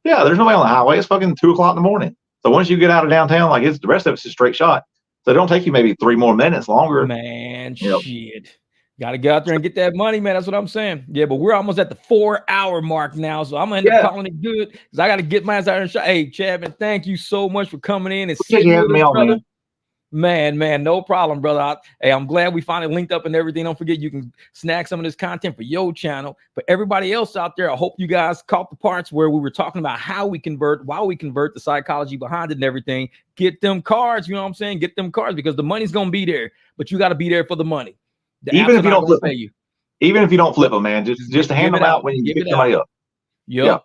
Yeah, there's nobody on the highway. It's fucking 2 o'clock in the morning. So once you get out of downtown, like the rest of it's a straight shot. So it don't take you maybe 3 more minutes longer. Man, shit. Got to get out there and get that money, man. That's what I'm saying. Yeah, but we're almost at the 4-hour mark now. So I'm going to end up calling it good because I got to get my ass out there and shot. Hey, Chapman, thank you so much for coming in and sitting with us, brother. Man, no problem, brother. I'm glad we finally linked up and everything. Don't forget, you can snag some of this content for your channel. For everybody else out there, I hope you guys caught the parts where we were talking about how we convert, why we convert, the psychology behind it and everything. Get them cards, you know what I'm saying? Get them cards because the money's going to be there, but you got to be there for the money. Even if you don't flip them, even if you don't flip them, man, just hand them out when you pick somebody up. Yep.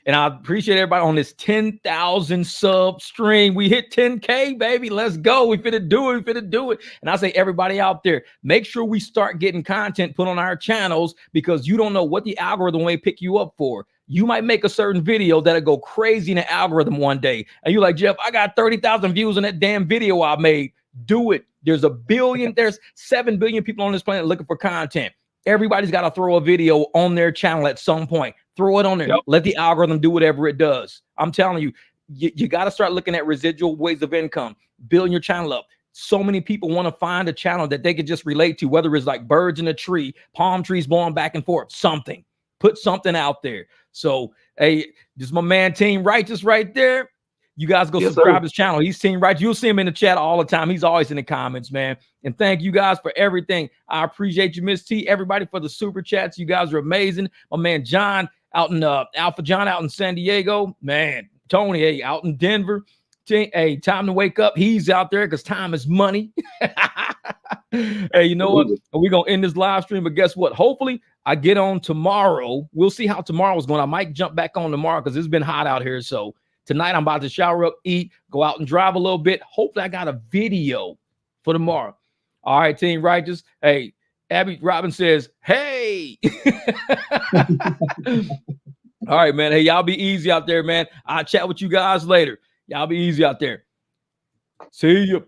And I appreciate everybody on this 10,000 sub stream. We hit 10K, baby. Let's go. We finna do it. And I say, everybody out there, make sure we start getting content put on our channels because you don't know what the algorithm may pick you up for. You might make a certain video that'll go crazy in the algorithm one day. And you're like, Jeff, I got 30,000 views on that damn video I made. Do it. There's 7 billion people on this planet looking for content. Everybody's got to throw a video on their channel at some point. Throw it on there. Yep. Let the algorithm do whatever it does. I'm telling you, you got to start looking at residual ways of income, building your channel up. So many people want to find a channel that they can just relate to, whether it's like birds in a tree, palm trees blowing back and forth, something. Put something out there. So, hey, this is my man, Team Righteous right there. You guys go subscribe to his channel. He's Team Righteous. You'll see him in the chat all the time. He's always in the comments, man. And thank you guys for everything. I appreciate you, Miss T. Everybody for the super chats. You guys are amazing. My man, John out in Alpha John out in San Diego. Man, Tony, hey, out in Denver. Hey, time to wake up. He's out there because time is money. Hey, you know what? We're going to end this live stream, but guess what? Hopefully, I get on tomorrow. We'll see how tomorrow's going. I might jump back on tomorrow because it's been hot out here. So tonight, I'm about to shower up, eat, go out and drive a little bit. Hopefully, I got a video for tomorrow. All right, Team Righteous. Hey, Abby Robin says, hey. All right, man. Hey, y'all be easy out there, man. I'll chat with you guys later. Y'all be easy out there. See you.